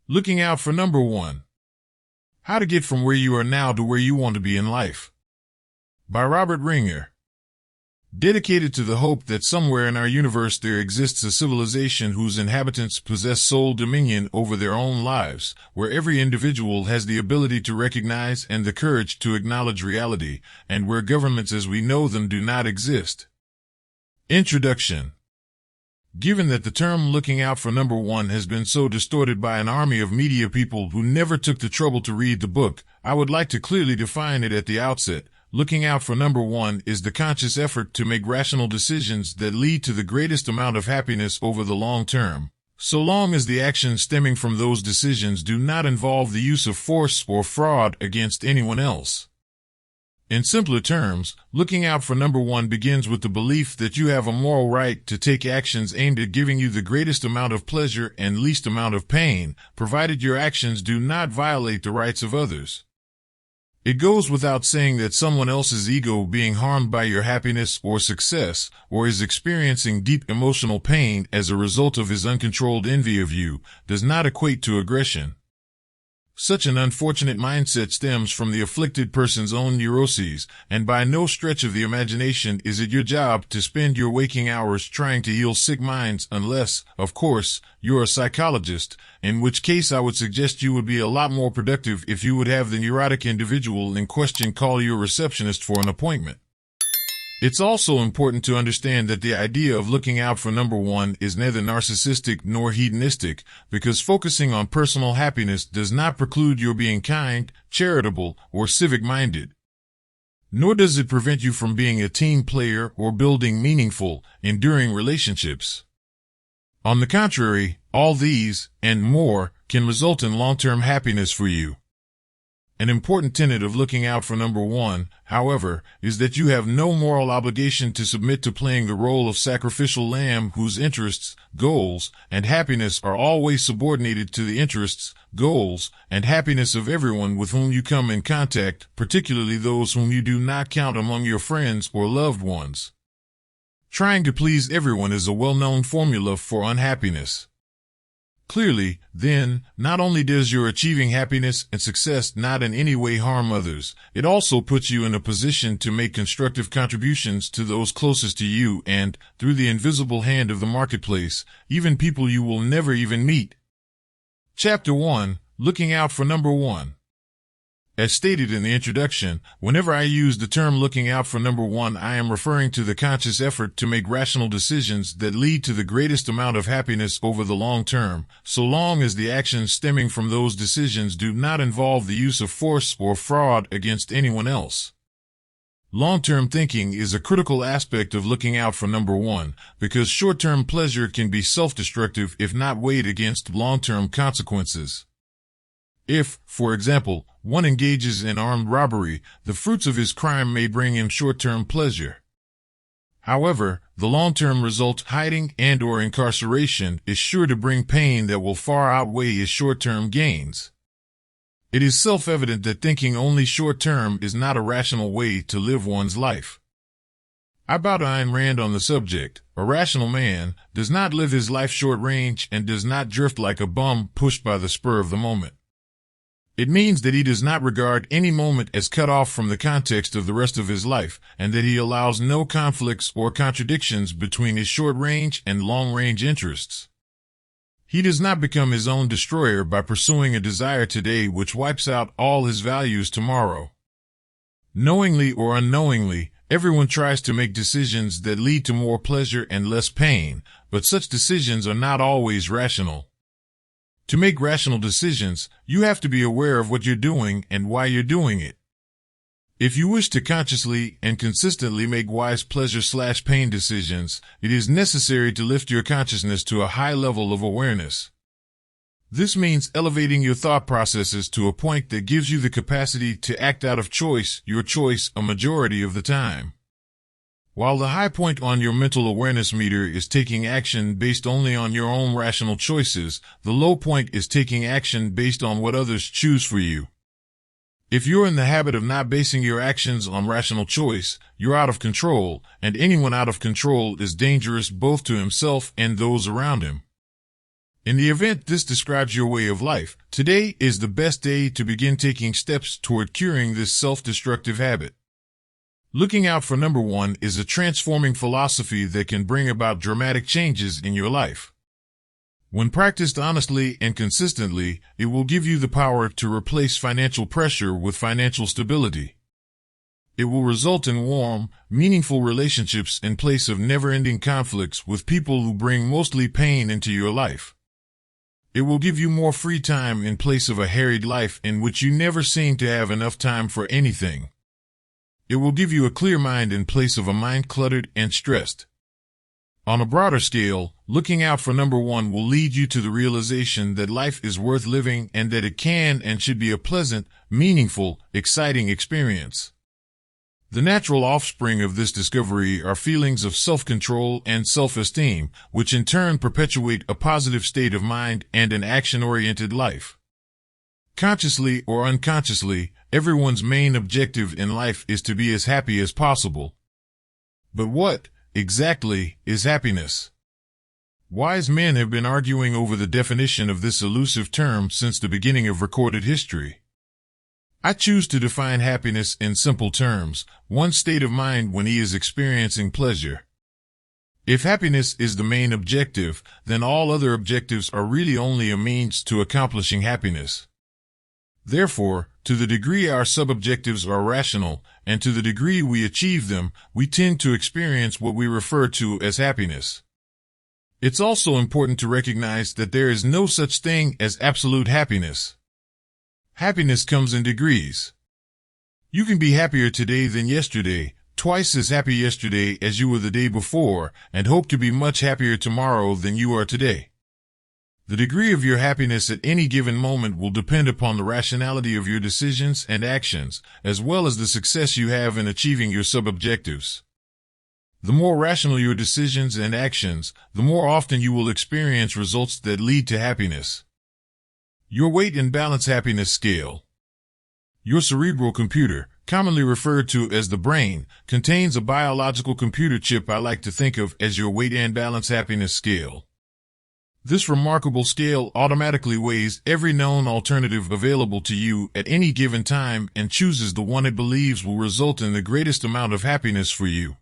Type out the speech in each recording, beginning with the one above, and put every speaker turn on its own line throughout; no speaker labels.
Looking out for number one. How to get from where you are now to where you want to be in life. By Robert Ringer. Dedicated to the hope that somewhere in our universe there exists a civilization whose inhabitants possess sole dominion over their own lives, where every individual has the ability to recognize and the courage to acknowledge reality, and where governments as we know them do not exist. Introduction. Given that the term looking out for number one has been so distorted by an army of media people who never took the trouble to read the book, I would like to clearly define it at the outset. Looking out for number one is the conscious effort to make rational decisions that lead to the greatest amount of happiness over the long term, so long as the actions stemming from those decisions do not involve the use of force or fraud against anyone else. In simpler terms, looking out for number one begins with the belief that you have a moral right to take actions aimed at giving you the greatest amount of pleasure and least amount of pain, provided your actions do not violate the rights of others. It goes without saying that someone else's ego being harmed by your happiness or success, or is experiencing deep emotional pain as a result of his uncontrolled envy of you, does not equate to aggression. Such an unfortunate mindset stems from the afflicted person's own neuroses, and by no stretch of the imagination is it your job to spend your waking hours trying to heal sick minds unless, of course, you're a psychologist, in which case I would suggest you would be a lot more productive if you would have the neurotic individual in question call your receptionist for an appointment. It's also important to understand that the idea of looking out for number one is neither narcissistic nor hedonistic, because focusing on personal happiness does not preclude your being kind, charitable, or civic-minded. Nor does it prevent you from being a team player or building meaningful, enduring relationships. On the contrary, all these, and more, can result in long-term happiness for you. An important tenet of looking out for number one, however, is that you have no moral obligation to submit to playing the role of sacrificial lamb whose interests, goals, and happiness are always subordinated to the interests, goals, and happiness of everyone with whom you come in contact, particularly those whom you do not count among your friends or loved ones. Trying to please everyone is a well-known formula for unhappiness. Clearly, then, not only does your achieving happiness and success not in any way harm others, it also puts you in a position to make constructive contributions to those closest to you and, through the invisible hand of the marketplace, even people you will never even meet. Chapter 1. Looking out for number one. As stated in the introduction, whenever I use the term looking out for number one, I am referring to the conscious effort to make rational decisions that lead to the greatest amount of happiness over the long term, so long as the actions stemming from those decisions do not involve the use of force or fraud against anyone else. Long-term thinking is a critical aspect of looking out for number one, because short-term pleasure can be self-destructive if not weighed against long-term consequences. If, for example, one engages in armed robbery, the fruits of his crime may bring him short-term pleasure. However, the long-term result, hiding and/or incarceration, is sure to bring pain that will far outweigh his short-term gains. It is self-evident that thinking only short-term is not a rational way to live one's life. I bow to Ayn Rand on the subject. A rational man does not live his life short-range and does not drift like a bum pushed by the spur of the moment. It means that he does not regard any moment as cut off from the context of the rest of his life, and that he allows no conflicts or contradictions between his short-range and long-range interests. He does not become his own destroyer by pursuing a desire today which wipes out all his values tomorrow. Knowingly or unknowingly, everyone tries to make decisions that lead to more pleasure and less pain, but such decisions are not always rational. To make rational decisions, you have to be aware of what you're doing and why you're doing it. If you wish to consciously and consistently make wise pleasure/pain decisions, it is necessary to lift your consciousness to a high level of awareness. This means elevating your thought processes to a point that gives you the capacity to act out of choice, your choice, a majority of the time. While the high point on your mental awareness meter is taking action based only on your own rational choices, the low point is taking action based on what others choose for you. If you're in the habit of not basing your actions on rational choice, you're out of control, and anyone out of control is dangerous both to himself and those around him. In the event this describes your way of life, today is the best day to begin taking steps toward curing this self-destructive habit. Looking out for number one is a transforming philosophy that can bring about dramatic changes in your life. When practiced honestly and consistently, it will give you the power to replace financial pressure with financial stability. It will result in warm, meaningful relationships in place of never-ending conflicts with people who bring mostly pain into your life. It will give you more free time in place of a harried life in which you never seem to have enough time for anything. It will give you a clear mind in place of a mind cluttered and stressed. On a broader scale, looking out for number one will lead you to the realization that life is worth living and that it can and should be a pleasant, meaningful, exciting experience. The natural offspring of this discovery are feelings of self-control and self-esteem, which in turn perpetuate a positive state of mind and an action-oriented life. Consciously or unconsciously, everyone's main objective in life is to be as happy as possible. But what, exactly, is happiness? Wise men have been arguing over the definition of this elusive term since the beginning of recorded history. I choose to define happiness in simple terms, one's state of mind when he is experiencing pleasure. If happiness is the main objective, then all other objectives are really only a means to accomplishing happiness. Therefore, to the degree our sub-objectives are rational, and to the degree we achieve them, we tend to experience what we refer to as happiness. It's also important to recognize that there is no such thing as absolute happiness. Happiness comes in degrees. You can be happier today than yesterday, twice as happy yesterday as you were the day before, and hope to be much happier tomorrow than you are today. The degree of your happiness at any given moment will depend upon the rationality of your decisions and actions, as well as the success you have in achieving your sub-objectives. The more rational your decisions and actions, the more often you will experience results that lead to happiness. Your weight and balance happiness scale. Your cerebral computer, commonly referred to as the brain, contains a biological computer chip I like to think of as your weight and balance happiness scale. This remarkable scale automatically weighs every known alternative available to you at any given time and chooses the one it believes will result in the greatest amount of happiness for you.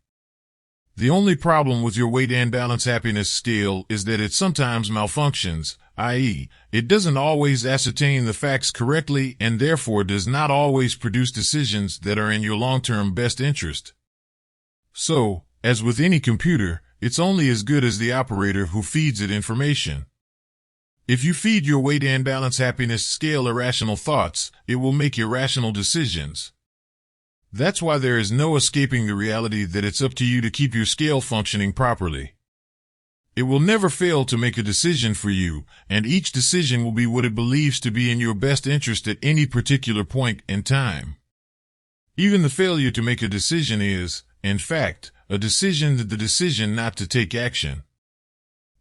The only problem with your weight and balance happiness scale is that it sometimes malfunctions, i.e., it doesn't always ascertain the facts correctly and therefore does not always produce decisions that are in your long-term best interest. So, as with any computer, it's only as good as the operator who feeds it information. If you feed your weight and balance happiness scale irrational thoughts, it will make irrational decisions. That's why there is no escaping the reality that it's up to you to keep your scale functioning properly. It will never fail to make a decision for you, and each decision will be what it believes to be in your best interest at any particular point in time. Even the failure to make a decision is, in fact, a decision not to take action.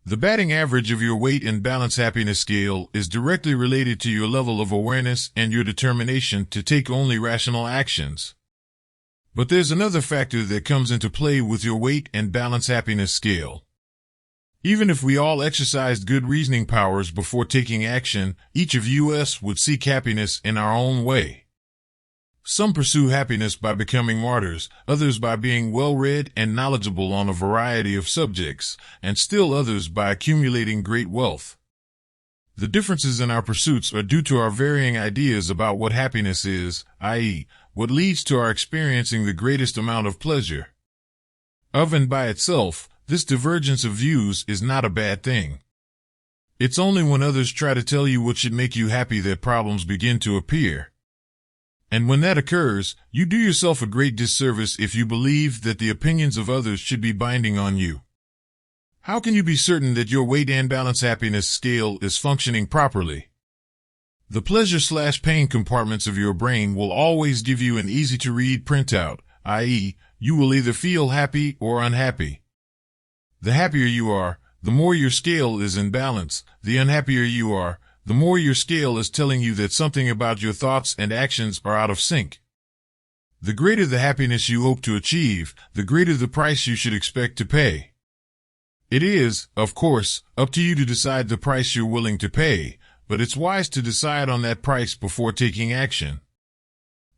The batting average of your weight and balance happiness scale is directly related to your level of awareness and your determination to take only rational actions. But there's another factor that comes into play with your weight and balance happiness scale. Even if we all exercised good reasoning powers before taking action, each of us would seek happiness in our own way. Some pursue happiness by becoming martyrs, others by being well-read and knowledgeable on a variety of subjects, and still others by accumulating great wealth. The differences in our pursuits are due to our varying ideas about what happiness is, i.e., what leads to our experiencing the greatest amount of pleasure. Of and by itself, this divergence of views is not a bad thing. It's only when others try to tell you what should make you happy that problems begin to appear. And when that occurs, you do yourself a great disservice if you believe that the opinions of others should be binding on you. How can you be certain that your weight and balance happiness scale is functioning properly? The pleasure/pain compartments of your brain will always give you an easy-to-read printout, i.e., you will either feel happy or unhappy. The happier you are, the more your scale is in balance. The unhappier you are, the more your scale is telling you that something about your thoughts and actions are out of sync. The greater the happiness you hope to achieve, the greater the price you should expect to pay. It is, of course, up to you to decide the price you're willing to pay, but it's wise to decide on that price before taking action.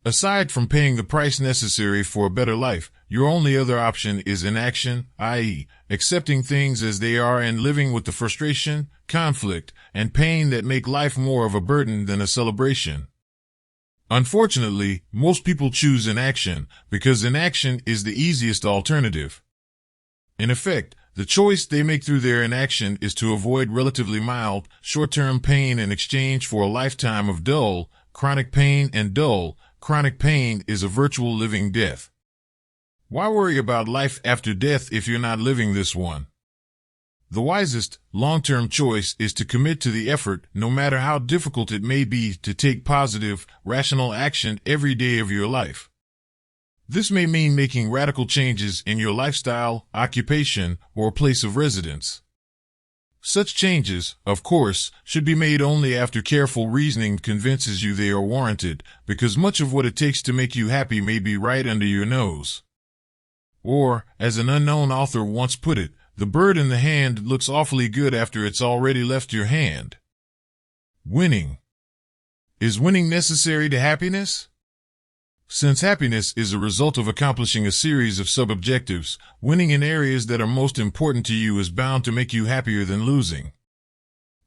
Aside from paying the price necessary for a better life, your only other option is inaction, i.e., accepting things as they are and living with the frustration, conflict, and pain that make life more of a burden than a celebration. Unfortunately, most people choose inaction because inaction is the easiest alternative. In effect, the choice they make through their inaction is to avoid relatively mild, short-term pain in exchange for a lifetime of dull, chronic pain, and dull, chronic pain is a virtual living death. Why worry about life after death if you're not living this one? The wisest, long-term choice is to commit to the effort, no matter how difficult it may be, to take positive, rational action every day of your life. This may mean making radical changes in your lifestyle, occupation, or place of residence. Such changes, of course, should be made only after careful reasoning convinces you they are warranted, because much of what it takes to make you happy may be right under your nose. Or, as an unknown author once put it, the bird in the hand looks awfully good after it's already left your hand. Winning. Is winning necessary to happiness? Since happiness is a result of accomplishing a series of sub-objectives, winning in areas that are most important to you is bound to make you happier than losing.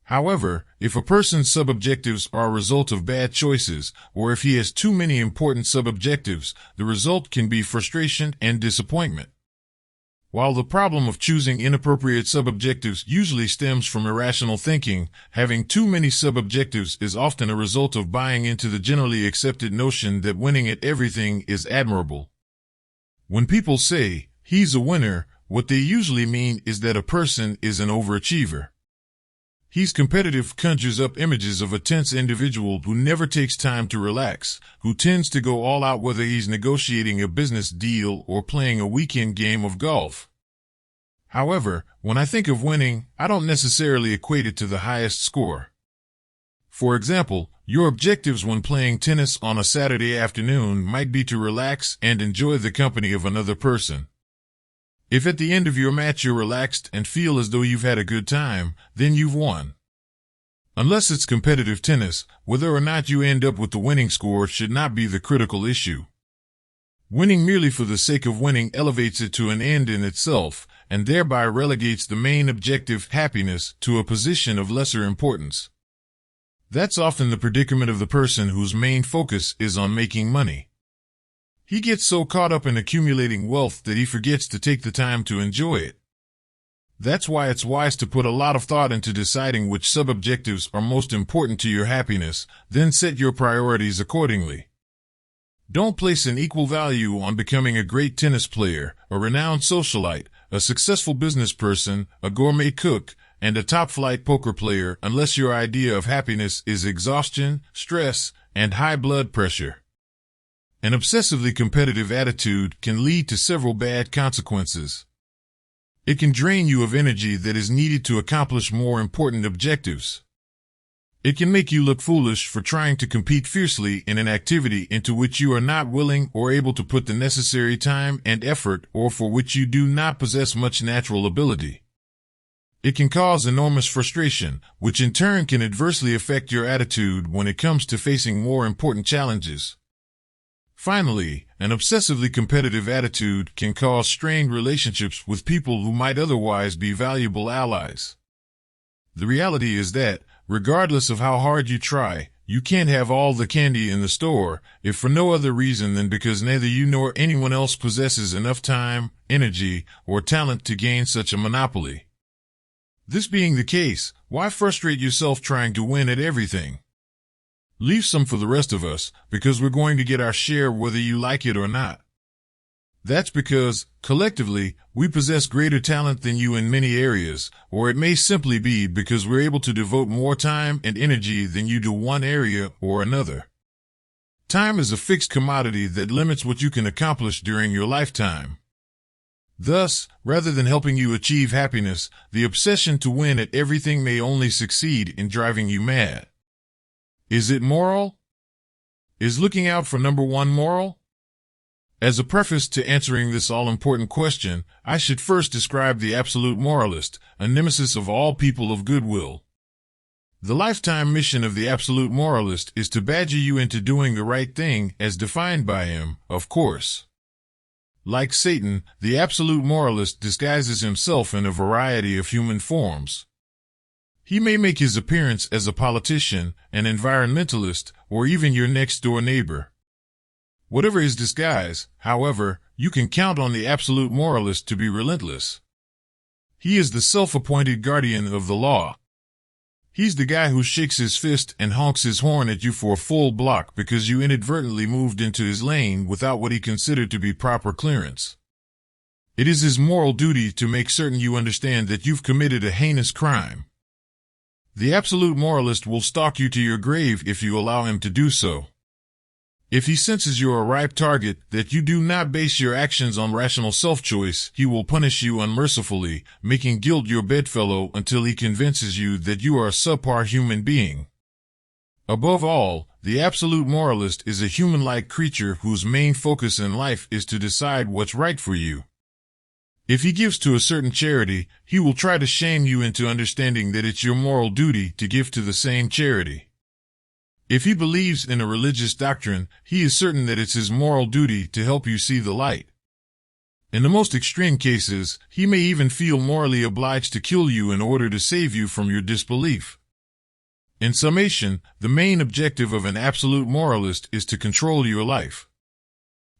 However, if a person's sub-objectives are a result of bad choices, or if he has too many important sub-objectives, the result can be frustration and disappointment. While the problem of choosing inappropriate sub-objectives usually stems from irrational thinking, having too many sub-objectives is often a result of buying into the generally accepted notion that winning at everything is admirable. When people say, "He's a winner," what they usually mean is that a person is an overachiever. "He's competitive" conjures up images of a tense individual who never takes time to relax, who tends to go all out whether he's negotiating a business deal or playing a weekend game of golf. However, when I think of winning, I don't necessarily equate it to the highest score. For example, your objectives when playing tennis on a Saturday afternoon might be to relax and enjoy the company of another person. If at the end of your match you're relaxed and feel as though you've had a good time, then you've won. Unless it's competitive tennis, whether or not you end up with the winning score should not be the critical issue. Winning merely for the sake of winning elevates it to an end in itself, and thereby relegates the main objective, happiness, to a position of lesser importance. That's often the predicament of the person whose main focus is on making money. He gets so caught up in accumulating wealth that he forgets to take the time to enjoy it. That's why it's wise to put a lot of thought into deciding which sub-objectives are most important to your happiness, then set your priorities accordingly. Don't place an equal value on becoming a great tennis player, a renowned socialite, a successful business person, a gourmet cook, and a top-flight poker player unless your idea of happiness is exhaustion, stress, and high blood pressure. An obsessively competitive attitude can lead to several bad consequences. It can drain you of energy that is needed to accomplish more important objectives. It can make you look foolish for trying to compete fiercely in an activity into which you are not willing or able to put the necessary time and effort, or for which you do not possess much natural ability. It can cause enormous frustration, which in turn can adversely affect your attitude when it comes to facing more important challenges. Finally, an obsessively competitive attitude can cause strained relationships with people who might otherwise be valuable allies. The reality is that, regardless of how hard you try, you can't have all the candy in the store, if for no other reason than because neither you nor anyone else possesses enough time, energy, or talent to gain such a monopoly. This being the case, why frustrate yourself trying to win at everything? Leave some for the rest of us, because we're going to get our share whether you like it or not. That's because, collectively, we possess greater talent than you in many areas, or it may simply be because we're able to devote more time and energy than you to one area or another. Time is a fixed commodity that limits what you can accomplish during your lifetime. Thus, rather than helping you achieve happiness, the obsession to win at everything may only succeed in driving you mad. Is it moral? Is looking out for number one moral? As a preface to answering this all-important question, I should first describe the absolute moralist, a nemesis of all people of goodwill. The lifetime mission of the absolute moralist is to badger you into doing the right thing as defined by him, of course. Like Satan, the absolute moralist disguises himself in a variety of human forms. He may make his appearance as a politician, an environmentalist, or even your next-door neighbor. Whatever his disguise, however, you can count on the absolute moralist to be relentless. He is the self-appointed guardian of the law. He's the guy who shakes his fist and honks his horn at you for a full block because you inadvertently moved into his lane without what he considered to be proper clearance. It is his moral duty to make certain you understand that you've committed a heinous crime. The absolute moralist will stalk you to your grave if you allow him to do so. If he senses you're a ripe target, that you do not base your actions on rational self-choice, he will punish you unmercifully, making guilt your bedfellow until he convinces you that you are a subpar human being. Above all, the absolute moralist is a human-like creature whose main focus in life is to decide what's right for you. If he gives to a certain charity, he will try to shame you into understanding that it's your moral duty to give to the same charity. If he believes in a religious doctrine, he is certain that it's his moral duty to help you see the light. In the most extreme cases, he may even feel morally obliged to kill you in order to save you from your disbelief. In summation, the main objective of an absolute moralist is to control your life.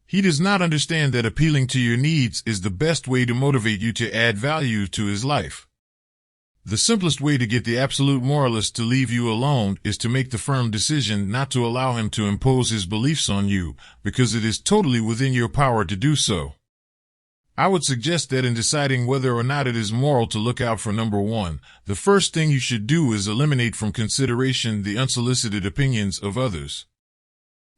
He does not understand that appealing to your needs is the best way to motivate you to add value to his life. The simplest way to get the absolute moralist to leave you alone is to make the firm decision not to allow him to impose his beliefs on you, because it is totally within your power to do so. I would suggest that in deciding whether or not it is moral to look out for number one, the first thing you should do is eliminate from consideration the unsolicited opinions of others.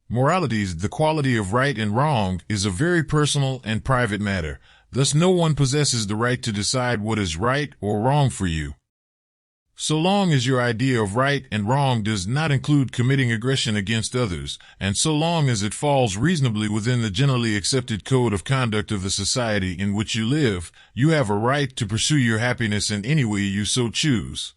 Morality, the quality of right and wrong, is a very personal and private matter. Thus, no one possesses the right to decide what is right or wrong for you. So long as your idea of right and wrong does not include committing aggression against others, and so long as it falls reasonably within the generally accepted code of conduct of the society in which you live, you have a right to pursue your happiness in any way you so choose.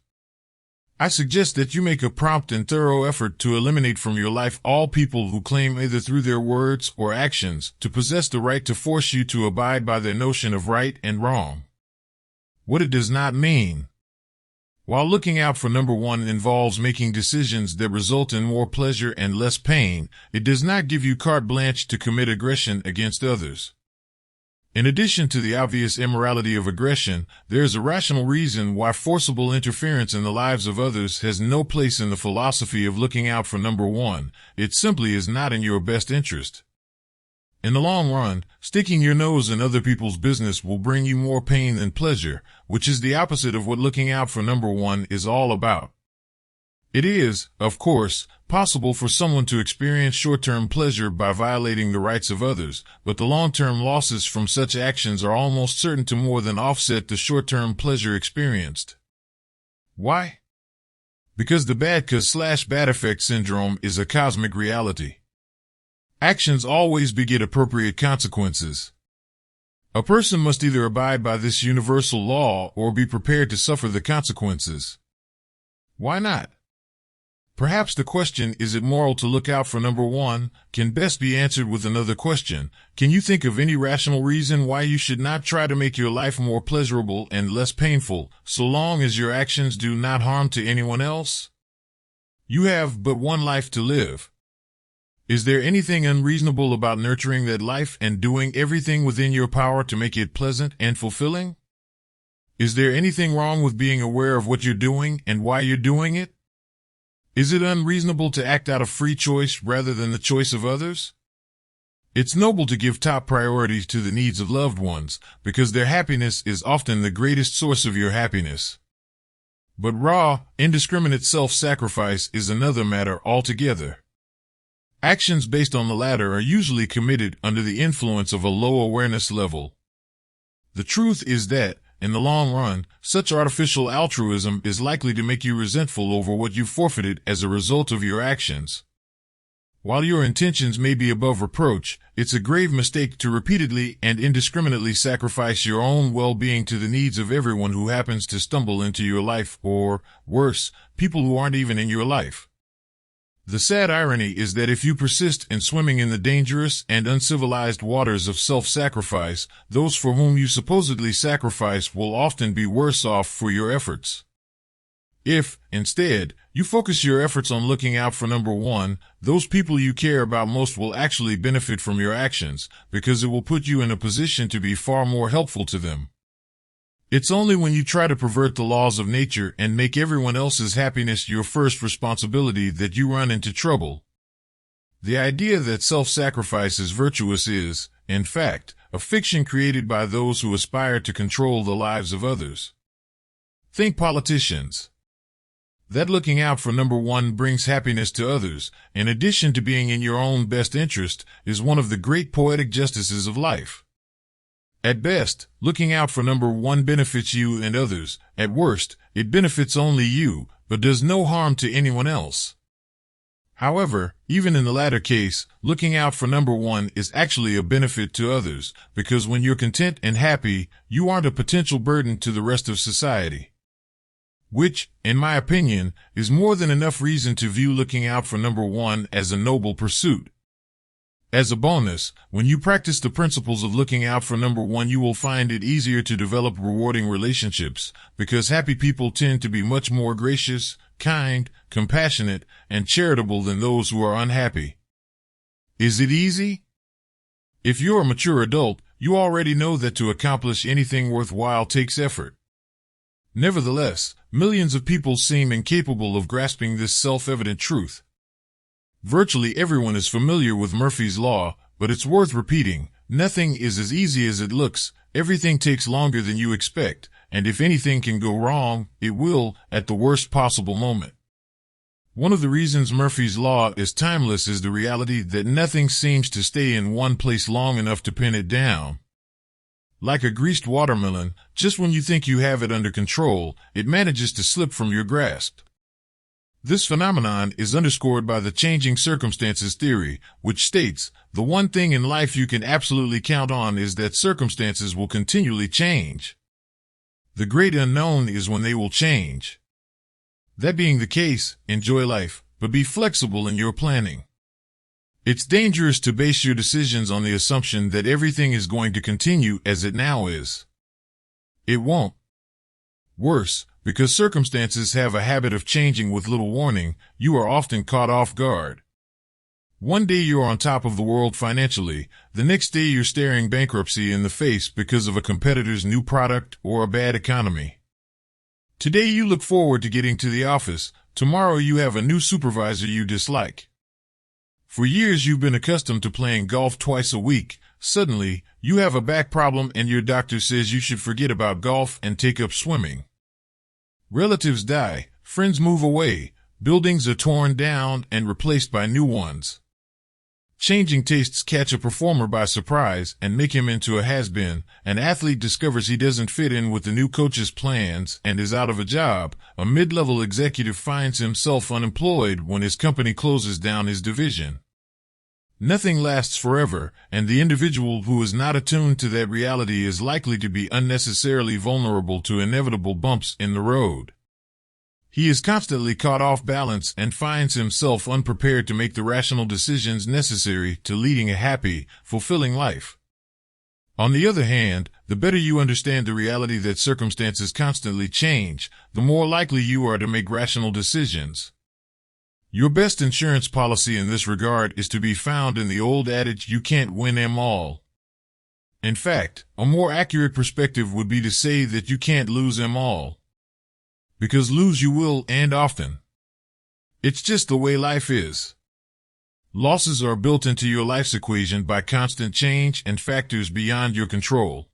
I suggest that you make a prompt and thorough effort to eliminate from your life all people who claim either through their words or actions to possess the right to force you to abide by their notion of right and wrong. What it does not mean. While looking out for number one involves making decisions that result in more pleasure and less pain, it does not give you carte blanche to commit aggression against others. In addition to the obvious immorality of aggression, there is a rational reason why forcible interference in the lives of others has no place in the philosophy of looking out for number one. It simply is not in your best interest. In the long run, sticking your nose in other people's business will bring you more pain than pleasure, which is the opposite of what looking out for number one is all about. It is, of course, possible for someone to experience short-term pleasure by violating the rights of others, but the long-term losses from such actions are almost certain to more than offset the short-term pleasure experienced. Why? Because the bad cause/bad effect syndrome is a cosmic reality. Actions always beget appropriate consequences. A person must either abide by this universal law or be prepared to suffer the consequences. Why not? Perhaps the question, is it moral to look out for number one, can best be answered with another question. Can you think of any rational reason why you should not try to make your life more pleasurable and less painful, so long as your actions do not harm to anyone else? You have but one life to live. Is there anything unreasonable about nurturing that life and doing everything within your power to make it pleasant and fulfilling? Is there anything wrong with being aware of what you're doing and why you're doing it? Is it unreasonable to act out of free choice rather than the choice of others? It's noble to give top priority to the needs of loved ones, because their happiness is often the greatest source of your happiness. But raw, indiscriminate self-sacrifice is another matter altogether. Actions based on the latter are usually committed under the influence of a low awareness level. The truth is that, in the long run, such artificial altruism is likely to make you resentful over what you forfeited as a result of your actions. While your intentions may be above reproach, it's a grave mistake to repeatedly and indiscriminately sacrifice your own well-being to the needs of everyone who happens to stumble into your life, or, worse, people who aren't even in your life. The sad irony is that if you persist in swimming in the dangerous and uncivilized waters of self-sacrifice, those for whom you supposedly sacrifice will often be worse off for your efforts. If, instead, you focus your efforts on looking out for number one, those people you care about most will actually benefit from your actions, because it will put you in a position to be far more helpful to them. It's only when you try to pervert the laws of nature and make everyone else's happiness your first responsibility that you run into trouble. The idea that self-sacrifice is virtuous is, in fact, a fiction created by those who aspire to control the lives of others. Think politicians. That looking out for number one brings happiness to others, in addition to being in your own best interest, is one of the great poetic justices of life. At best, looking out for number one benefits you and others. At worst, it benefits only you, but does no harm to anyone else. However, even in the latter case, looking out for number one is actually a benefit to others, because when you're content and happy, you aren't a potential burden to the rest of society. Which, in my opinion, is more than enough reason to view looking out for number one as a noble pursuit. As a bonus, when you practice the principles of looking out for number one, you will find it easier to develop rewarding relationships, because happy people tend to be much more gracious, kind, compassionate, and charitable than those who are unhappy. Is it easy? If you're a mature adult, you already know that to accomplish anything worthwhile takes effort. Nevertheless, millions of people seem incapable of grasping this self-evident truth. Virtually everyone is familiar with Murphy's Law, but it's worth repeating. Nothing is as easy as it looks, everything takes longer than you expect, and if anything can go wrong, it will, at the worst possible moment. One of the reasons Murphy's Law is timeless is the reality that nothing seems to stay in one place long enough to pin it down. Like a greased watermelon, just when you think you have it under control, it manages to slip from your grasp. This phenomenon is underscored by the changing circumstances theory, which states, the one thing in life you can absolutely count on is that circumstances will continually change. The great unknown is when they will change. That being the case, enjoy life, but be flexible in your planning. It's dangerous to base your decisions on the assumption that everything is going to continue as it now is. It won't. Worse, because circumstances have a habit of changing with little warning, you are often caught off guard. One day you're on top of the world financially, the next day you're staring bankruptcy in the face because of a competitor's new product or a bad economy. Today you look forward to getting to the office, tomorrow you have a new supervisor you dislike. For years you've been accustomed to playing golf twice a week. Suddenly, you have a back problem and your doctor says you should forget about golf and take up swimming. Relatives die, friends move away, buildings are torn down and replaced by new ones. Changing tastes catch a performer by surprise and make him into a has-been. An athlete discovers he doesn't fit in with the new coach's plans and is out of a job. A mid-level executive finds himself unemployed when his company closes down his division. Nothing lasts forever, and the individual who is not attuned to that reality is likely to be unnecessarily vulnerable to inevitable bumps in the road. He is constantly caught off balance and finds himself unprepared to make the rational decisions necessary to leading a happy, fulfilling life. On the other hand, the better you understand the reality that circumstances constantly change, the more likely you are to make rational decisions. Your best insurance policy in this regard is to be found in the old adage, you can't win 'em all. In fact, a more accurate perspective would be to say that you can't lose 'em all. Because lose you will, and often. It's just the way life is. Losses are built into your life's equation by constant change and factors beyond your control.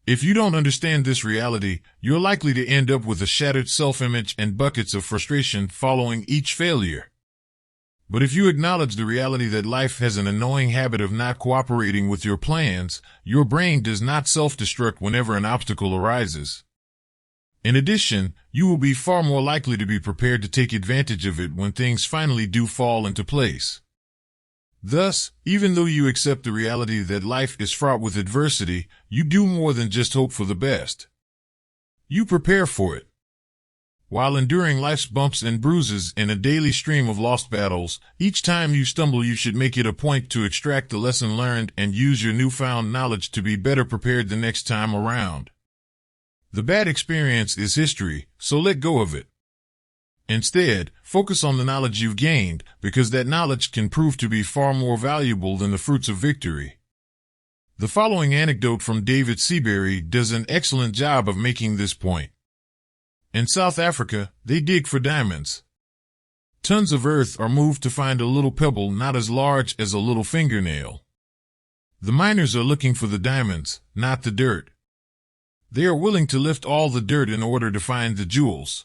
If you don't understand this reality, you're likely to end up with a shattered self-image and buckets of frustration following each failure. But if you acknowledge the reality that life has an annoying habit of not cooperating with your plans, your brain does not self-destruct whenever an obstacle arises. In addition, you will be far more likely to be prepared to take advantage of it when things finally do fall into place. Thus, even though you accept the reality that life is fraught with adversity, you do more than just hope for the best. You prepare for it. While enduring life's bumps and bruises in a daily stream of lost battles, each time you stumble you should make it a point to extract the lesson learned and use your newfound knowledge to be better prepared the next time around. The bad experience is history, so let go of it. Instead, focus on the knowledge you've gained, because that knowledge can prove to be far more valuable than the fruits of victory. The following anecdote from David Seabury does an excellent job of making this point. In South Africa, they dig for diamonds. Tons of earth are moved to find a little pebble not as large as a little fingernail. The miners are looking for the diamonds, not the dirt. They are willing to lift all the dirt in order to find the jewels.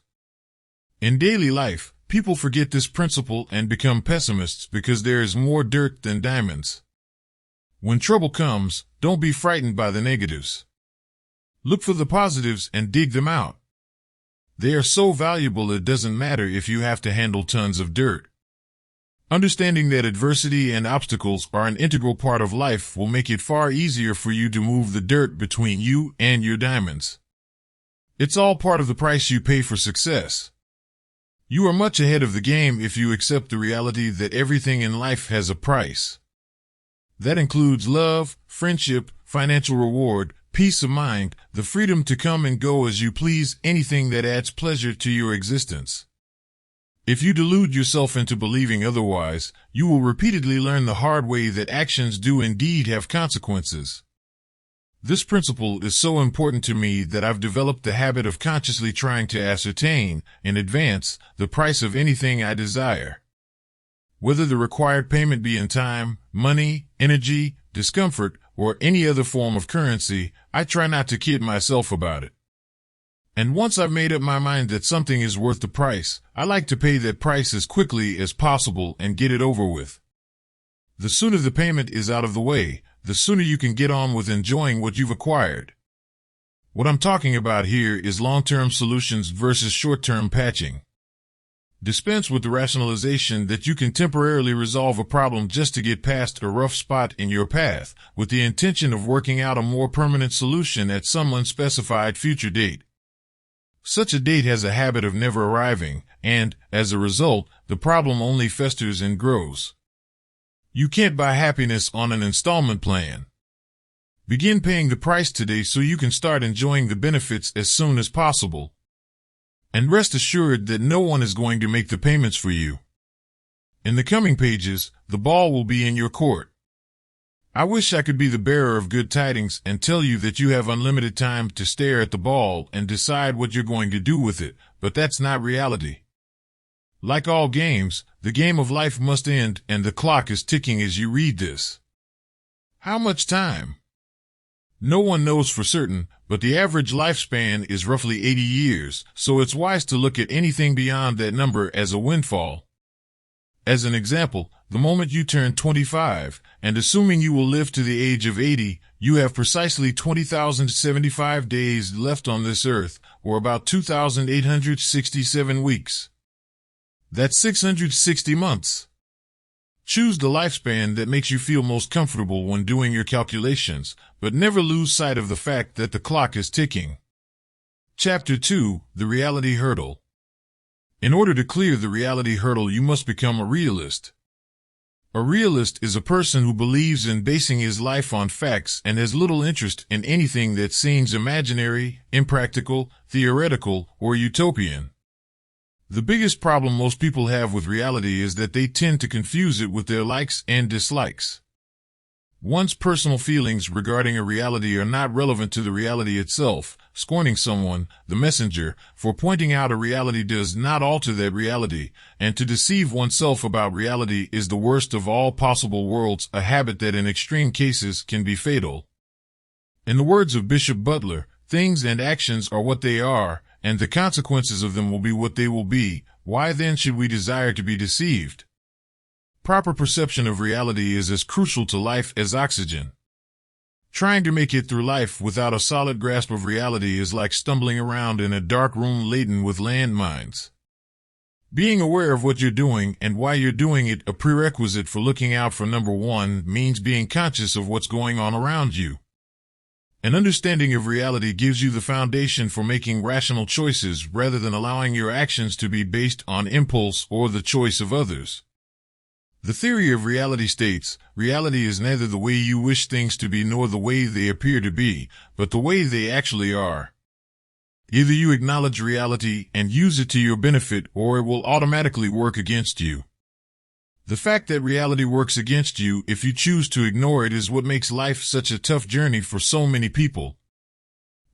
In daily life, people forget this principle and become pessimists because there is more dirt than diamonds. When trouble comes, don't be frightened by the negatives. Look for the positives and dig them out. They are so valuable it doesn't matter if you have to handle tons of dirt. Understanding that adversity and obstacles are an integral part of life will make it far easier for you to move the dirt between you and your diamonds. It's all part of the price you pay for success. You are much ahead of the game if you accept the reality that everything in life has a price. That includes love, friendship, financial reward, peace of mind, the freedom to come and go as you please, anything that adds pleasure to your existence. If you delude yourself into believing otherwise, you will repeatedly learn the hard way that actions do indeed have consequences. This principle is so important to me that I've developed the habit of consciously trying to ascertain, in advance, the price of anything I desire. Whether the required payment be in time, money, energy, discomfort, or any other form of currency, I try not to kid myself about it. And once I've made up my mind that something is worth the price, I like to pay that price as quickly as possible and get it over with. The sooner the payment is out of the way, the sooner you can get on with enjoying what you've acquired. What I'm talking about here is long-term solutions versus short-term patching. Dispense with the rationalization that you can temporarily resolve a problem just to get past a rough spot in your path, with the intention of working out a more permanent solution at some unspecified future date. Such a date has a habit of never arriving, and, as a result, the problem only festers and grows. You can't buy happiness on an installment plan. Begin paying the price today so you can start enjoying the benefits as soon as possible. And rest assured that no one is going to make the payments for you. In the coming pages, the ball will be in your court. I wish I could be the bearer of good tidings and tell you that you have unlimited time to stare at the ball and decide what you're going to do with it, but that's not reality. Like all games, the game of life must end and the clock is ticking as you read this. How much time? No one knows for certain, but the average lifespan is roughly 80 years, so it's wise to look at anything beyond that number as a windfall. As an example, the moment you turn 25, and assuming you will live to the age of 80, you have precisely 20,075 days left on this earth, or about 2,867 weeks. That's 660 months. Choose the lifespan that makes you feel most comfortable when doing your calculations, but never lose sight of the fact that the clock is ticking. Chapter 2, The Reality Hurdle. In order to clear the reality hurdle, you must become a realist. A realist is a person who believes in basing his life on facts and has little interest in anything that seems imaginary, impractical, theoretical, or utopian. The biggest problem most people have with reality is that they tend to confuse it with their likes and dislikes. One's personal feelings regarding a reality are not relevant to the reality itself. Scorning someone, the messenger, for pointing out a reality does not alter that reality, and to deceive oneself about reality is the worst of all possible worlds, a habit that in extreme cases can be fatal. In the words of Bishop Butler, things and actions are what they are, and the consequences of them will be what they will be. Why then should we desire to be deceived? Proper perception of reality is as crucial to life as oxygen. Trying to make it through life without a solid grasp of reality is like stumbling around in a dark room laden with landmines. Being aware of what you're doing and why you're doing it, a prerequisite for looking out for number one, means being conscious of what's going on around you. An understanding of reality gives you the foundation for making rational choices rather than allowing your actions to be based on impulse or the choice of others. The theory of reality states, reality is neither the way you wish things to be nor the way they appear to be, but the way they actually are. Either you acknowledge reality and use it to your benefit, or it will automatically work against you. The fact that reality works against you if you choose to ignore it is what makes life such a tough journey for so many people.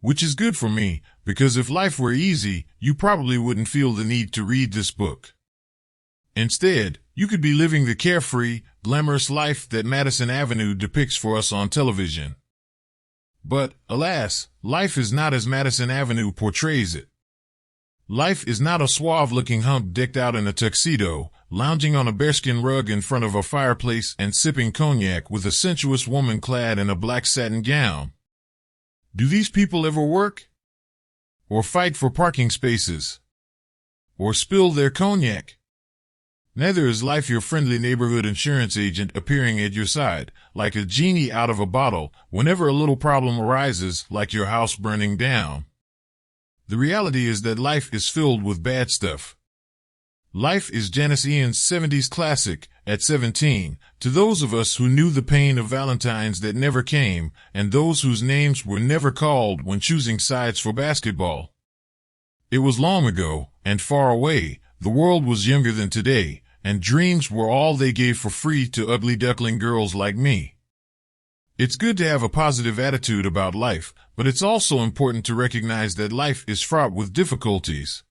Which is good for me, because if life were easy, you probably wouldn't feel the need to read this book. Instead, you could be living the carefree, glamorous life that Madison Avenue depicts for us on television. But, alas, life is not as Madison Avenue portrays it. Life is not a suave-looking hump decked out in a tuxedo, lounging on a bearskin rug in front of a fireplace and sipping cognac with a sensuous woman clad in a black satin gown. Do these people ever work? Or fight for parking spaces? Or spill their cognac? Neither is life your friendly neighborhood insurance agent appearing at your side, like a genie out of a bottle, whenever a little problem arises, like your house burning down. The reality is that life is filled with bad stuff. Life is Janis Ian's 70s classic, At 17, to those of us who knew the pain of Valentines that never came, and those whose names were never called when choosing sides for basketball. It was long ago, and far away. The world was younger than today, and dreams were all they gave for free to ugly duckling girls like me. It's good to have a positive attitude about life, but it's also important to recognize that life is fraught with difficulties.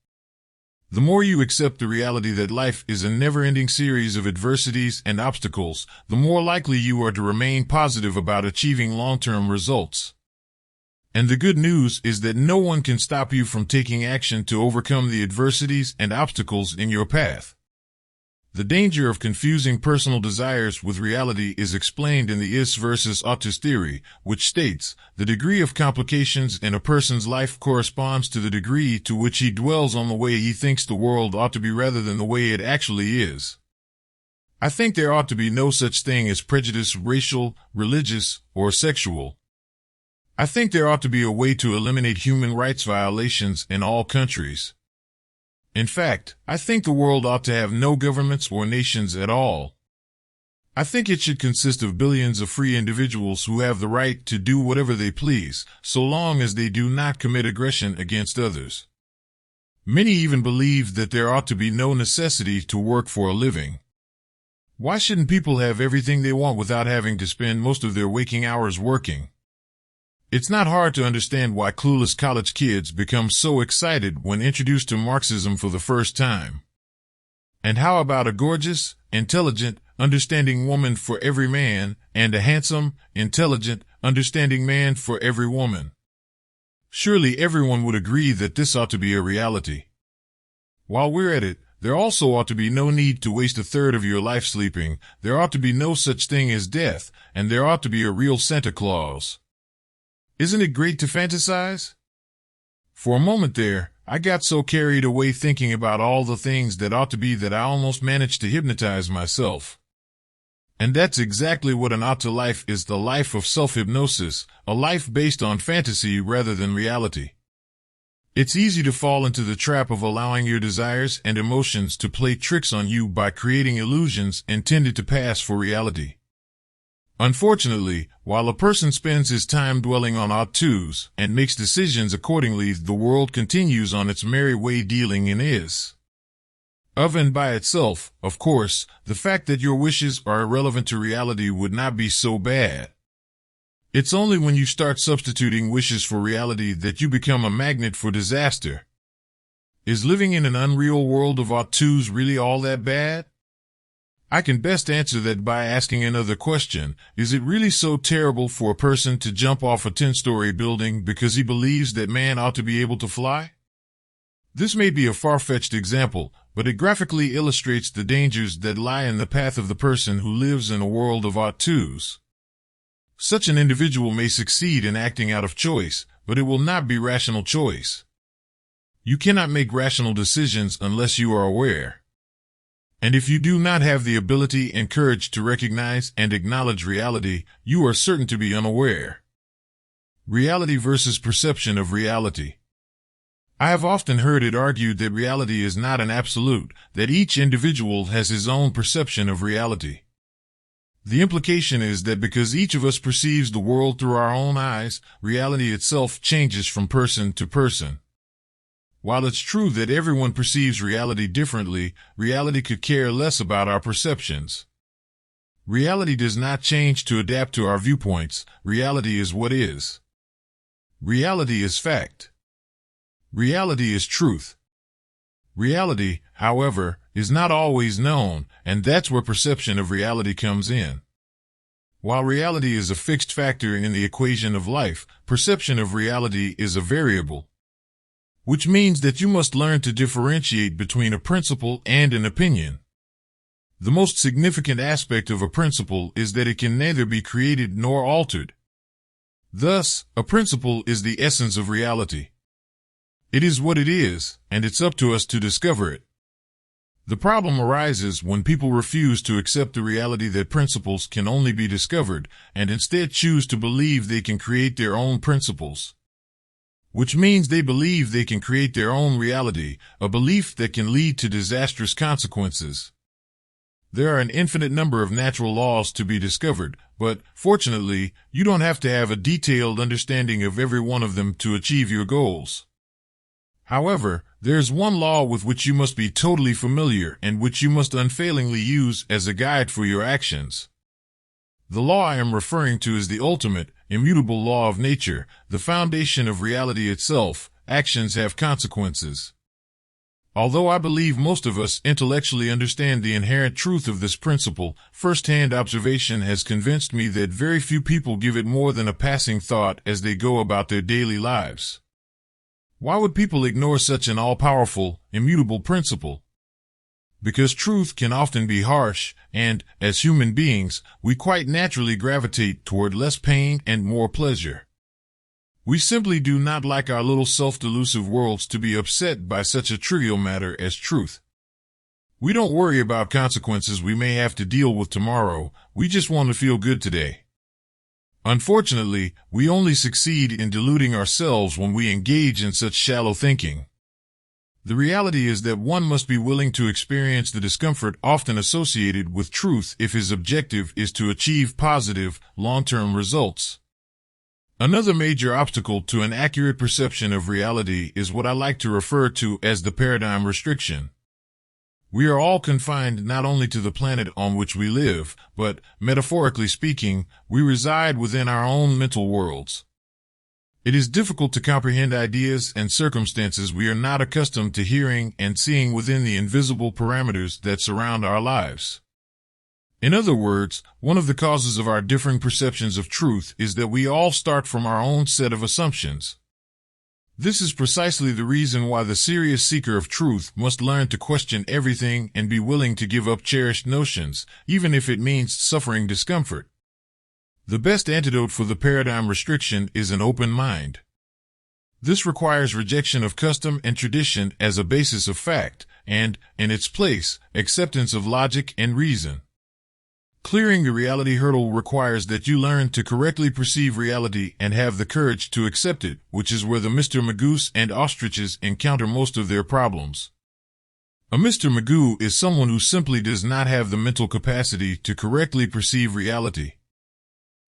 The more you accept the reality that life is a never-ending series of adversities and obstacles, the more likely you are to remain positive about achieving long-term results. And the good news is that no one can stop you from taking action to overcome the adversities and obstacles in your path. The danger of confusing personal desires with reality is explained in the is versus oughtus theory, which states, the degree of complications in a person's life corresponds to the degree to which he dwells on the way he thinks the world ought to be rather than the way it actually is. I think there ought to be no such thing as prejudice, racial, religious, or sexual. I think there ought to be a way to eliminate human rights violations in all countries. In fact, I think the world ought to have no governments or nations at all. I think it should consist of billions of free individuals who have the right to do whatever they please, so long as they do not commit aggression against others. Many even believe that there ought to be no necessity to work for a living. Why shouldn't people have everything they want without having to spend most of their waking hours working? It's not hard to understand why clueless college kids become so excited when introduced to Marxism for the first time. And how about a gorgeous, intelligent, understanding woman for every man, and a handsome, intelligent, understanding man for every woman? Surely everyone would agree that this ought to be a reality. While we're at it, there also ought to be no need to waste a third of your life sleeping, there ought to be no such thing as death, and there ought to be a real Santa Claus. Isn't it great to fantasize? For a moment there, I got so carried away thinking about all the things that ought to be that I almost managed to hypnotize myself. And that's exactly what an ought to life is, the life of self-hypnosis, a life based on fantasy rather than reality. It's easy to fall into the trap of allowing your desires and emotions to play tricks on you by creating illusions intended to pass for reality. Unfortunately, while a person spends his time dwelling on ought-tos and makes decisions accordingly, the world continues on its merry way dealing in is. Of and by itself, of course, the fact that your wishes are irrelevant to reality would not be so bad. It's only when you start substituting wishes for reality that you become a magnet for disaster. Is living in an unreal world of ought-tos really all that bad? I can best answer that by asking another question. Is it really so terrible for a person to jump off a 10-story building because he believes that man ought to be able to fly? This may be a far-fetched example, but it graphically illustrates the dangers that lie in the path of the person who lives in a world of ought-tos. Such an individual may succeed in acting out of choice, but it will not be rational choice. You cannot make rational decisions unless you are aware. And if you do not have the ability and courage to recognize and acknowledge reality, you are certain to be unaware. Reality versus perception of reality. I have often heard it argued that reality is not an absolute, that each individual has his own perception of reality. The implication is that because each of us perceives the world through our own eyes, reality itself changes from person to person. While it's true that everyone perceives reality differently, reality could care less about our perceptions. Reality does not change to adapt to our viewpoints. Reality is what is. Reality is fact. Reality is truth. Reality, however, is not always known, and that's where perception of reality comes in. While reality is a fixed factor in the equation of life, perception of reality is a variable, which means that you must learn to differentiate between a principle and an opinion. The most significant aspect of a principle is that it can neither be created nor altered. Thus, a principle is the essence of reality. It is what it is, and it's up to us to discover it. The problem arises when people refuse to accept the reality that principles can only be discovered, and instead choose to believe they can create their own principles. Which means they believe they can create their own reality, a belief that can lead to disastrous consequences. There are an infinite number of natural laws to be discovered, but, fortunately, you don't have to have a detailed understanding of every one of them to achieve your goals. However, there is one law with which you must be totally familiar and which you must unfailingly use as a guide for your actions. The law I am referring to is the ultimate, immutable law of nature, the foundation of reality itself. Actions have consequences. Although I believe most of us intellectually understand the inherent truth of this principle, first-hand observation has convinced me that very few people give it more than a passing thought as they go about their daily lives. Why would people ignore such an all-powerful, immutable principle? Because truth can often be harsh, and, as human beings, we quite naturally gravitate toward less pain and more pleasure. We simply do not like our little self-delusive worlds to be upset by such a trivial matter as truth. We don't worry about consequences we may have to deal with tomorrow, we just want to feel good today. Unfortunately, we only succeed in deluding ourselves when we engage in such shallow thinking. The reality is that one must be willing to experience the discomfort often associated with truth if his objective is to achieve positive, long-term results. Another major obstacle to an accurate perception of reality is what I like to refer to as the paradigm restriction. We are all confined not only to the planet on which we live, but, metaphorically speaking, we reside within our own mental worlds. It is difficult to comprehend ideas and circumstances we are not accustomed to hearing and seeing within the invisible parameters that surround our lives. In other words, one of the causes of our differing perceptions of truth is that we all start from our own set of assumptions. This is precisely the reason why the serious seeker of truth must learn to question everything and be willing to give up cherished notions, even if it means suffering discomfort. The best antidote for the paradigm restriction is an open mind. This requires rejection of custom and tradition as a basis of fact, and, in its place, acceptance of logic and reason. Clearing the reality hurdle requires that you learn to correctly perceive reality and have the courage to accept it, which is where the Mr. Magoo's and ostriches encounter most of their problems. A Mr. Magoo is someone who simply does not have the mental capacity to correctly perceive reality.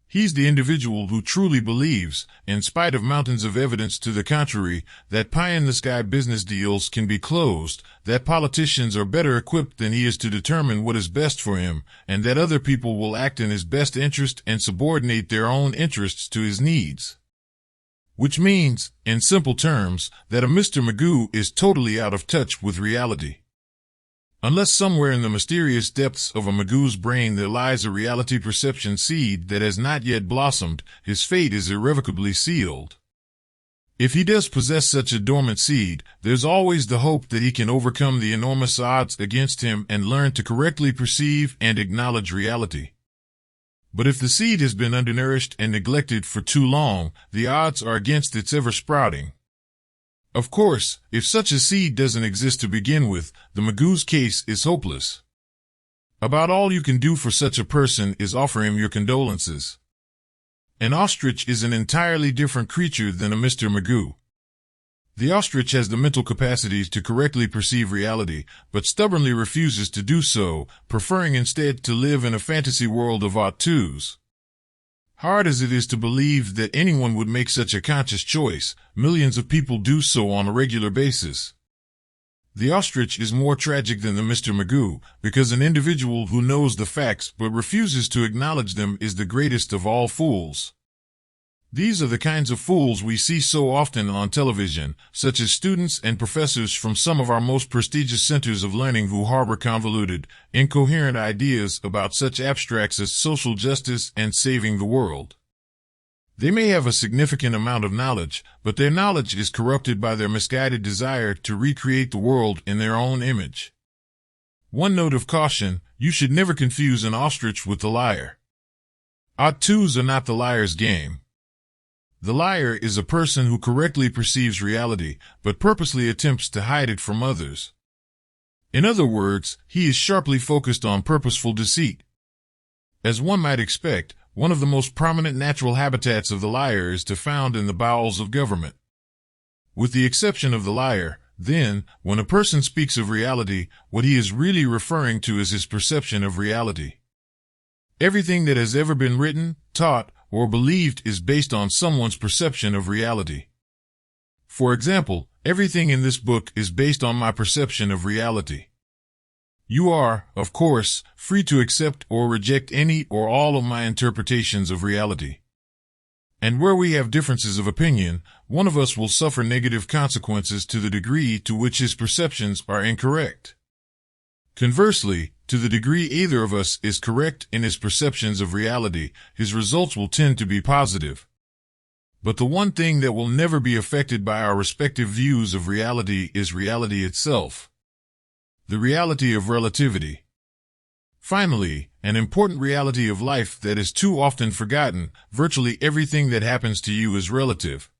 He's the individual who truly believes, in spite of mountains of evidence to the contrary, that pie-in-the-sky business deals can be closed, that politicians are better equipped than he is to determine what is best for him, and that other people will act in his best interest and subordinate their own interests to his needs. Which means, in simple terms, that a Mr. Magoo is totally out of touch with reality. Unless somewhere in the mysterious depths of a Magoo's brain there lies a reality perception seed that has not yet blossomed, his fate is irrevocably sealed. If he does possess such a dormant seed, there's always the hope that he can overcome the enormous odds against him and learn to correctly perceive and acknowledge reality. But if the seed has been undernourished and neglected for too long, the odds are against its ever sprouting. Of course, if such a seed doesn't exist to begin with, the Magoo's case is hopeless. About all you can do for such a person is offer him your condolences. An ostrich is an entirely different creature than a Mr. Magoo. The ostrich has the mental capacities to correctly perceive reality, but stubbornly refuses to do so, preferring instead to live in a fantasy world of aughts. Hard as it is to believe that anyone would make such a conscious choice, millions of people do so on a regular basis. The ostrich is more tragic than the Mr. Magoo, because an individual who knows the facts but refuses to acknowledge them is the greatest of all fools. These are the kinds of fools we see so often on television, such as students and professors from some of our most prestigious centers of learning who harbor convoluted, incoherent ideas about such abstracts as social justice and saving the world. They may have a significant amount of knowledge, but their knowledge is corrupted by their misguided desire to recreate the world in their own image. One note of caution: you should never confuse an ostrich with the liar. Aughts are not the liar's game. The liar is a person who correctly perceives reality, but purposely attempts to hide it from others. In other words, he is sharply focused on purposeful deceit. As one might expect, one of the most prominent natural habitats of the liar is to found in the bowels of government. With the exception of the liar, then, when a person speaks of reality, what he is really referring to is his perception of reality. Everything that has ever been written, taught, or believed is based on someone's perception of reality. For example, everything in this book is based on my perception of reality. You are, of course, free to accept or reject any or all of my interpretations of reality. And where we have differences of opinion, one of us will suffer negative consequences to the degree to which his perceptions are incorrect. Conversely, to the degree either of us is correct in his perceptions of reality, his results will tend to be positive. But the one thing that will never be affected by our respective views of reality is reality itself. The reality of relativity. Finally, an important reality of life that is too often forgotten: virtually everything that happens to you is relative.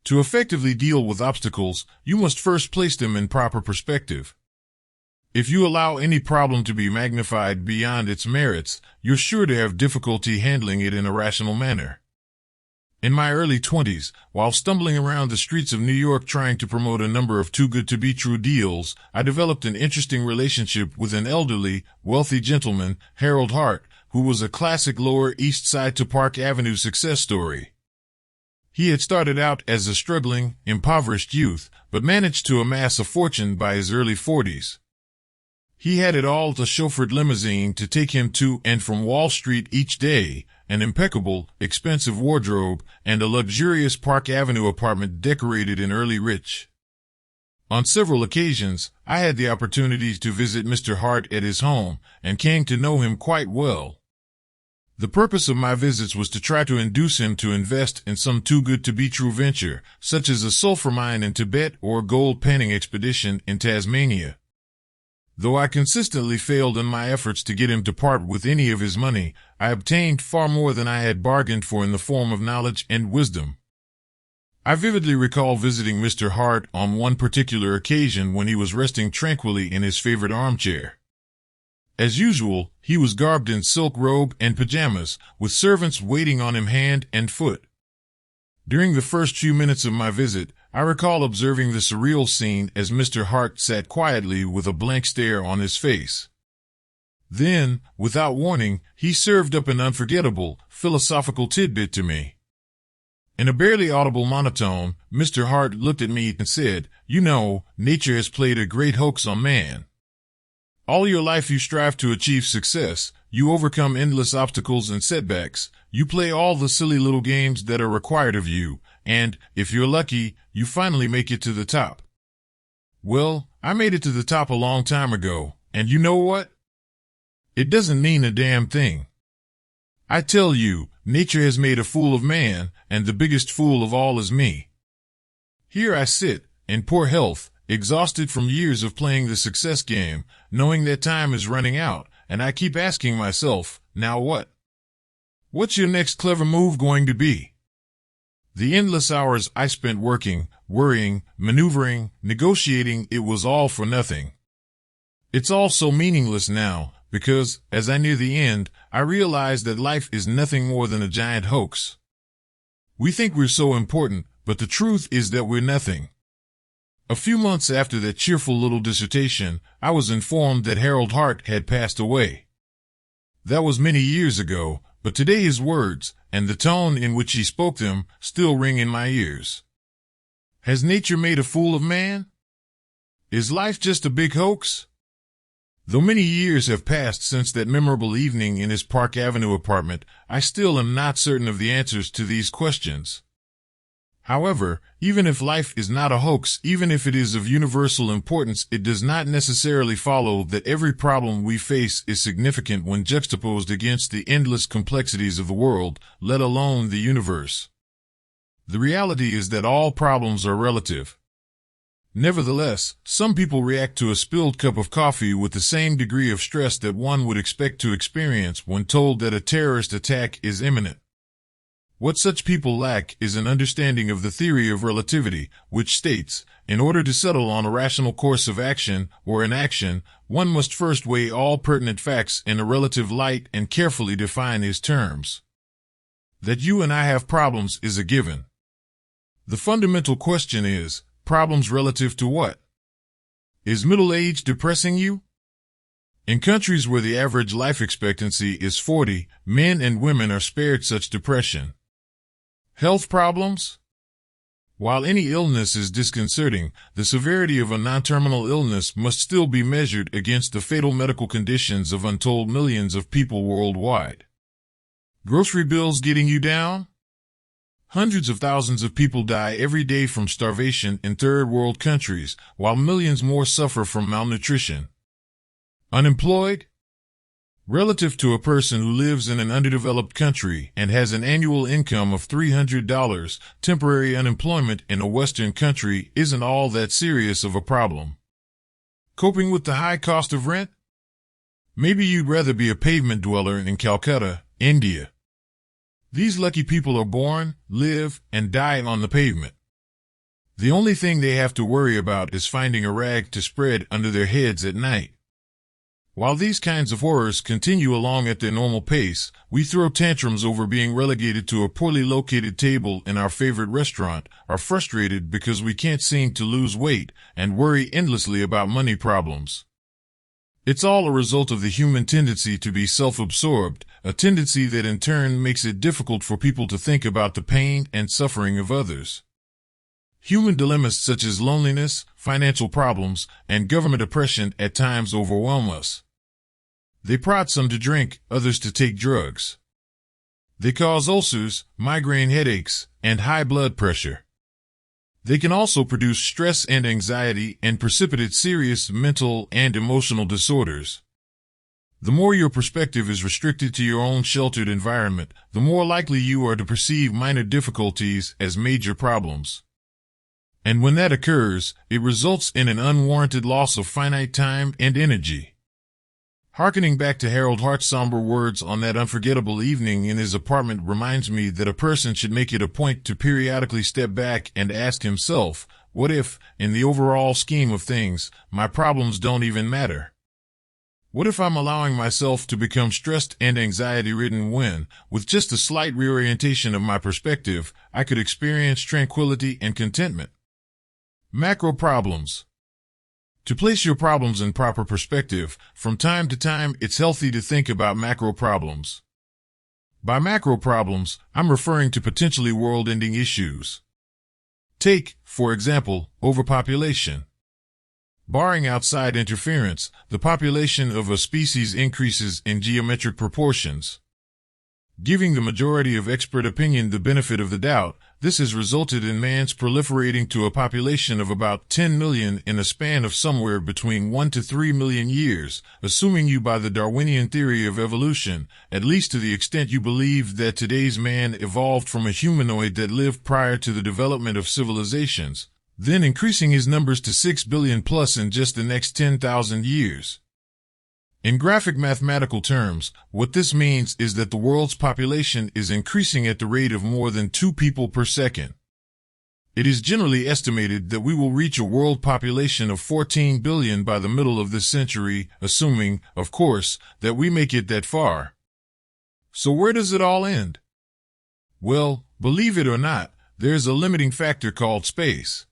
To effectively deal with obstacles, you must first place them in proper perspective. If you allow any problem to be magnified beyond its merits, you're sure to have difficulty handling it in a rational manner. In my early 20s, while stumbling around the streets of New York trying to promote a number of too-good-to-be-true deals, I developed an interesting relationship with an elderly, wealthy gentleman, Harold Hart, who was a classic Lower East Side to Park Avenue success story. He had started out as a struggling, impoverished youth, but managed to amass a fortune by his early 40s. He had it all: a chauffeured limousine to take him to and from Wall Street each day, an impeccable, expensive wardrobe, and a luxurious Park Avenue apartment decorated in early rich. On several occasions, I had the opportunity to visit Mr. Hart at his home, and came to know him quite well. The purpose of my visits was to try to induce him to invest in some too-good-to-be-true venture, such as a sulfur mine in Tibet or a gold panning expedition in Tasmania. Though I consistently failed in my efforts to get him to part with any of his money, I obtained far more than I had bargained for in the form of knowledge and wisdom. I vividly recall visiting Mr. Hart on one particular occasion when he was resting tranquilly in his favorite armchair. As usual, he was garbed in silk robe and pajamas, with servants waiting on him hand and foot. During the first few minutes of my visit, I recall observing the surreal scene as Mr. Hart sat quietly with a blank stare on his face. Then, without warning, he served up an unforgettable, philosophical tidbit to me. In a barely audible monotone, Mr. Hart looked at me and said, "You know, nature has played a great hoax on man. All your life you strive to achieve success, you overcome endless obstacles and setbacks, you play all the silly little games that are required of you, and, if you're lucky, you finally make it to the top. Well, I made it to the top a long time ago, and you know what? It doesn't mean a damn thing. I tell you, nature has made a fool of man, and the biggest fool of all is me. Here I sit, in poor health, exhausted from years of playing the success game, knowing that time is running out, and I keep asking myself, now what? What's your next clever move going to be? The endless hours I spent working, worrying, maneuvering, negotiating, it was all for nothing. It's all so meaningless now, because, as I near the end, I realize that life is nothing more than a giant hoax. We think we're so important, but the truth is that we're nothing. A few months after that cheerful little dissertation, I was informed that Harold Hart had passed away. That was many years ago, but today his words, and the tone in which he spoke them, still ring in my ears. Has nature made a fool of man? Is life just a big hoax? Though many years have passed since that memorable evening in his Park Avenue apartment, I still am not certain of the answers to these questions. However, even if life is not a hoax, even if it is of universal importance, it does not necessarily follow that every problem we face is significant when juxtaposed against the endless complexities of the world, let alone the universe. The reality is that all problems are relative. Nevertheless, some people react to a spilled cup of coffee with the same degree of stress that one would expect to experience when told that a terrorist attack is imminent. What such people lack is an understanding of the theory of relativity, which states, in order to settle on a rational course of action or inaction, one must first weigh all pertinent facts in a relative light and carefully define his terms. That you and I have problems is a given. The fundamental question is, problems relative to what? Is middle age depressing you? In countries where the average life expectancy is 40, men and women are spared such depression. Health problems? While any illness is disconcerting, the severity of a non-terminal illness must still be measured against the fatal medical conditions of untold millions of people worldwide. Grocery bills getting you down? Hundreds of thousands of people die every day from starvation in third world countries, while millions more suffer from malnutrition. Unemployed? Relative to a person who lives in an underdeveloped country and has an annual income of $300, temporary unemployment in a Western country isn't all that serious of a problem. Coping with the high cost of rent? Maybe you'd rather be a pavement dweller in Calcutta, India. These lucky people are born, live, and die on the pavement. The only thing they have to worry about is finding a rag to spread under their heads at night. While these kinds of horrors continue along at their normal pace, we throw tantrums over being relegated to a poorly located table in our favorite restaurant, are frustrated because we can't seem to lose weight, and worry endlessly about money problems. It's all a result of the human tendency to be self-absorbed, a tendency that in turn makes it difficult for people to think about the pain and suffering of others. Human dilemmas such as loneliness, financial problems, and government oppression at times overwhelm us. They prod some to drink, others to take drugs. They cause ulcers, migraine headaches, and high blood pressure. They can also produce stress and anxiety and precipitate serious mental and emotional disorders. The more your perspective is restricted to your own sheltered environment, the more likely you are to perceive minor difficulties as major problems. And when that occurs, it results in an unwarranted loss of finite time and energy. Harkening back to Harold Hart's somber words on that unforgettable evening in his apartment reminds me that a person should make it a point to periodically step back and ask himself, what if, in the overall scheme of things, my problems don't even matter? What if I'm allowing myself to become stressed and anxiety-ridden when, with just a slight reorientation of my perspective, I could experience tranquility and contentment? Macro problems. To place your problems in proper perspective, from time to time it's healthy to think about macro problems. By macro problems, I'm referring to potentially world-ending issues. Take, for example, overpopulation. Barring outside interference, the population of a species increases in geometric proportions. Giving the majority of expert opinion the benefit of the doubt, this has resulted in man's proliferating to a population of about 10 million in a span of somewhere between 1 to 3 million years, assuming you buy the Darwinian theory of evolution, at least to the extent you believe that today's man evolved from a humanoid that lived prior to the development of civilizations, then increasing his numbers to 6 billion plus in just the next 10,000 years. In graphic mathematical terms, what this means is that the world's population is increasing at the rate of more than 2 people per second. It is generally estimated that we will reach a world population of 14 billion by the middle of this century, assuming, of course, that we make it that far. So where does it all end? Well, believe it or not, there's a limiting factor called space.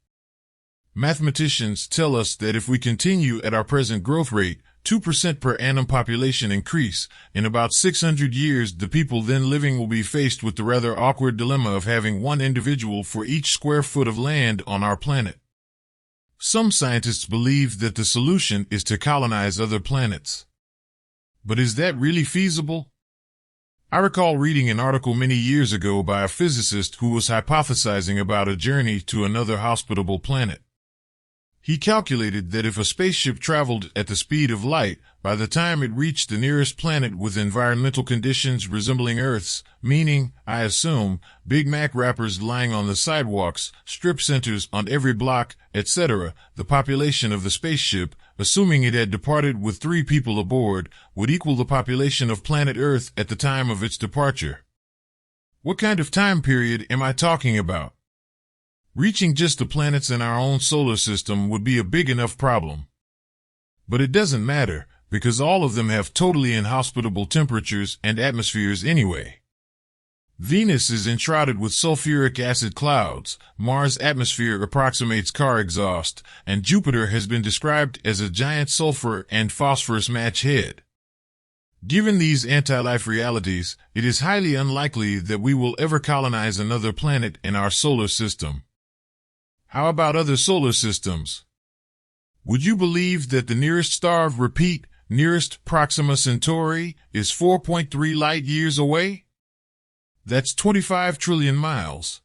Mathematicians tell us that if we continue at our present growth rate, 2% per annum population increase, in about 600 years the people then living will be faced with the rather awkward dilemma of having one individual for each square foot of land on our planet. Some scientists believe that the solution is to colonize other planets. But is that really feasible? I recall reading an article many years ago by a physicist who was hypothesizing about a journey to another hospitable planet. He calculated that if a spaceship traveled at the speed of light, by the time it reached the nearest planet with environmental conditions resembling Earth's, meaning, I assume, Big Mac wrappers lying on the sidewalks, strip centers on every block, etc., the population of the spaceship, assuming it had departed with 3 people aboard, would equal the population of planet Earth at the time of its departure. What kind of time period am I talking about? Reaching just the planets in our own solar system would be a big enough problem. But it doesn't matter, because all of them have totally inhospitable temperatures and atmospheres anyway. Venus is enshrouded with sulfuric acid clouds, Mars' atmosphere approximates car exhaust, and Jupiter has been described as a giant sulfur and phosphorus match head. Given these anti-life realities, it is highly unlikely that we will ever colonize another planet in our solar system. How about other solar systems? Would you believe that the nearest star, nearest Proxima Centauri, is 4.3 light years away? That's 25 trillion miles.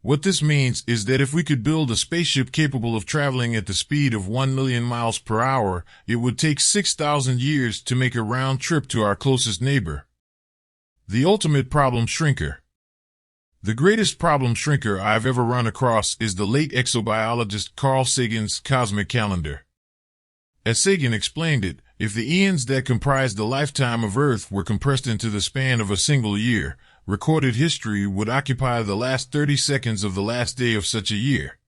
What this means is that if we could build a spaceship capable of traveling at the speed of 1 million miles per hour, it would take 6,000 years to make a round trip to our closest neighbor. The ultimate problem shrinker. The greatest problem shrinker I've ever run across is the late exobiologist Carl Sagan's cosmic calendar. As Sagan explained it, if the eons that comprised the lifetime of Earth were compressed into the span of a single year, recorded history would occupy the last 30 seconds of the last day of such a year.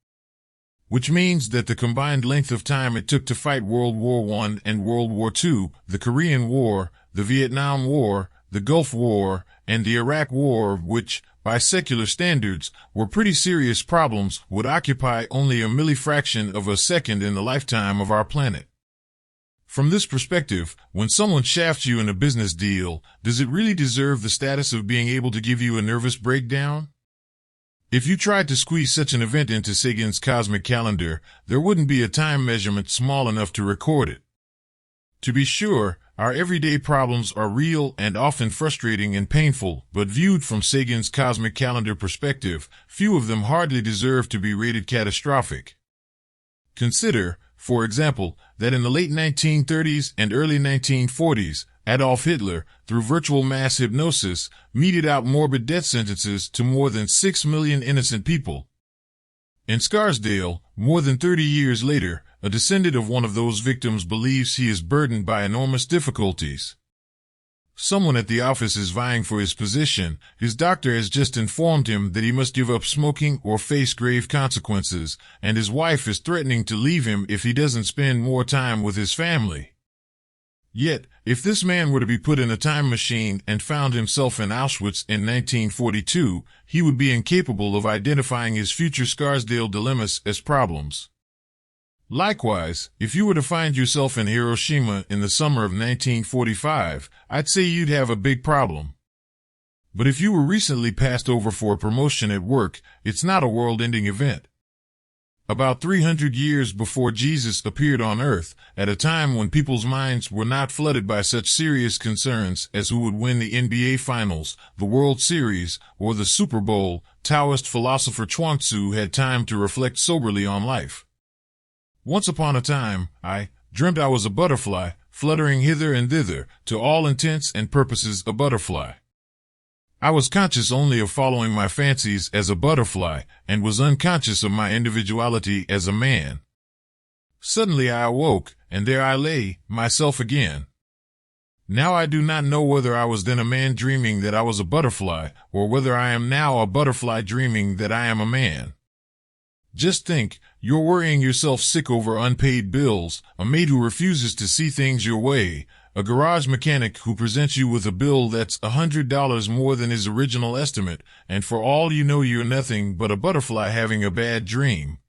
Which means that the combined length of time it took to fight World War I and World War II, the Korean War, the Vietnam War, the Gulf War, and the Iraq War, which, by secular standards, were pretty serious problems, would occupy only a millifraction of a second in the lifetime of our planet. From this perspective, when someone shafts you in a business deal, does it really deserve the status of being able to give you a nervous breakdown? If you tried to squeeze such an event into Sagan's cosmic calendar, there wouldn't be a time measurement small enough to record it. To be sure, our everyday problems are real and often frustrating and painful, but viewed from Sagan's cosmic calendar perspective, few of them hardly deserve to be rated catastrophic. Consider, for example, that in the late 1930s and early 1940s, Adolf Hitler, through virtual mass hypnosis, meted out morbid death sentences to more than 6 million innocent people. In Scarsdale, more than 30 years later, a descendant of one of those victims believes he is burdened by enormous difficulties. Someone at the office is vying for his position. His doctor has just informed him that he must give up smoking or face grave consequences, and his wife is threatening to leave him if he doesn't spend more time with his family. Yet, if this man were to be put in a time machine and found himself in Auschwitz in 1942, he would be incapable of identifying his future Scarsdale dilemmas as problems. Likewise, if you were to find yourself in Hiroshima in the summer of 1945, I'd say you'd have a big problem. But if you were recently passed over for a promotion at work, it's not a world-ending event. About 300 years before Jesus appeared on Earth, at a time when people's minds were not flooded by such serious concerns as who would win the NBA Finals, the World Series, or the Super Bowl, Taoist philosopher Chuang Tzu had time to reflect soberly on life. Once upon a time, I dreamt I was a butterfly, fluttering hither and thither, to all intents and purposes a butterfly. I was conscious only of following my fancies as a butterfly, and was unconscious of my individuality as a man. Suddenly I awoke, and there I lay, myself again. Now I do not know whether I was then a man dreaming that I was a butterfly, or whether I am now a butterfly dreaming that I am a man. Just think, you're worrying yourself sick over unpaid bills, a maid who refuses to see things your way, a garage mechanic who presents you with a bill that's $100 more than his original estimate, and for all you know you're nothing but a butterfly having a bad dream.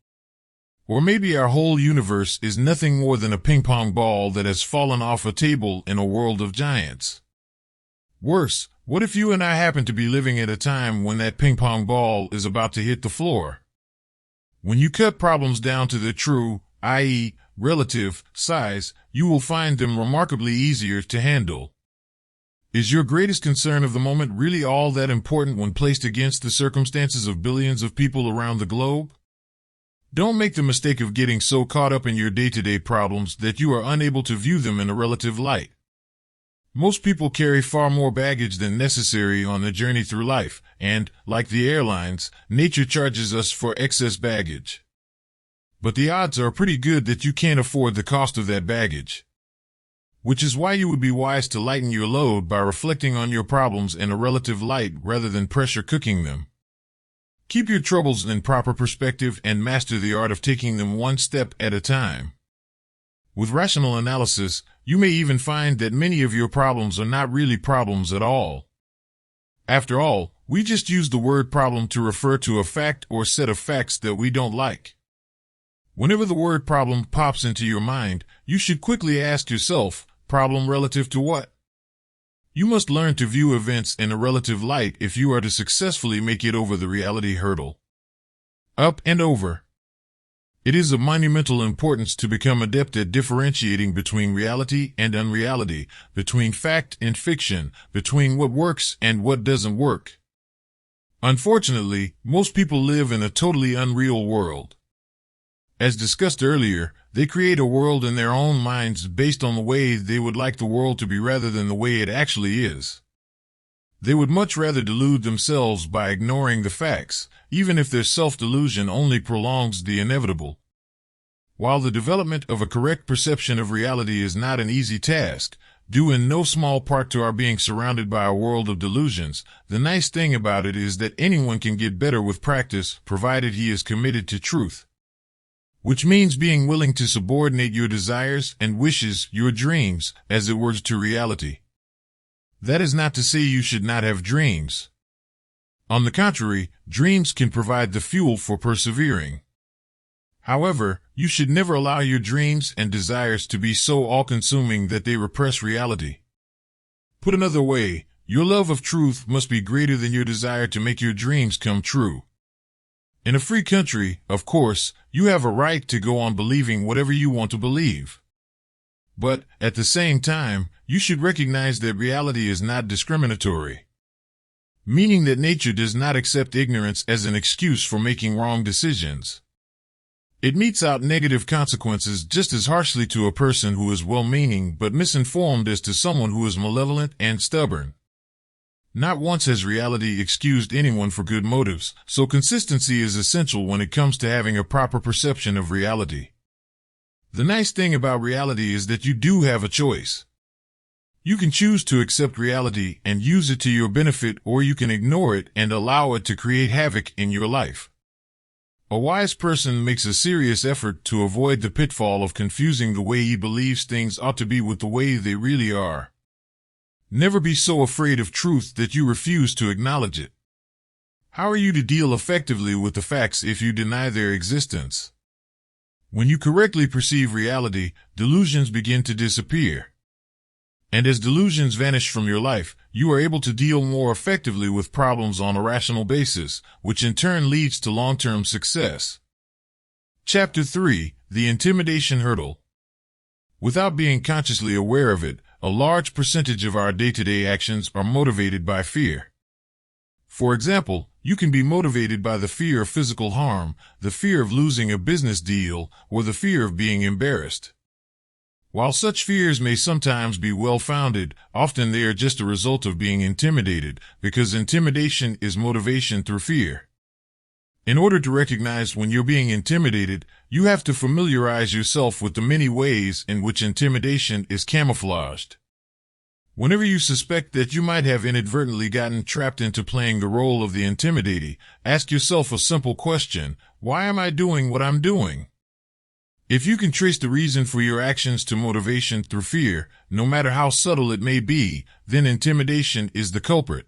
Or maybe our whole universe is nothing more than a ping-pong ball that has fallen off a table in a world of giants. Worse, what if you and I happen to be living at a time when that ping-pong ball is about to hit the floor? When you cut problems down to their true, i.e., relative, size, you will find them remarkably easier to handle. Is your greatest concern of the moment really all that important when placed against the circumstances of billions of people around the globe? Don't make the mistake of getting so caught up in your day-to-day problems that you are unable to view them in a relative light. Most people carry far more baggage than necessary on the journey through life, and, like the airlines, nature charges us for excess baggage. But the odds are pretty good that you can't afford the cost of that baggage. Which is why you would be wise to lighten your load by reflecting on your problems in a relative light rather than pressure cooking them. Keep your troubles in proper perspective and master the art of taking them one step at a time. With rational analysis, you may even find that many of your problems are not really problems at all. After all, we just use the word problem to refer to a fact or set of facts that we don't like. Whenever the word problem pops into your mind, you should quickly ask yourself, problem relative to what? You must learn to view events in a relative light if you are to successfully make it over the reality hurdle. Up and over. It is of monumental importance to become adept at differentiating between reality and unreality, between fact and fiction, between what works and what doesn't work. Unfortunately, most people live in a totally unreal world. As discussed earlier, they create a world in their own minds based on the way they would like the world to be rather than the way it actually is. They would much rather delude themselves by ignoring the facts, even if their self-delusion only prolongs the inevitable. While the development of a correct perception of reality is not an easy task, due in no small part to our being surrounded by a world of delusions, the nice thing about it is that anyone can get better with practice, provided he is committed to truth. Which means being willing to subordinate your desires and wishes, your dreams, as it were, to reality. That is not to say you should not have dreams. On the contrary, dreams can provide the fuel for persevering. However, you should never allow your dreams and desires to be so all-consuming that they repress reality. Put another way, your love of truth must be greater than your desire to make your dreams come true. In a free country, of course, you have a right to go on believing whatever you want to believe. But, at the same time, you should recognize that reality is not discriminatory. Meaning that nature does not accept ignorance as an excuse for making wrong decisions. It metes out negative consequences just as harshly to a person who is well-meaning but misinformed as to someone who is malevolent and stubborn. Not once has reality excused anyone for good motives, so consistency is essential when it comes to having a proper perception of reality. The nice thing about reality is that you do have a choice. You can choose to accept reality and use it to your benefit, or you can ignore it and allow it to create havoc in your life. A wise person makes a serious effort to avoid the pitfall of confusing the way he believes things ought to be with the way they really are. Never be so afraid of truth that you refuse to acknowledge it. How are you to deal effectively with the facts if you deny their existence? When you correctly perceive reality, delusions begin to disappear. And as delusions vanish from your life, you are able to deal more effectively with problems on a rational basis, which in turn leads to long-term success. Chapter 3: The Intimidation Hurdle. Without being consciously aware of it, a large percentage of our day-to-day actions are motivated by fear. For example, you can be motivated by the fear of physical harm, the fear of losing a business deal, or the fear of being embarrassed. While such fears may sometimes be well-founded, often they are just a result of being intimidated, because intimidation is motivation through fear. In order to recognize when you're being intimidated, you have to familiarize yourself with the many ways in which intimidation is camouflaged. Whenever you suspect that you might have inadvertently gotten trapped into playing the role of the intimidator, ask yourself a simple question: Why am I doing what I'm doing? If you can trace the reason for your actions to motivation through fear, no matter how subtle it may be, then intimidation is the culprit.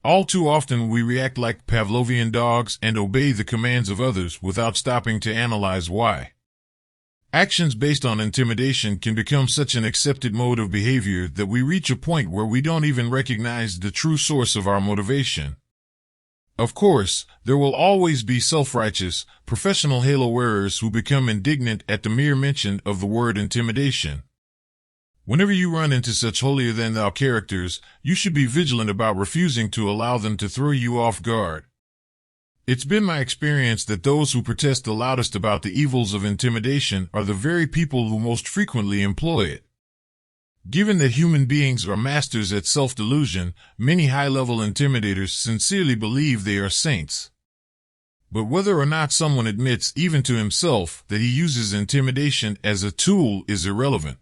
All too often we react like Pavlovian dogs and obey the commands of others without stopping to analyze why. Actions based on intimidation can become such an accepted mode of behavior that we reach a point where we don't even recognize the true source of our motivation. Of course, there will always be self-righteous, professional halo wearers who become indignant at the mere mention of the word intimidation. Whenever you run into such holier-than-thou characters, you should be vigilant about refusing to allow them to throw you off guard. It's been my experience that those who protest the loudest about the evils of intimidation are the very people who most frequently employ it. Given that human beings are masters at self-delusion, many high-level intimidators sincerely believe they are saints. But whether or not someone admits, even to himself, that he uses intimidation as a tool is irrelevant.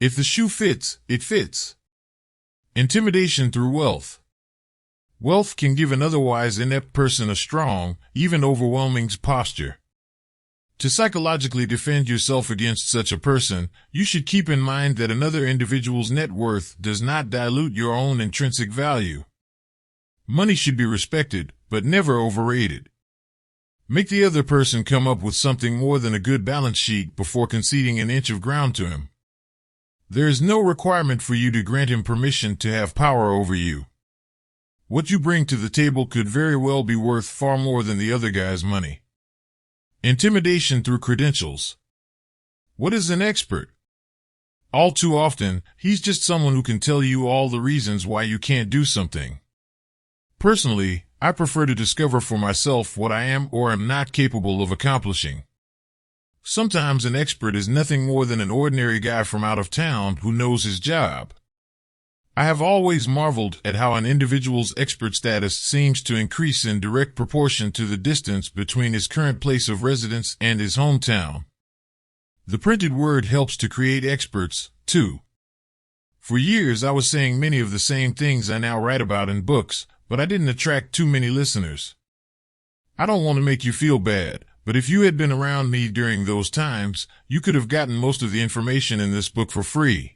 If the shoe fits, it fits. Intimidation through wealth. Wealth can give an otherwise inept person a strong, even overwhelming posture. To psychologically defend yourself against such a person, you should keep in mind that another individual's net worth does not dilute your own intrinsic value. Money should be respected, but never overrated. Make the other person come up with something more than a good balance sheet before conceding an inch of ground to him. There is no requirement for you to grant him permission to have power over you. What you bring to the table could very well be worth far more than the other guy's money. Intimidation through credentials. What is an expert? All too often, he's just someone who can tell you all the reasons why you can't do something. Personally, I prefer to discover for myself what I am or am not capable of accomplishing. Sometimes an expert is nothing more than an ordinary guy from out of town who knows his job. I have always marveled at how an individual's expert status seems to increase in direct proportion to the distance between his current place of residence and his hometown. The printed word helps to create experts, too. For years I was saying many of the same things I now write about in books, but I didn't attract too many listeners. I don't want to make you feel bad, but if you had been around me during those times, you could have gotten most of the information in this book for free.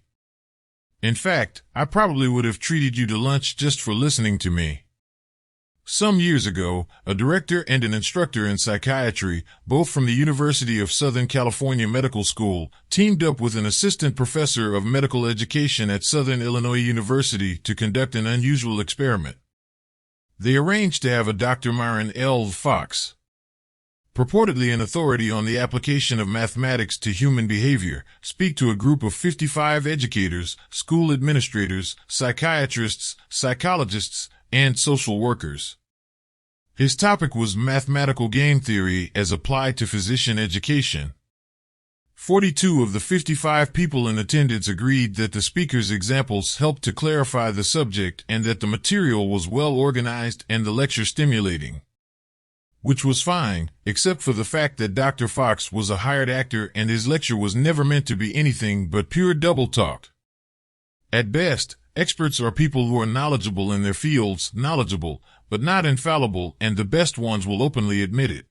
In fact, I probably would have treated you to lunch just for listening to me. Some years ago, a director and an instructor in psychiatry, both from the University of Southern California Medical School, teamed up with an assistant professor of medical education at Southern Illinois University to conduct an unusual experiment. They arranged to have a Dr. Myron L. Fox, purportedly an authority on the application of mathematics to human behavior, speak to a group of 55 educators, school administrators, psychiatrists, psychologists, and social workers. His topic was mathematical game theory as applied to physician education. 42 of the 55 people in attendance agreed that the speaker's examples helped to clarify the subject and that the material was well organized and the lecture stimulating. Which was fine, except for the fact that Dr. Fox was a hired actor and his lecture was never meant to be anything but pure double talk. At best, experts are people who are knowledgeable in their fields, knowledgeable, but not infallible, and the best ones will openly admit it.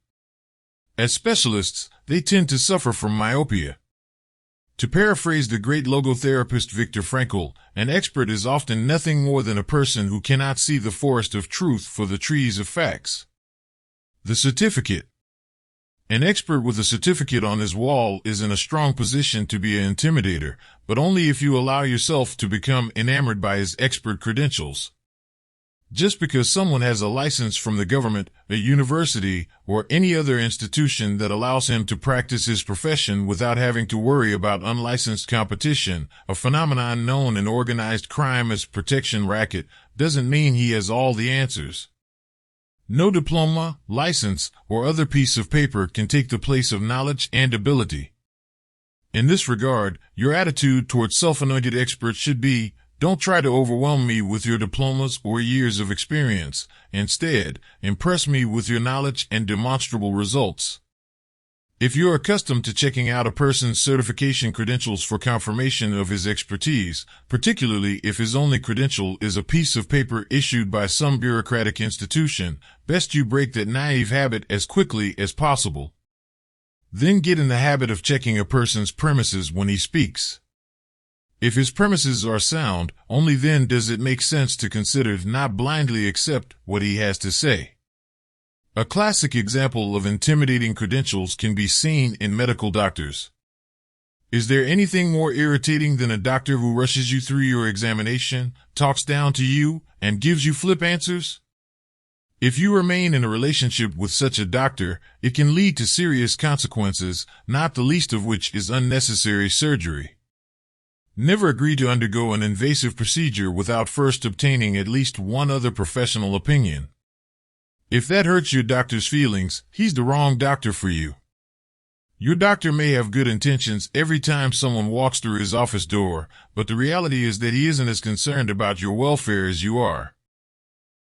As specialists, they tend to suffer from myopia. To paraphrase the great logotherapist Viktor Frankl, an expert is often nothing more than a person who cannot see the forest of truth for the trees of facts. The certificate. An expert with a certificate on his wall is in a strong position to be an intimidator, but only if you allow yourself to become enamored by his expert credentials. Just because someone has a license from the government, a university, or any other institution that allows him to practice his profession without having to worry about unlicensed competition, a phenomenon known in organized crime as protection racket, doesn't mean he has all the answers. No diploma, license, or other piece of paper can take the place of knowledge and ability. In this regard, your attitude towards self-anointed experts should be, don't try to overwhelm me with your diplomas or years of experience. Instead, impress me with your knowledge and demonstrable results. If you're accustomed to checking out a person's certification credentials for confirmation of his expertise, particularly if his only credential is a piece of paper issued by some bureaucratic institution, best you break that naive habit as quickly as possible. Then get in the habit of checking a person's premises when he speaks. If his premises are sound, only then does it make sense to consider not blindly accept what he has to say. A classic example of intimidating credentials can be seen in medical doctors. Is there anything more irritating than a doctor who rushes you through your examination, talks down to you, and gives you flip answers? If you remain in a relationship with such a doctor, it can lead to serious consequences, not the least of which is unnecessary surgery. Never agree to undergo an invasive procedure without first obtaining at least one other professional opinion. If that hurts your doctor's feelings, he's the wrong doctor for you. Your doctor may have good intentions every time someone walks through his office door, but the reality is that he isn't as concerned about your welfare as you are.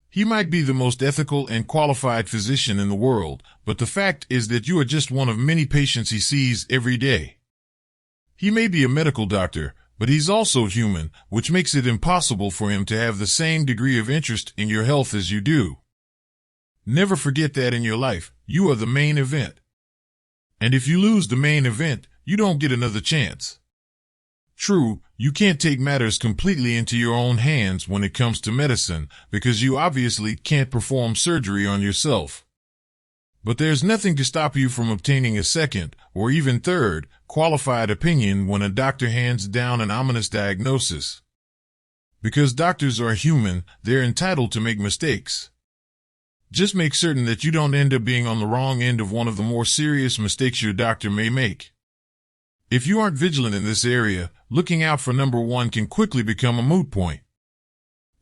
He might be the most ethical and qualified physician in the world, but the fact is that you are just one of many patients he sees every day. He may be a medical doctor, but he's also human, which makes it impossible for him to have the same degree of interest in your health as you do. Never forget that in your life, you are the main event. And if you lose the main event, you don't get another chance. True, you can't take matters completely into your own hands when it comes to medicine, because you obviously can't perform surgery on yourself. But there's nothing to stop you from obtaining a second, or even third, qualified opinion when a doctor hands down an ominous diagnosis. Because doctors are human, they're entitled to make mistakes. Just make certain that you don't end up being on the wrong end of one of the more serious mistakes your doctor may make. If you aren't vigilant in this area, looking out for number one can quickly become a moot point.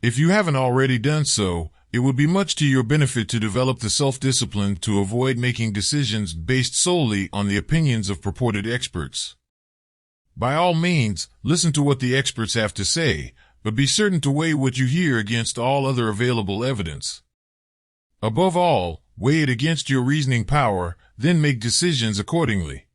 If you haven't already done so, it would be much to your benefit to develop the self-discipline to avoid making decisions based solely on the opinions of purported experts. By all means, listen to what the experts have to say, but be certain to weigh what you hear against all other available evidence. Above all, weigh it against your reasoning power, then make decisions accordingly.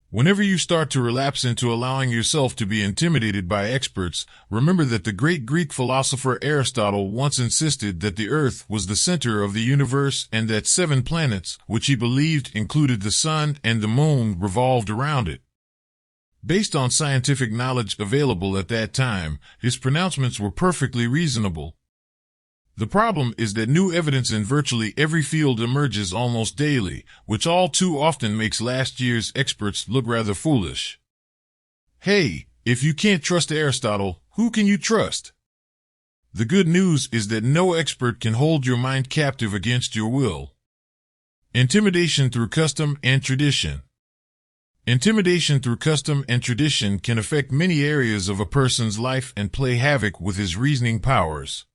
Whenever you start to relapse into allowing yourself to be intimidated by experts, remember that the great Greek philosopher Aristotle once insisted that the Earth was the center of the universe and that 7 planets, which he believed included the Sun and the Moon, revolved around it. Based on scientific knowledge available at that time, his pronouncements were perfectly reasonable. The problem is that new evidence in virtually every field emerges almost daily, which all too often makes last year's experts look rather foolish. Hey, if you can't trust Aristotle, who can you trust? The good news is that no expert can hold your mind captive against your will. Intimidation through custom and tradition. Intimidation through custom and tradition can affect many areas of a person's life and play havoc with his reasoning powers.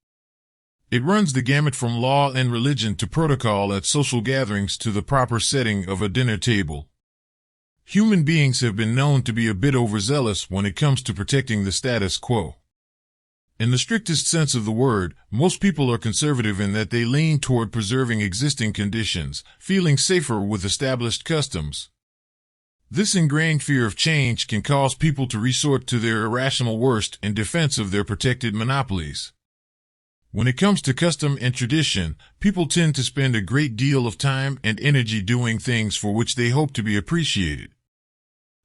It runs the gamut from law and religion to protocol at social gatherings to the proper setting of a dinner table. Human beings have been known to be a bit overzealous when it comes to protecting the status quo. In the strictest sense of the word, most people are conservative in that they lean toward preserving existing conditions, feeling safer with established customs. This ingrained fear of change can cause people to resort to their irrational worst in defense of their protected monopolies. When it comes to custom and tradition, people tend to spend a great deal of time and energy doing things for which they hope to be appreciated.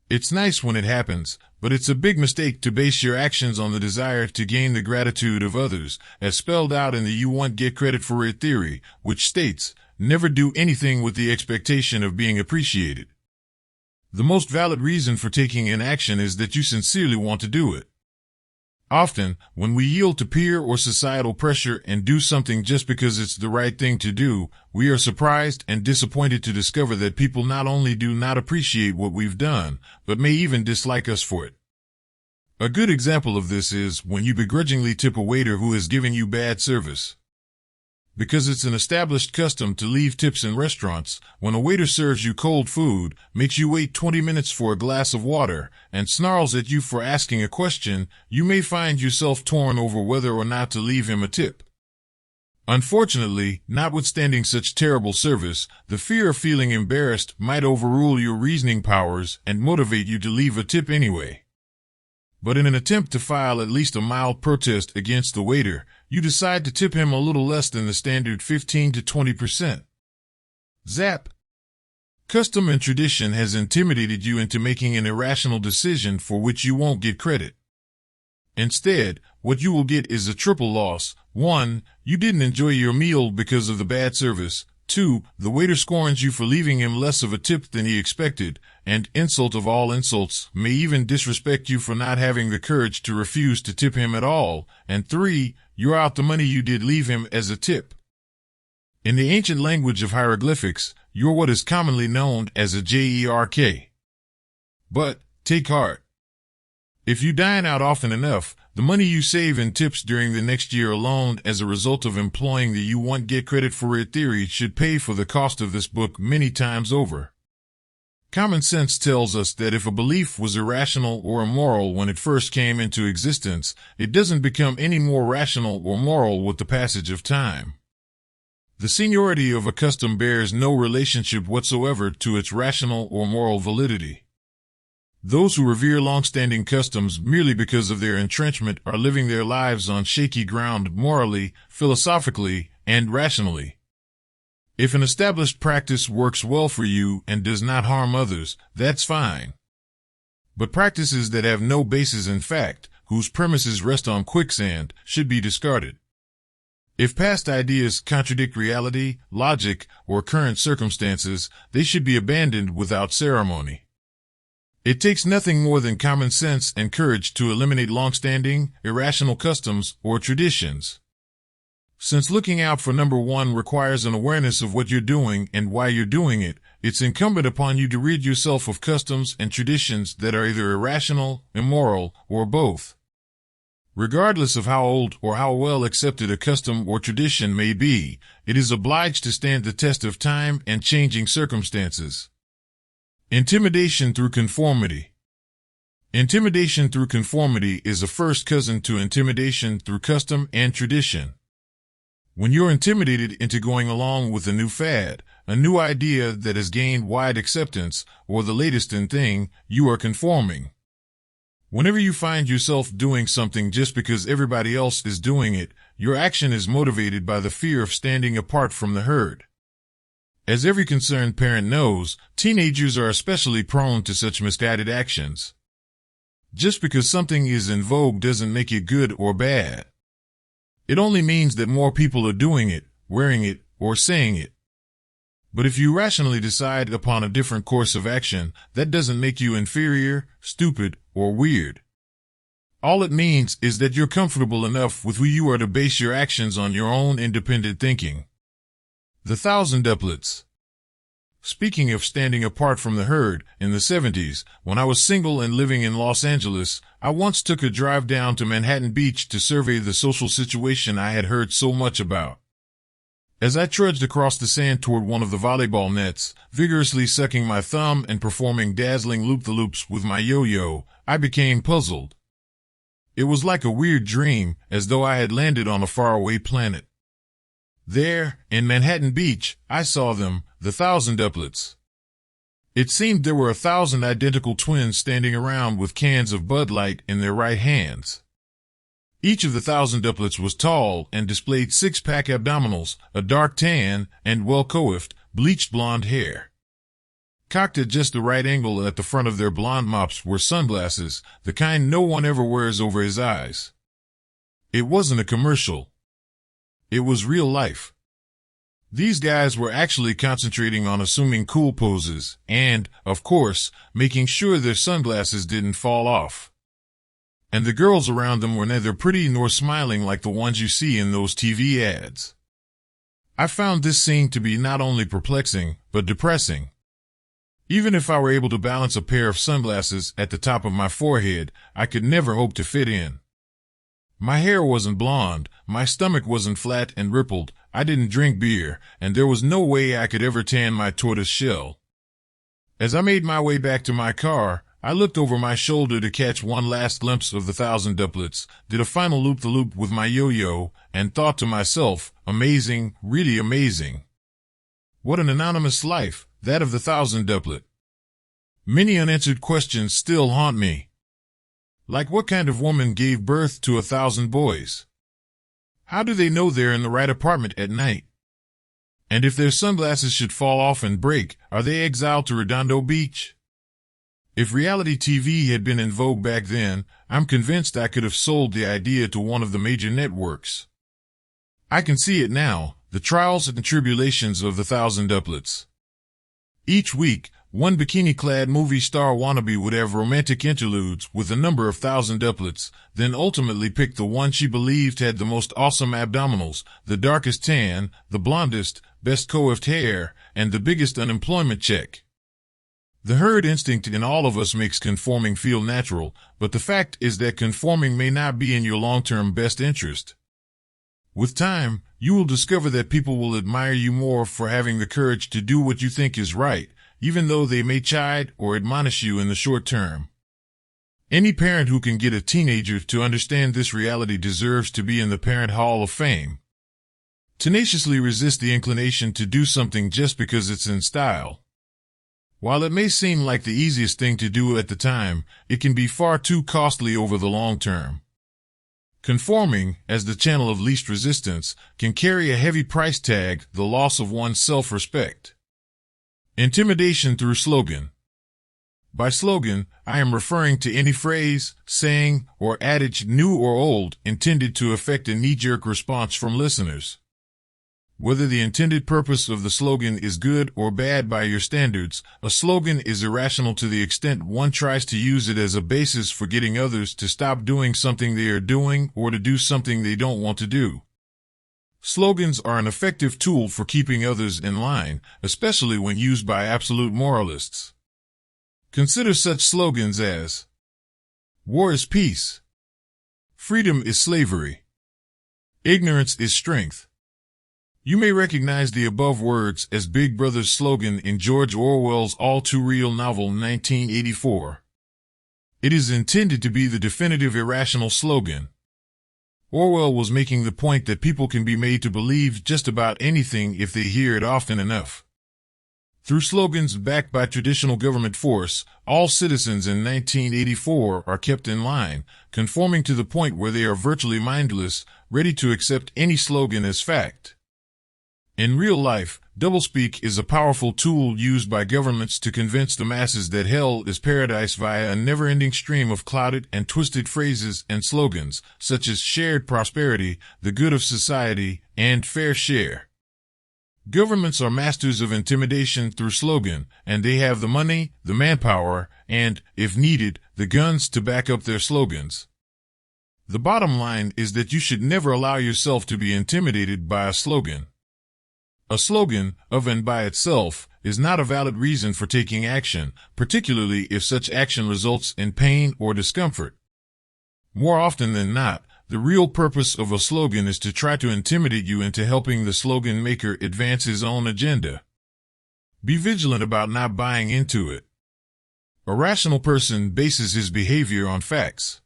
It's nice when it happens, but it's a big mistake to base your actions on the desire to gain the gratitude of others, as spelled out in the "you won't get credit for it" theory, which states, never do anything with the expectation of being appreciated. The most valid reason for taking an action is that you sincerely want to do it. Often, when we yield to peer or societal pressure and do something just because it's the right thing to do, we are surprised and disappointed to discover that people not only do not appreciate what we've done, but may even dislike us for it. A good example of this is when you begrudgingly tip a waiter who has given you bad service. Because it's an established custom to leave tips in restaurants, when a waiter serves you cold food, makes you wait 20 minutes for a glass of water, and snarls at you for asking a question, you may find yourself torn over whether or not to leave him a tip. Unfortunately, notwithstanding such terrible service, the fear of feeling embarrassed might overrule your reasoning powers and motivate you to leave a tip anyway. But in an attempt to file at least a mild protest against the waiter, you decide to tip him a little less than the standard 15 to 20%. Zap! Custom and tradition has intimidated you into making an irrational decision for which you won't get credit. Instead, what you will get is a triple loss. 1. You didn't enjoy your meal because of the bad service. 2. The waiter scorns you for leaving him less of a tip than he expected, and, insult of all insults, may even disrespect you for not having the courage to refuse to tip him at all. And 3. You're out the money you did leave him as a tip. In the ancient language of hieroglyphics, you're what is commonly known as a jerk. But, take heart. If you dine out often enough, the money you save in tips during the next year alone as a result of employing the you won't get credit for it theory should pay for the cost of this book many times over. Common sense tells us that if a belief was irrational or immoral when it first came into existence, it doesn't become any more rational or moral with the passage of time. The seniority of a custom bears no relationship whatsoever to its rational or moral validity. Those who revere long-standing customs merely because of their entrenchment are living their lives on shaky ground morally, philosophically, and rationally. If an established practice works well for you and does not harm others, that's fine. But practices that have no basis in fact, whose premises rest on quicksand, should be discarded. If past ideas contradict reality, logic, or current circumstances, they should be abandoned without ceremony. It takes nothing more than common sense and courage to eliminate long-standing, irrational customs or traditions. Since looking out for number one requires an awareness of what you're doing and why you're doing it, it's incumbent upon you to rid yourself of customs and traditions that are either irrational, immoral, or both. Regardless of how old or how well accepted a custom or tradition may be, it is obliged to stand the test of time and changing circumstances. Intimidation through conformity. Intimidation through conformity is a first cousin to intimidation through custom and tradition. When you're intimidated into going along with a new fad, a new idea that has gained wide acceptance, or the latest in thing, you are conforming. Whenever you find yourself doing something just because everybody else is doing it, your action is motivated by the fear of standing apart from the herd. As every concerned parent knows, teenagers are especially prone to such misguided actions. Just because something is in vogue doesn't make it good or bad. It only means that more people are doing it, wearing it, or saying it. But if you rationally decide upon a different course of action, that doesn't make you inferior, stupid, or weird. All it means is that you're comfortable enough with who you are to base your actions on your own independent thinking. The 1000-duplets. Speaking of standing apart from the herd, in the 70s, when I was single and living in Los Angeles, I once took a drive down to Manhattan Beach to survey the social situation I had heard so much about. As I trudged across the sand toward one of the volleyball nets, vigorously sucking my thumb and performing dazzling loop-the-loops with my yo-yo, I became puzzled. It was like a weird dream, as though I had landed on a faraway planet. There, in Manhattan Beach, I saw them, the 1000-duplets. It seemed there were 1,000 identical twins standing around with cans of Bud Light in their right hands. Each of the 1000-duplets was tall and displayed six-pack abdominals, a dark tan, and well-coiffed, bleached blonde hair. Cocked at just the right angle at the front of their blonde mops were sunglasses, the kind no one ever wears over his eyes. It wasn't a commercial. It was real life. These guys were actually concentrating on assuming cool poses and, of course, making sure their sunglasses didn't fall off. And the girls around them were neither pretty nor smiling like the ones you see in those TV ads. I found this scene to be not only perplexing, but depressing. Even if I were able to balance a pair of sunglasses at the top of my forehead, I could never hope to fit in. My hair wasn't blonde, my stomach wasn't flat and rippled, I didn't drink beer, and there was no way I could ever tan my tortoise shell. As I made my way back to my car, I looked over my shoulder to catch one last glimpse of the 1,000-duplets, did a final loop-the-loop with my yo-yo, and thought to myself, amazing, really amazing. What an anonymous life, that of the 1,000-duplet. Many unanswered questions still haunt me. Like, what kind of woman gave birth to 1,000 boys? How do they know they're in the right apartment at night? And if their sunglasses should fall off and break, are they exiled to Redondo Beach? If reality TV had been in vogue back then, I'm convinced I could have sold the idea to one of the major networks. I can see it now, the trials and tribulations of the 1,000-duplets. Each week, one bikini-clad movie star wannabe would have romantic interludes with a number of 1,000-duplets, then ultimately pick the one she believed had the most awesome abdominals, the darkest tan, the blondest, best coiffed hair, and the biggest unemployment check. The herd instinct in all of us makes conforming feel natural, but the fact is that conforming may not be in your long-term best interest. With time, you will discover that people will admire you more for having the courage to do what you think is right, even though they may chide or admonish you in the short term. Any parent who can get a teenager to understand this reality deserves to be in the Parent Hall of Fame. Tenaciously resist the inclination to do something just because it's in style. While it may seem like the easiest thing to do at the time, it can be far too costly over the long term. Conforming, as the channel of least resistance, can carry a heavy price tag, the loss of one's self-respect. Intimidation through slogan. By slogan, I am referring to any phrase, saying, or adage, new or old, intended to effect a knee-jerk response from listeners. Whether the intended purpose of the slogan is good or bad by your standards, a slogan is irrational to the extent one tries to use it as a basis for getting others to stop doing something they are doing or to do something they don't want to do. Slogans are an effective tool for keeping others in line, especially when used by absolute moralists. Consider such slogans as, "War is peace," "Freedom is slavery," "Ignorance is strength." You may recognize the above words as Big Brother's slogan in George Orwell's all-too-real novel 1984. It is intended to be the definitive irrational slogan. Orwell was making the point that people can be made to believe just about anything if they hear it often enough. Through slogans backed by traditional government force, all citizens in 1984 are kept in line, conforming to the point where they are virtually mindless, ready to accept any slogan as fact. In real life, doublespeak is a powerful tool used by governments to convince the masses that hell is paradise via a never-ending stream of clouded and twisted phrases and slogans, such as shared prosperity, the good of society, and fair share. Governments are masters of intimidation through slogan, and they have the money, the manpower, and, if needed, the guns to back up their slogans. The bottom line is that you should never allow yourself to be intimidated by a slogan. A slogan, of and by itself, is not a valid reason for taking action, particularly if such action results in pain or discomfort. More often than not, the real purpose of a slogan is to try to intimidate you into helping the slogan maker advance his own agenda. Be vigilant about not buying into it. A rational person bases his behavior on facts.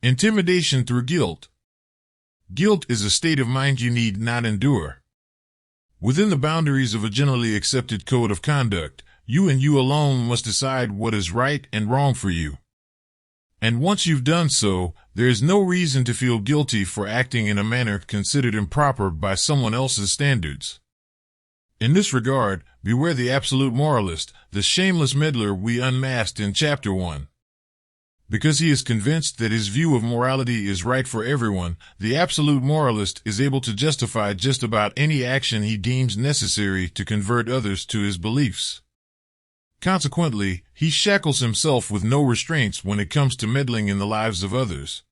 Intimidation through guilt. Guilt is a state of mind you need not endure. Within the boundaries of a generally accepted code of conduct, you and you alone must decide what is right and wrong for you. And once you've done so, there is no reason to feel guilty for acting in a manner considered improper by someone else's standards. In this regard, beware the absolute moralist, the shameless meddler we unmasked in Chapter 1. Because he is convinced that his view of morality is right for everyone, the absolute moralist is able to justify just about any action he deems necessary to convert others to his beliefs. Consequently, he shackles himself with no restraints when it comes to meddling in the lives of others.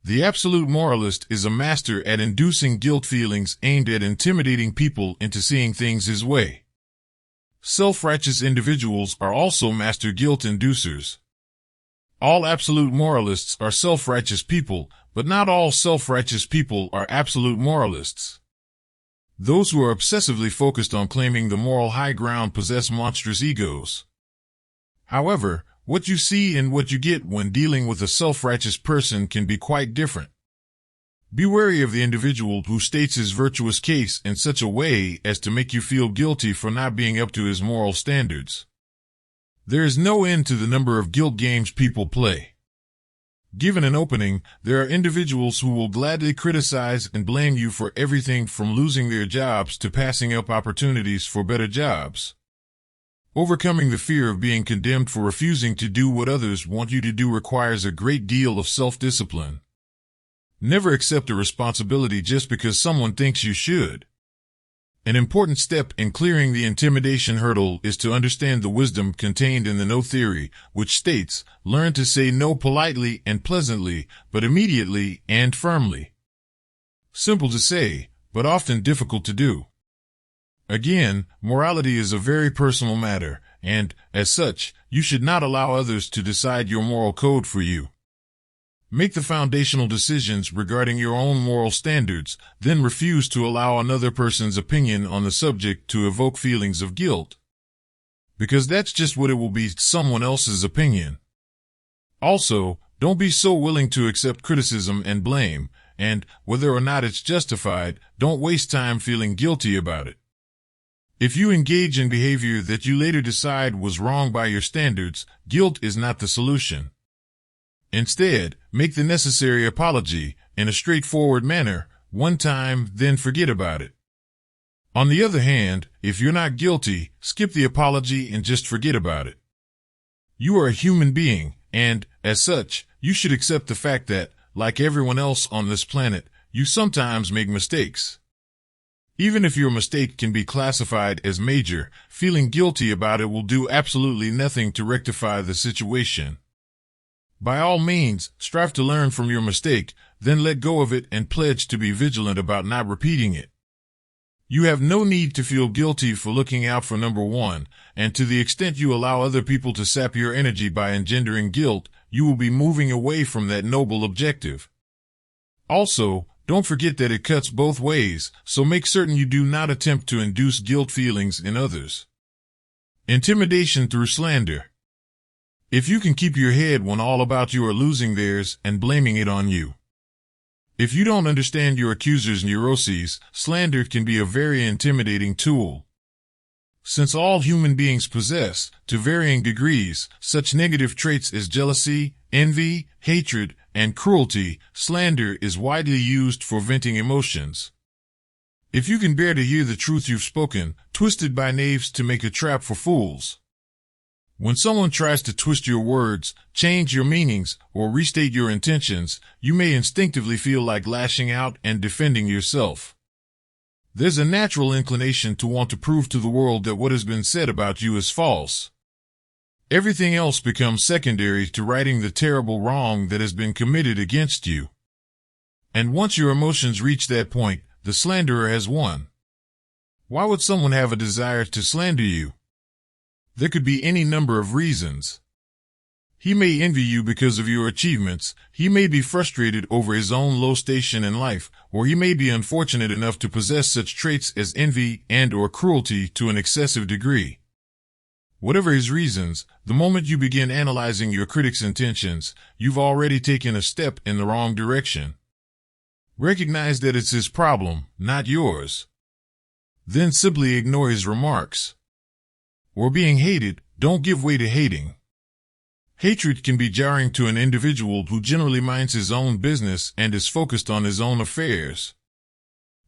The absolute moralist is a master at inducing guilt feelings aimed at intimidating people into seeing things his way. Self-righteous individuals are also master guilt inducers. All absolute moralists are self-righteous people, but not all self-righteous people are absolute moralists. Those who are obsessively focused on claiming the moral high ground possess monstrous egos. However, What you see and what you get when dealing with a self-righteous person can be quite different. Be wary of the individual who states his virtuous case in such a way as to make you feel guilty for not being up to his moral standards. There is no end to the number of guilt games people play. Given an opening, there are individuals who will gladly criticize and blame you for everything from losing their jobs to passing up opportunities for better jobs. Overcoming the fear of being condemned for refusing to do what others want you to do requires a great deal of self-discipline. Never accept a responsibility just because someone thinks you should. An important step in clearing the intimidation hurdle is to understand the wisdom contained in the no theory, which states, learn to say no politely and pleasantly, but immediately and firmly. Simple to say, but often difficult to do. Again, morality is a very personal matter, and, as such, you should not allow others to decide your moral code for you. Make the foundational decisions regarding your own moral standards, then refuse to allow another person's opinion on the subject to evoke feelings of guilt. Because that's just what it will be, someone else's opinion. Also, don't be so willing to accept criticism and blame, and, whether or not it's justified, don't waste time feeling guilty about it. If you engage in behavior that you later decide was wrong by your standards, guilt is not the solution. Instead, make the necessary apology, in a straightforward manner, one time, then forget about it. On the other hand, if you're not guilty, skip the apology and just forget about it. You are a human being, and, as such, you should accept the fact that, like everyone else on this planet, you sometimes make mistakes. Even if your mistake can be classified as major, feeling guilty about it will do absolutely nothing to rectify the situation. By all means, strive to learn from your mistake, then let go of it and pledge to be vigilant about not repeating it. You have no need to feel guilty for looking out for number one, and to the extent you allow other people to sap your energy by engendering guilt, you will be moving away from that noble objective. Also, don't forget that it cuts both ways, so make certain you do not attempt to induce guilt feelings in others. Intimidation through slander. If you can keep your head when all about you are losing theirs and blaming it on you. If you don't understand your accuser's neuroses, slander can be a very intimidating tool. Since all human beings possess, to varying degrees, such negative traits as jealousy, envy, hatred, and cruelty, slander is widely used for venting emotions. If you can bear to hear the truth you've spoken, twisted by knaves to make a trap for fools. When someone tries to twist your words, change your meanings, or restate your intentions, you may instinctively feel like lashing out and defending yourself. There's a natural inclination to want to prove to the world that what has been said about you is false. Everything else becomes secondary to righting the terrible wrong that has been committed against you. And once your emotions reach that point, the slanderer has won. Why would someone have a desire to slander you? There could be any number of reasons. He may envy you because of your achievements, he may be frustrated over his own low station in life, or he may be unfortunate enough to possess such traits as envy and/or cruelty to an excessive degree. Whatever his reasons, the moment you begin analyzing your critic's intentions, you've already taken a step in the wrong direction. Recognize that it's his problem, not yours. Then simply ignore his remarks. Or being hated, don't give way to hating. Hatred can be jarring to an individual who generally minds his own business and is focused on his own affairs.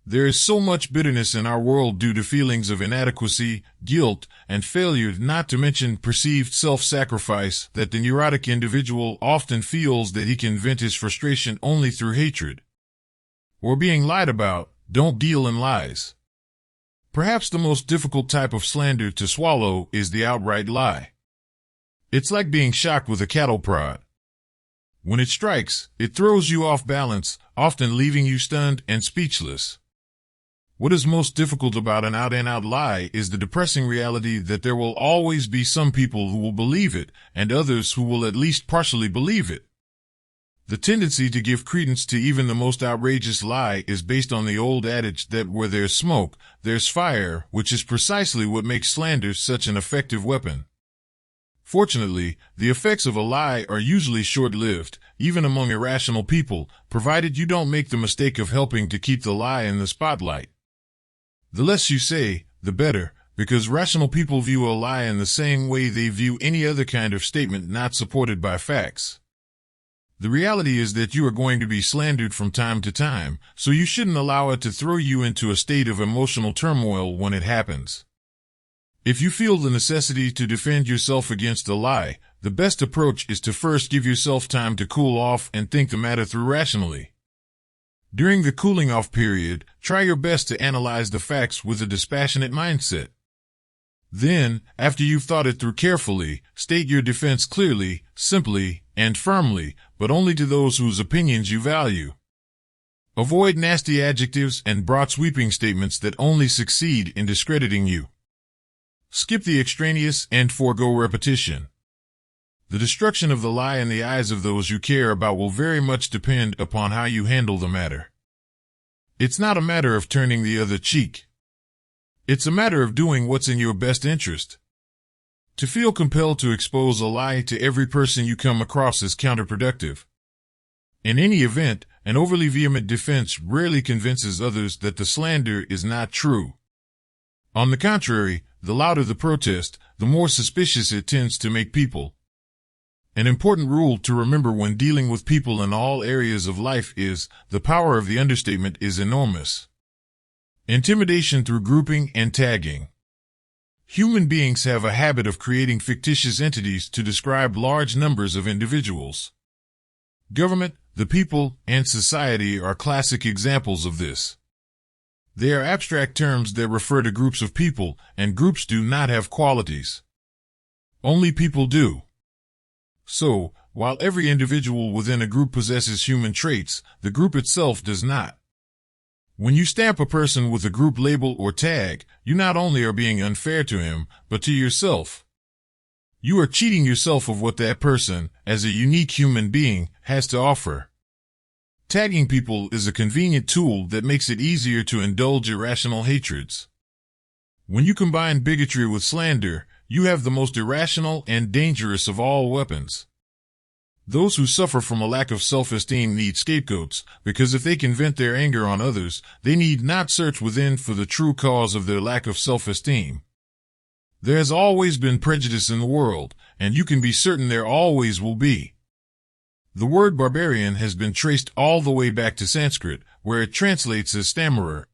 There is so much bitterness in our world due to feelings of inadequacy, guilt, and failure, not to mention perceived self-sacrifice, that the neurotic individual often feels that he can vent his frustration only through hatred. Or being lied about, don't deal in lies. Perhaps the most difficult type of slander to swallow is the outright lie. It's like being shocked with a cattle prod. When it strikes, it throws you off balance, often leaving you stunned and speechless. What is most difficult about an out-and-out lie is the depressing reality that there will always be some people who will believe it, and others who will at least partially believe it. The tendency to give credence to even the most outrageous lie is based on the old adage that where there's smoke, there's fire, which is precisely what makes slander such an effective weapon. Fortunately, the effects of a lie are usually short-lived, even among irrational people, provided you don't make the mistake of helping to keep the lie in the spotlight. The less you say, the better, because rational people view a lie in the same way they view any other kind of statement not supported by facts. The reality is that you are going to be slandered from time to time, so you shouldn't allow it to throw you into a state of emotional turmoil when it happens. If you feel the necessity to defend yourself against a lie, the best approach is to first give yourself time to cool off and think the matter through rationally. During the cooling off period, try your best to analyze the facts with a dispassionate mindset. Then, after you've thought it through carefully, state your defense clearly, simply, and firmly, but only to those whose opinions you value. Avoid nasty adjectives and broad sweeping statements that only succeed in discrediting you. Skip the extraneous and forego repetition. The destruction of the lie in the eyes of those you care about will very much depend upon how you handle the matter. It's not a matter of turning the other cheek. It's a matter of doing what's in your best interest. To feel compelled to expose a lie to every person you come across is counterproductive. In any event, an overly vehement defense rarely convinces others that the slander is not true. On the contrary, the louder the protest, the more suspicious it tends to make people. An important rule to remember when dealing with people in all areas of life is, the power of the understatement is enormous. Intimidation through grouping and tagging. Human beings have a habit of creating fictitious entities to describe large numbers of individuals. Government, the people, and society are classic examples of this. They are abstract terms that refer to groups of people, and groups do not have qualities. Only people do. So, while every individual within a group possesses human traits, the group itself does not. When you stamp a person with a group label or tag, you not only are being unfair to him, but to yourself. You are cheating yourself of what that person, as a unique human being, has to offer. Tagging people is a convenient tool that makes it easier to indulge irrational hatreds. When you combine bigotry with slander, you have the most irrational and dangerous of all weapons. Those who suffer from a lack of self-esteem need scapegoats, because if they can vent their anger on others, they need not search within for the true cause of their lack of self-esteem. There has always been prejudice in the world, and you can be certain there always will be. The word barbarian has been traced all the way back to Sanskrit, where it translates as stammerer.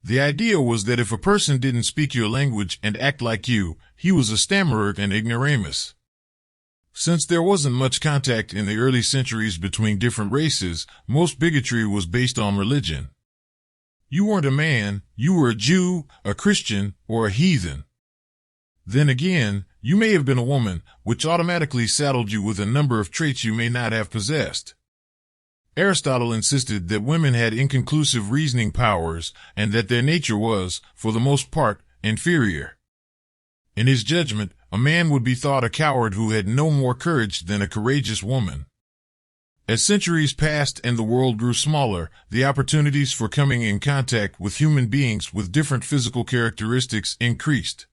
The idea was that if a person didn't speak your language and act like you, he was a stammerer and ignoramus. Since there wasn't much contact in the early centuries between different races, most bigotry was based on religion. You weren't a man, you were a Jew, a Christian, or a heathen. Then again, you may have been a woman, which automatically saddled you with a number of traits you may not have possessed. Aristotle insisted that women had inconclusive reasoning powers and that their nature was, for the most part, inferior. In his judgment, a man would be thought a coward who had no more courage than a courageous woman. As centuries passed and the world grew smaller, the opportunities for coming in contact with human beings with different physical characteristics increased.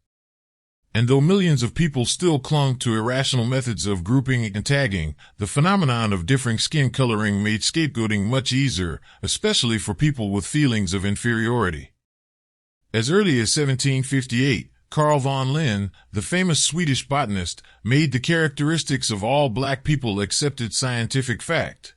And though millions of people still clung to irrational methods of grouping and tagging, the phenomenon of differing skin coloring made scapegoating much easier, especially for people with feelings of inferiority. As early as 1758, Carl von Linné, the famous Swedish botanist, made the characteristics of all black people accepted scientific fact.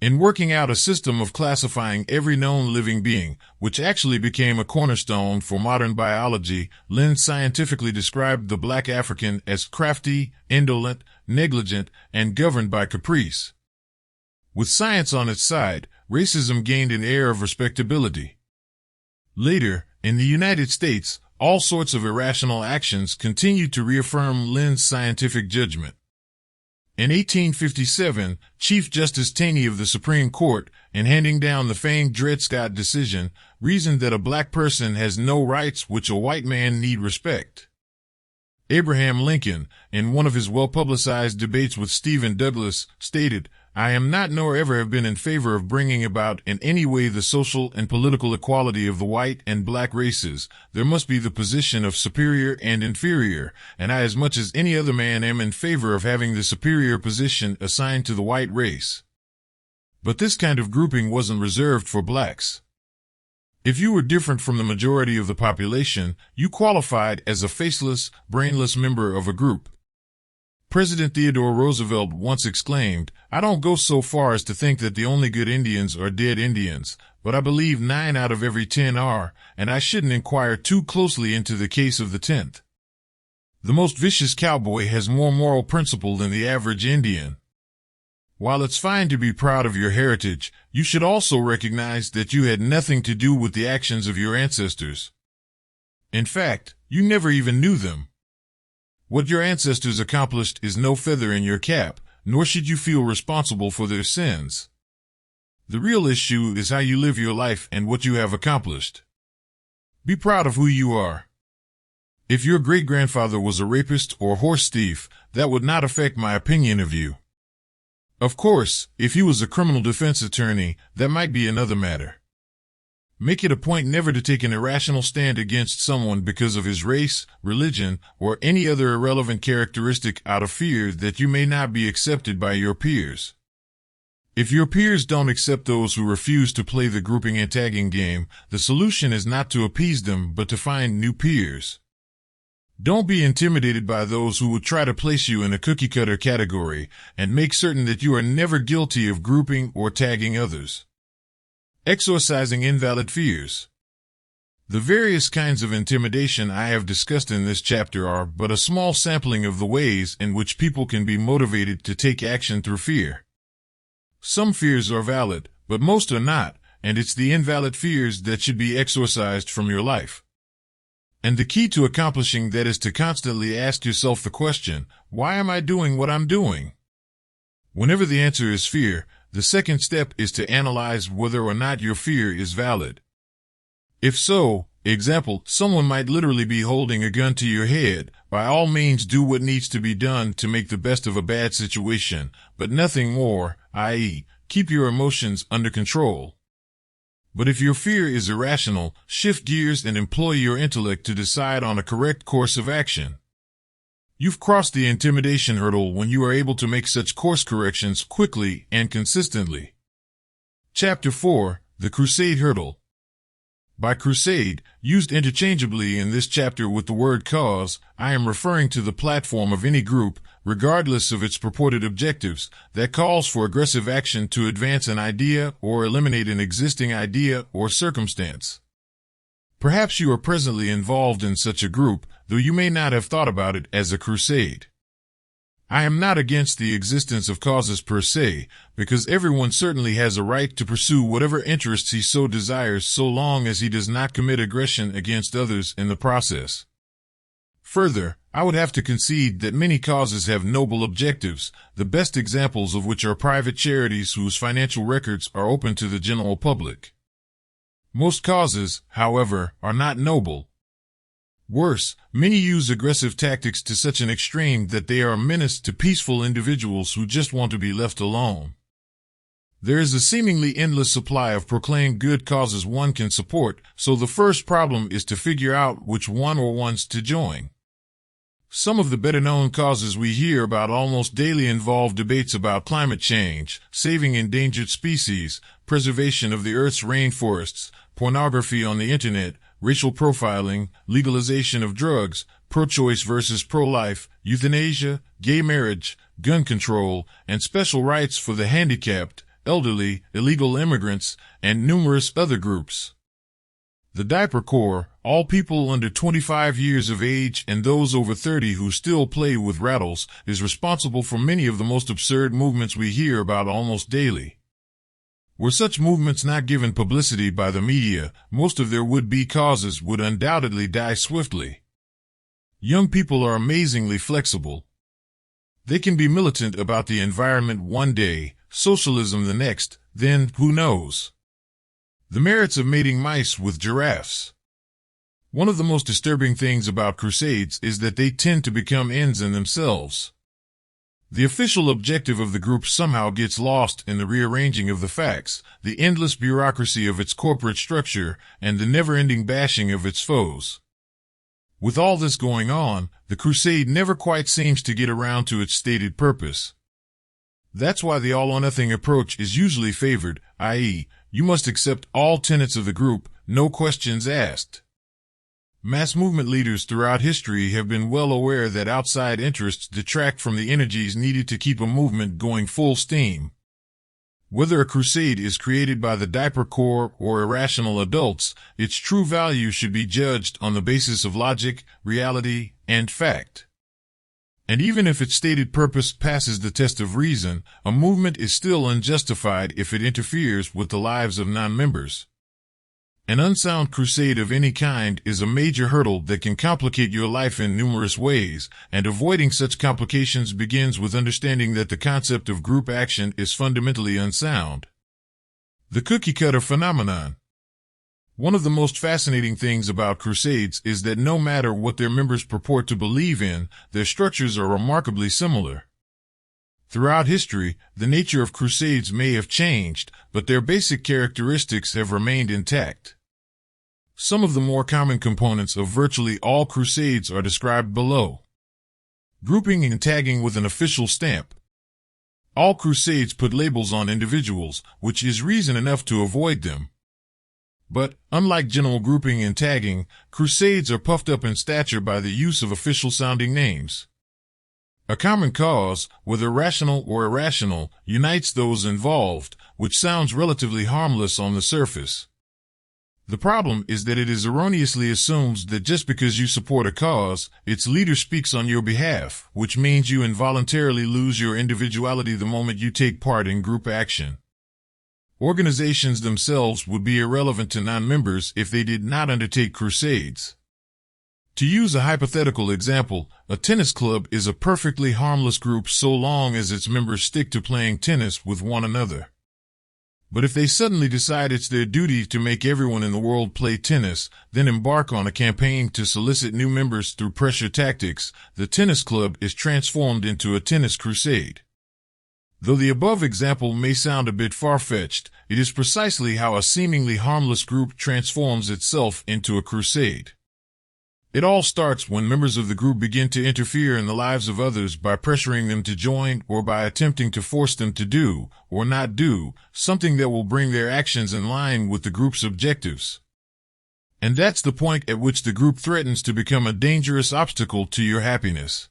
In working out a system of classifying every known living being, which actually became a cornerstone for modern biology, Linné scientifically described the black African as crafty, indolent, negligent, and governed by caprice. With science on its side, racism gained an air of respectability. Later, in the United States, all sorts of irrational actions continued to reaffirm Linné's scientific judgment. In 1857, Chief Justice Taney of the Supreme Court, in handing down the famed Dred Scott decision, reasoned that a black person has no rights which a white man need respect. Abraham Lincoln, in one of his well-publicized debates with Stephen Douglas, stated, I am not nor ever have been in favor of bringing about in any way the social and political equality of the white and black races. There must be the position of superior and inferior, and I as much as any other man am in favor of having the superior position assigned to the white race. But this kind of grouping wasn't reserved for blacks. If you were different from the majority of the population, you qualified as a faceless, brainless member of a group. President Theodore Roosevelt once exclaimed, "I don't go so far as to think that the only good Indians are dead Indians, but I believe 9 out of every 10 are, and I shouldn't inquire too closely into the case of the 10th. The most vicious cowboy has more moral principle than the average Indian. While it's fine to be proud of your heritage, you should also recognize that you had nothing to do with the actions of your ancestors. In fact, you never even knew them. What your ancestors accomplished is no feather in your cap, nor should you feel responsible for their sins. The real issue is how you live your life and what you have accomplished. Be proud of who you are. If your great-grandfather was a rapist or horse thief, that would not affect my opinion of you. Of course, if he was a criminal defense attorney, that might be another matter. Make it a point never to take an irrational stand against someone because of his race, religion, or any other irrelevant characteristic out of fear that you may not be accepted by your peers. If your peers don't accept those who refuse to play the grouping and tagging game, the solution is not to appease them but to find new peers. Don't be intimidated by those who would try to place you in a cookie-cutter category, and make certain that you are never guilty of grouping or tagging others. Exorcising invalid fears. The various kinds of intimidation I have discussed in this chapter are but a small sampling of the ways in which people can be motivated to take action through fear. Some fears are valid, but most are not, and it's the invalid fears that should be exorcised from your life. And the key to accomplishing that is to constantly ask yourself the question, why am I doing what I'm doing? Whenever the answer is fear, the second step is to analyze whether or not your fear is valid. If so, example, someone might literally be holding a gun to your head. By all means do what needs to be done to make the best of a bad situation, but nothing more, i.e., keep your emotions under control. But if your fear is irrational, shift gears and employ your intellect to decide on a correct course of action. You've crossed the intimidation hurdle when you are able to make such course corrections quickly and consistently. Chapter 4, The Crusade Hurdle. By crusade, used interchangeably in this chapter with the word cause, I am referring to the platform of any group, regardless of its purported objectives, that calls for aggressive action to advance an idea or eliminate an existing idea or circumstance. Perhaps you are presently involved in such a group, though you may not have thought about it as a crusade. I am not against the existence of causes per se, because everyone certainly has a right to pursue whatever interests he so desires so long as he does not commit aggression against others in the process. Further, I would have to concede that many causes have noble objectives, the best examples of which are private charities whose financial records are open to the general public. Most causes, however, are not noble. Worse, many use aggressive tactics to such an extreme that they are a menace to peaceful individuals who just want to be left alone. There is a seemingly endless supply of proclaimed good causes one can support, so the first problem is to figure out which one or ones to join. Some of the better-known causes we hear about almost daily involve debates about climate change, saving endangered species, preservation of the Earth's rainforests, pornography on the internet, racial profiling, legalization of drugs, pro-choice versus pro-life, euthanasia, gay marriage, gun control, and special rights for the handicapped, elderly, illegal immigrants, and numerous other groups. The Diaper Corps, all people under 25 years of age and those over 30 who still play with rattles, is responsible for many of the most absurd movements we hear about almost daily. Were such movements not given publicity by the media, most of their would-be causes would undoubtedly die swiftly. Young people are amazingly flexible. They can be militant about the environment one day, socialism the next, then who knows? The merits of mating mice with giraffes. One of the most disturbing things about crusades is that they tend to become ends in themselves. The official objective of the group somehow gets lost in the rearranging of the facts, the endless bureaucracy of its corporate structure, and the never-ending bashing of its foes. With all this going on, the crusade never quite seems to get around to its stated purpose. That's why the all-or-nothing approach is usually favored, i.e., you must accept all tenets of the group, no questions asked. Mass movement leaders throughout history have been well aware that outside interests detract from the energies needed to keep a movement going full steam. Whether a crusade is created by the diaper corps or irrational adults, its true value should be judged on the basis of logic, reality, and fact. And even if its stated purpose passes the test of reason, a movement is still unjustified if it interferes with the lives of non-members. An unsound crusade of any kind is a major hurdle that can complicate your life in numerous ways, and avoiding such complications begins with understanding that the concept of group action is fundamentally unsound. The cookie-cutter phenomenon. One of the most fascinating things about crusades is that no matter what their members purport to believe in, their structures are remarkably similar. Throughout history, the nature of crusades may have changed, but their basic characteristics have remained intact. Some of the more common components of virtually all crusades are described below. Grouping and tagging with an official stamp. All crusades put labels on individuals, which is reason enough to avoid them. But, unlike general grouping and tagging, crusades are puffed up in stature by the use of official-sounding names. A common cause, whether rational or irrational, unites those involved, which sounds relatively harmless on the surface. The problem is that it is erroneously assumed that just because you support a cause, its leader speaks on your behalf, which means you involuntarily lose your individuality the moment you take part in group action. Organizations themselves would be irrelevant to non-members if they did not undertake crusades. To use a hypothetical example, a tennis club is a perfectly harmless group so long as its members stick to playing tennis with one another. But if they suddenly decide it's their duty to make everyone in the world play tennis, then embark on a campaign to solicit new members through pressure tactics, the tennis club is transformed into a tennis crusade. Though the above example may sound a bit far-fetched, it is precisely how a seemingly harmless group transforms itself into a crusade. It all starts when members of the group begin to interfere in the lives of others by pressuring them to join or by attempting to force them to do, or not do, something that will bring their actions in line with the group's objectives. And that's the point at which the group threatens to become a dangerous obstacle to your happiness.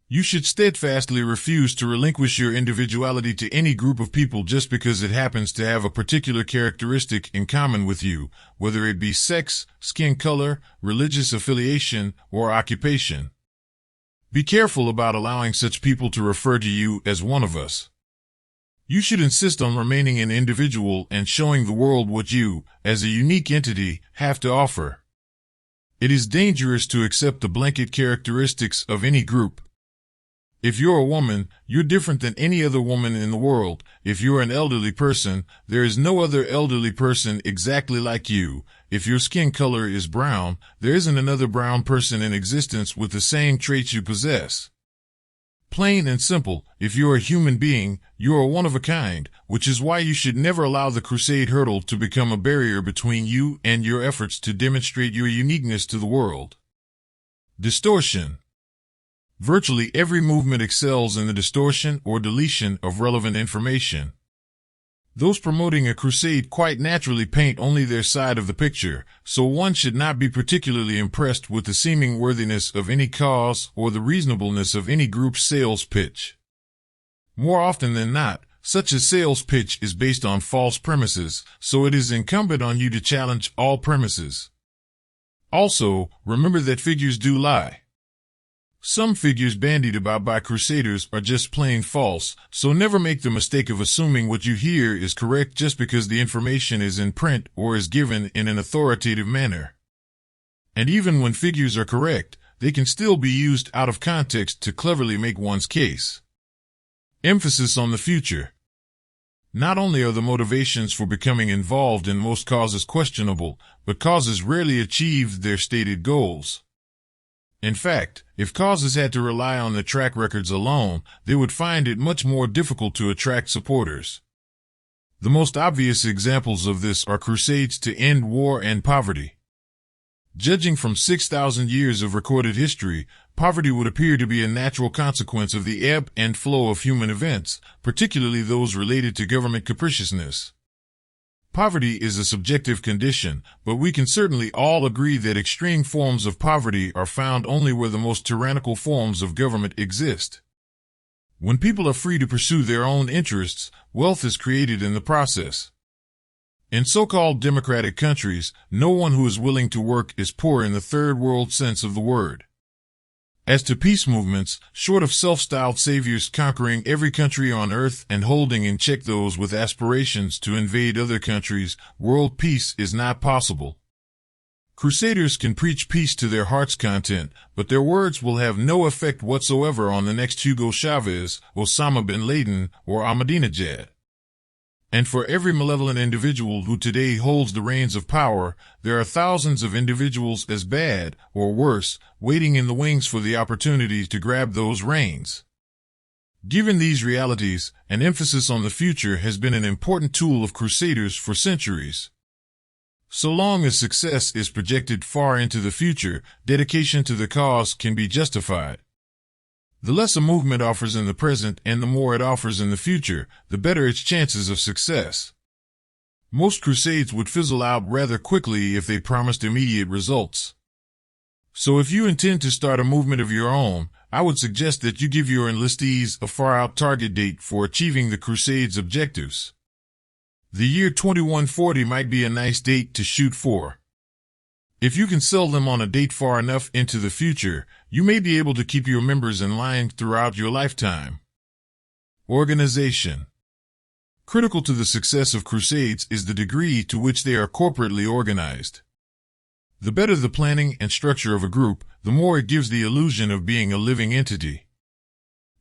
You should steadfastly refuse to relinquish your individuality to any group of people just because it happens to have a particular characteristic in common with you, whether it be sex, skin color, religious affiliation, or occupation. Be careful about allowing such people to refer to you as one of us. You should insist on remaining an individual and showing the world what you, as a unique entity, have to offer. It is dangerous to accept the blanket characteristics of any group. If you're a woman, you're different than any other woman in the world. If you're an elderly person, there is no other elderly person exactly like you. If your skin color is brown, there isn't another brown person in existence with the same traits you possess. Plain and simple, if you're a human being, you're a one of a kind, which is why you should never allow the crusade hurdle to become a barrier between you and your efforts to demonstrate your uniqueness to the world. Distortion. Virtually every movement excels in the distortion or deletion of relevant information. Those promoting a crusade quite naturally paint only their side of the picture, so one should not be particularly impressed with the seeming worthiness of any cause or the reasonableness of any group's sales pitch. More often than not, such a sales pitch is based on false premises, so it is incumbent on you to challenge all premises. Also, remember that figures do lie. Some figures bandied about by crusaders are just plain false, so never make the mistake of assuming what you hear is correct just because the information is in print or is given in an authoritative manner. And even when figures are correct, they can still be used out of context to cleverly make one's case. Emphasis on the future. Not only are the motivations for becoming involved in most causes questionable, but causes rarely achieve their stated goals. In fact, if causes had to rely on their track records alone, they would find it much more difficult to attract supporters. The most obvious examples of this are crusades to end war and poverty. Judging from 6,000 years of recorded history, poverty would appear to be a natural consequence of the ebb and flow of human events, particularly those related to government capriciousness. Poverty is a subjective condition, but we can certainly all agree that extreme forms of poverty are found only where the most tyrannical forms of government exist. When people are free to pursue their own interests, wealth is created in the process. In so-called democratic countries, no one who is willing to work is poor in the third world sense of the word. As to peace movements, short of self-styled saviors conquering every country on earth and holding in check those with aspirations to invade other countries, world peace is not possible. Crusaders can preach peace to their heart's content, but their words will have no effect whatsoever on the next Hugo Chavez, Osama bin Laden, or Ahmadinejad. And for every malevolent individual who today holds the reins of power, there are thousands of individuals as bad, or worse, waiting in the wings for the opportunity to grab those reins. Given these realities, an emphasis on the future has been an important tool of crusaders for centuries. So long as success is projected far into the future, dedication to the cause can be justified. The less a movement offers in the present and the more it offers in the future, the better its chances of success. Most crusades would fizzle out rather quickly if they promised immediate results. So if you intend to start a movement of your own, I would suggest that you give your enlistees a far-out target date for achieving the crusade's objectives. The year 2140 might be a nice date to shoot for. If you can sell them on a date far enough into the future, you may be able to keep your members in line throughout your lifetime. Organization. Critical to the success of crusades is the degree to which they are corporately organized. The better the planning and structure of a group, the more it gives the illusion of being a living entity.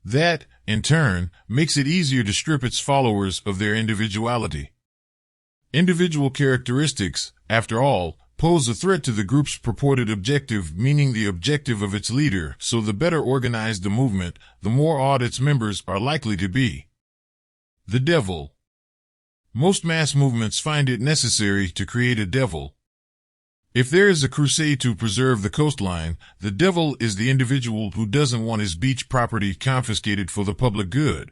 That, in turn, makes it easier to strip its followers of their individuality. Individual characteristics, after all, pose a threat to the group's purported objective, meaning the objective of its leader, so the better organized the movement, the more odd its members are likely to be. The devil. Most mass movements find it necessary to create a devil. If there is a crusade to preserve the coastline, the devil is the individual who doesn't want his beach property confiscated for the public good.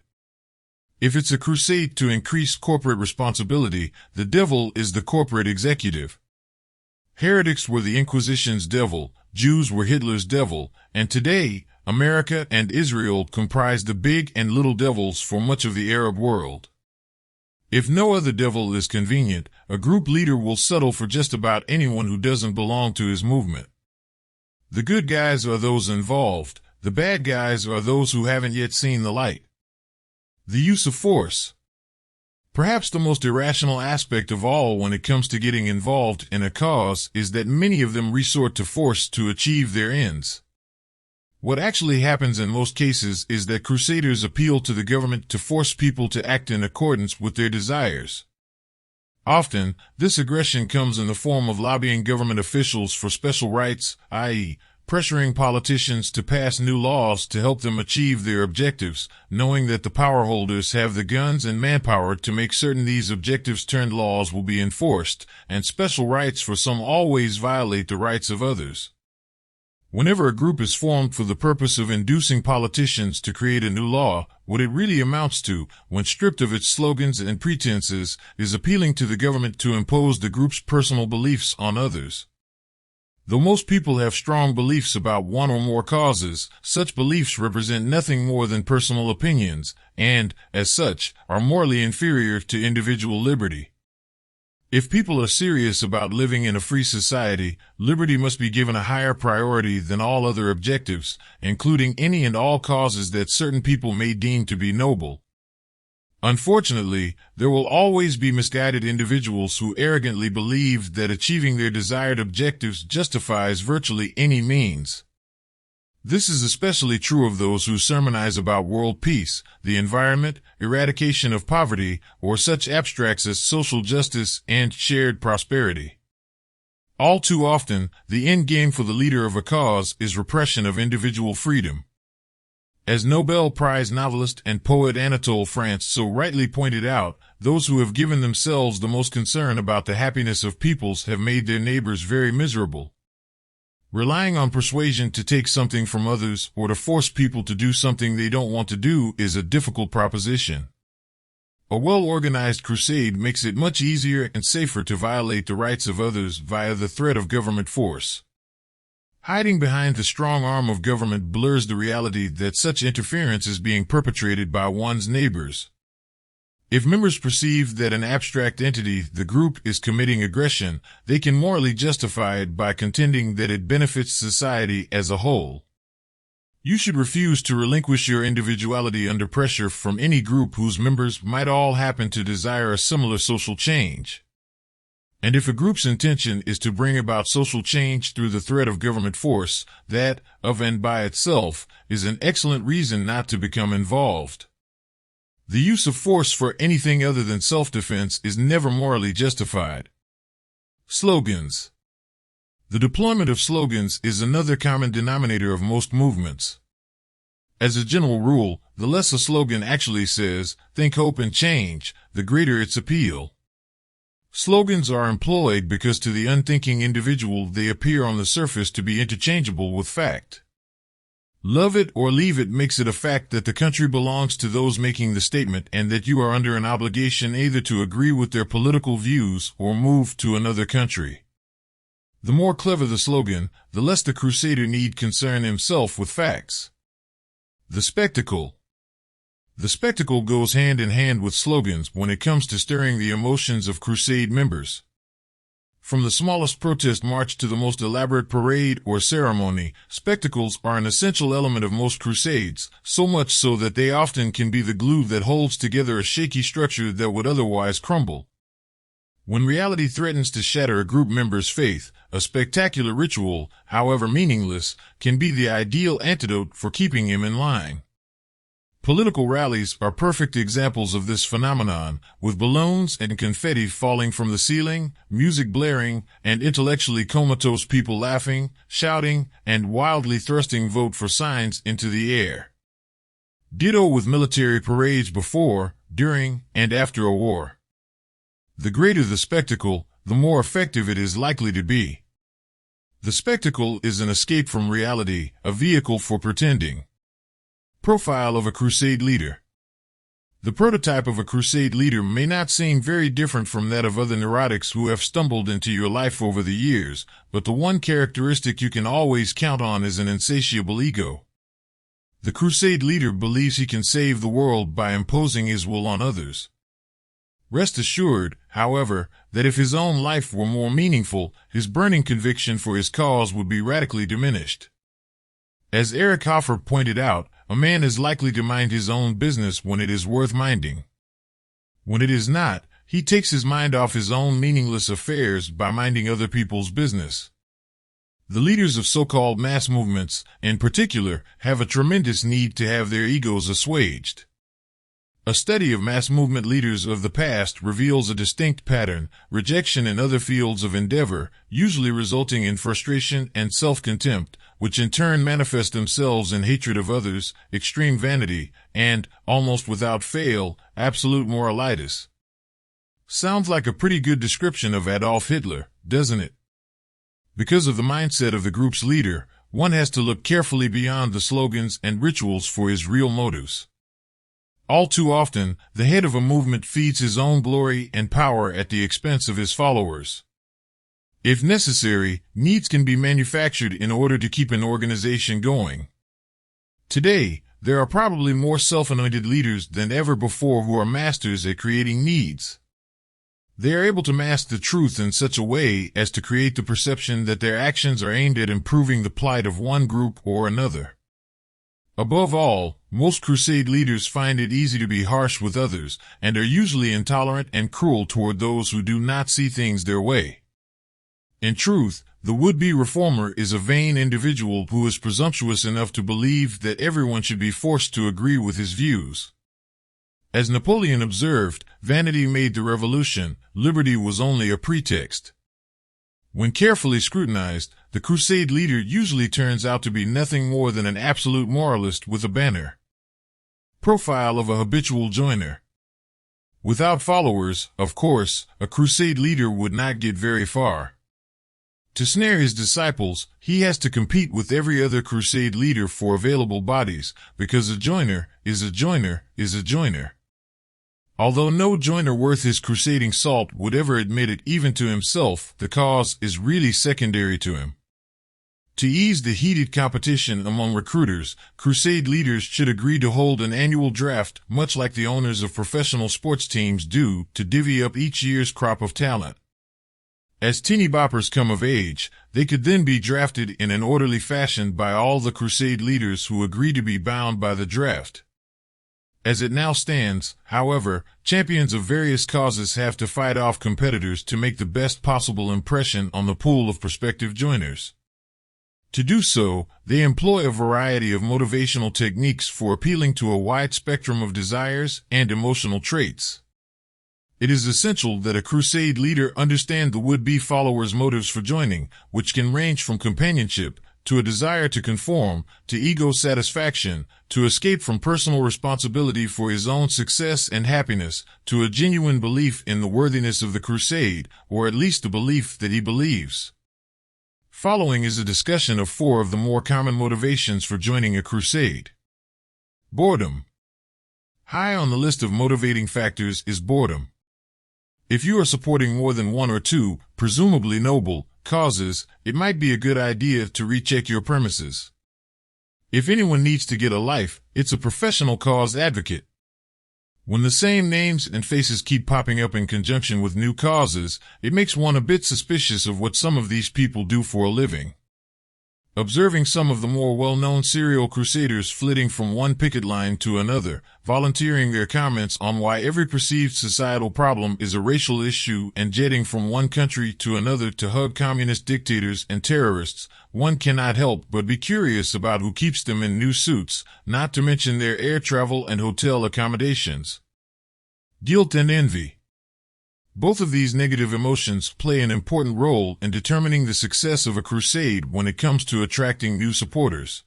If it's a crusade to increase corporate responsibility, the devil is the corporate executive. Heretics were the Inquisition's devil, Jews were Hitler's devil, and today, America and Israel comprise the big and little devils for much of the Arab world. If no other devil is convenient, a group leader will settle for just about anyone who doesn't belong to his movement. The good guys are those involved, the bad guys are those who haven't yet seen the light. The use of force. Perhaps the most irrational aspect of all when it comes to getting involved in a cause is that many of them resort to force to achieve their ends. What actually happens in most cases is that crusaders appeal to the government to force people to act in accordance with their desires. Often, this aggression comes in the form of lobbying government officials for special rights, i.e., pressuring politicians to pass new laws to help them achieve their objectives, knowing that the power holders have the guns and manpower to make certain these objectives-turned-laws will be enforced, and special rights for some always violate the rights of others. Whenever a group is formed for the purpose of inducing politicians to create a new law, what it really amounts to, when stripped of its slogans and pretenses, is appealing to the government to impose the group's personal beliefs on others. Though most people have strong beliefs about one or more causes, such beliefs represent nothing more than personal opinions, and, as such, are morally inferior to individual liberty. If people are serious about living in a free society, liberty must be given a higher priority than all other objectives, including any and all causes that certain people may deem to be noble. Unfortunately, there will always be misguided individuals who arrogantly believe that achieving their desired objectives justifies virtually any means. This is especially true of those who sermonize about world peace, the environment, eradication of poverty, or such abstracts as social justice and shared prosperity. All too often, the end game for the leader of a cause is repression of individual freedom. As Nobel Prize novelist and poet Anatole France so rightly pointed out, those who have given themselves the most concern about the happiness of peoples have made their neighbors very miserable. Relying on persuasion to take something from others or to force people to do something they don't want to do is a difficult proposition. A well-organized crusade makes it much easier and safer to violate the rights of others via the threat of government force. Hiding behind the strong arm of government blurs the reality that such interference is being perpetrated by one's neighbors. If members perceive that an abstract entity, the group, is committing aggression, they can morally justify it by contending that it benefits society as a whole. You should refuse to relinquish your individuality under pressure from any group whose members might all happen to desire a similar social change. And if a group's intention is to bring about social change through the threat of government force, that, of and by itself, is an excellent reason not to become involved. The use of force for anything other than self-defense is never morally justified. Slogans. The deployment of slogans is another common denominator of most movements. As a general rule, the less a slogan actually says, "Think, hope, and change," the greater its appeal. Slogans are employed because to the unthinking individual they appear on the surface to be interchangeable with fact. Love it or leave it makes it a fact that the country belongs to those making the statement and that you are under an obligation either to agree with their political views or move to another country. The more clever the slogan, the less the crusader need concern himself with facts. The spectacle. The spectacle goes hand in hand with slogans when it comes to stirring the emotions of crusade members. From the smallest protest march to the most elaborate parade or ceremony, spectacles are an essential element of most crusades, so much so that they often can be the glue that holds together a shaky structure that would otherwise crumble. When reality threatens to shatter a group member's faith, a spectacular ritual, however meaningless, can be the ideal antidote for keeping him in line. Political rallies are perfect examples of this phenomenon, with balloons and confetti falling from the ceiling, music blaring, and intellectually comatose people laughing, shouting, and wildly thrusting vote for signs into the air. Ditto with military parades before, during, and after a war. The greater the spectacle, the more effective it is likely to be. The spectacle is an escape from reality, a vehicle for pretending. Profile of a crusade leader. The prototype of a crusade leader may not seem very different from that of other neurotics who have stumbled into your life over the years, but the one characteristic you can always count on is an insatiable ego. The crusade leader believes he can save the world by imposing his will on others. Rest assured, however, that if his own life were more meaningful, his burning conviction for his cause would be radically diminished. As Eric Hoffer pointed out, a man is likely to mind his own business when it is worth minding. When it is not, he takes his mind off his own meaningless affairs by minding other people's business. The leaders of so-called mass movements, in particular, have a tremendous need to have their egos assuaged. A study of mass movement leaders of the past reveals a distinct pattern: rejection in other fields of endeavor, usually resulting in frustration and self-contempt, which in turn manifest themselves in hatred of others, extreme vanity, and, almost without fail, absolute moralitis. Sounds like a pretty good description of Adolf Hitler, doesn't it? Because of the mindset of the group's leader, one has to look carefully beyond the slogans and rituals for his real motives. All too often, the head of a movement feeds his own glory and power at the expense of his followers. If necessary, needs can be manufactured in order to keep an organization going. Today, there are probably more self-anointed leaders than ever before who are masters at creating needs. They are able to mask the truth in such a way as to create the perception that their actions are aimed at improving the plight of one group or another. Above all, most crusade leaders find it easy to be harsh with others, and are usually intolerant and cruel toward those who do not see things their way. In truth, the would-be reformer is a vain individual who is presumptuous enough to believe that everyone should be forced to agree with his views. As Napoleon observed, vanity made the revolution, liberty was only a pretext. When carefully scrutinized, the Crusade leader usually turns out to be nothing more than an absolute moralist with a banner. Profile of a habitual joiner. Without followers, of course, a Crusade leader would not get very far. To snare his disciples, he has to compete with every other Crusade leader for available bodies, because a joiner is a joiner is a joiner. Although no joiner worth his crusading salt would ever admit it even to himself, the cause is really secondary to him. To ease the heated competition among recruiters, Crusade leaders should agree to hold an annual draft, much like the owners of professional sports teams do, to divvy up each year's crop of talent. As teeny boppers come of age, they could then be drafted in an orderly fashion by all the Crusade leaders who agree to be bound by the draft. As it now stands, however, champions of various causes have to fight off competitors to make the best possible impression on the pool of prospective joiners. To do so, they employ a variety of motivational techniques for appealing to a wide spectrum of desires and emotional traits. It is essential that a Crusade leader understand the would-be followers' motives for joining, which can range from companionship, to a desire to conform, to ego satisfaction, to escape from personal responsibility for his own success and happiness, to a genuine belief in the worthiness of the crusade, or at least a belief that he believes. Following is a discussion of 4 of the more common motivations for joining a crusade. Boredom. High on the list of motivating factors is boredom. If you are supporting more than 1 or 2, presumably noble, causes, it might be a good idea to recheck your premises. If anyone needs to get a life, it's a professional cause advocate. When the same names and faces keep popping up in conjunction with new causes, it makes one a bit suspicious of what some of these people do for a living. Observing some of the more well-known serial crusaders flitting from one picket line to another, volunteering their comments on why every perceived societal problem is a racial issue and jetting from one country to another to hug communist dictators and terrorists, one cannot help but be curious about who keeps them in new suits, not to mention their air travel and hotel accommodations. Guilt and envy. Both of these negative emotions play an important role in determining the success of a crusade when it comes to attracting new supporters.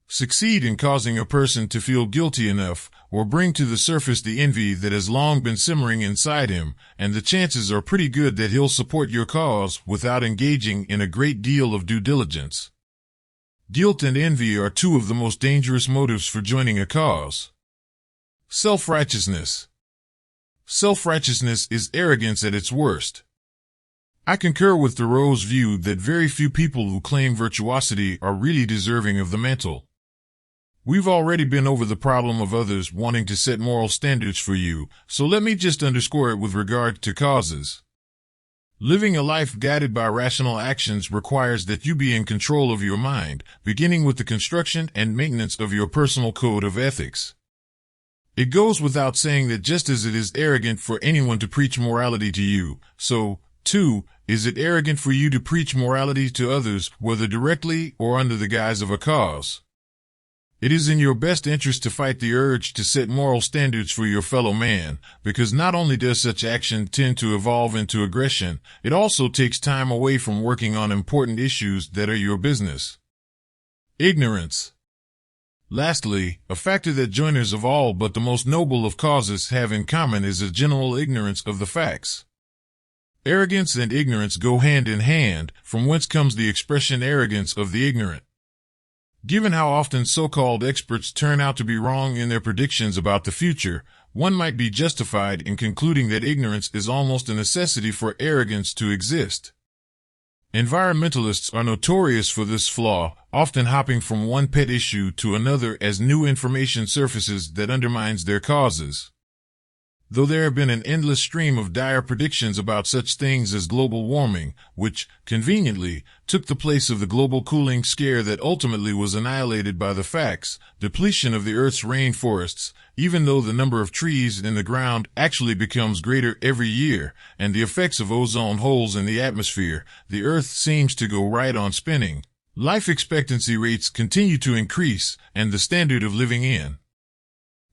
Succeed in causing a person to feel guilty enough, or bring to the surface the envy that has long been simmering inside him, and the chances are pretty good that he'll support your cause without engaging in a great deal of due diligence. Guilt and envy are 2 of the most dangerous motives for joining a cause. Self-righteousness. Self-righteousness is arrogance at its worst. I concur with Thoreau's view that very few people who claim virtuosity are really deserving of the mantle. We've already been over the problem of others wanting to set moral standards for you, so let me just underscore it with regard to causes. Living a life guided by rational actions requires that you be in control of your mind, beginning with the construction and maintenance of your personal code of ethics. It goes without saying that just as it is arrogant for anyone to preach morality to you, so, too, is it arrogant for you to preach morality to others, whether directly or under the guise of a cause. It is in your best interest to fight the urge to set moral standards for your fellow man, because not only does such action tend to evolve into aggression, it also takes time away from working on important issues that are your business. Ignorance. Lastly, a factor that joiners of all but the most noble of causes have in common is a general ignorance of the facts. Arrogance and ignorance go hand in hand, from whence comes the expression arrogance of the ignorant. Given how often so-called experts turn out to be wrong in their predictions about the future, one might be justified in concluding that ignorance is almost a necessity for arrogance to exist. Environmentalists are notorious for this flaw, often hopping from one pet issue to another as new information surfaces that undermines their causes. Though there have been an endless stream of dire predictions about such things as global warming, which, conveniently, took the place of the global cooling scare that ultimately was annihilated by the facts, depletion of the Earth's rainforests, even though the number of trees in the ground actually becomes greater every year, and the effects of ozone holes in the atmosphere, the Earth seems to go right on spinning. Life expectancy rates continue to increase, and the standard of living in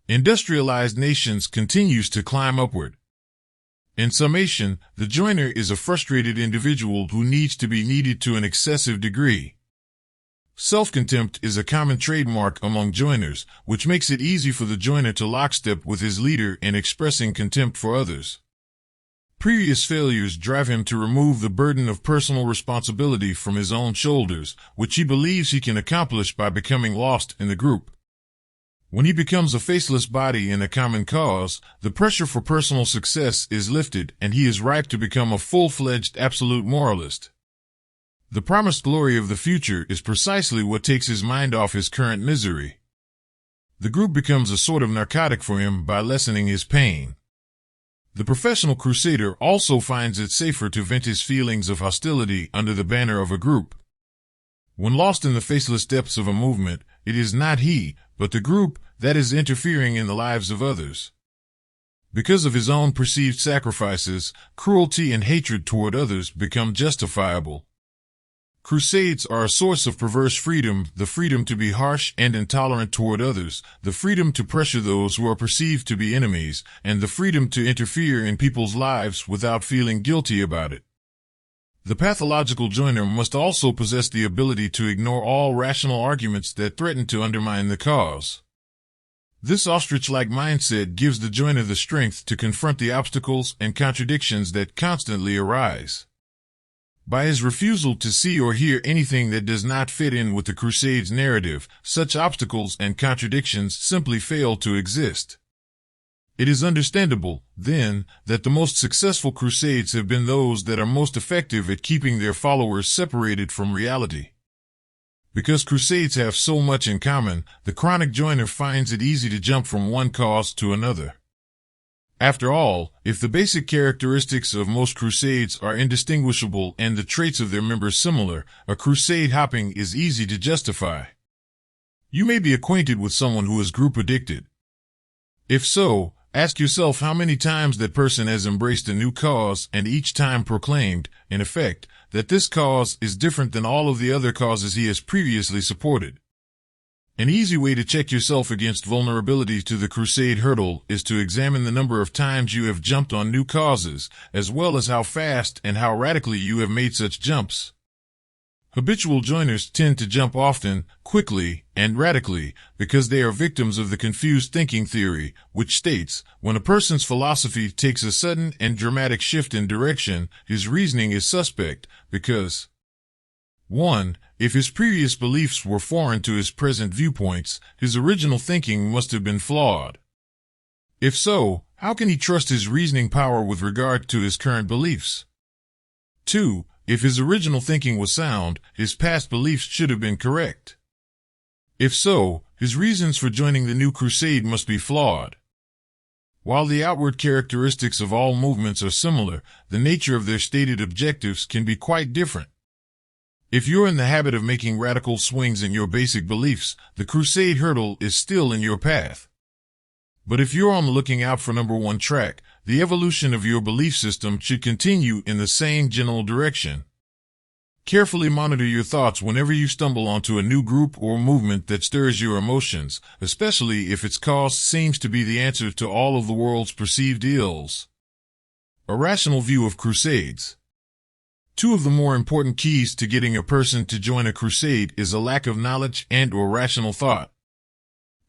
industrialized nations continues to climb upward. In summation, the joiner is a frustrated individual who needs to be needed to an excessive degree. Self-contempt is a common trademark among joiners, which makes it easy for the joiner to lockstep with his leader in expressing contempt for others. Previous failures drive him to remove the burden of personal responsibility from his own shoulders, which he believes he can accomplish by becoming lost in the group. When he becomes a faceless body in a common cause, the pressure for personal success is lifted and he is ripe to become a full-fledged absolute moralist. The promised glory of the future is precisely what takes his mind off his current misery. The group becomes a sort of narcotic for him by lessening his pain. The professional crusader also finds it safer to vent his feelings of hostility under the banner of a group. When lost in the faceless depths of a movement, it is not he, but the group, that is interfering in the lives of others. Because of his own perceived sacrifices, cruelty and hatred toward others become justifiable. Crusades are a source of perverse freedom, the freedom to be harsh and intolerant toward others, the freedom to pressure those who are perceived to be enemies, and the freedom to interfere in people's lives without feeling guilty about it. The pathological joiner must also possess the ability to ignore all rational arguments that threaten to undermine the cause. This ostrich-like mindset gives the joiner the strength to confront the obstacles and contradictions that constantly arise. By his refusal to see or hear anything that does not fit in with the Crusade's narrative, such obstacles and contradictions simply fail to exist. It is understandable, then, that the most successful crusades have been those that are most effective at keeping their followers separated from reality. Because crusades have so much in common, the chronic joiner finds it easy to jump from one cause to another. After all, if the basic characteristics of most crusades are indistinguishable and the traits of their members similar, a crusade hopping is easy to justify. You may be acquainted with someone who is group addicted. If so, ask yourself how many times that person has embraced a new cause and each time proclaimed, in effect, that this cause is different than all of the other causes he has previously supported. An easy way to check yourself against vulnerability to the crusade hurdle is to examine the number of times you have jumped on new causes, as well as how fast and how radically you have made such jumps. Habitual joiners tend to jump often, quickly, and radically because they are victims of the confused thinking theory, which states, when a person's philosophy takes a sudden and dramatic shift in direction, his reasoning is suspect because 1. If his previous beliefs were foreign to his present viewpoints, his original thinking must have been flawed. If so, how can he trust his reasoning power with regard to his current beliefs? 2. If his original thinking was sound, his past beliefs should have been correct. If so, his reasons for joining the new crusade must be flawed. While the outward characteristics of all movements are similar, the nature of their stated objectives can be quite different. If you're in the habit of making radical swings in your basic beliefs, the crusade hurdle is still in your path. But if you're on the looking out for number one track, the evolution of your belief system should continue in the same general direction. Carefully monitor your thoughts whenever you stumble onto a new group or movement that stirs your emotions, especially if its cause seems to be the answer to all of the world's perceived ills. A rational view of crusades. Two of the more important keys to getting a person to join a crusade is a lack of knowledge and/or rational thought.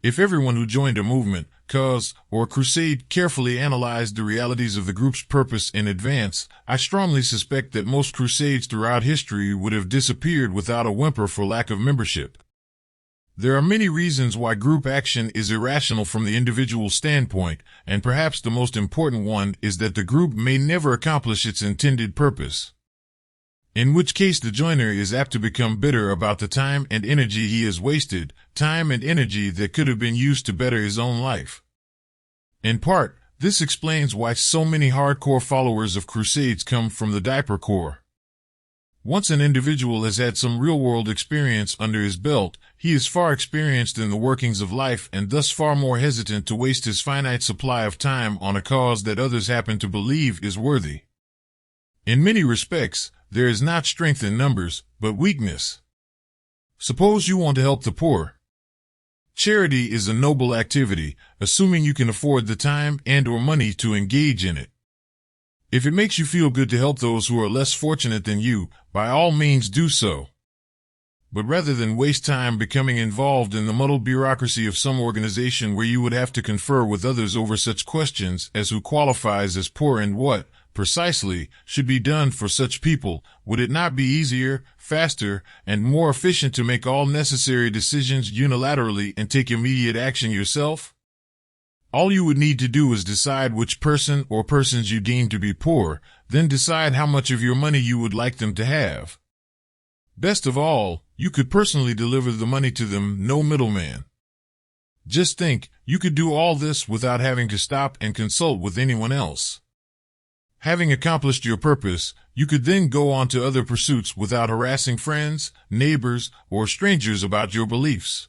If everyone who joined a movement, cause, or crusade carefully analyzed the realities of the group's purpose in advance, I strongly suspect that most crusades throughout history would have disappeared without a whimper for lack of membership. There are many reasons why group action is irrational from the individual standpoint, and perhaps the most important one is that the group may never accomplish its intended purpose. In which case the joiner is apt to become bitter about the time and energy he has wasted, time and energy that could have been used to better his own life. In part, this explains why so many hardcore followers of crusades come from the diaper corps. Once an individual has had some real-world experience under his belt, he is far experienced in the workings of life and thus far more hesitant to waste his finite supply of time on a cause that others happen to believe is worthy. In many respects, there is not strength in numbers, but weakness. Suppose you want to help the poor. Charity is a noble activity, assuming you can afford the time and/or money to engage in it. If it makes you feel good to help those who are less fortunate than you, by all means do so. But rather than waste time becoming involved in the muddled bureaucracy of some organization where you would have to confer with others over such questions as who qualifies as poor and what, precisely, should be done for such people, would it not be easier, faster, and more efficient to make all necessary decisions unilaterally and take immediate action yourself? All you would need to do is decide which person or persons you deem to be poor, then decide how much of your money you would like them to have. Best of all, you could personally deliver the money to them, no middleman. Just think, you could do all this without having to stop and consult with anyone else. Having accomplished your purpose, you could then go on to other pursuits without harassing friends, neighbors, or strangers about your beliefs.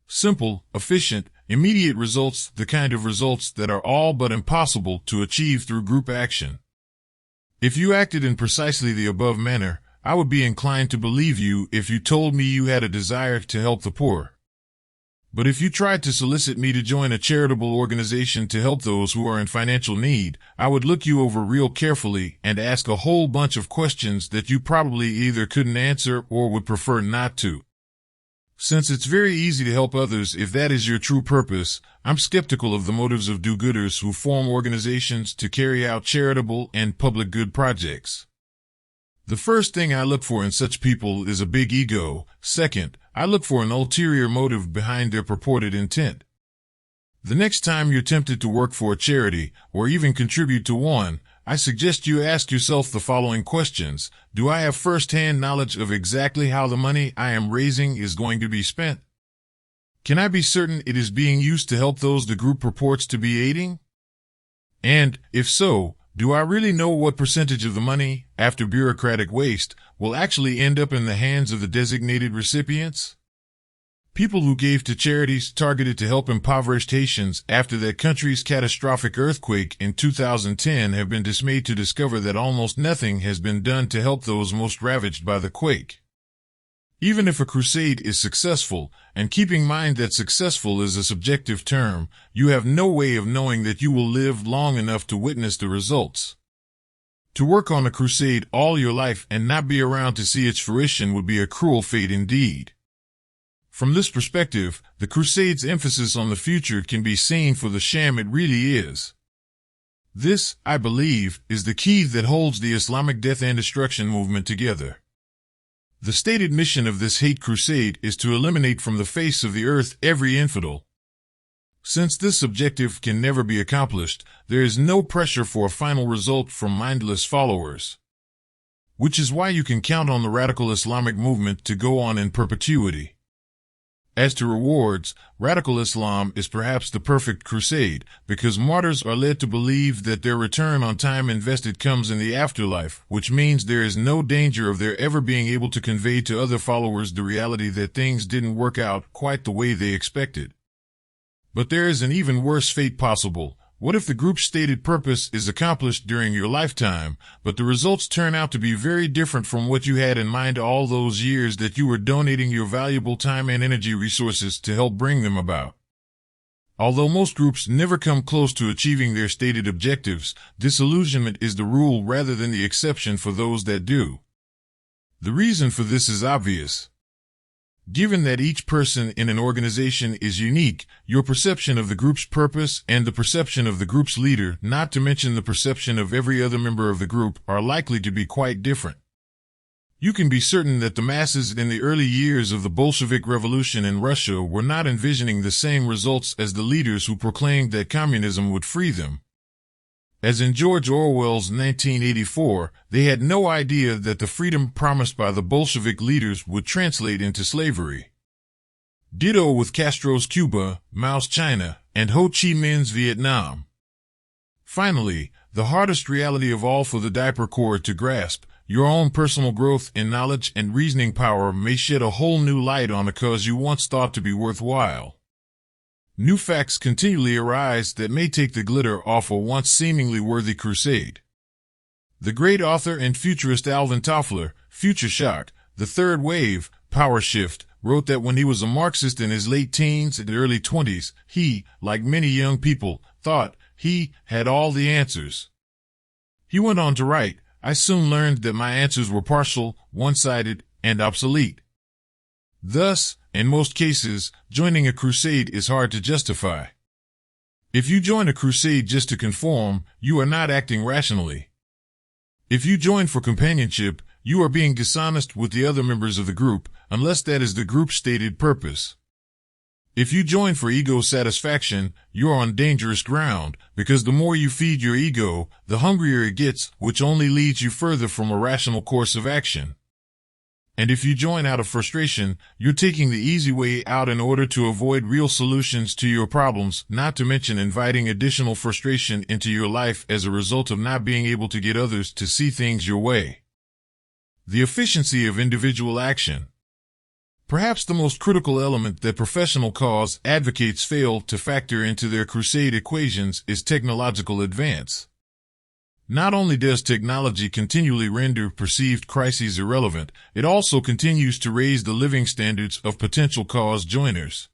Simple, efficient, immediate results, the kind of results that are all but impossible to achieve through group action. If you acted in precisely the above manner, I would be inclined to believe you if you told me you had a desire to help the poor. But if you tried to solicit me to join a charitable organization to help those who are in financial need, I would look you over real carefully and ask a whole bunch of questions that you probably either couldn't answer or would prefer not to. Since it's very easy to help others if that is your true purpose, I'm skeptical of the motives of do-gooders who form organizations to carry out charitable and public good projects. The first thing I look for in such people is a big ego. Second, I look for an ulterior motive behind their purported intent. The next time you're tempted to work for a charity, or even contribute to one, I suggest you ask yourself the following questions. Do I have first-hand knowledge of exactly how the money I am raising is going to be spent? Can I be certain it is being used to help those the group purports to be aiding? And, if so, do I really know what percentage of the money, after bureaucratic waste, will actually end up in the hands of the designated recipients? People who gave to charities targeted to help impoverished Haitians after that country's catastrophic earthquake in 2010 have been dismayed to discover that almost nothing has been done to help those most ravaged by the quake. Even if a crusade is successful, and keeping in mind that successful is a subjective term, you have no way of knowing that you will live long enough to witness the results. To work on a crusade all your life and not be around to see its fruition would be a cruel fate indeed. From this perspective, the Crusade's emphasis on the future can be seen for the sham it really is. This, I believe, is the key that holds the Islamic death and destruction movement together. The stated mission of this hate crusade is to eliminate from the face of the earth every infidel. Since this objective can never be accomplished, there is no pressure for a final result from mindless followers. Which is why you can count on the radical Islamic movement to go on in perpetuity. As to rewards, radical Islam is perhaps the perfect crusade, because martyrs are led to believe that their return on time invested comes in the afterlife, which means there is no danger of their ever being able to convey to other followers the reality that things didn't work out quite the way they expected. But there is an even worse fate possible. What if the group's stated purpose is accomplished during your lifetime, but the results turn out to be very different from what you had in mind all those years that you were donating your valuable time and energy resources to help bring them about? Although most groups never come close to achieving their stated objectives, disillusionment is the rule rather than the exception for those that do. The reason for this is obvious. Given that each person in an organization is unique, your perception of the group's purpose and the perception of the group's leader, not to mention the perception of every other member of the group, are likely to be quite different. You can be certain that the masses in the early years of the Bolshevik Revolution in Russia were not envisioning the same results as the leaders who proclaimed that communism would free them. As in George Orwell's 1984, they had no idea that the freedom promised by the Bolshevik leaders would translate into slavery. Ditto with Castro's Cuba, Mao's China, and Ho Chi Minh's Vietnam. Finally, the hardest reality of all for the diaper corps to grasp, your own personal growth in knowledge and reasoning power may shed a whole new light on a cause you once thought to be worthwhile. New facts continually arise that may take the glitter off a once seemingly worthy crusade. The great author and futurist Alvin Toffler, Future Shock, The Third Wave, Power Shift, wrote that when he was a Marxist in his late teens and early 20s, he, like many young people, thought he had all the answers. He went on to write, "I soon learned that my answers were partial, one-sided, and obsolete. Thus, in most cases, joining a crusade is hard to justify. If you join a crusade just to conform, you are not acting rationally. If you join for companionship, you are being dishonest with the other members of the group, unless that is the group's stated purpose. If you join for ego satisfaction, you are on dangerous ground, because the more you feed your ego, the hungrier it gets, which only leads you further from a rational course of action. And if you join out of frustration, you're taking the easy way out in order to avoid real solutions to your problems, not to mention inviting additional frustration into your life as a result of not being able to get others to see things your way." The efficiency of individual action. Perhaps the most critical element that professional cause advocates fail to factor into their crusade equations is technological advance. Not only does technology continually render perceived crises irrelevant, it also continues to raise the living standards of potential cause joiners.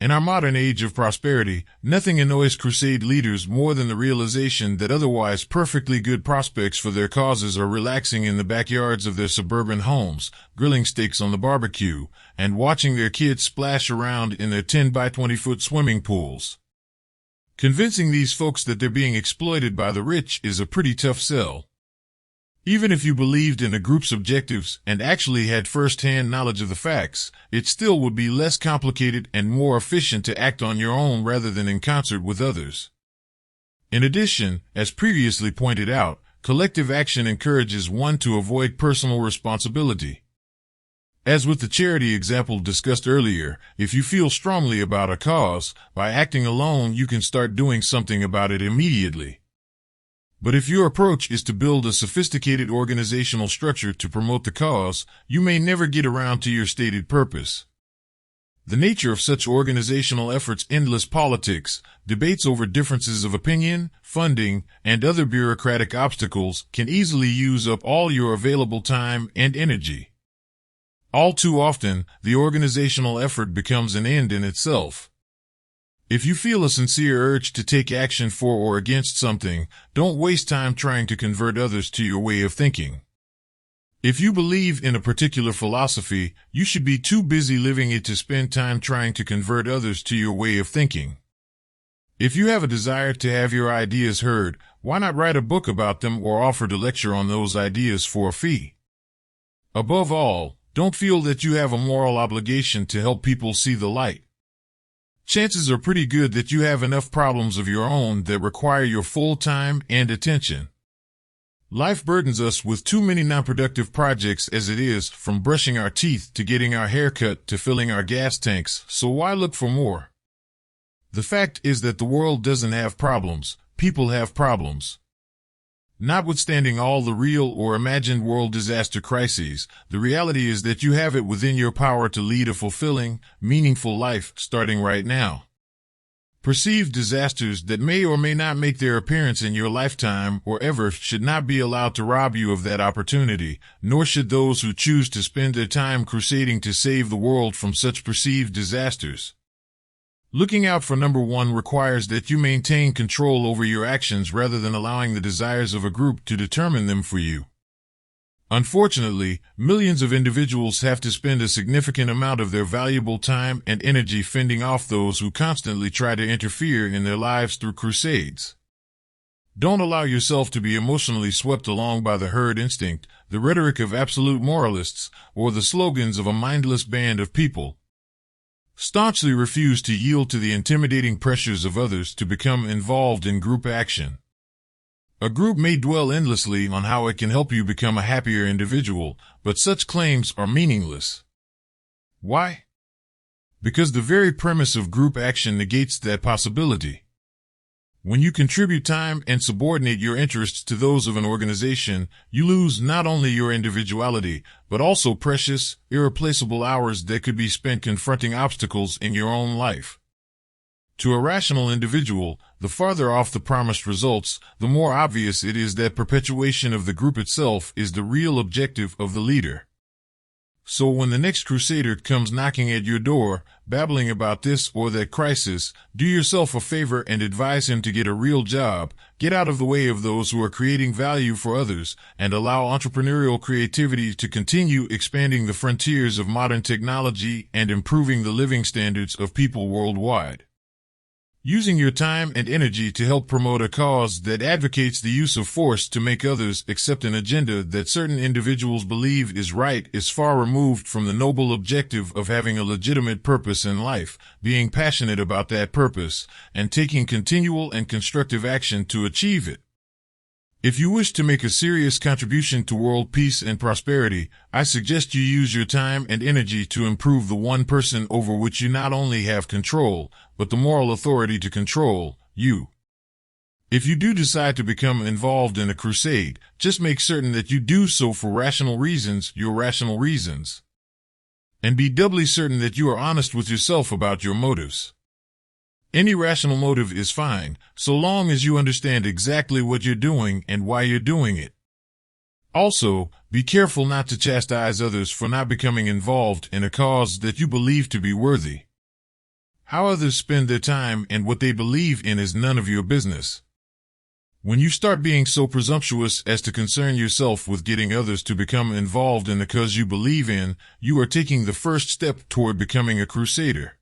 In our modern age of prosperity, nothing annoys crusade leaders more than the realization that otherwise perfectly good prospects for their causes are relaxing in the backyards of their suburban homes, grilling steaks on the barbecue, and watching their kids splash around in their 10 by 20-foot swimming pools. Convincing these folks that they're being exploited by the rich is a pretty tough sell. Even if you believed in a group's objectives and actually had first-hand knowledge of the facts, it still would be less complicated and more efficient to act on your own rather than in concert with others. In addition, as previously pointed out, collective action encourages one to avoid personal responsibility. As with the charity example discussed earlier, if you feel strongly about a cause, by acting alone you can start doing something about it immediately. But if your approach is to build a sophisticated organizational structure to promote the cause, you may never get around to your stated purpose. The nature of such organizational efforts, endless politics, debates over differences of opinion, funding, and other bureaucratic obstacles, can easily use up all your available time and energy. All too often, the organizational effort becomes an end in itself. If you feel a sincere urge to take action for or against something, don't waste time trying to convert others to your way of thinking. If you believe in a particular philosophy, you should be too busy living it to spend time trying to convert others to your way of thinking. If you have a desire to have your ideas heard, why not write a book about them or offer to lecture on those ideas for a fee? Above all, don't feel that you have a moral obligation to help people see the light. Chances are pretty good that you have enough problems of your own that require your full time and attention. Life burdens us with too many non-productive projects as it is, from brushing our teeth to getting our hair cut to filling our gas tanks, so why look for more? The fact is that the world doesn't have problems, people have problems. Notwithstanding all the real or imagined world disaster crises, the reality is that you have it within your power to lead a fulfilling, meaningful life starting right now. Perceived disasters that may or may not make their appearance in your lifetime or ever should not be allowed to rob you of that opportunity, nor should those who choose to spend their time crusading to save the world from such perceived disasters. Looking out for number one requires that you maintain control over your actions rather than allowing the desires of a group to determine them for you. Unfortunately, millions of individuals have to spend a significant amount of their valuable time and energy fending off those who constantly try to interfere in their lives through crusades. Don't allow yourself to be emotionally swept along by the herd instinct, the rhetoric of absolute moralists, or the slogans of a mindless band of people. Staunchly refuse to yield to the intimidating pressures of others to become involved in group action. A group may dwell endlessly on how it can help you become a happier individual, but such claims are meaningless. Why? Because the very premise of group action negates that possibility. When you contribute time and subordinate your interests to those of an organization, you lose not only your individuality, but also precious, irreplaceable hours that could be spent confronting obstacles in your own life. To a rational individual, the farther off the promised results, the more obvious it is that perpetuation of the group itself is the real objective of the leader. So when the next crusader comes knocking at your door, babbling about this or that crisis, do yourself a favor and advise him to get a real job, get out of the way of those who are creating value for others, and allow entrepreneurial creativity to continue expanding the frontiers of modern technology and improving the living standards of people worldwide. Using your time and energy to help promote a cause that advocates the use of force to make others accept an agenda that certain individuals believe is right is far removed from the noble objective of having a legitimate purpose in life, being passionate about that purpose, and taking continual and constructive action to achieve it. If you wish to make a serious contribution to world peace and prosperity, I suggest you use your time and energy to improve the one person over which you not only have control, but the moral authority to control, you. If you do decide to become involved in a crusade, just make certain that you do so for rational reasons, your rational reasons. And be doubly certain that you are honest with yourself about your motives. Any rational motive is fine, so long as you understand exactly what you're doing and why you're doing it. Also, be careful not to chastise others for not becoming involved in a cause that you believe to be worthy. How others spend their time and what they believe in is none of your business. When you start being so presumptuous as to concern yourself with getting others to become involved in the cause you believe in, you are taking the first step toward becoming a crusader.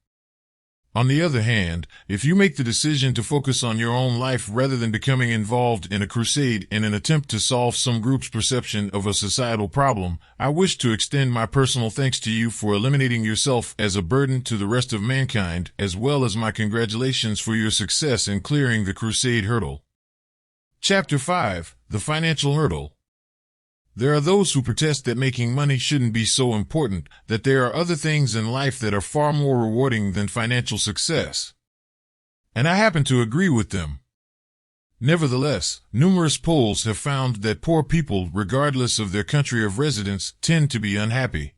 On the other hand, if you make the decision to focus on your own life rather than becoming involved in a crusade in an attempt to solve some group's perception of a societal problem, I wish to extend my personal thanks to you for eliminating yourself as a burden to the rest of mankind, as well as my congratulations for your success in clearing the crusade hurdle. Chapter 5: The Financial Hurdle. There are those who protest that making money shouldn't be so important, that there are other things in life that are far more rewarding than financial success. And I happen to agree with them. Nevertheless, numerous polls have found that poor people, regardless of their country of residence, tend to be unhappy.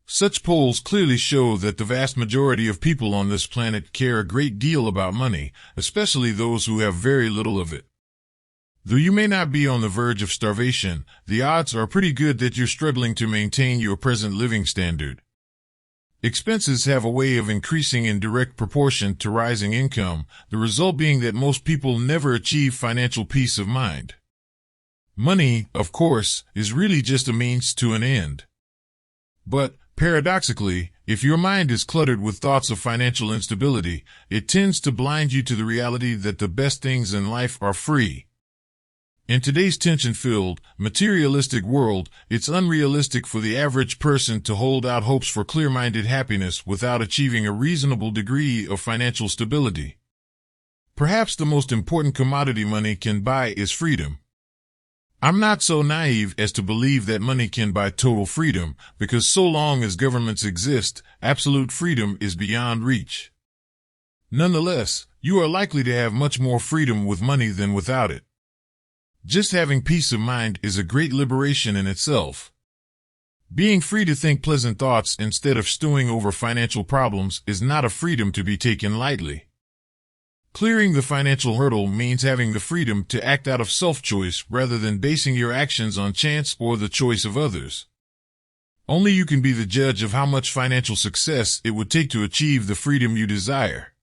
Such polls clearly show that the vast majority of people on this planet care a great deal about money, especially those who have very little of it. Though you may not be on the verge of starvation, the odds are pretty good that you're struggling to maintain your present living standard. Expenses have a way of increasing in direct proportion to rising income, the result being that most people never achieve financial peace of mind. Money, of course, is really just a means to an end. But, paradoxically, if your mind is cluttered with thoughts of financial instability, it tends to blind you to the reality that the best things in life are free. In today's tension-filled, materialistic world, it's unrealistic for the average person to hold out hopes for clear-minded happiness without achieving a reasonable degree of financial stability. Perhaps the most important commodity money can buy is freedom. I'm not so naive as to believe that money can buy total freedom, because so long as governments exist, absolute freedom is beyond reach. Nonetheless, you are likely to have much more freedom with money than without it. Just having peace of mind is a great liberation in itself. Being free to think pleasant thoughts instead of stewing over financial problems is not a freedom to be taken lightly. Clearing the financial hurdle means having the freedom to act out of self-choice rather than basing your actions on chance or the choice of others. Only you can be the judge of how much financial success it would take to achieve the freedom you desire.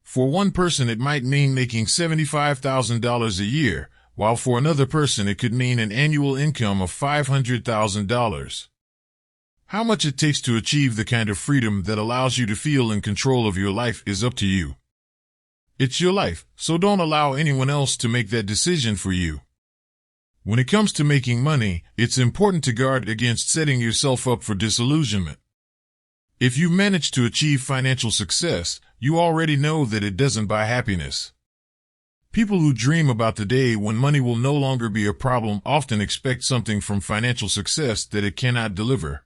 For one person it might mean making $75,000 a year, while for another person it could mean an annual income of $500,000. How much it takes to achieve the kind of freedom that allows you to feel in control of your life is up to you. It's your life, so don't allow anyone else to make that decision for you. When it comes to making money, it's important to guard against setting yourself up for disillusionment. If you manage to achieve financial success, you already know that it doesn't buy happiness. People who dream about the day when money will no longer be a problem often expect something from financial success that it cannot deliver.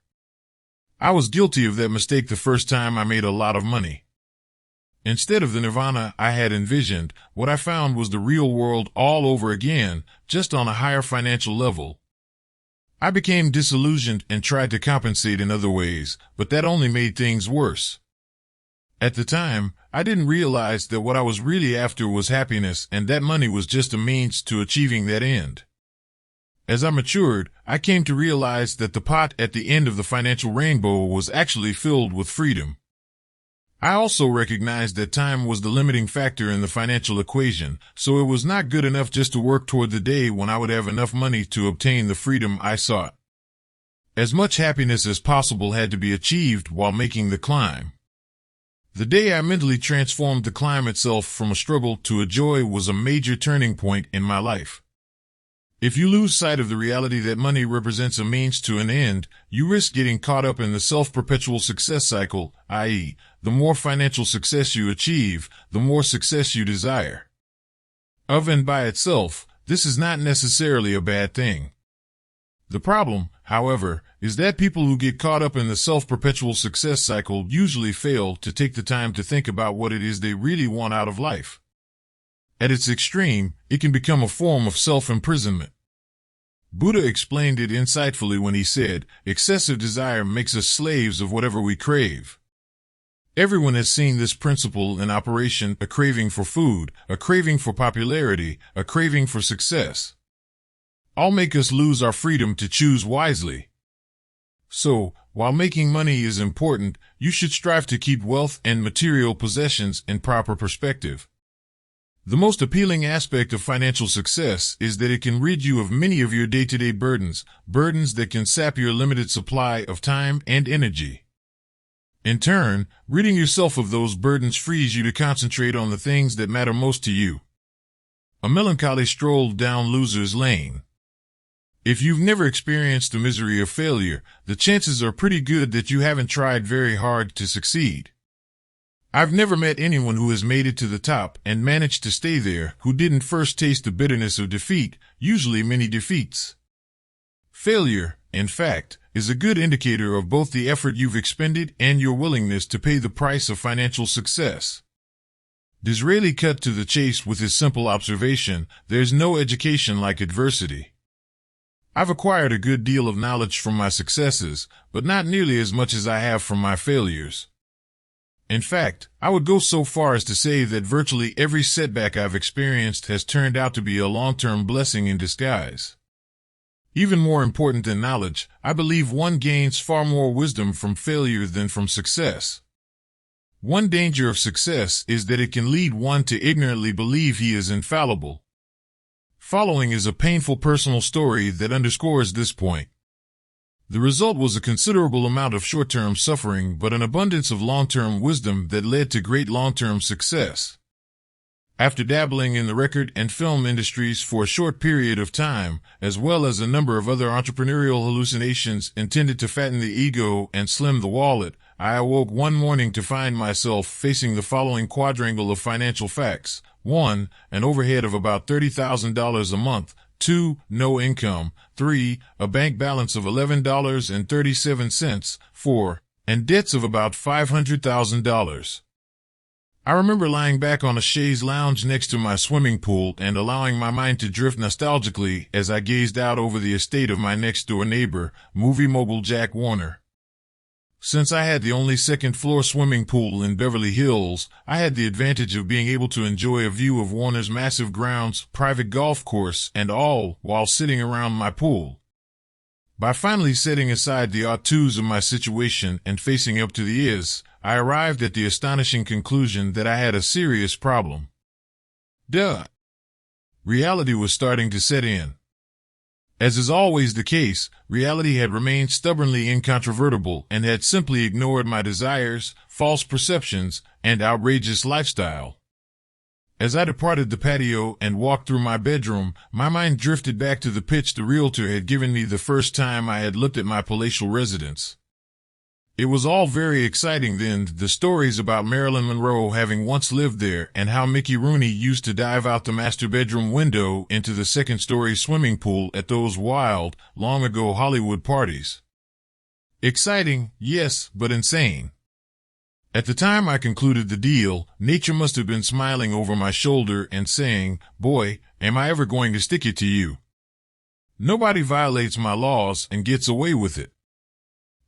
I was guilty of that mistake the first time I made a lot of money. Instead of the nirvana I had envisioned, what I found was the real world all over again, just on a higher financial level. I became disillusioned and tried to compensate in other ways, but that only made things worse. At the time, I didn't realize that what I was really after was happiness, and that money was just a means to achieving that end. As I matured, I came to realize that the pot at the end of the financial rainbow was actually filled with freedom. I also recognized that time was the limiting factor in the financial equation, so it was not good enough just to work toward the day when I would have enough money to obtain the freedom I sought. As much happiness as possible had to be achieved while making the climb. The day I mentally transformed the climb itself from a struggle to a joy was a major turning point in my life. If you lose sight of the reality that money represents a means to an end, you risk getting caught up in the self-perpetual success cycle, i.e., the more financial success you achieve, the more success you desire. Of and by itself, this is not necessarily a bad thing. The problem, however, is that people who get caught up in the self-perpetual success cycle usually fail to take the time to think about what it is they really want out of life. At its extreme, it can become a form of self-imprisonment. Buddha explained it insightfully when he said, "Excessive desire makes us slaves of whatever we crave." Everyone has seen this principle in operation: a craving for food, a craving for popularity, a craving for success. All make us lose our freedom to choose wisely. So, while making money is important, you should strive to keep wealth and material possessions in proper perspective. The most appealing aspect of financial success is that it can rid you of many of your day-to-day burdens that can sap your limited supply of time and energy. In turn, ridding yourself of those burdens frees you to concentrate on the things that matter most to you. A melancholy stroll down loser's lane. If you've never experienced the misery of failure, the chances are pretty good that you haven't tried very hard to succeed. I've never met anyone who has made it to the top and managed to stay there who didn't first taste the bitterness of defeat, usually many defeats. Failure, in fact, is a good indicator of both the effort you've expended and your willingness to pay the price of financial success. Disraeli cut to the chase with his simple observation, "There's no education like adversity." I've acquired a good deal of knowledge from my successes, but not nearly as much as I have from my failures. In fact, I would go so far as to say that virtually every setback I've experienced has turned out to be a long-term blessing in disguise. Even more important than knowledge, I believe one gains far more wisdom from failure than from success. One danger of success is that it can lead one to ignorantly believe he is infallible. Following is a painful personal story that underscores this point. The result was a considerable amount of short-term suffering, but an abundance of long-term wisdom that led to great long-term success. After dabbling in the record and film industries for a short period of time, as well as a number of other entrepreneurial hallucinations intended to fatten the ego and slim the wallet, I awoke one morning to find myself facing the following quadrangle of financial facts. 1. An overhead of about $30,000 a month. 2. No income. 3. A bank balance of $11.37. 4. And debts of about $500,000. I remember lying back on a chaise lounge next to my swimming pool and allowing my mind to drift nostalgically as I gazed out over the estate of my next-door neighbor, movie mogul Jack Warner. Since I had the only second-floor swimming pool in Beverly Hills, I had the advantage of being able to enjoy a view of Warner's massive grounds, private golf course, and all while sitting around my pool. By finally setting aside the ought-tos of my situation and facing up to the is, I arrived at the astonishing conclusion that I had a serious problem. Reality was starting to set in. As is always the case, reality had remained stubbornly incontrovertible and had simply ignored my desires, false perceptions, and outrageous lifestyle. As I departed the patio and walked through my bedroom, my mind drifted back to the pitch the realtor had given me the first time I had looked at my palatial residence. It was all very exciting then, the stories about Marilyn Monroe having once lived there and how Mickey Rooney used to dive out the master bedroom window into the second-story swimming pool at those wild, long-ago Hollywood parties. Exciting, yes, but insane. At the time I concluded the deal, nature must have been smiling over my shoulder and saying, "Boy, am I ever going to stick it to you. Nobody violates my laws and gets away with it."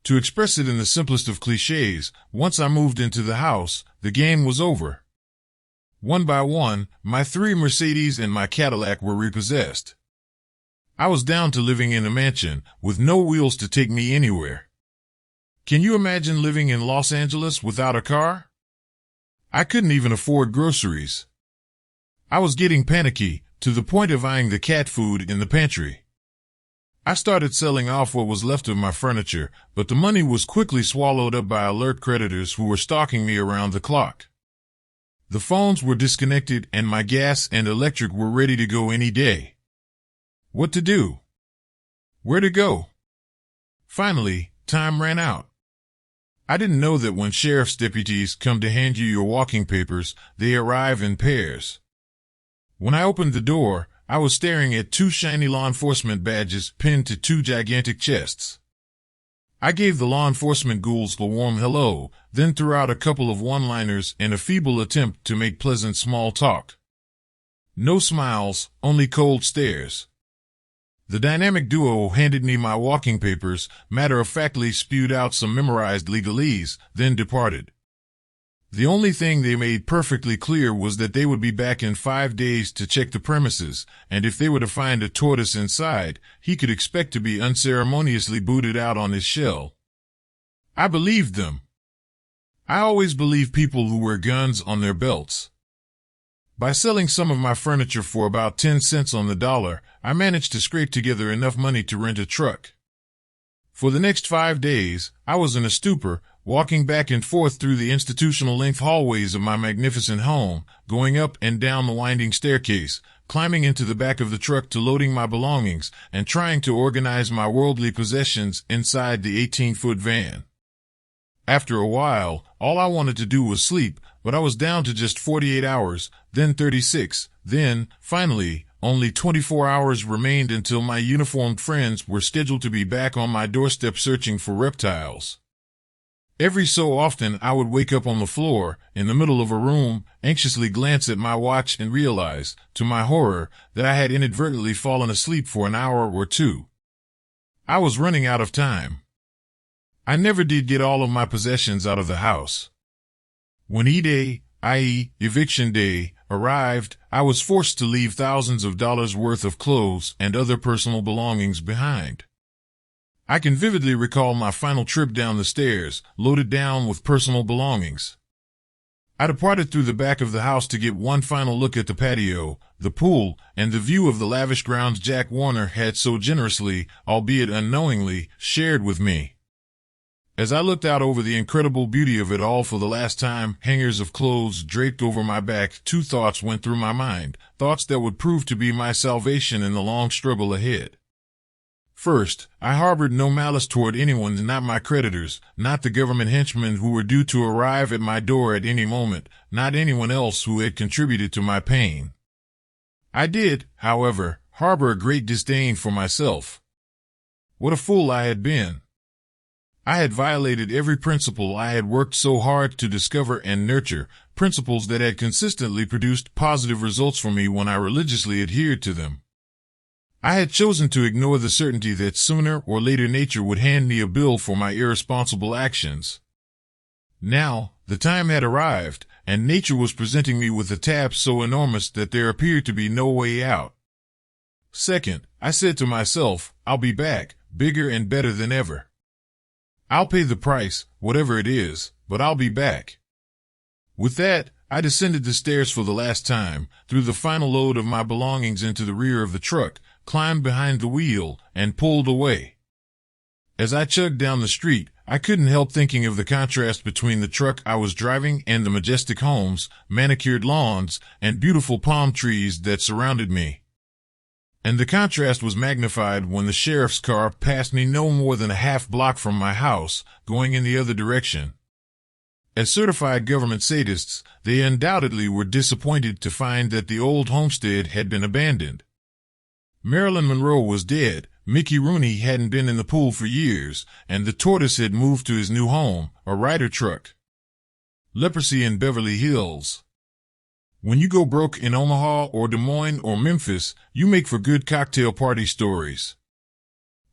To express it in the simplest of cliches, once I moved into the house, the game was over. One by one, my 3 Mercedes and my Cadillac were repossessed. I was down to living in a mansion with no wheels to take me anywhere. Can you imagine living in Los Angeles without a car? I couldn't even afford groceries. I was getting panicky to the point of eyeing the cat food in the pantry. I started selling off what was left of my furniture, but the money was quickly swallowed up by alert creditors who were stalking me around the clock. The phones were disconnected and my gas and electric were ready to go any day. What to do? Where to go? Finally, time ran out. I didn't know that when sheriff's deputies come to hand you your walking papers, they arrive in pairs. When I opened the door, I was staring at 2 shiny law enforcement badges pinned to 2 gigantic chests. I gave the law enforcement ghouls a warm hello, then threw out a couple of one-liners in a feeble attempt to make pleasant small talk. No smiles, only cold stares. The dynamic duo handed me my walking papers, matter-of-factly spewed out some memorized legalese, then departed. The only thing they made perfectly clear was that they would be back in 5 days to check the premises, and if they were to find a tortoise inside, he could expect to be unceremoniously booted out on his shell. I believed them. I always believe people who wear guns on their belts. By selling some of my furniture for about 10 cents on the dollar, I managed to scrape together enough money to rent a truck. For the next 5 days, I was in a stupor, walking back and forth through the institutional-length hallways of my magnificent home, going up and down the winding staircase, climbing into the back of the truck to loading my belongings, and trying to organize my worldly possessions inside the 18-foot van. After a while, all I wanted to do was sleep, but I was down to just 48 hours, then 36, then, finally, only 24 hours remained until my uniformed friends were scheduled to be back on my doorstep searching for reptiles. Every so often I would wake up on the floor, in the middle of a room, anxiously glance at my watch and realize, to my horror, that I had inadvertently fallen asleep for an hour or 2. I was running out of time. I never did get all of my possessions out of the house. When E-Day, i.e., Eviction Day, arrived, I was forced to leave thousands of dollars worth of clothes and other personal belongings behind. I can vividly recall my final trip down the stairs, loaded down with personal belongings. I departed through the back of the house to get one final look at the patio, the pool, and the view of the lavish grounds Jack Warner had so generously, albeit unknowingly, shared with me. As I looked out over the incredible beauty of it all for the last time, hangers of clothes draped over my back, 2 thoughts went through my mind, thoughts that would prove to be my salvation in the long struggle ahead. First, I harbored no malice toward anyone, not my creditors, not the government henchmen who were due to arrive at my door at any moment, not anyone else who had contributed to my pain. I did, however, harbor a great disdain for myself. What a fool I had been. I had violated every principle I had worked so hard to discover and nurture, principles that had consistently produced positive results for me when I religiously adhered to them. I had chosen to ignore the certainty that sooner or later nature would hand me a bill for my irresponsible actions. Now, the time had arrived, and nature was presenting me with a tab so enormous that there appeared to be no way out. Second, I said to myself, I'll be back, bigger and better than ever. I'll pay the price, whatever it is, but I'll be back. With that, I descended the stairs for the last time, threw the final load of my belongings into the rear of the truck, climbed behind the wheel, and pulled away. As I chugged down the street, I couldn't help thinking of the contrast between the truck I was driving and the majestic homes, manicured lawns, and beautiful palm trees that surrounded me. And the contrast was magnified when the sheriff's car passed me no more than a half block from my house, going in the other direction. As certified government sadists, they undoubtedly were disappointed to find that the old homestead had been abandoned. Marilyn Monroe was dead, Mickey Rooney hadn't been in the pool for years, and the tortoise had moved to his new home, a Ryder truck. Leprosy in Beverly Hills. When you go broke in Omaha or Des Moines or Memphis, you make for good cocktail party stories.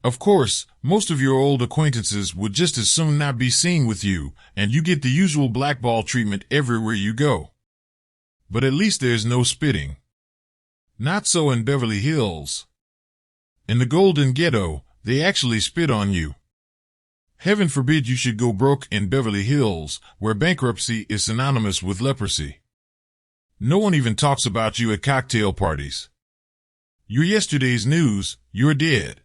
Of course, most of your old acquaintances would just as soon not be seen with you, and you get the usual blackball treatment everywhere you go. But at least there's no spitting. Not so in Beverly Hills. In the Golden Ghetto, they actually spit on you. Heaven forbid you should go broke in Beverly Hills, where bankruptcy is synonymous with leprosy. No one even talks about you at cocktail parties. You're yesterday's news, you're dead.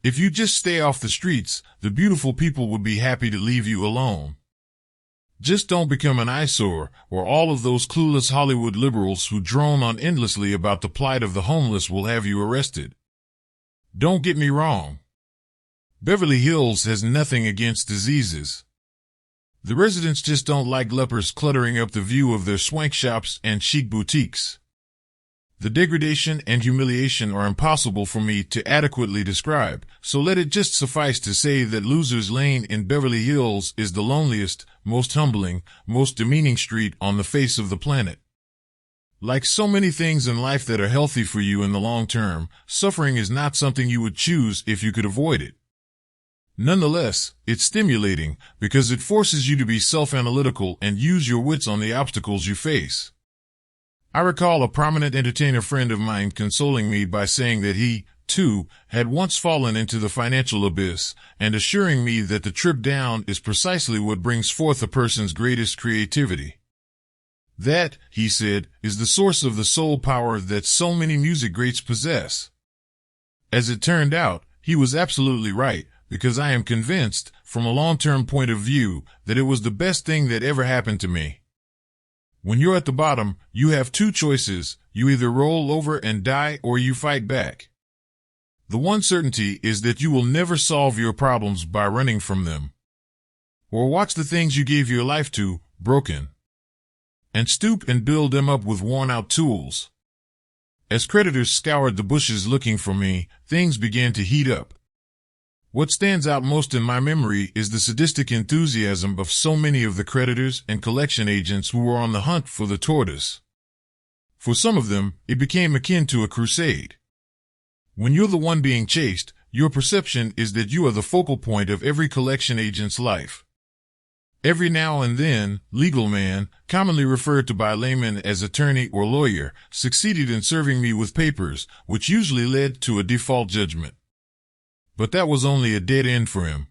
If you just stay off the streets, the beautiful people would be happy to leave you alone. Just don't become an eyesore, or all of those clueless Hollywood liberals who drone on endlessly about the plight of the homeless will have you arrested. Don't get me wrong. Beverly Hills has nothing against diseases. The residents just don't like lepers cluttering up the view of their swank shops and chic boutiques. The degradation and humiliation are impossible for me to adequately describe, so let it just suffice to say that Losers Lane in Beverly Hills is the loneliest, most humbling, most demeaning street on the face of the planet. Like so many things in life that are healthy for you in the long term, suffering is not something you would choose if you could avoid it. Nonetheless, it's stimulating because it forces you to be self-analytical and use your wits on the obstacles you face. I recall a prominent entertainer friend of mine consoling me by saying that he, too, had once fallen into the financial abyss, and assuring me that the trip down is precisely what brings forth a person's greatest creativity. That, he said, is the source of the soul power that so many music greats possess. As it turned out, he was absolutely right, because I am convinced, from a long-term point of view, that it was the best thing that ever happened to me. When you're at the bottom, you have two choices. You either roll over and die or you fight back. The one certainty is that you will never solve your problems by running from them. Or watch the things you gave your life to, broken, and stoop and build them up with worn-out tools. As creditors scoured the bushes looking for me, things began to heat up. What stands out most in my memory is the sadistic enthusiasm of so many of the creditors and collection agents who were on the hunt for the tortoise. For some of them, it became akin to a crusade. When you're the one being chased, your perception is that you are the focal point of every collection agent's life. Every now and then, legal man, commonly referred to by laymen as attorney or lawyer, succeeded in serving me with papers, which usually led to a default judgment. But that was only a dead end for him.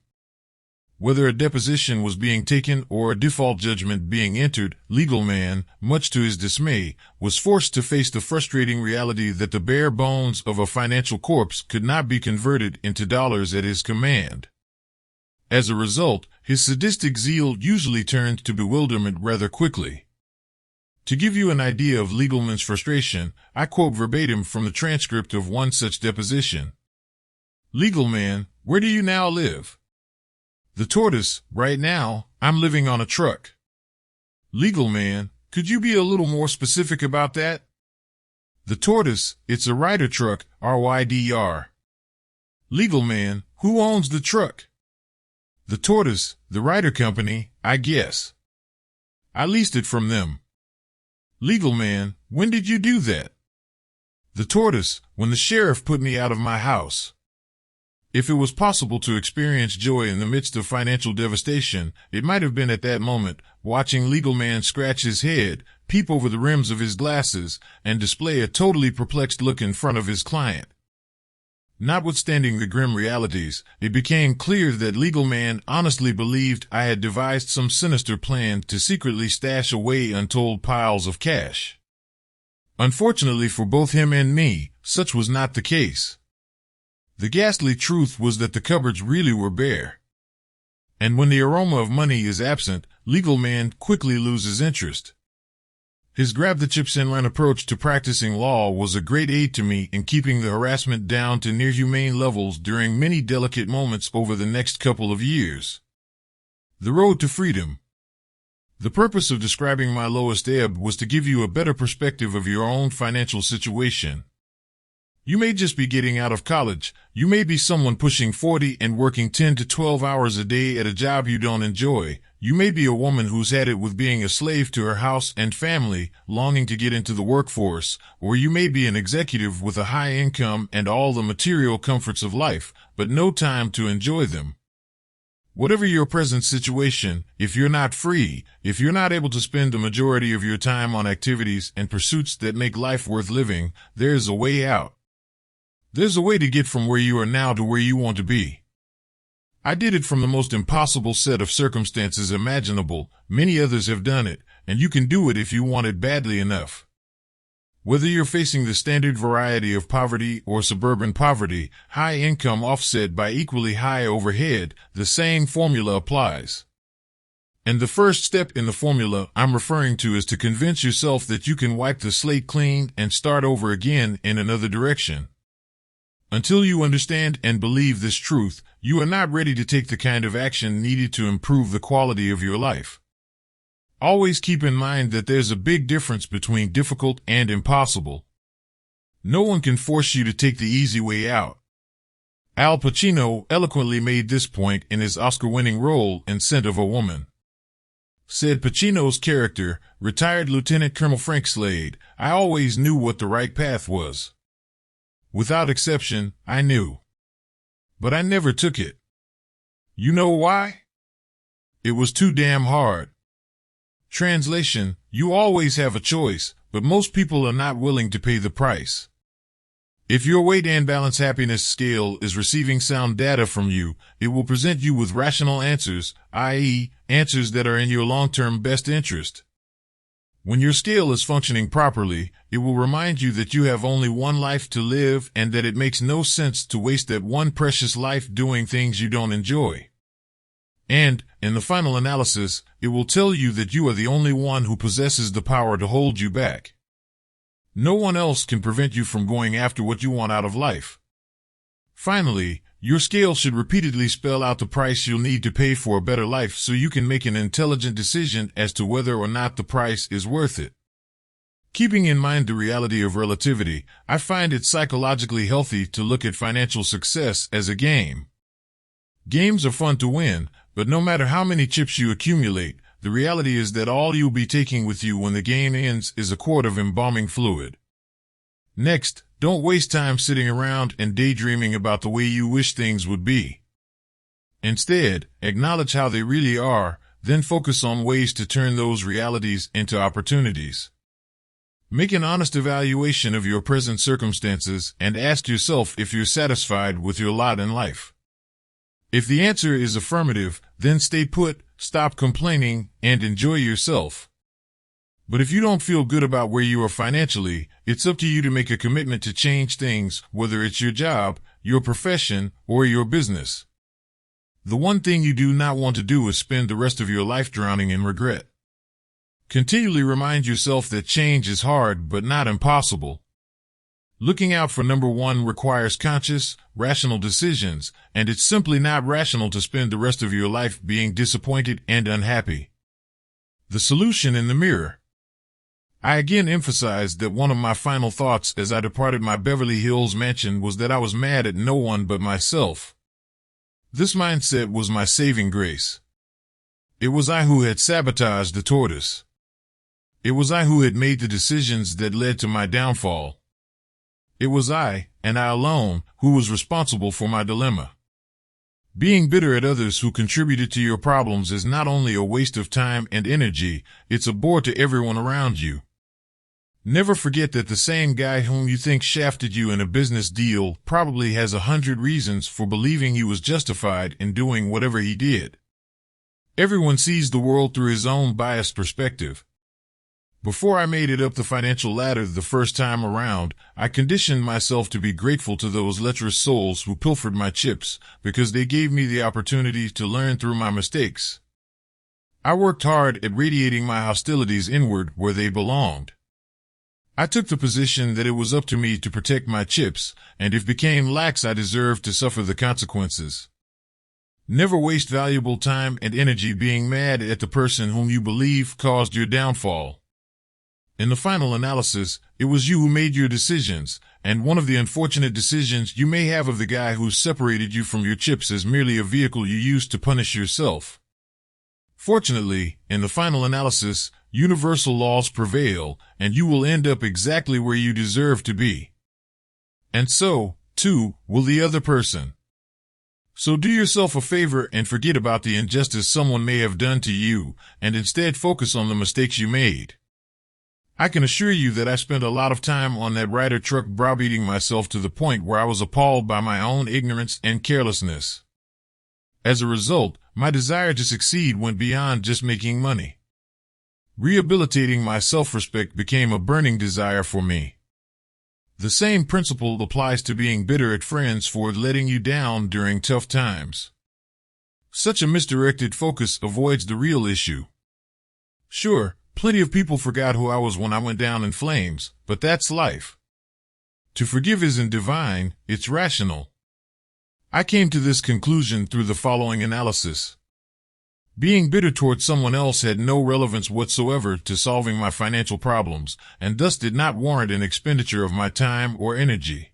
Whether a deposition was being taken or a default judgment being entered, legal man, much to his dismay, was forced to face the frustrating reality that the bare bones of a financial corpse could not be converted into dollars at his command. As a result, his sadistic zeal usually turned to bewilderment rather quickly. To give you an idea of legalman's frustration, I quote verbatim from the transcript of one such deposition. Legal man, where do you now live? The tortoise, right now, I'm living on a truck. Legal man, could you be a little more specific about that? The tortoise, it's a Ryder truck, RYDR. Legal man, who owns the truck? The tortoise, the Ryder company, I guess. I leased it from them. Legal man, when did you do that? The tortoise, when the sheriff put me out of my house. If it was possible to experience joy in the midst of financial devastation, it might have been at that moment, watching legal man scratch his head, peep over the rims of his glasses, and display a totally perplexed look in front of his client. Notwithstanding the grim realities, it became clear that legal man honestly believed I had devised some sinister plan to secretly stash away untold piles of cash. Unfortunately for both him and me, such was not the case. The ghastly truth was that the cupboards really were bare. And when the aroma of money is absent, legal man quickly loses interest. His grab-the-chips-and-run approach to practicing law was a great aid to me in keeping the harassment down to near humane levels during many delicate moments over the next couple of years. The road to freedom. The purpose of describing my lowest ebb was to give you a better perspective of your own financial situation. You may just be getting out of college. You may be someone pushing 40 and working 10 to 12 hours a day at a job you don't enjoy. You may be a woman who's had it with being a slave to her house and family, longing to get into the workforce, or you may be an executive with a high income and all the material comforts of life, but no time to enjoy them. Whatever your present situation, if you're not free, if you're not able to spend the majority of your time on activities and pursuits that make life worth living, there's a way out. There's a way to get from where you are now to where you want to be. I did it from the most impossible set of circumstances imaginable. Many others have done it, and you can do it if you want it badly enough. Whether you're facing the standard variety of poverty or suburban poverty, high income offset by equally high overhead, the same formula applies. And the first step in the formula I'm referring to is to convince yourself that you can wipe the slate clean and start over again in another direction. Until you understand and believe this truth, you are not ready to take the kind of action needed to improve the quality of your life. Always keep in mind that there's a big difference between difficult and impossible. No one can force you to take the easy way out. Al Pacino eloquently made this point in his Oscar-winning role in Scent of a Woman. Said Pacino's character, retired Lieutenant Colonel Frank Slade, "I always knew what the right path was. Without exception, I knew. But I never took it. You know why? It was too damn hard." Translation: you always have a choice, but most people are not willing to pay the price. If your weight and balance happiness scale is receiving sound data from you, it will present you with rational answers, i.e., answers that are in your long-term best interest. When your scale is functioning properly, it will remind you that you have only one life to live and that it makes no sense to waste that one precious life doing things you don't enjoy. And, in the final analysis, it will tell you that you are the only one who possesses the power to hold you back. No one else can prevent you from going after what you want out of life. Finally, your scale should repeatedly spell out the price you'll need to pay for a better life so you can make an intelligent decision as to whether or not the price is worth it. Keeping in mind the reality of relativity, I find it psychologically healthy to look at financial success as a game. Games are fun to win, but no matter how many chips you accumulate, the reality is that all you'll be taking with you when the game ends is a quart of embalming fluid. Next, don't waste time sitting around and daydreaming about the way you wish things would be. Instead, acknowledge how they really are, then focus on ways to turn those realities into opportunities. Make an honest evaluation of your present circumstances and ask yourself if you're satisfied with your lot in life. If the answer is affirmative, then stay put, stop complaining, and enjoy yourself. But if you don't feel good about where you are financially, it's up to you to make a commitment to change things, whether it's your job, your profession, or your business. The one thing you do not want to do is spend the rest of your life drowning in regret. Continually remind yourself that change is hard but not impossible. Looking out for number one requires conscious, rational decisions, and it's simply not rational to spend the rest of your life being disappointed and unhappy. The solution in the mirror. I again emphasized that one of my final thoughts as I departed my Beverly Hills mansion was that I was mad at no one but myself. This mindset was my saving grace. It was I who had sabotaged the tortoise. It was I who had made the decisions that led to my downfall. It was I, and I alone, who was responsible for my dilemma. Being bitter at others who contributed to your problems is not only a waste of time and energy, it's a bore to everyone around you. Never forget that the same guy whom you think shafted you in a business deal probably has 100 reasons for believing he was justified in doing whatever he did. Everyone sees the world through his own biased perspective. Before I made it up the financial ladder the first time around, I conditioned myself to be grateful to those lecherous souls who pilfered my chips, because they gave me the opportunity to learn through my mistakes. I worked hard at radiating my hostilities inward where they belonged. I took the position that it was up to me to protect my chips, and if became lax I deserved to suffer the consequences. Never waste valuable time and energy being mad at the person whom you believe caused your downfall. In the final analysis, it was you who made your decisions, and one of the unfortunate decisions you may have of the guy who separated you from your chips is merely a vehicle you used to punish yourself. Fortunately, in the final analysis, universal laws prevail, and you will end up exactly where you deserve to be. And so, too, will the other person. So do yourself a favor and forget about the injustice someone may have done to you, and instead focus on the mistakes you made. I can assure you that I spent a lot of time on that Ryder truck browbeating myself to the point where I was appalled by my own ignorance and carelessness. As a result, my desire to succeed went beyond just making money. Rehabilitating my self-respect became a burning desire for me. The same principle applies to being bitter at friends for letting you down during tough times. Such a misdirected focus avoids the real issue. Sure, plenty of people forgot who I was when I went down in flames, but that's life. To forgive isn't divine, it's rational. I came to this conclusion through the following analysis. Being bitter towards someone else had no relevance whatsoever to solving my financial problems, and thus did not warrant an expenditure of my time or energy.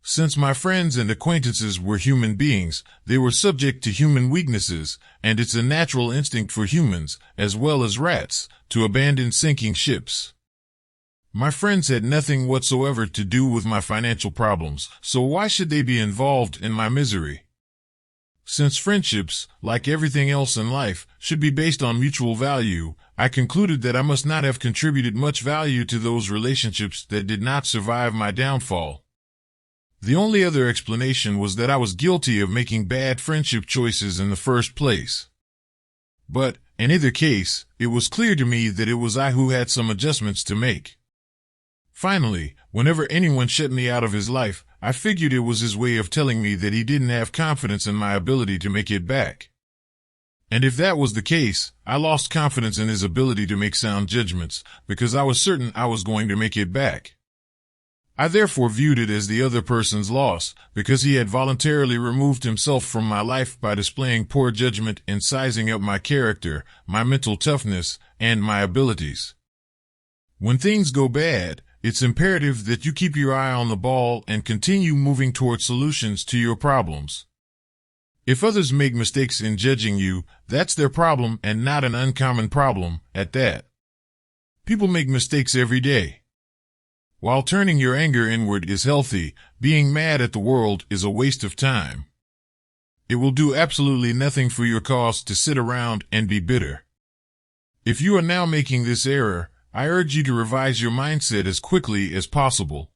Since my friends and acquaintances were human beings, they were subject to human weaknesses, and it's a natural instinct for humans, as well as rats, to abandon sinking ships. My friends had nothing whatsoever to do with my financial problems, so why should they be involved in my misery? Since friendships, like everything else in life, should be based on mutual value, I concluded that I must not have contributed much value to those relationships that did not survive my downfall. The only other explanation was that I was guilty of making bad friendship choices in the first place. But, in either case, it was clear to me that it was I who had some adjustments to make. Finally, whenever anyone shut me out of his life, I figured it was his way of telling me that he didn't have confidence in my ability to make it back. And if that was the case, I lost confidence in his ability to make sound judgments, because I was certain I was going to make it back. I therefore viewed it as the other person's loss, because he had voluntarily removed himself from my life by displaying poor judgment in sizing up my character, my mental toughness, and my abilities. When things go bad, it's imperative that you keep your eye on the ball and continue moving toward solutions to your problems. If others make mistakes in judging you, that's their problem and not an uncommon problem at that. People make mistakes every day. While turning your anger inward is healthy, being mad at the world is a waste of time. It will do absolutely nothing for your cause to sit around and be bitter. If you are now making this error, I urge you to revise your mindset as quickly as possible.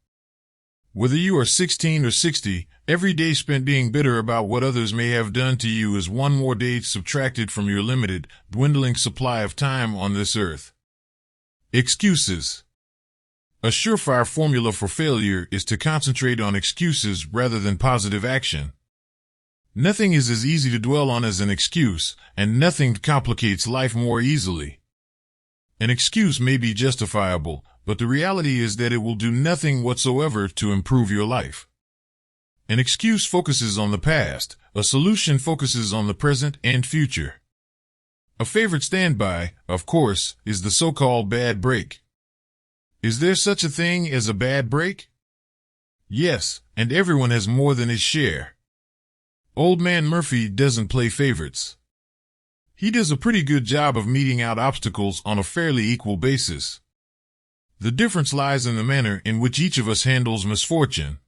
Whether you are 16 or 60, every day spent being bitter about what others may have done to you is one more day subtracted from your limited, dwindling supply of time on this earth. Excuses. A surefire formula for failure is to concentrate on excuses rather than positive action. Nothing is as easy to dwell on as an excuse, and nothing complicates life more easily. An excuse may be justifiable, but the reality is that it will do nothing whatsoever to improve your life. An excuse focuses on the past, a solution focuses on the present and future. A favorite standby, of course, is the so-called bad break. Is there such a thing as a bad break? Yes, and everyone has more than his share. Old Man Murphy doesn't play favorites. He does a pretty good job of meting out obstacles on a fairly equal basis. The difference lies in the manner in which each of us handles misfortune.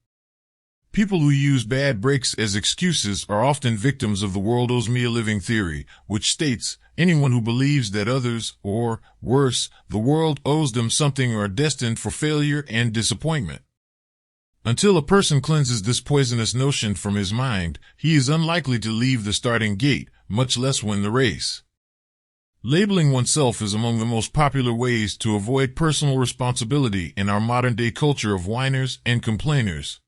People who use bad breaks as excuses are often victims of the world owes me a living theory, which states anyone who believes that others, or, worse, the world owes them something are destined for failure and disappointment. Until a person cleanses this poisonous notion from his mind, he is unlikely to leave the starting gate, much less win the race. Labeling oneself is among the most popular ways to avoid personal responsibility in our modern-day culture of whiners and complainers.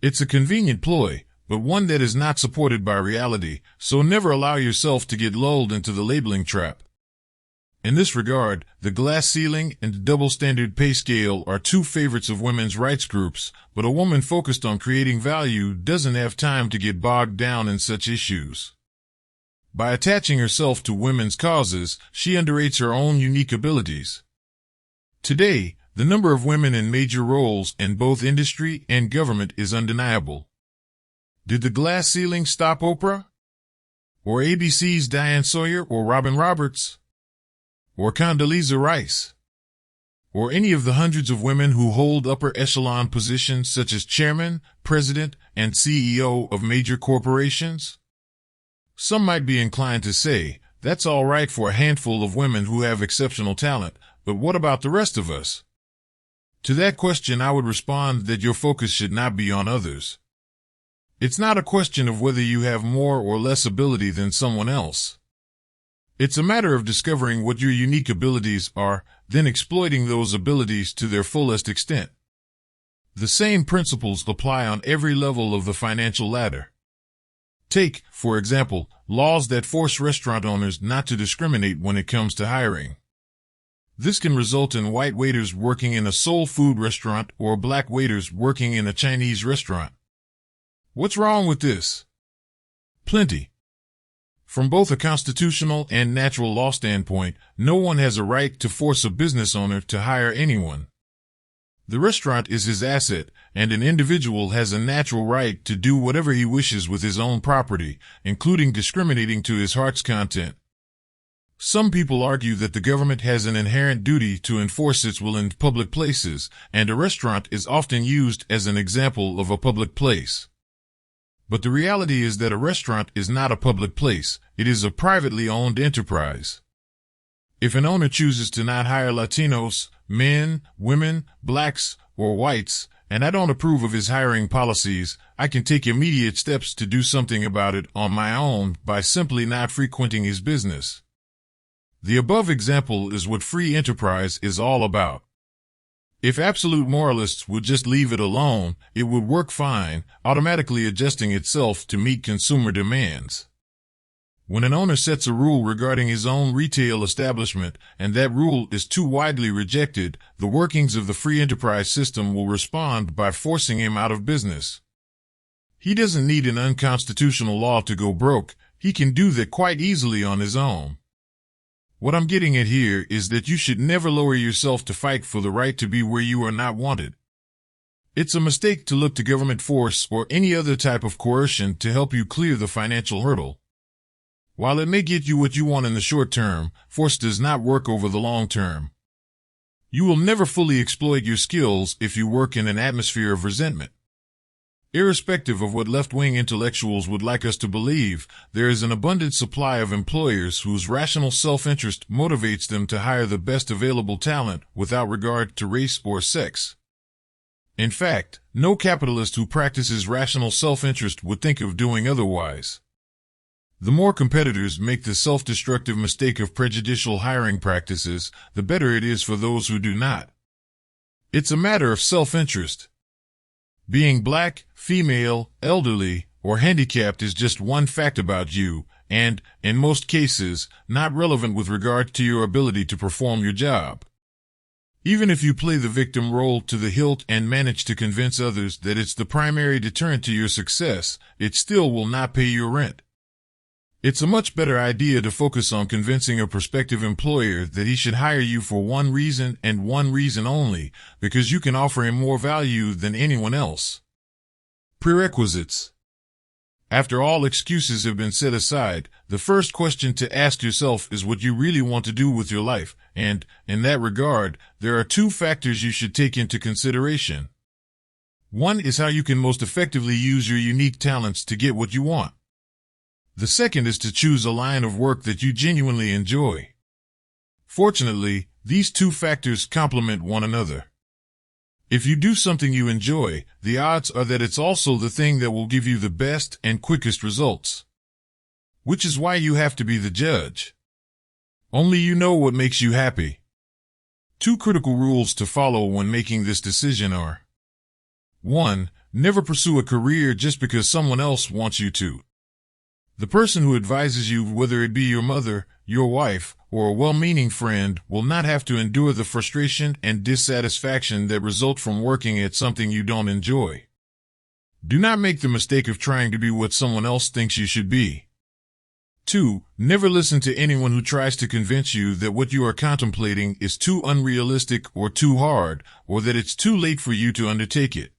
It's a convenient ploy, but one that is not supported by reality, so never allow yourself to get lulled into the labeling trap. In this regard, the glass ceiling and the double standard pay scale are two favorites of women's rights groups, but a woman focused on creating value doesn't have time to get bogged down in such issues. By attaching herself to women's causes, she underrates her own unique abilities. Today, the number of women in major roles in both industry and government is undeniable. Did the glass ceiling stop Oprah? Or ABC's Diane Sawyer or Robin Roberts? Or Condoleezza Rice? Or any of the hundreds of women who hold upper echelon positions such as chairman, president, and CEO of major corporations? Some might be inclined to say, that's all right for a handful of women who have exceptional talent, But what about the rest of us? To that question, I would respond that your focus should not be on others. It's not a question of whether you have more or less ability than someone else. It's a matter of discovering what your unique abilities are, then exploiting those abilities to their fullest extent. The same principles apply on every level of the financial ladder. Take, for example, laws that force restaurant owners not to discriminate when it comes to hiring. This can result in white waiters working in a soul food restaurant or black waiters working in a Chinese restaurant. What's wrong with this? Plenty. From both a constitutional and natural law standpoint, no one has a right to force a business owner to hire anyone. The restaurant is his asset, and an individual has a natural right to do whatever he wishes with his own property, including discriminating to his heart's content. Some people argue that the government has an inherent duty to enforce its will in public places, and a restaurant is often used as an example of a public place. But the reality is that a restaurant is not a public place, it is a privately owned enterprise. If an owner chooses to not hire Latinos, men, women, blacks, or whites, and I don't approve of his hiring policies, I can take immediate steps to do something about it on my own by simply not frequenting his business. The above example is what free enterprise is all about. If absolute moralists would just leave it alone, it would work fine, automatically adjusting itself to meet consumer demands. When an owner sets a rule regarding his own retail establishment, and that rule is too widely rejected, the workings of the free enterprise system will respond by forcing him out of business. He doesn't need an unconstitutional law to go broke, he can do that quite easily on his own. What I'm getting at here is that you should never lower yourself to fight for the right to be where you are not wanted. It's a mistake to look to government force or any other type of coercion to help you clear the financial hurdle. While it may get you what you want in the short term, force does not work over the long term. You will never fully exploit your skills if you work in an atmosphere of resentment. Irrespective of what left-wing intellectuals would like us to believe, there is an abundant supply of employers whose rational self-interest motivates them to hire the best available talent without regard to race or sex. In fact, no capitalist who practices rational self-interest would think of doing otherwise. The more competitors make the self-destructive mistake of prejudicial hiring practices, the better it is for those who do not. It's a matter of self-interest. Being black, female, elderly, or handicapped is just one fact about you, and, in most cases, not relevant with regard to your ability to perform your job. Even if you play the victim role to the hilt and manage to convince others that it's the primary deterrent to your success, it still will not pay your rent. It's a much better idea to focus on convincing a prospective employer that he should hire you for one reason and one reason only, because you can offer him more value than anyone else. Prerequisites. After all excuses have been set aside, the first question to ask yourself is what you really want to do with your life, and, in that regard, there are two factors you should take into consideration. One is how you can most effectively use your unique talents to get what you want. The second is to choose a line of work that you genuinely enjoy. Fortunately, these two factors complement one another. If you do something you enjoy, the odds are that it's also the thing that will give you the best and quickest results. Which is why you have to be the judge. Only you know what makes you happy. Two critical rules to follow when making this decision are: 1. Never pursue a career just because someone else wants you to. The person who advises you, whether it be your mother, your wife, or a well-meaning friend, will not have to endure the frustration and dissatisfaction that result from working at something you don't enjoy. Do not make the mistake of trying to be what someone else thinks you should be. 2. Never listen to anyone who tries to convince you that what you are contemplating is too unrealistic or too hard, or that it's too late for you to undertake it.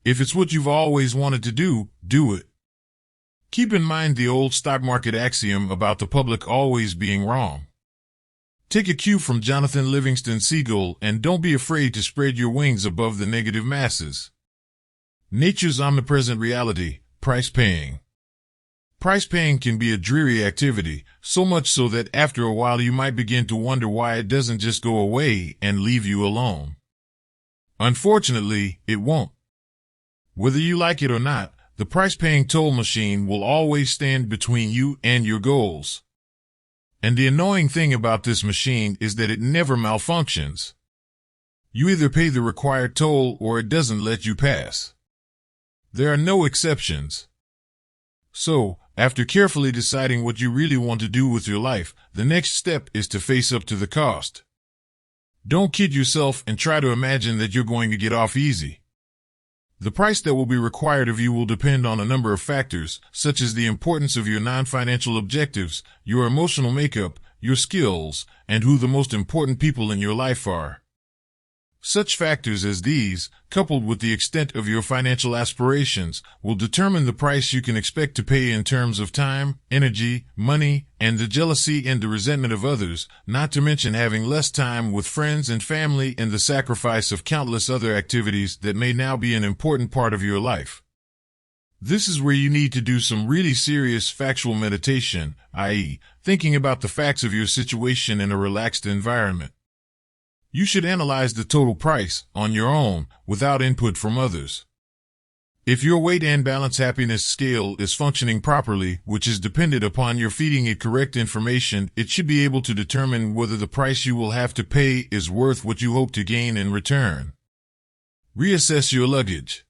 If it's what you've always wanted to do, do it. Keep in mind the old stock market axiom about the public always being wrong. Take a cue from Jonathan Livingston Seagull and don't be afraid to spread your wings above the negative masses. Nature's omnipresent reality, price paying. Price paying can be a dreary activity, so much so that after a while you might begin to wonder why it doesn't just go away and leave you alone. Unfortunately, it won't. Whether you like it or not, the price-paying toll machine will always stand between you and your goals. And the annoying thing about this machine is that it never malfunctions. You either pay the required toll or it doesn't let you pass. There are no exceptions. So, after carefully deciding what you really want to do with your life, the next step is to face up to the cost. Don't kid yourself and try to imagine that you're going to get off easy. The price that will be required of you will depend on a number of factors, such as the importance of your non-financial objectives, your emotional makeup, your skills, and who the most important people in your life are. Such factors as these, coupled with the extent of your financial aspirations, will determine the price you can expect to pay in terms of time, energy, money, and the jealousy and the resentment of others, not to mention having less time with friends and family and the sacrifice of countless other activities that may now be an important part of your life. This is where you need to do some really serious factual meditation, i.e., thinking about the facts of your situation in a relaxed environment. You should analyze the total price on your own without input from others. If your weight and balance happiness scale is functioning properly, which is dependent upon your feeding it correct information, it should be able to determine whether the price you will have to pay is worth what you hope to gain in return. Reassess your luggage.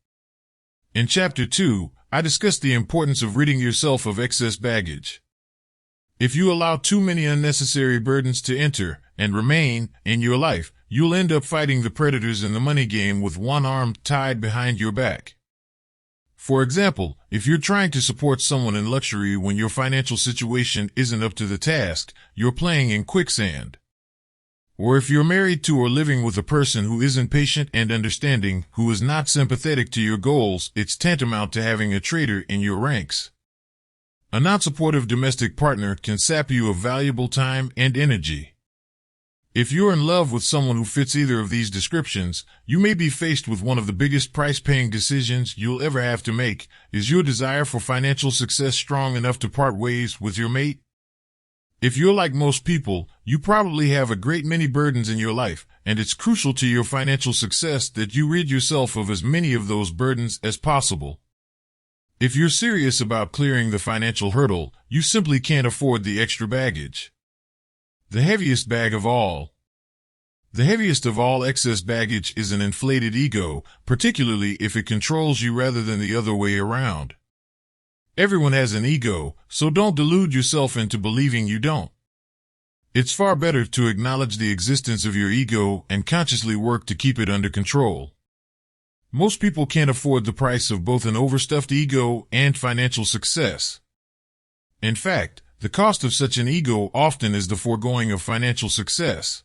In Chapter 2, I discussed the importance of ridding yourself of excess baggage. If you allow too many unnecessary burdens to enter and remain in your life, you'll end up fighting the predators in the money game with one arm tied behind your back. For example, if you're trying to support someone in luxury when your financial situation isn't up to the task, you're playing in quicksand. Or if you're married to or living with a person who isn't patient and understanding, who is not sympathetic to your goals, it's tantamount to having a traitor in your ranks. A non-supportive domestic partner can sap you of valuable time and energy. If you're in love with someone who fits either of these descriptions, you may be faced with one of the biggest price-paying decisions you'll ever have to make. Is your desire for financial success strong enough to part ways with your mate? If you're like most people, you probably have a great many burdens in your life, and it's crucial to your financial success that you rid yourself of as many of those burdens as possible. If you're serious about clearing the financial hurdle, you simply can't afford the extra baggage. The heaviest bag of all. The heaviest of all excess baggage is an inflated ego, particularly if it controls you rather than the other way around. Everyone has an ego, so don't delude yourself into believing you don't. It's far better to acknowledge the existence of your ego and consciously work to keep it under control. Most people can't afford the price of both an overstuffed ego and financial success. In fact, the cost of such an ego often is the foregoing of financial success.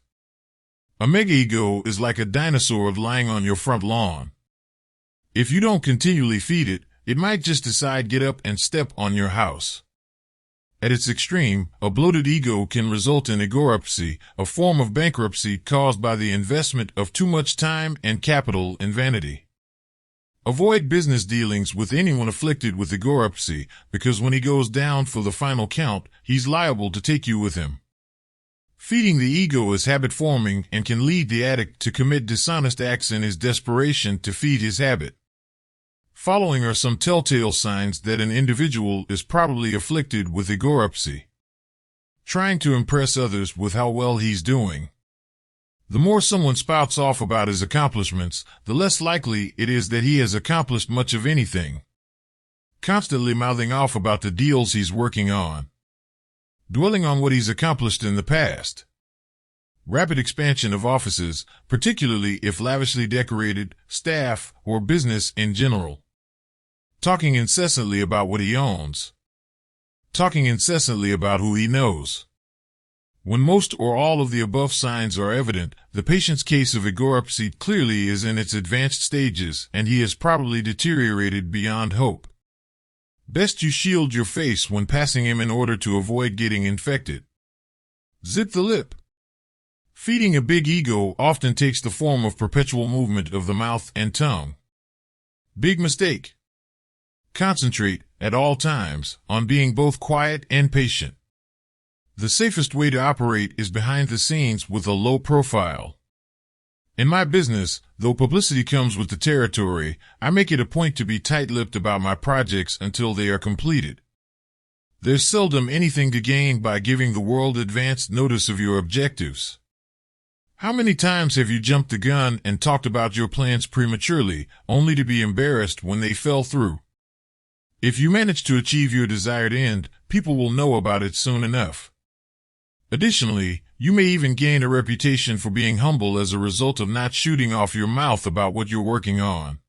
A mega-ego is like a dinosaur lying on your front lawn. If you don't continually feed it, it might just decide get up and step on your house. At its extreme, a bloated ego can result in agorapsy, a form of bankruptcy caused by the investment of too much time and capital in vanity. Avoid business dealings with anyone afflicted with agorapsy, because when he goes down for the final count, he's liable to take you with him. Feeding the ego is habit-forming and can lead the addict to commit dishonest acts in his desperation to feed his habit. Following are some telltale signs that an individual is probably afflicted with agorapsy. Trying to impress others with how well he's doing. The more someone spouts off about his accomplishments, the less likely it is that he has accomplished much of anything. Constantly mouthing off about the deals he's working on. Dwelling on what he's accomplished in the past. Rapid expansion of offices, particularly if lavishly decorated, staff, or business in general. Talking incessantly about what he owns. Talking incessantly about who he knows. When most or all of the above signs are evident, the patient's case of agorapsy clearly is in its advanced stages, and he has probably deteriorated beyond hope. Best you shield your face when passing him in order to avoid getting infected. Zip the lip. Feeding a big ego often takes the form of perpetual movement of the mouth and tongue. Big mistake. Concentrate, at all times, on being both quiet and patient. The safest way to operate is behind the scenes with a low profile. In my business, though publicity comes with the territory, I make it a point to be tight-lipped about my projects until they are completed. There's seldom anything to gain by giving the world advance notice of your objectives. How many times have you jumped the gun and talked about your plans prematurely, only to be embarrassed when they fell through? If you manage to achieve your desired end, people will know about it soon enough. Additionally, you may even gain a reputation for being humble as a result of not shooting off your mouth about what you're working on.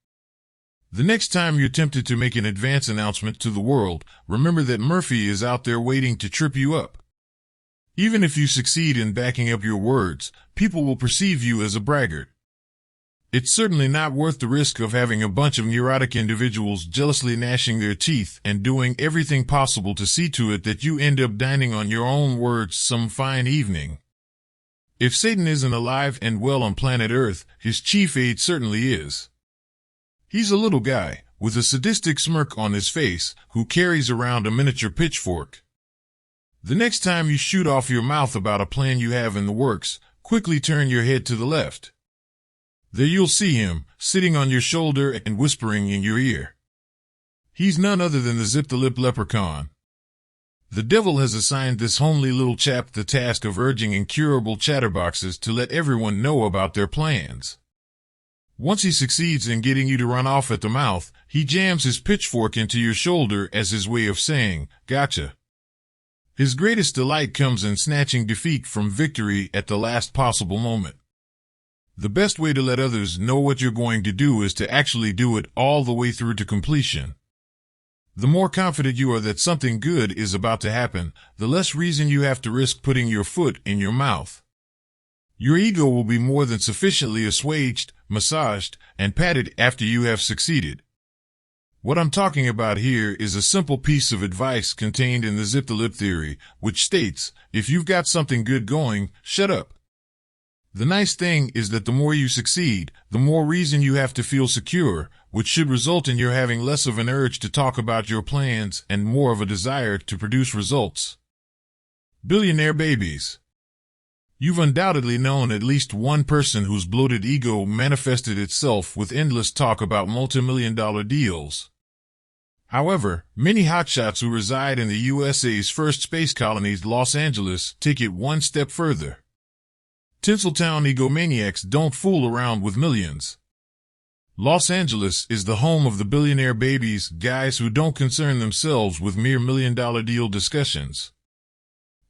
The next time you're tempted to make an advance announcement to the world, remember that Murphy is out there waiting to trip you up. Even if you succeed in backing up your words, people will perceive you as a braggart. It's certainly not worth the risk of having a bunch of neurotic individuals jealously gnashing their teeth and doing everything possible to see to it that you end up dining on your own words some fine evening. If Satan isn't alive and well on planet Earth, his chief aide certainly is. He's a little guy, with a sadistic smirk on his face, who carries around a miniature pitchfork. The next time you shoot off your mouth about a plan you have in the works, quickly turn your head to the left. There you'll see him, sitting on your shoulder and whispering in your ear. He's none other than the zip-the-lip leprechaun. The devil has assigned this homely little chap the task of urging incurable chatterboxes to let everyone know about their plans. Once he succeeds in getting you to run off at the mouth, he jams his pitchfork into your shoulder as his way of saying, "Gotcha." His greatest delight comes in snatching defeat from victory at the last possible moment. The best way to let others know what you're going to do is to actually do it all the way through to completion. The more confident you are that something good is about to happen, the less reason you have to risk putting your foot in your mouth. Your ego will be more than sufficiently assuaged, massaged, and patted after you have succeeded. What I'm talking about here is a simple piece of advice contained in the zip-the-lip theory, which states, if you've got something good going, shut up. The nice thing is that the more you succeed, the more reason you have to feel secure, which should result in your having less of an urge to talk about your plans and more of a desire to produce results. Billionaire babies. You've undoubtedly known at least one person whose bloated ego manifested itself with endless talk about multi-million-dollar deals. However, many hotshots who reside in the USA's first space colony, Los Angeles, take it one step further. Tinseltown egomaniacs don't fool around with millions. Los Angeles is the home of the billionaire babies, guys who don't concern themselves with mere million-dollar deal discussions.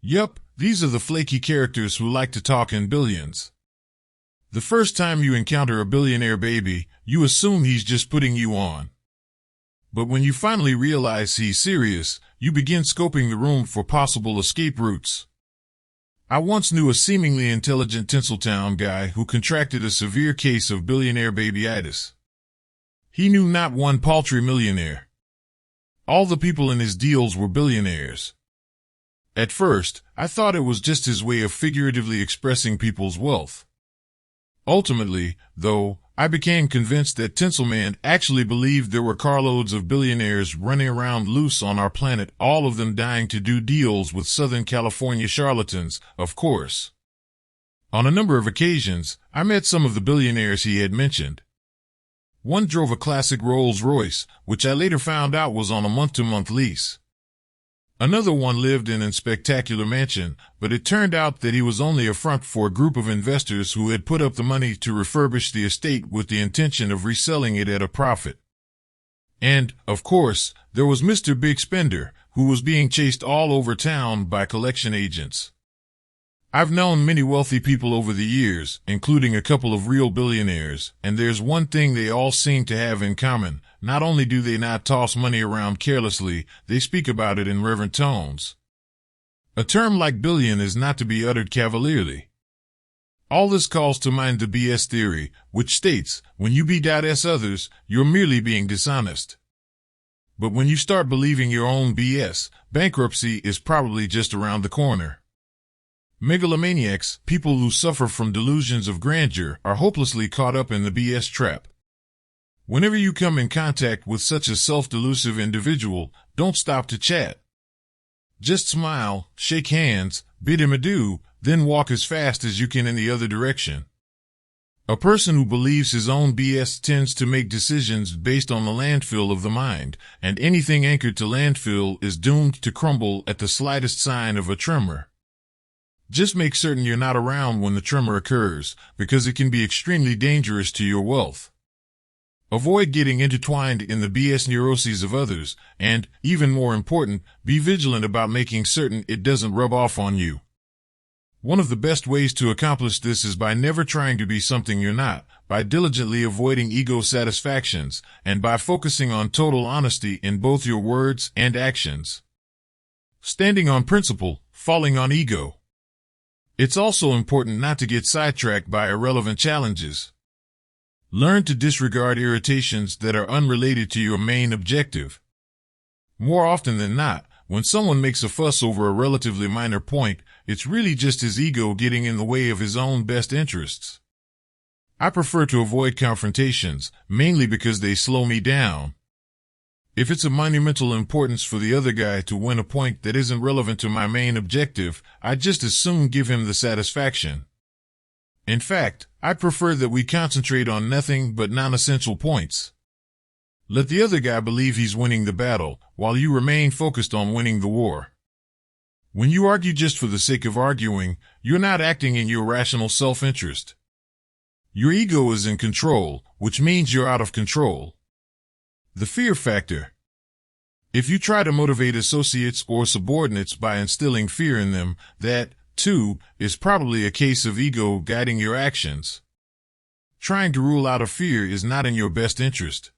Yup, these are the flaky characters who like to talk in billions. The first time you encounter a billionaire baby, you assume he's just putting you on. But when you finally realize he's serious, you begin scoping the room for possible escape routes. I once knew a seemingly intelligent Tinseltown guy who contracted a severe case of billionaire babyitis. He knew not one paltry millionaire. All the people in his deals were billionaires. At first, I thought it was just his way of figuratively expressing people's wealth. Ultimately, though, I became convinced that Tinselman actually believed there were carloads of billionaires running around loose on our planet, all of them dying to do deals with Southern California charlatans, of course. On a number of occasions, I met some of the billionaires he had mentioned. One drove a classic Rolls-Royce, which I later found out was on a month-to-month lease. Another one lived in a spectacular mansion, but it turned out that he was only a front for a group of investors who had put up the money to refurbish the estate with the intention of reselling it at a profit. And, of course, there was Mr. Big Spender, who was being chased all over town by collection agents. I've known many wealthy people over the years, including a couple of real billionaires, and there's one thing they all seem to have in common. Not only do they not toss money around carelessly, they speak about it in reverent tones. A term like billion is not to be uttered cavalierly. All this calls to mind the BS theory, which states, when you B.S others, you're merely being dishonest. But when you start believing your own BS, bankruptcy is probably just around the corner. Megalomaniacs, people who suffer from delusions of grandeur, are hopelessly caught up in the BS trap. Whenever you come in contact with such a self-delusive individual, don't stop to chat. Just smile, shake hands, bid him adieu, then walk as fast as you can in the other direction. A person who believes his own BS tends to make decisions based on the landfill of the mind, and anything anchored to landfill is doomed to crumble at the slightest sign of a tremor. Just make certain you're not around when the tremor occurs, because it can be extremely dangerous to your wealth. Avoid getting intertwined in the BS neuroses of others, and, even more important, be vigilant about making certain it doesn't rub off on you. One of the best ways to accomplish this is by never trying to be something you're not, by diligently avoiding ego satisfactions, and by focusing on total honesty in both your words and actions. Standing on principle, falling on ego. It's also important not to get sidetracked by irrelevant challenges. Learn to disregard irritations that are unrelated to your main objective. More often than not, when someone makes a fuss over a relatively minor point, it's really just his ego getting in the way of his own best interests. I prefer to avoid confrontations, mainly because they slow me down. If it's of monumental importance for the other guy to win a point that isn't relevant to my main objective, I'd just as soon give him the satisfaction. In fact, I'd prefer that we concentrate on nothing but non-essential points. Let the other guy believe he's winning the battle, while you remain focused on winning the war. When you argue just for the sake of arguing, you're not acting in your rational self-interest. Your ego is in control, which means you're out of control. The fear factor. If you try to motivate associates or subordinates by instilling fear in them, that, too, is probably a case of ego guiding your actions. Trying to rule out a fear is not in your best interest.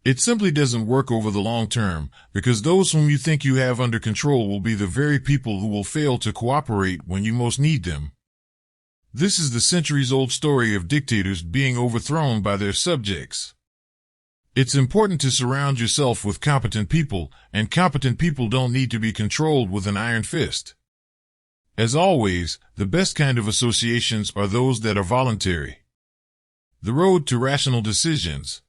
It simply doesn't work over the long term, because those whom you think you have under control will be the very people who will fail to cooperate when you most need them. This is the centuries-old story of dictators being overthrown by their subjects. It's important to surround yourself with competent people, and competent people don't need to be controlled with an iron fist. As always, the best kind of associations are those that are voluntary. The road to rational decisions.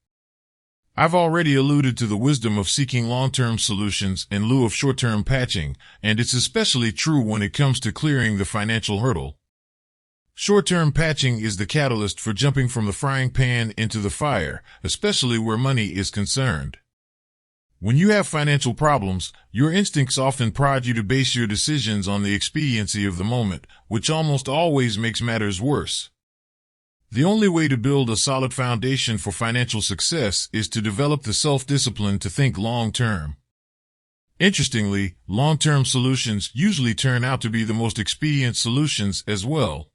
I've already alluded to the wisdom of seeking long-term solutions in lieu of short-term patching, and it's especially true when it comes to clearing the financial hurdle. Short-term patching is the catalyst for jumping from the frying pan into the fire, especially where money is concerned. When you have financial problems, your instincts often prod you to base your decisions on the expediency of the moment, which almost always makes matters worse. The only way to build a solid foundation for financial success is to develop the self-discipline to think long-term. Interestingly, long-term solutions usually turn out to be the most expedient solutions as well.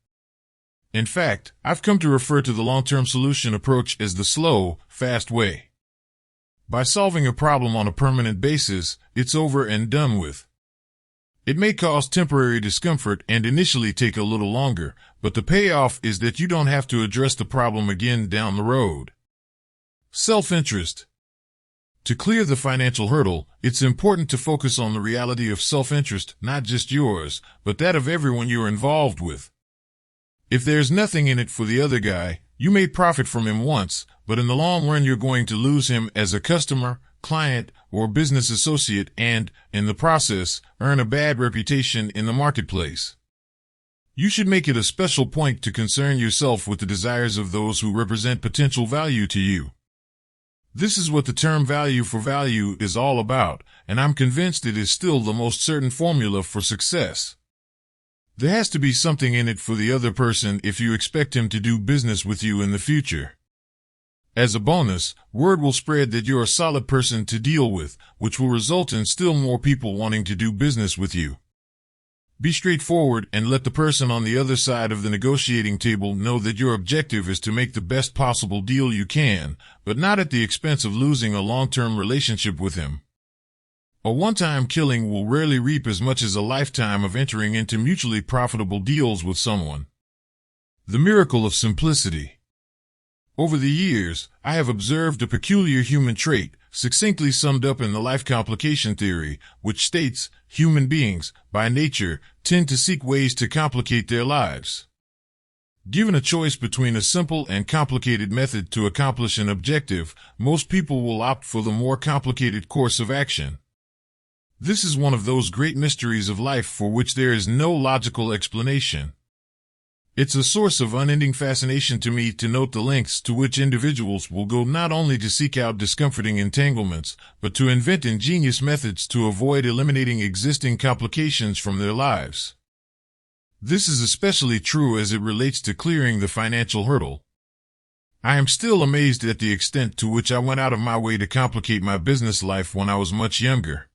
In fact, I've come to refer to the long-term solution approach as the slow, fast way. By solving a problem on a permanent basis, it's over and done with. It may cause temporary discomfort and initially take a little longer, but the payoff is that you don't have to address the problem again down the road. Self-interest. To clear the financial hurdle, it's important to focus on the reality of self-interest, not just yours, but that of everyone you're involved with. If there's nothing in it for the other guy, you may profit from him once, but in the long run you're going to lose him as a customer, client, or business associate and, in the process, earn a bad reputation in the marketplace. You should make it a special point to concern yourself with the desires of those who represent potential value to you. This is what the term value for value is all about, and I'm convinced it is still the most certain formula for success. There has to be something in it for the other person if you expect him to do business with you in the future. As a bonus, word will spread that you're a solid person to deal with, which will result in still more people wanting to do business with you. Be straightforward and let the person on the other side of the negotiating table know that your objective is to make the best possible deal you can, but not at the expense of losing a long-term relationship with him. A one-time killing will rarely reap as much as a lifetime of entering into mutually profitable deals with someone. The miracle of simplicity. Over the years, I have observed a peculiar human trait, succinctly summed up in the life complication theory, which states, human beings, by nature, tend to seek ways to complicate their lives. Given a choice between a simple and complicated method to accomplish an objective, most people will opt for the more complicated course of action. This is one of those great mysteries of life for which there is no logical explanation. It's a source of unending fascination to me to note the lengths to which individuals will go not only to seek out discomforting entanglements, but to invent ingenious methods to avoid eliminating existing complications from their lives. This is especially true as it relates to clearing the financial hurdle. I am still amazed at the extent to which I went out of my way to complicate my business life when I was much younger.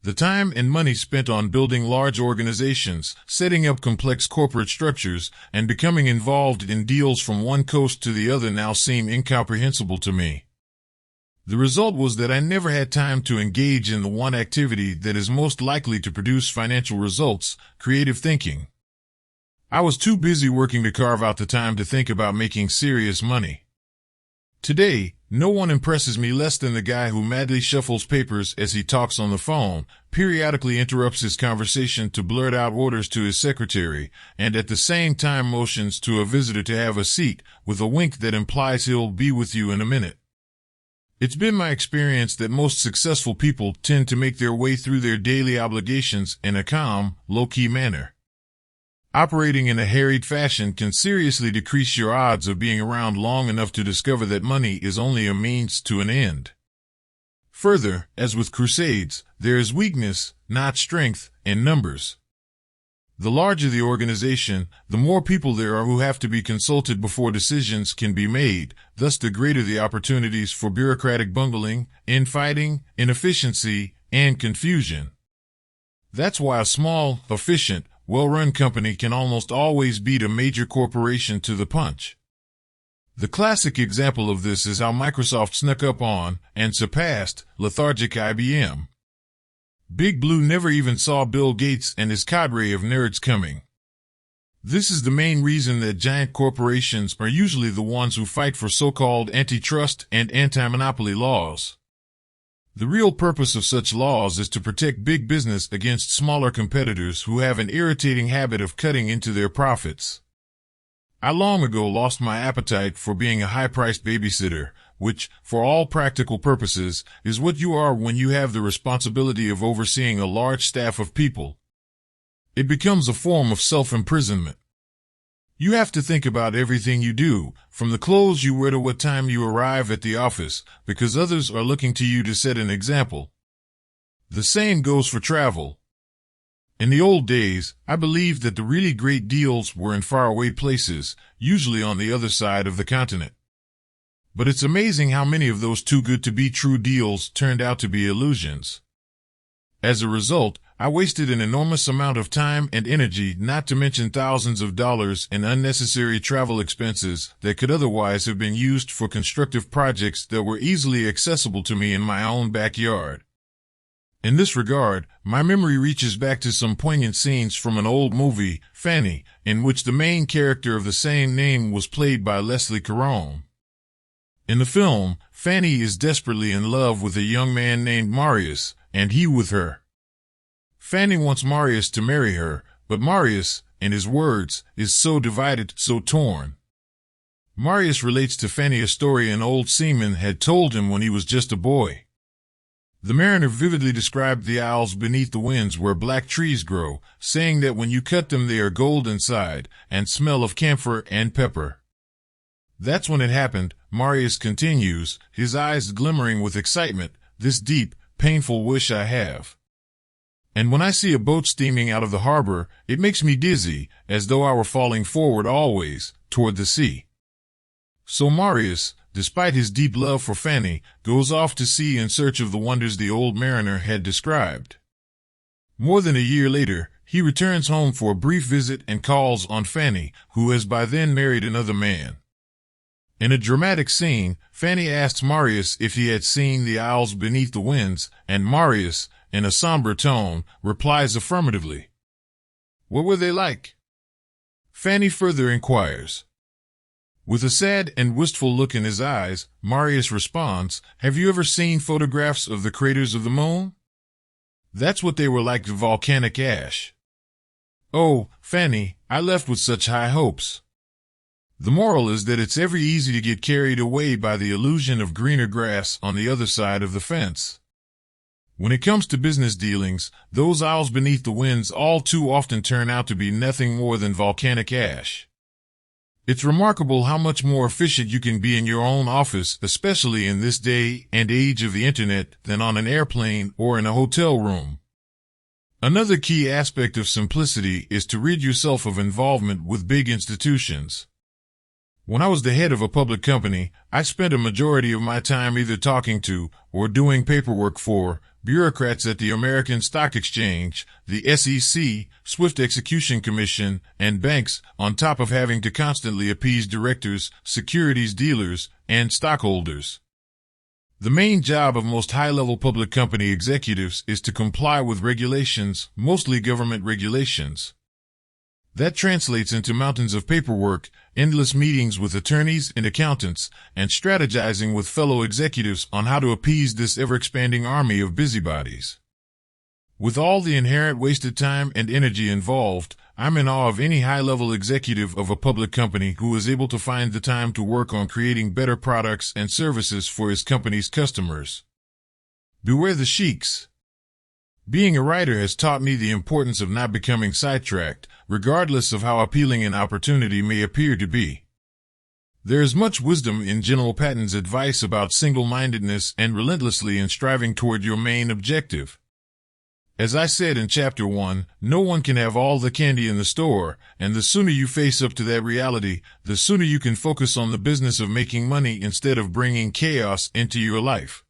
The time and money spent on building large organizations, setting up complex corporate structures, and becoming involved in deals from one coast to the other now seem incomprehensible to me. The result was that I never had time to engage in the one activity that is most likely to produce financial results, creative thinking. I was too busy working to carve out the time to think about making serious money. Today, no one impresses me less than the guy who madly shuffles papers as he talks on the phone, periodically interrupts his conversation to blurt out orders to his secretary, and at the same time motions to a visitor to have a seat, with a wink that implies he'll be with you in a minute. It's been my experience that most successful people tend to make their way through their daily obligations in a calm, low-key manner. Operating in a harried fashion can seriously decrease your odds of being around long enough to discover that money is only a means to an end. Further, as with Crusades, there is weakness, not strength, in numbers. The larger the organization, the more people there are who have to be consulted before decisions can be made, thus the greater the opportunities for bureaucratic bungling, infighting, inefficiency, and confusion. That's why a small, efficient, well-run company can almost always beat a major corporation to the punch. The classic example of this is how Microsoft snuck up on, and surpassed, lethargic IBM. Big Blue never even saw Bill Gates and his cadre of nerds coming. This is the main reason that giant corporations are usually the ones who fight for so-called antitrust and anti-monopoly laws. The real purpose of such laws is to protect big business against smaller competitors who have an irritating habit of cutting into their profits. I long ago lost my appetite for being a high-priced babysitter, which, for all practical purposes, is what you are when you have the responsibility of overseeing a large staff of people. It becomes a form of self-imprisonment. You have to think about everything you do, from the clothes you wear to what time you arrive at the office, because others are looking to you to set an example. The same goes for travel. In the old days, I believed that the really great deals were in faraway places, usually on the other side of the continent. But it's amazing how many of those too-good-to-be-true deals turned out to be illusions. As a result, I wasted an enormous amount of time and energy, not to mention thousands of dollars in unnecessary travel expenses that could otherwise have been used for constructive projects that were easily accessible to me in my own backyard. In this regard, my memory reaches back to some poignant scenes from an old movie, Fanny, in which the main character of the same name was played by Leslie Caron. In the film, Fanny is desperately in love with a young man named Marius, and he with her. Fanny wants Marius to marry her, but Marius, in his words, is so divided, so torn. Marius relates to Fanny a story an old seaman had told him when he was just a boy. The mariner vividly described the isles beneath the winds where black trees grow, saying that when you cut them they are gold inside, and smell of camphor and pepper. That's when it happened, Marius continues, his eyes glimmering with excitement, this deep, painful wish I have. And when I see a boat steaming out of the harbor, it makes me dizzy, as though I were falling forward always, toward the sea. So Marius, despite his deep love for Fanny, goes off to sea in search of the wonders the old mariner had described. More than a year later, he returns home for a brief visit and calls on Fanny, who has by then married another man. In a dramatic scene, Fanny asks Marius if he had seen the isles beneath the winds, and Marius, in a somber tone, replies affirmatively. What were they like? Fanny further inquires. With a sad and wistful look in his eyes, Marius responds, have you ever seen photographs of the craters of the moon? That's what they were like, the volcanic ash. Oh, Fanny, I left with such high hopes. The moral is that it's ever easy to get carried away by the illusion of greener grass on the other side of the fence. When it comes to business dealings, those aisles beneath the winds all too often turn out to be nothing more than volcanic ash. It's remarkable how much more efficient you can be in your own office, especially in this day and age of the internet, than on an airplane or in a hotel room. Another key aspect of simplicity is to rid yourself of involvement with big institutions. When I was the head of a public company, I spent a majority of my time either talking to or doing paperwork for bureaucrats at the American Stock Exchange, the SEC, Swift Execution Commission, and banks, on top of having to constantly appease directors, securities dealers, and stockholders. The main job of most high-level public company executives is to comply with regulations, mostly government regulations. That translates into mountains of paperwork, endless meetings with attorneys and accountants, and strategizing with fellow executives on how to appease this ever-expanding army of busybodies. With all the inherent wasted time and energy involved, I'm in awe of any high-level executive of a public company who is able to find the time to work on creating better products and services for his company's customers. Beware the sheiks. Being a writer has taught me the importance of not becoming sidetracked, regardless of how appealing an opportunity may appear to be. There is much wisdom in General Patton's advice about single-mindedness and relentlessly in striving toward your main objective. As I said in Chapter 1, no one can have all the candy in the store, and the sooner you face up to that reality, the sooner you can focus on the business of making money instead of bringing chaos into your life.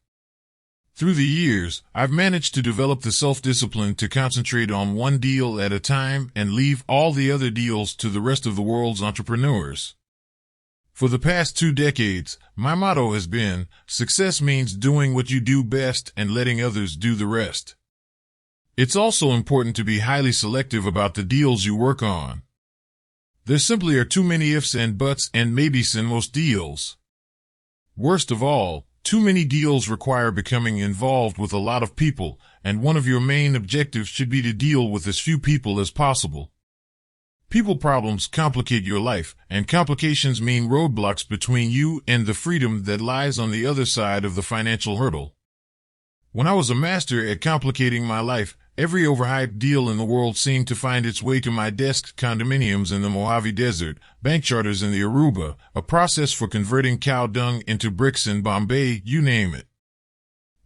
Through the years, I've managed to develop the self-discipline to concentrate on one deal at a time and leave all the other deals to the rest of the world's entrepreneurs. For the past 2 decades, my motto has been, success means doing what you do best and letting others do the rest. It's also important to be highly selective about the deals you work on. There simply are too many ifs and buts and maybes in most deals. Worst of all, too many deals require becoming involved with a lot of people, and one of your main objectives should be to deal with as few people as possible. People problems complicate your life, and complications mean roadblocks between you and the freedom that lies on the other side of the financial hurdle. When I was a master at complicating my life, every overhyped deal in the world seemed to find its way to my desk: condominiums in the Mojave Desert, bank charters in the Aruba, a process for converting cow dung into bricks in Bombay, you name it.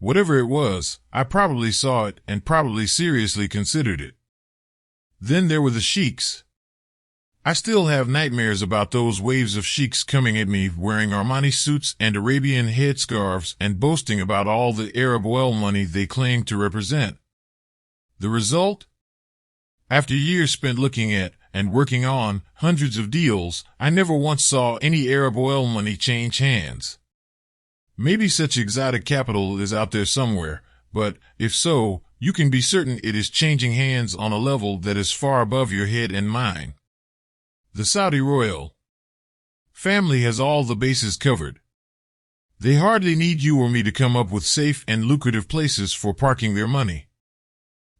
Whatever it was, I probably saw it and probably seriously considered it. Then there were the sheiks. I still have nightmares about those waves of sheiks coming at me wearing Armani suits and Arabian headscarves and boasting about all the Arab oil money they claim to represent. The result? After years spent looking at and working on hundreds of deals, I never once saw any Arab oil money change hands. Maybe such exotic capital is out there somewhere, but if so, you can be certain it is changing hands on a level that is far above your head and mine. The Saudi royal family has all the bases covered. They hardly need you or me to come up with safe and lucrative places for parking their money.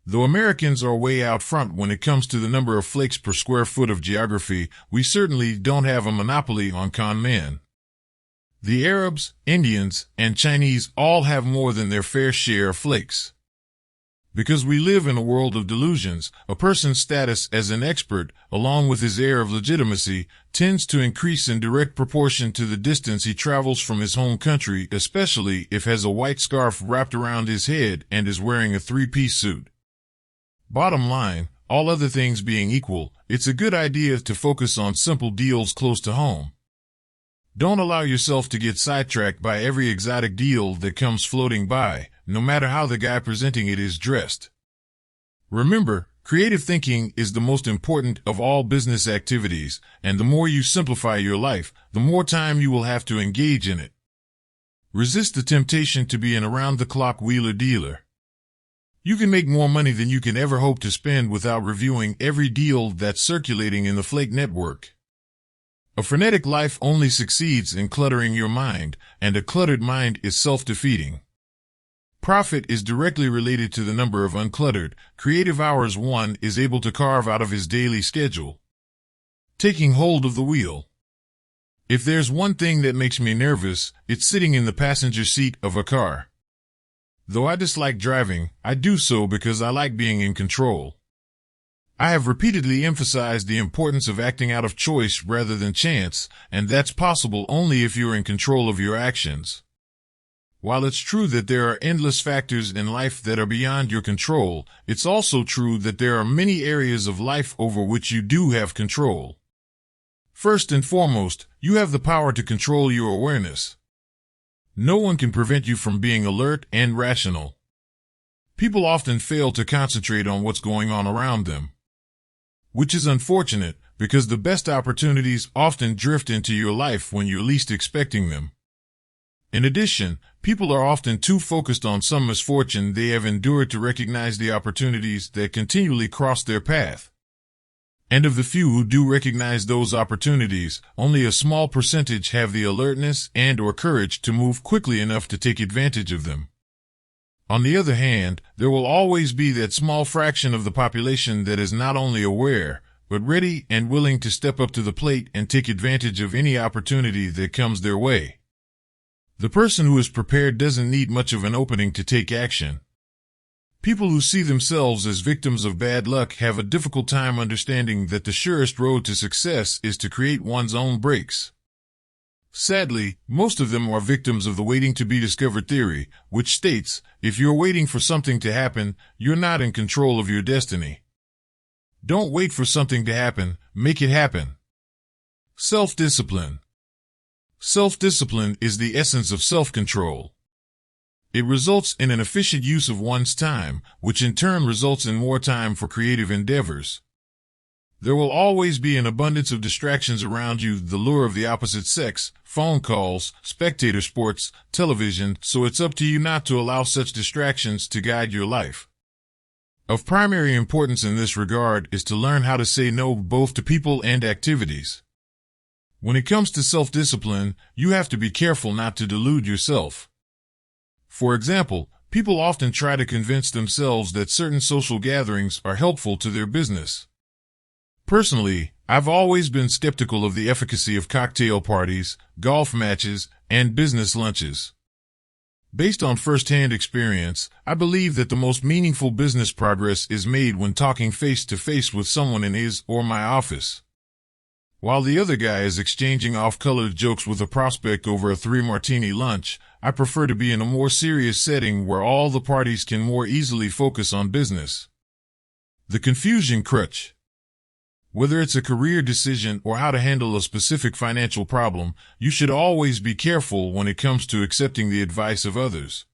Though Americans are way out front when it comes to the number of flakes per square foot of geography, we certainly don't have a monopoly on con men. The Arabs, Indians, and Chinese all have more than their fair share of flakes. Because we live in a world of delusions, a person's status as an expert, along with his air of legitimacy, tends to increase in direct proportion to the distance he travels from his home country, especially if he has a white scarf wrapped around his head and is wearing a 3-piece suit. Bottom line, all other things being equal, it's a good idea to focus on simple deals close to home. Don't allow yourself to get sidetracked by every exotic deal that comes floating by, no matter how the guy presenting it is dressed. Remember, creative thinking is the most important of all business activities, and the more you simplify your life, the more time you will have to engage in it. Resist the temptation to be an around-the-clock wheeler-dealer. You can make more money than you can ever hope to spend without reviewing every deal that's circulating in the flake network. A frenetic life only succeeds in cluttering your mind, and a cluttered mind is self-defeating. Profit is directly related to the number of uncluttered, creative hours one is able to carve out of his daily schedule. Taking hold of the wheel. If there's one thing that makes me nervous, it's sitting in the passenger seat of a car. Though I dislike driving, I do so because I like being in control. I have repeatedly emphasized the importance of acting out of choice rather than chance, and that's possible only if you're in control of your actions. While it's true that there are endless factors in life that are beyond your control, it's also true that there are many areas of life over which you do have control. First and foremost, you have the power to control your awareness. No one can prevent you from being alert and rational. People often fail to concentrate on what's going on around them, which is unfortunate because the best opportunities often drift into your life when you're least expecting them. In addition, people are often too focused on some misfortune they have endured to recognize the opportunities that continually cross their path. And of the few who do recognize those opportunities, only a small percentage have the alertness and/or courage to move quickly enough to take advantage of them. On the other hand, there will always be that small fraction of the population that is not only aware, but ready and willing to step up to the plate and take advantage of any opportunity that comes their way. The person who is prepared doesn't need much of an opening to take action. People who see themselves as victims of bad luck have a difficult time understanding that the surest road to success is to create one's own breaks. Sadly, most of them are victims of the waiting to be discovered theory, which states, if you're waiting for something to happen, you're not in control of your destiny. Don't wait for something to happen, make it happen. Self-discipline. Self-discipline is the essence of self-control. It results in an efficient use of one's time, which in turn results in more time for creative endeavors. There will always be an abundance of distractions around you, the lure of the opposite sex, phone calls, spectator sports, television, so it's up to you not to allow such distractions to guide your life. Of primary importance in this regard is to learn how to say no both to people and activities. When it comes to self-discipline, you have to be careful not to delude yourself. For example, people often try to convince themselves that certain social gatherings are helpful to their business. Personally, I've always been skeptical of the efficacy of cocktail parties, golf matches, and business lunches. Based on first-hand experience, I believe that the most meaningful business progress is made when talking face-to-face with someone in his or my office. While the other guy is exchanging off-color jokes with a prospect over a 3-martini lunch, I prefer to be in a more serious setting where all the parties can more easily focus on business. The confusion crutch. Whether it's a career decision or how to handle a specific financial problem, you should always be careful when it comes to accepting the advice of others.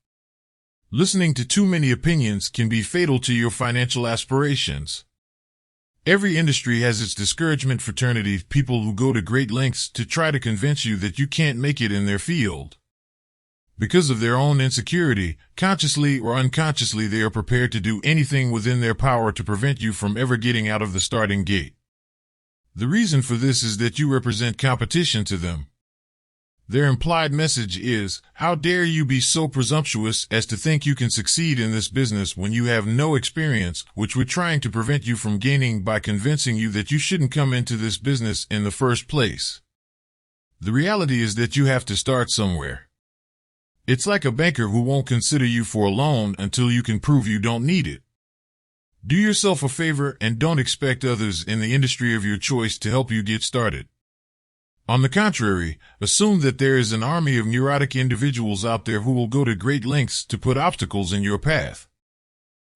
Listening to too many opinions can be fatal to your financial aspirations. Every industry has its discouragement fraternity, people who go to great lengths to try to convince you that you can't make it in their field. Because of their own insecurity, consciously or unconsciously they are prepared to do anything within their power to prevent you from ever getting out of the starting gate. The reason for this is that you represent competition to them. Their implied message is, how dare you be so presumptuous as to think you can succeed in this business when you have no experience, which we're trying to prevent you from gaining by convincing you that you shouldn't come into this business in the first place. The reality is that you have to start somewhere. It's like a banker who won't consider you for a loan until you can prove you don't need it. Do yourself a favor and don't expect others in the industry of your choice to help you get started. On the contrary, assume that there is an army of neurotic individuals out there who will go to great lengths to put obstacles in your path.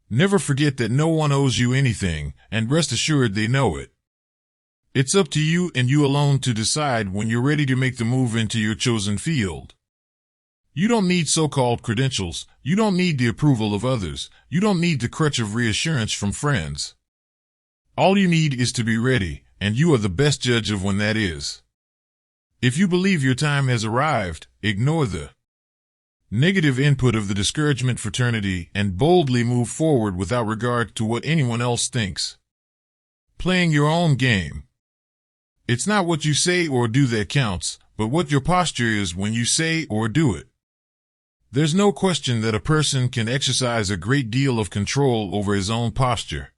Never forget that no one owes you anything, and rest assured they know it. It's up to you and you alone to decide when you're ready to make the move into your chosen field. You don't need so-called credentials, you don't need the approval of others, you don't need the crutch of reassurance from friends. All you need is to be ready, and you are the best judge of when that is. If you believe your time has arrived, ignore the negative input of the discouragement fraternity and boldly move forward without regard to what anyone else thinks. Playing your own game. It's not what you say or do that counts, but what your posture is when you say or do it. There's no question that a person can exercise a great deal of control over his own posture.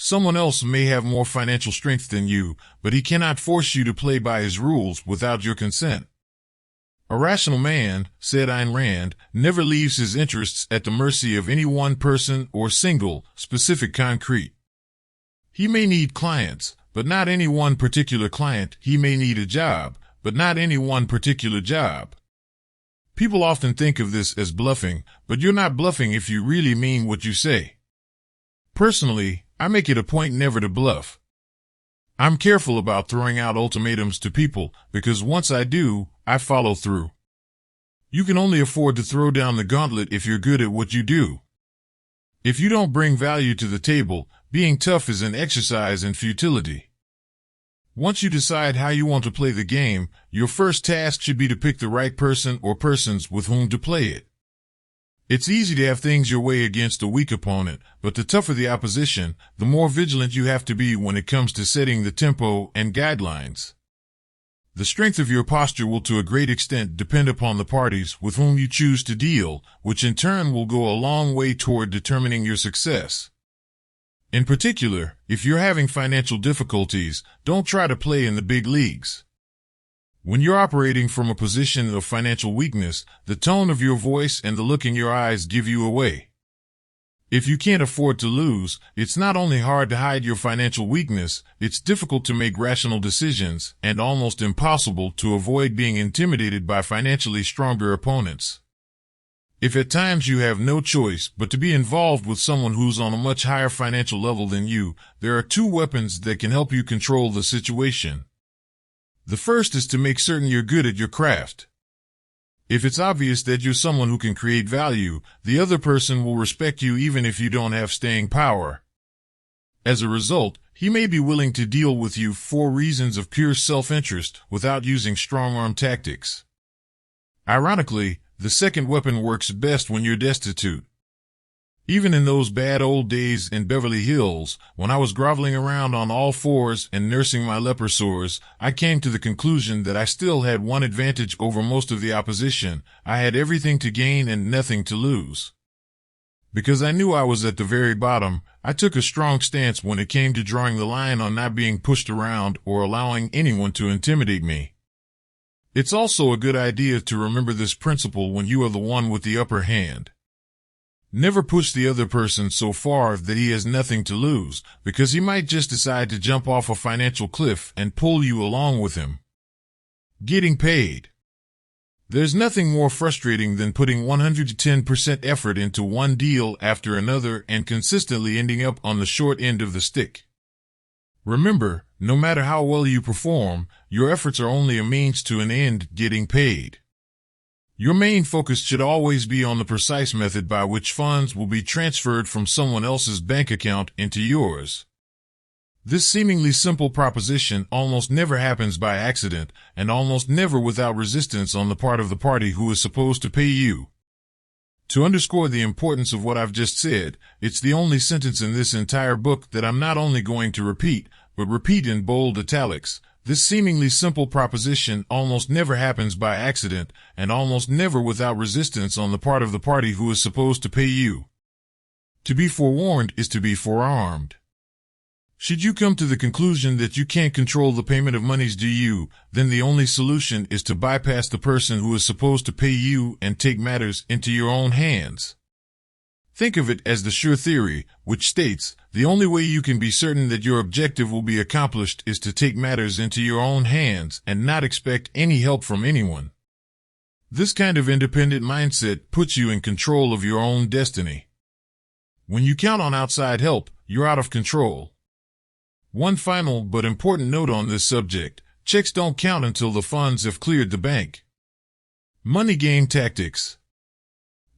Someone else may have more financial strength than you, but he cannot force you to play by his rules without your consent. A rational man, said Ayn Rand, never leaves his interests at the mercy of any one person or single, specific concrete. He may need clients, but not any one particular client. He may need a job, but not any one particular job. People often think of this as bluffing, but you're not bluffing if you really mean what you say. Personally, I make it a point never to bluff. I'm careful about throwing out ultimatums to people because once I do, I follow through. You can only afford to throw down the gauntlet if you're good at what you do. If you don't bring value to the table, being tough is an exercise in futility. Once you decide how you want to play the game, your first task should be to pick the right person or persons with whom to play it. It's easy to have things your way against a weak opponent, but the tougher the opposition, the more vigilant you have to be when it comes to setting the tempo and guidelines. The strength of your posture will to a great extent depend upon the parties with whom you choose to deal, which in turn will go a long way toward determining your success. In particular, if you're having financial difficulties, don't try to play in the big leagues. When you're operating from a position of financial weakness, the tone of your voice and the look in your eyes give you away. If you can't afford to lose, it's not only hard to hide your financial weakness, it's difficult to make rational decisions and almost impossible to avoid being intimidated by financially stronger opponents. If at times you have no choice but to be involved with someone who's on a much higher financial level than you, there are two weapons that can help you control the situation. The first is to make certain you're good at your craft. If it's obvious that you're someone who can create value, the other person will respect you even if you don't have staying power. As a result, he may be willing to deal with you for reasons of pure self-interest without using strong-arm tactics. Ironically, the second weapon works best when you're destitute. Even in those bad old days in Beverly Hills, when I was groveling around on all fours and nursing my leper sores, I came to the conclusion that I still had one advantage over most of the opposition. I had everything to gain and nothing to lose. Because I knew I was at the very bottom, I took a strong stance when it came to drawing the line on not being pushed around or allowing anyone to intimidate me. It's also a good idea to remember this principle when you are the one with the upper hand. Never push the other person so far that he has nothing to lose, because he might just decide to jump off a financial cliff and pull you along with him. Getting paid. There's nothing more frustrating than putting 110% effort into one deal after another and consistently ending up on the short end of the stick. Remember, no matter how well you perform, your efforts are only a means to an end, getting paid. Your main focus should always be on the precise method by which funds will be transferred from someone else's bank account into yours. This seemingly simple proposition almost never happens by accident and almost never without resistance on the part of the party who is supposed to pay you. To underscore the importance of what I've just said, it's the only sentence in this entire book that I'm not only going to repeat, but repeat in bold italics. This seemingly simple proposition almost never happens by accident and almost never without resistance on the part of the party who is supposed to pay you. To be forewarned is to be forearmed. Should you come to the conclusion that you can't control the payment of monies due you, then the only solution is to bypass the person who is supposed to pay you and take matters into your own hands. Think of it as the sure theory, which states, the only way you can be certain that your objective will be accomplished is to take matters into your own hands and not expect any help from anyone. This kind of independent mindset puts you in control of your own destiny. When you count on outside help, you're out of control. One final but important note on this subject, checks don't count until the funds have cleared the bank. Money game tactics.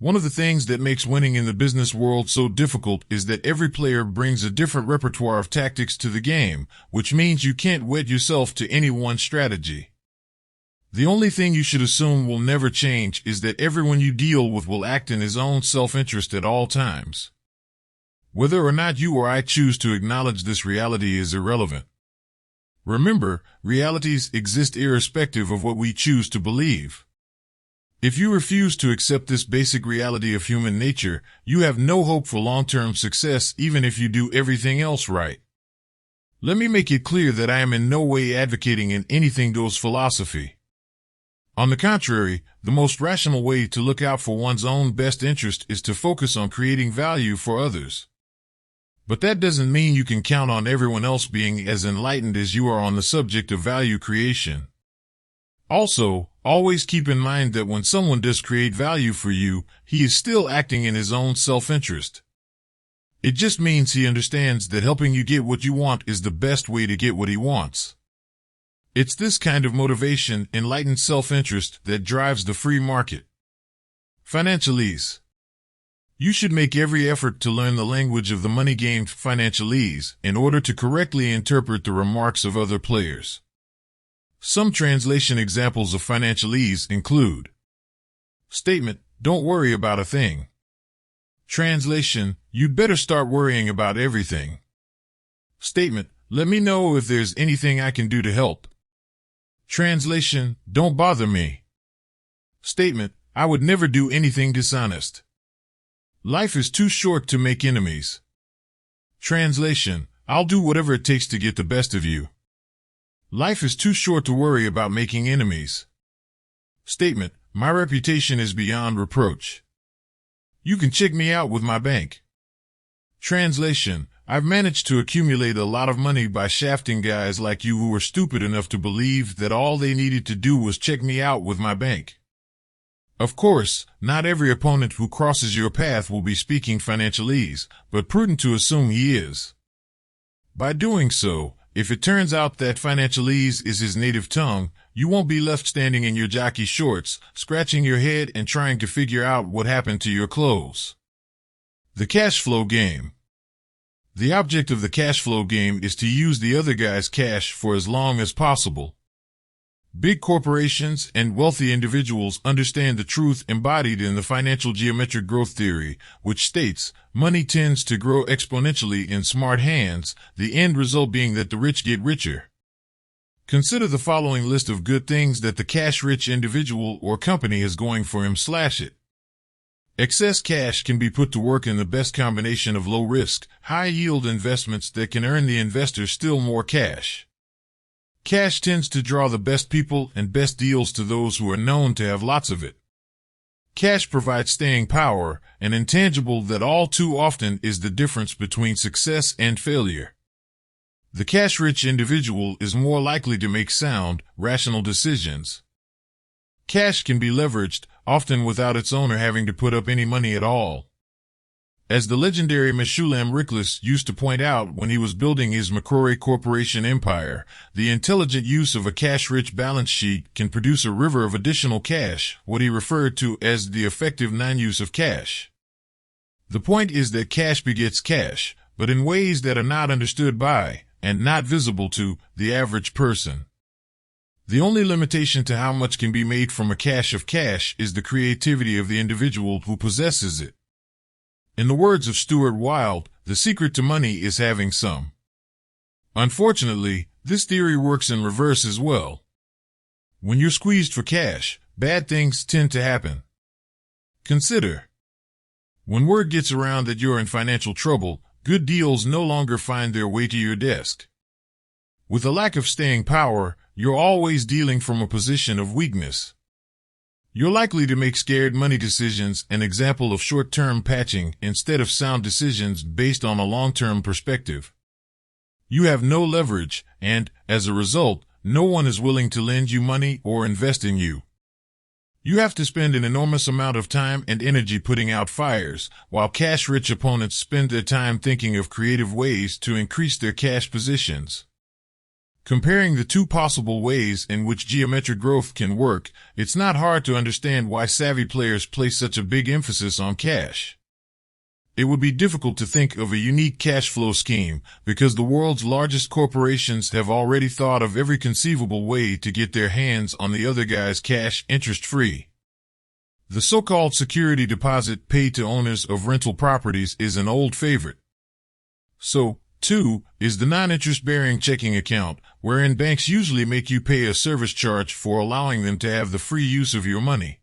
One of the things that makes winning in the business world so difficult is that every player brings a different repertoire of tactics to the game, which means you can't wed yourself to any one strategy. The only thing you should assume will never change is that everyone you deal with will act in his own self-interest at all times. Whether or not you or I choose to acknowledge this reality is irrelevant. Remember, realities exist irrespective of what we choose to believe. If you refuse to accept this basic reality of human nature, you have no hope for long-term success even if you do everything else right. Let me make it clear that I am in no way advocating an anything goes philosophy. On the contrary, the most rational way to look out for one's own best interest is to focus on creating value for others. But that doesn't mean you can count on everyone else being as enlightened as you are on the subject of value creation. Also, always keep in mind that when someone does create value for you, he is still acting in his own self-interest. It just means he understands that helping you get what you want is the best way to get what he wants. It's this kind of motivation, enlightened self-interest, that drives the free market. Financialese. You should make every effort to learn the language of the money game financialese in order to correctly interpret the remarks of other players. Some translation examples of financialese include: statement, don't worry about a thing. Translation, you'd better start worrying about everything. Statement, let me know if there's anything I can do to help. Translation, don't bother me. Statement, I would never do anything dishonest. Life is too short to make enemies. Translation, I'll do whatever it takes to get the best of you. Life is too short to worry about making enemies. Statement, my reputation is beyond reproach. You can check me out with my bank. Translation, I've managed to accumulate a lot of money by shafting guys like you who were stupid enough to believe that all they needed to do was check me out with my bank. Of course, not every opponent who crosses your path will be speaking financialese, but prudent to assume he is. By doing so, if it turns out that financialese is his native tongue, you won't be left standing in your jockey shorts, scratching your head and trying to figure out what happened to your clothes. The cash flow game. The object of the cash flow game is to use the other guy's cash for as long as possible. Big corporations and wealthy individuals understand the truth embodied in the financial geometric growth theory, which states money tends to grow exponentially in smart hands, the end result being that the rich get richer. Consider the following list of good things that the cash-rich individual or company is going for him / it. Excess cash can be put to work in the best combination of low-risk, high-yield investments that can earn the investor still more cash. Cash tends to draw the best people and best deals to those who are known to have lots of it. Cash provides staying power, an intangible that all too often is the difference between success and failure. The cash-rich individual is more likely to make sound, rational decisions. Cash can be leveraged, often without its owner having to put up any money at all. As the legendary Meshulam Rickless used to point out when he was building his McCrory Corporation empire, the intelligent use of a cash-rich balance sheet can produce a river of additional cash, what he referred to as the effective non-use of cash. The point is that cash begets cash, but in ways that are not understood by, and not visible to, the average person. The only limitation to how much can be made from a cache of cash is the creativity of the individual who possesses it. In the words of Stuart Wilde, the secret to money is having some. Unfortunately, this theory works in reverse as well. When you're squeezed for cash, bad things tend to happen. Consider. When word gets around that you're in financial trouble, good deals no longer find their way to your desk. With a lack of staying power, you're always dealing from a position of weakness. You're likely to make scared money decisions, an example of short-term patching, instead of sound decisions based on a long-term perspective. You have no leverage, and, as a result, no one is willing to lend you money or invest in you. You have to spend an enormous amount of time and energy putting out fires, while cash-rich opponents spend their time thinking of creative ways to increase their cash positions. Comparing the two possible ways in which geometric growth can work, it's not hard to understand why savvy players place such a big emphasis on cash. It would be difficult to think of a unique cash flow scheme because the world's largest corporations have already thought of every conceivable way to get their hands on the other guy's cash interest-free. The so-called security deposit paid to owners of rental properties is an old favorite. So, too, is the non-interest-bearing checking account, wherein banks usually make you pay a service charge for allowing them to have the free use of your money.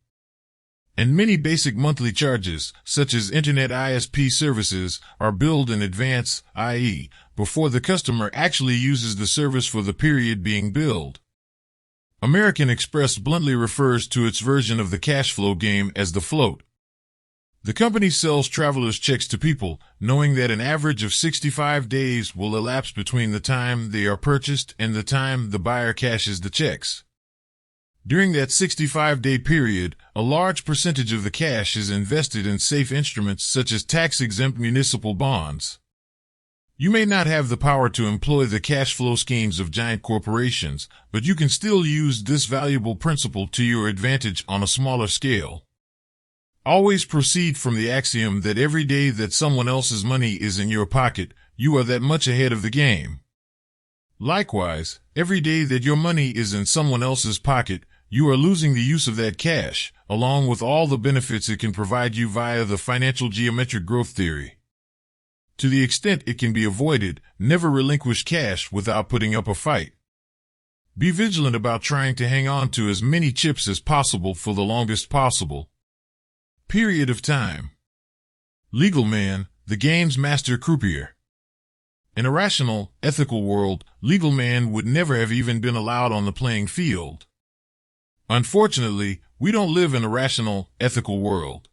And many basic monthly charges, such as Internet ISP services, are billed in advance, i.e., before the customer actually uses the service for the period being billed. American Express bluntly refers to its version of the cash flow game as the float. The company sells travelers' checks to people, knowing that an average of 65 days will elapse between the time they are purchased and the time the buyer cashes the checks. During that 65-day period, a large percentage of the cash is invested in safe instruments such as tax-exempt municipal bonds. You may not have the power to employ the cash flow schemes of giant corporations, but you can still use this valuable principle to your advantage on a smaller scale. Always proceed from the axiom that every day that someone else's money is in your pocket, you are that much ahead of the game. Likewise, every day that your money is in someone else's pocket, you are losing the use of that cash, along with all the benefits it can provide you via the financial geometric growth theory. To the extent it can be avoided, never relinquish cash without putting up a fight. Be vigilant about trying to hang on to as many chips as possible for the longest possible period of time. Legal man, the game's master croupier. In a rational, ethical world, legal man would never have even been allowed on the playing field. Unfortunately, we don't live in a rational, ethical world.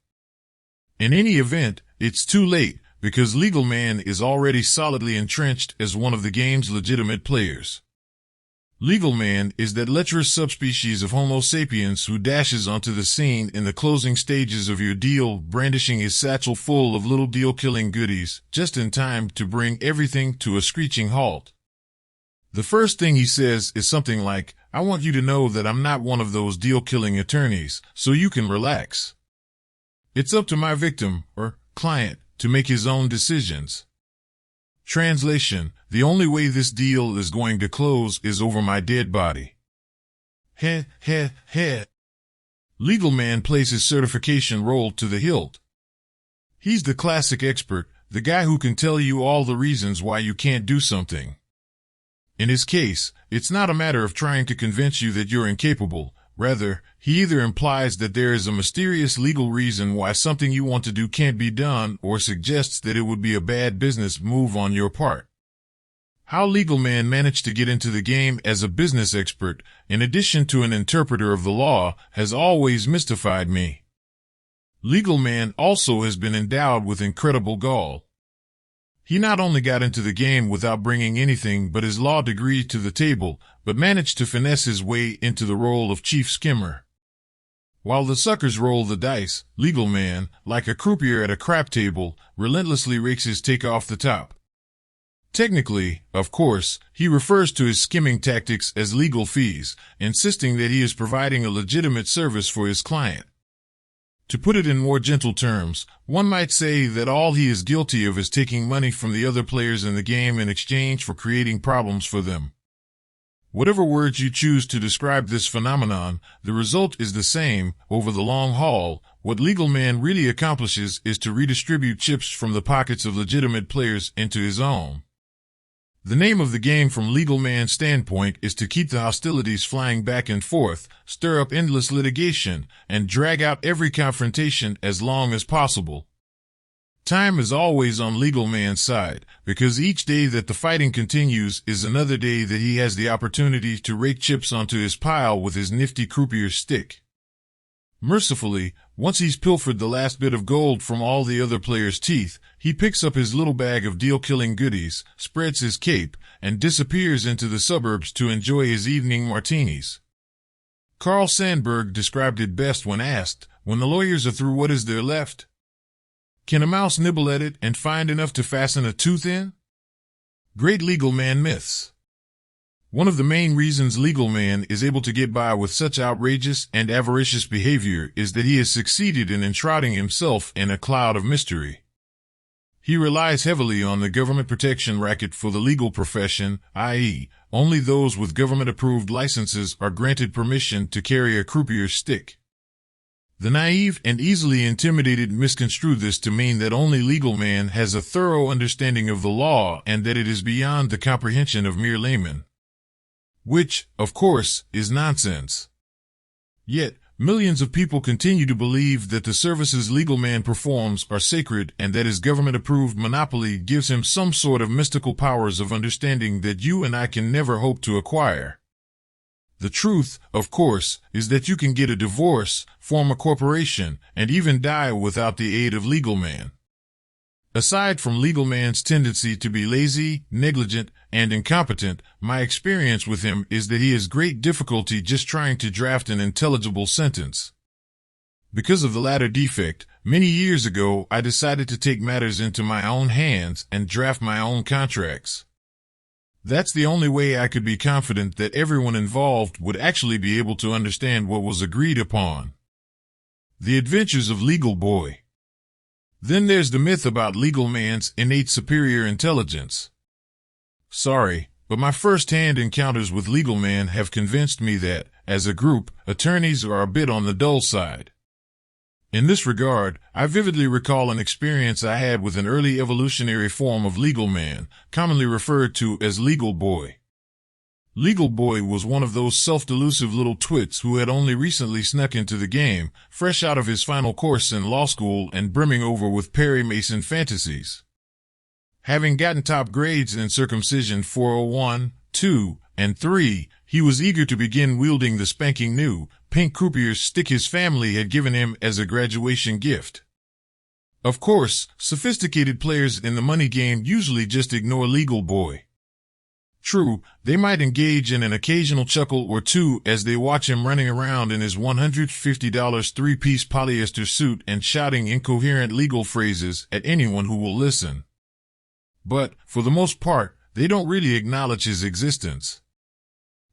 In any event, it's too late, because legal man is already solidly entrenched as one of the game's legitimate players. Legal man is that lecherous subspecies of Homo sapiens who dashes onto the scene in the closing stages of your deal, brandishing his satchel full of little deal-killing goodies, just in time to bring everything to a screeching halt. The first thing he says is something like, "I want you to know that I'm not one of those deal-killing attorneys, so you can relax. It's up to my victim, or client, to make his own decisions." Translation: the only way this deal is going to close is over my dead body. Heh, heh, heh. Legal man plays his certification role to the hilt. He's the classic expert, the guy who can tell you all the reasons why you can't do something. In his case, it's not a matter of trying to convince you that you're incapable. Rather, he either implies that there is a mysterious legal reason why something you want to do can't be done, or suggests that it would be a bad business move on your part. How legal man managed to get into the game as a business expert, in addition to an interpreter of the law, has always mystified me. Legal man also has been endowed with incredible gall. He not only got into the game without bringing anything but his law degree to the table, but managed to finesse his way into the role of chief skimmer. While the suckers roll the dice, legal man, like a croupier at a crap table, relentlessly rakes his take off the top. Technically, of course, he refers to his skimming tactics as legal fees, insisting that he is providing a legitimate service for his client. To put it in more gentle terms, one might say that all he is guilty of is taking money from the other players in the game in exchange for creating problems for them. Whatever words you choose to describe this phenomenon, the result is the same. Over the long haul, what legal man really accomplishes is to redistribute chips from the pockets of legitimate players into his own. The name of the game from legal man's standpoint is to keep the hostilities flying back and forth, stir up endless litigation, and drag out every confrontation as long as possible. Time is always on legal man's side, because each day that the fighting continues is another day that he has the opportunity to rake chips onto his pile with his nifty croupier stick. Mercifully, once he's pilfered the last bit of gold from all the other players' teeth, he picks up his little bag of deal-killing goodies, spreads his cape, and disappears into the suburbs to enjoy his evening martinis. Carl Sandburg described it best when asked, "When the lawyers are through, what is there left? Can a mouse nibble at it and find enough to fasten a tooth in?" Great legal man myths. One of the main reasons legal man is able to get by with such outrageous and avaricious behavior is that he has succeeded in enshrouding himself in a cloud of mystery. He relies heavily on the government protection racket for the legal profession, i.e., only those with government-approved licenses are granted permission to carry a croupier's stick. The naive and easily intimidated misconstrue this to mean that only legal man has a thorough understanding of the law and that it is beyond the comprehension of mere laymen. Which, of course, is nonsense. Yet, Millions of people continue to believe that the services legal man performs are sacred and that his government-approved monopoly gives him some sort of mystical powers of understanding that you and I can never hope to acquire. The truth, of course, is that you can get a divorce, form a corporation, and even die without the aid of legal man. Aside from legal man's tendency to be lazy, negligent, and incompetent, my experience with him is that he has great difficulty just trying to draft an intelligible sentence. Because of the latter defect, many years ago I decided to take matters into my own hands and draft my own contracts. That's the only way I could be confident that everyone involved would actually be able to understand what was agreed upon. The Adventures of Legal Boy. Then there's the myth about legal man's innate superior intelligence. Sorry, but my first-hand encounters with legal man have convinced me that, as a group, attorneys are a bit on the dull side. In this regard, I vividly recall an experience I had with an early evolutionary form of legal man, commonly referred to as Legal Boy. Legal Boy was one of those self-delusive little twits who had only recently snuck into the game, fresh out of his final course in law school and brimming over with Perry Mason fantasies. Having gotten top grades in circumcision 401, 2, and 3, he was eager to begin wielding the spanking new, pink croupier stick his family had given him as a graduation gift. Of course, sophisticated players in the money game usually just ignore Legal Boy. True, they might engage in an occasional chuckle or two as they watch him running around in his $150 three-piece polyester suit and shouting incoherent legal phrases at anyone who will listen. But, for the most part, they don't really acknowledge his existence.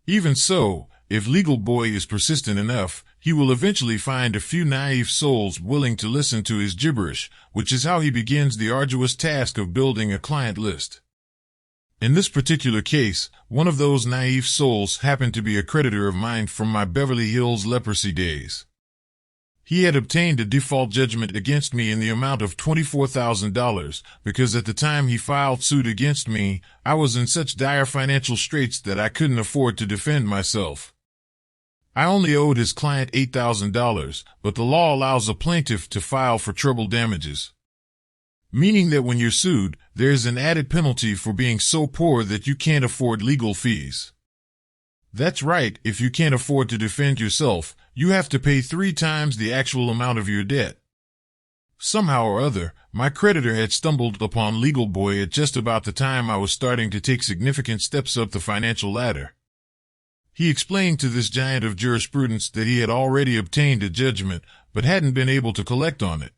Even so, if Legal Boy is persistent enough, he will eventually find a few naive souls willing to listen to his gibberish, which is how he begins the arduous task of building a client list. In this particular case, one of those naive souls happened to be a creditor of mine from my Beverly Hills leprosy days. He had obtained a default judgment against me in the amount of $24,000 because at the time he filed suit against me, I was in such dire financial straits that I couldn't afford to defend myself. I only owed his client $8,000, but the law allows a plaintiff to file for treble damages. Meaning that when you're sued, there's an added penalty for being so poor that you can't afford legal fees. That's right, if you can't afford to defend yourself, you have to pay 3 times the actual amount of your debt. Somehow or other, my creditor had stumbled upon Legal Boy at just about the time I was starting to take significant steps up the financial ladder. He explained to this giant of jurisprudence that he had already obtained a judgment, but hadn't been able to collect on it.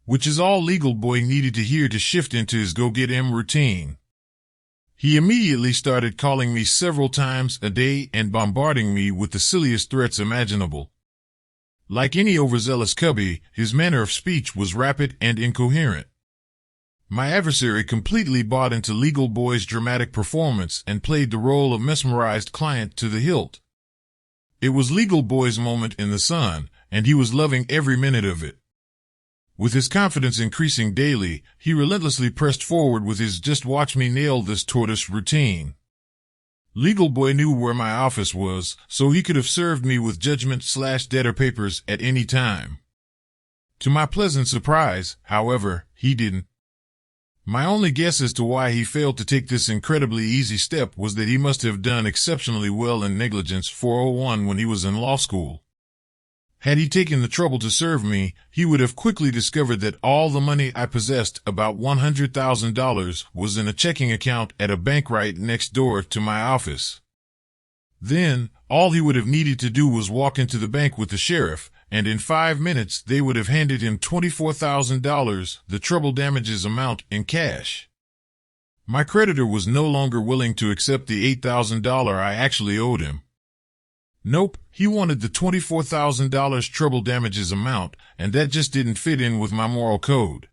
Which is all Legal Boy needed to hear to shift into his go-get-em routine. He immediately started calling me several times a day and bombarding me with the silliest threats imaginable. Like any overzealous cubby, his manner of speech was rapid and incoherent. My adversary completely bought into Legal Boy's dramatic performance and played the role of mesmerized client to the hilt. It was Legal Boy's moment in the sun, and he was loving every minute of it. With his confidence increasing daily, he relentlessly pressed forward with his just watch me nail this tortoise routine. Legal Boy knew where my office was, so he could have served me with judgment/debtor papers at any time. To my pleasant surprise, however, he didn't. My only guess as to why he failed to take this incredibly easy step was that he must have done exceptionally well in negligence 401 when he was in law school. Had he taken the trouble to serve me, he would have quickly discovered that all the money I possessed, about $100,000, was in a checking account at a bank right next door to my office. Then, all he would have needed to do was walk into the bank with the sheriff, and in 5 minutes they would have handed him $24,000, the treble damages amount, in cash. My creditor was no longer willing to accept the $8,000 I actually owed him. Nope, he wanted the $24,000 treble damages amount, and that just didn't fit in with my moral code.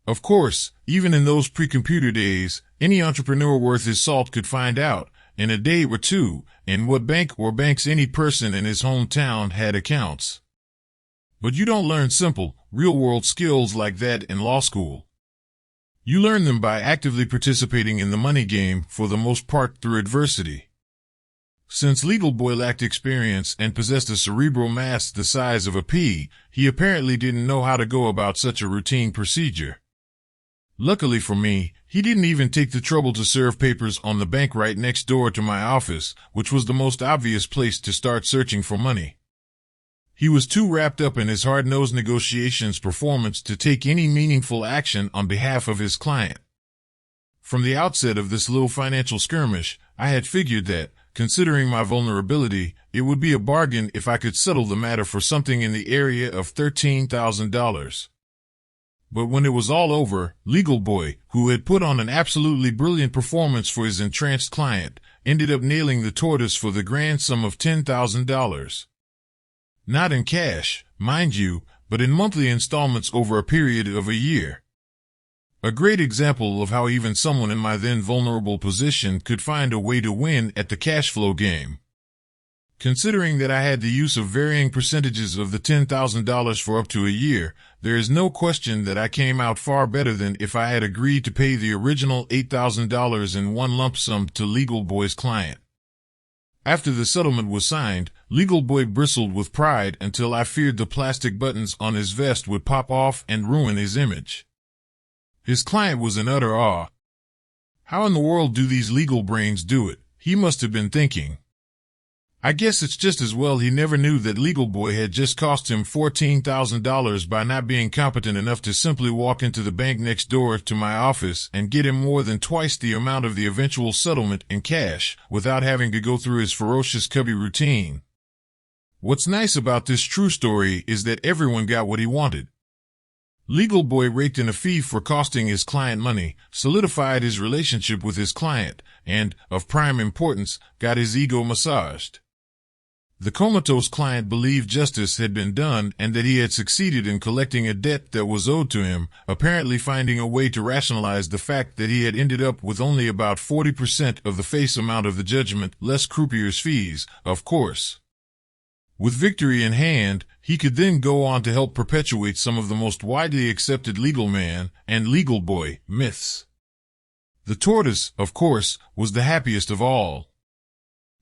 Of course, even in those pre-computer days, any entrepreneur worth his salt could find out, in a day or two, in what bank or banks any person in his hometown had accounts. But you don't learn simple, real-world skills like that in law school. You learn them by actively participating in the money game, for the most part through adversity. Since Legal Boy lacked experience and possessed a cerebral mass the size of a pea, he apparently didn't know how to go about such a routine procedure. Luckily for me, he didn't even take the trouble to serve papers on the bank right next door to my office, which was the most obvious place to start searching for money. He was too wrapped up in his hard-nosed negotiations performance to take any meaningful action on behalf of his client. From the outset of this little financial skirmish, I had figured that, considering my vulnerability, it would be a bargain if I could settle the matter for something in the area of $13,000. But when it was all over, Legal Boy, who had put on an absolutely brilliant performance for his entranced client, ended up nailing the tortoise for the grand sum of $10,000. Not in cash, mind you, but in monthly installments over a period of a year. A great example of how even someone in my then vulnerable position could find a way to win at the cash flow game. Considering that I had the use of varying percentages of the $10,000 for up to a year, there is no question that I came out far better than if I had agreed to pay the original $8,000 in one lump sum to Legal Boy's client. After the settlement was signed, Legal Boy bristled with pride until I feared the plastic buttons on his vest would pop off and ruin his image. His client was in utter awe. How in the world do these legal brains do it? He must have been thinking. I guess it's just as well he never knew that Legal Boy had just cost him $14,000 by not being competent enough to simply walk into the bank next door to my office and get him more than twice the amount of the eventual settlement in cash without having to go through his ferocious cubby routine. What's nice about this true story is that everyone got what he wanted. Legal Boy raked in a fee for costing his client money, solidified his relationship with his client, and, of prime importance, got his ego massaged. The comatose client believed justice had been done and that he had succeeded in collecting a debt that was owed to him, apparently finding a way to rationalize the fact that he had ended up with only about 40% of the face amount of the judgment, less croupier's fees, of course. With victory in hand, he could then go on to help perpetuate some of the most widely accepted legal man and Legal Boy myths. The tortoise, of course, was the happiest of all.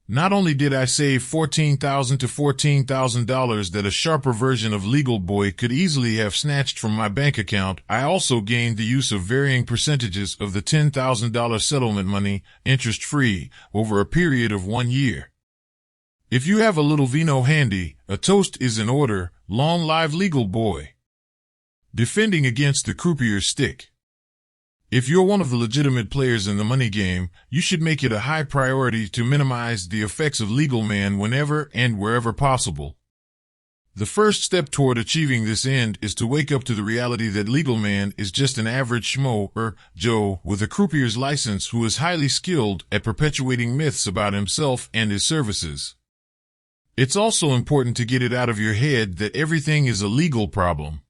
Not only did I save $14,000 to $14,000 that a sharper version of Legal Boy could easily have snatched from my bank account, I also gained the use of varying percentages of the $10,000 settlement money, interest-free, over a period of 1 year. If you have a little vino handy, a toast is in order. Long live Legal Boy. Defending against the croupier's stick. If you're one of the legitimate players in the money game, you should make it a high priority to minimize the effects of Legal Man whenever and wherever possible. The first step toward achieving this end is to wake up to the reality that Legal Man is just an average schmo or Joe with a croupier's license who is highly skilled at perpetuating myths about himself and his services. It's also important to get it out of your head that everything is a legal problem.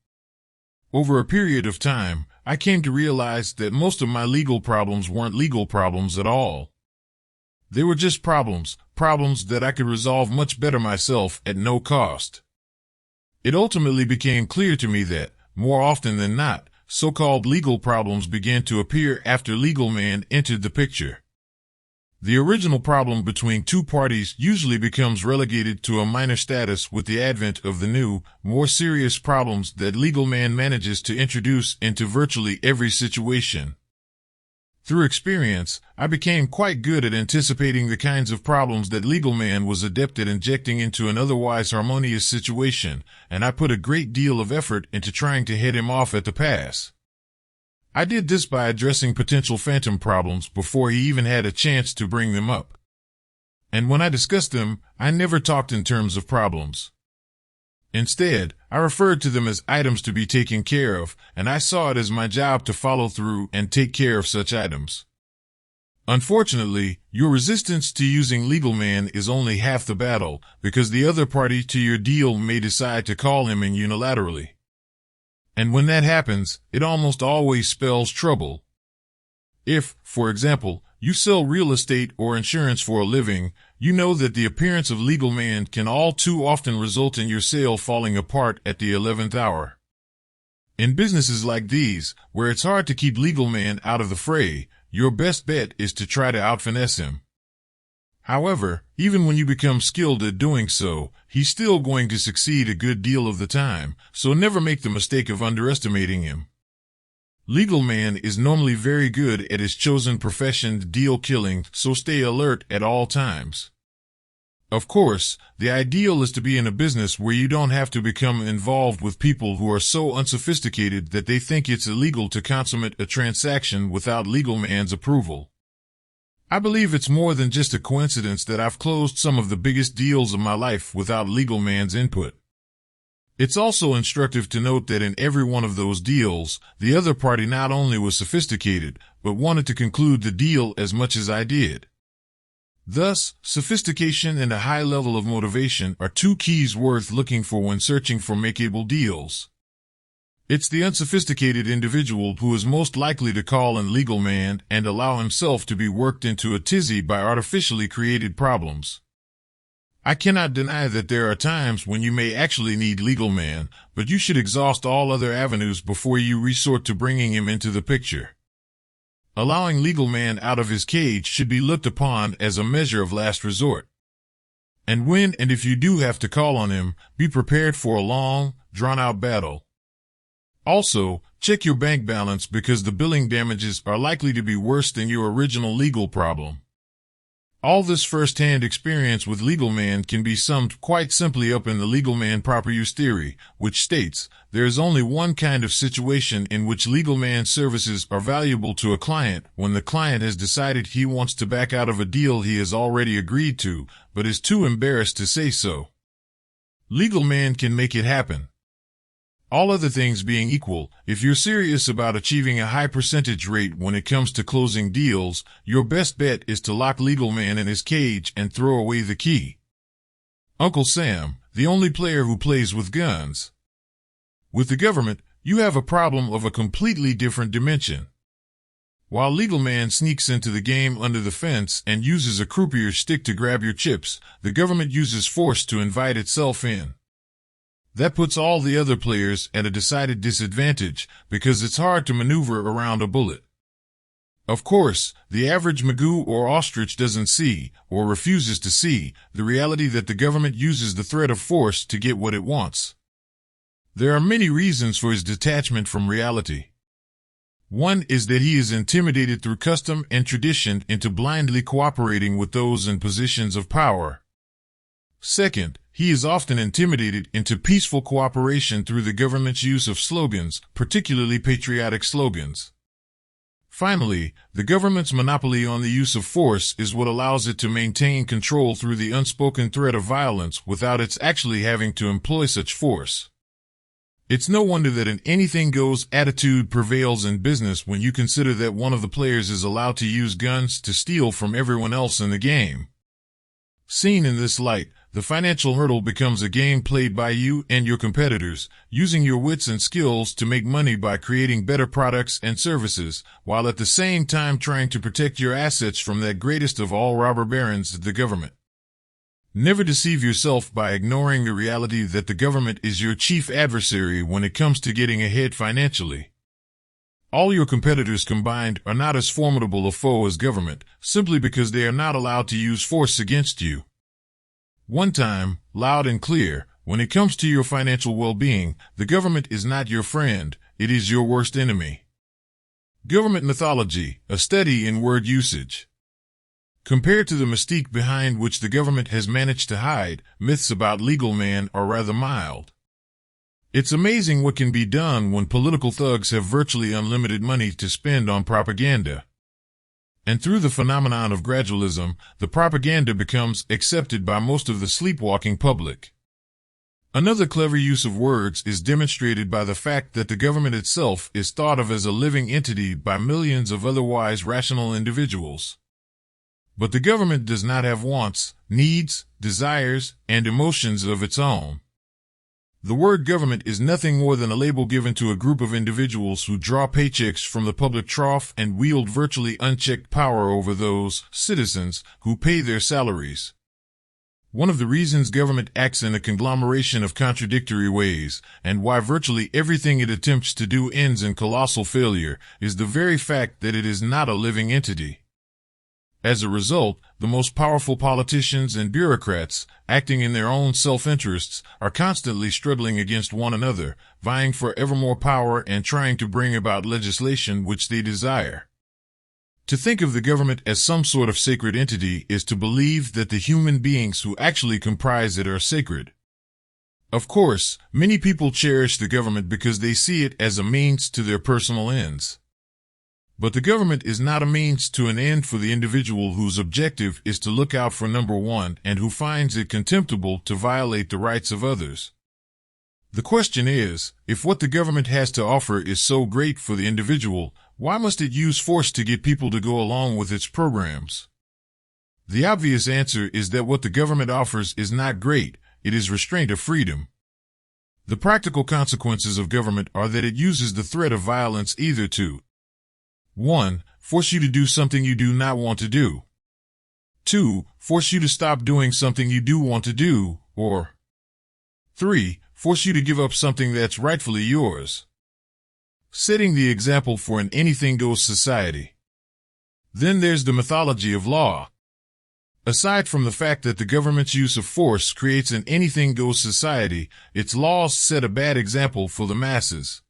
Over a period of time, I came to realize that most of my legal problems weren't legal problems at all. They were just problems that I could resolve much better myself at no cost. It ultimately became clear to me that, more often than not, so-called legal problems began to appear after Legal Man entered the picture. The original problem between two parties usually becomes relegated to a minor status with the advent of the new, more serious problems that Legal Man manages to introduce into virtually every situation. Through experience, I became quite good at anticipating the kinds of problems that Legal Man was adept at injecting into an otherwise harmonious situation, and I put a great deal of effort into trying to head him off at the pass. I did this by addressing potential phantom problems before he even had a chance to bring them up. And when I discussed them, I never talked in terms of problems. Instead, I referred to them as items to be taken care of, and I saw it as my job to follow through and take care of such items. Unfortunately, your resistance to using Legal Man is only half the battle, because the other party to your deal may decide to call him in unilaterally. And when that happens, it almost always spells trouble. If, for example, you sell real estate or insurance for a living, you know that the appearance of Legal Man can all too often result in your sale falling apart at the 11th hour. In businesses like these, where it's hard to keep Legal Man out of the fray, your best bet is to try to out-finesse him. However, even when you become skilled at doing so, he's still going to succeed a good deal of the time, so never make the mistake of underestimating him. Legal man is normally very good at his chosen profession, deal killing, so stay alert at all times. Of course, the ideal is to be in a business where you don't have to become involved with people who are so unsophisticated that they think it's illegal to consummate a transaction without legal man's approval. I believe it's more than just a coincidence that I've closed some of the biggest deals of my life without legal man's input. It's also instructive to note that in every one of those deals, the other party not only was sophisticated, but wanted to conclude the deal as much as I did. Thus, sophistication and a high level of motivation are two keys worth looking for when searching for makeable deals. It's the unsophisticated individual who is most likely to call in legal man and allow himself to be worked into a tizzy by artificially created problems. I cannot deny that there are times when you may actually need legal man, but you should exhaust all other avenues before you resort to bringing him into the picture. Allowing legal man out of his cage should be looked upon as a measure of last resort. And when and if you do have to call on him, be prepared for a long, drawn-out battle. Also, check your bank balance because the billing damages are likely to be worse than your original legal problem. All this first-hand experience with legal man can be summed quite simply up in the legal man proper use theory, which states, there is only one kind of situation in which legal man services are valuable to a client when the client has decided he wants to back out of a deal he has already agreed to, but is too embarrassed to say so. Legal man can make it happen. All other things being equal, if you're serious about achieving a high percentage rate when it comes to closing deals, your best bet is to lock legal man in his cage and throw away the key. Uncle Sam, the only player who plays with guns. With the government, you have a problem of a completely different dimension. While legal man sneaks into the game under the fence and uses a croupier's stick to grab your chips, the government uses force to invite itself in. That puts all the other players at a decided disadvantage because it's hard to maneuver around a bullet. Of course, the average Magoo or ostrich doesn't see, or refuses to see, the reality that the government uses the threat of force to get what it wants. There are many reasons for his detachment from reality. One is that he is intimidated through custom and tradition into blindly cooperating with those in positions of power. Second, he is often intimidated into peaceful cooperation through the government's use of slogans, particularly patriotic slogans. Finally, the government's monopoly on the use of force is what allows it to maintain control through the unspoken threat of violence without its actually having to employ such force. It's no wonder that an anything-goes attitude prevails in business when you consider that one of the players is allowed to use guns to steal from everyone else in the game. Seen in this light, the financial hurdle becomes a game played by you and your competitors, using your wits and skills to make money by creating better products and services, while at the same time trying to protect your assets from that greatest of all robber barons, the government. Never deceive yourself by ignoring the reality that the government is your chief adversary when it comes to getting ahead financially. All your competitors combined are not as formidable a foe as government, simply because they are not allowed to use force against you. One time, loud and clear, when it comes to your financial well-being, the government is not your friend, it is your worst enemy. Government mythology, a study in word usage. Compared to the mystique behind which the government has managed to hide, myths about legal man are rather mild. It's amazing what can be done when political thugs have virtually unlimited money to spend on propaganda. And through the phenomenon of gradualism, the propaganda becomes accepted by most of the sleepwalking public. Another clever use of words is demonstrated by the fact that the government itself is thought of as a living entity by millions of otherwise rational individuals. But the government does not have wants, needs, desires, and emotions of its own. The word government is nothing more than a label given to a group of individuals who draw paychecks from the public trough and wield virtually unchecked power over those citizens who pay their salaries. One of the reasons government acts in a conglomeration of contradictory ways, and why virtually everything it attempts to do ends in colossal failure, is the very fact that it is not a living entity. As a result, the most powerful politicians and bureaucrats, acting in their own self-interests, are constantly struggling against one another, vying for ever more power and trying to bring about legislation which they desire. To think of the government as some sort of sacred entity is to believe that the human beings who actually comprise it are sacred. Of course, many people cherish the government because they see it as a means to their personal ends. But the government is not a means to an end for the individual whose objective is to look out for number one and who finds it contemptible to violate the rights of others. The question is, if what the government has to offer is so great for the individual, why must it use force to get people to go along with its programs? The obvious answer is that what the government offers is not great, it is restraint of freedom. The practical consequences of government are that it uses the threat of violence either to 1. Force you to do something you do not want to do. 2. Force you to stop doing something you do want to do, or 3. Force you to give up something that's rightfully yours. Setting the example for an anything-goes society. Then there's the mythology of law. Aside from the fact that the government's use of force creates an anything-goes society, its laws set a bad example for the masses.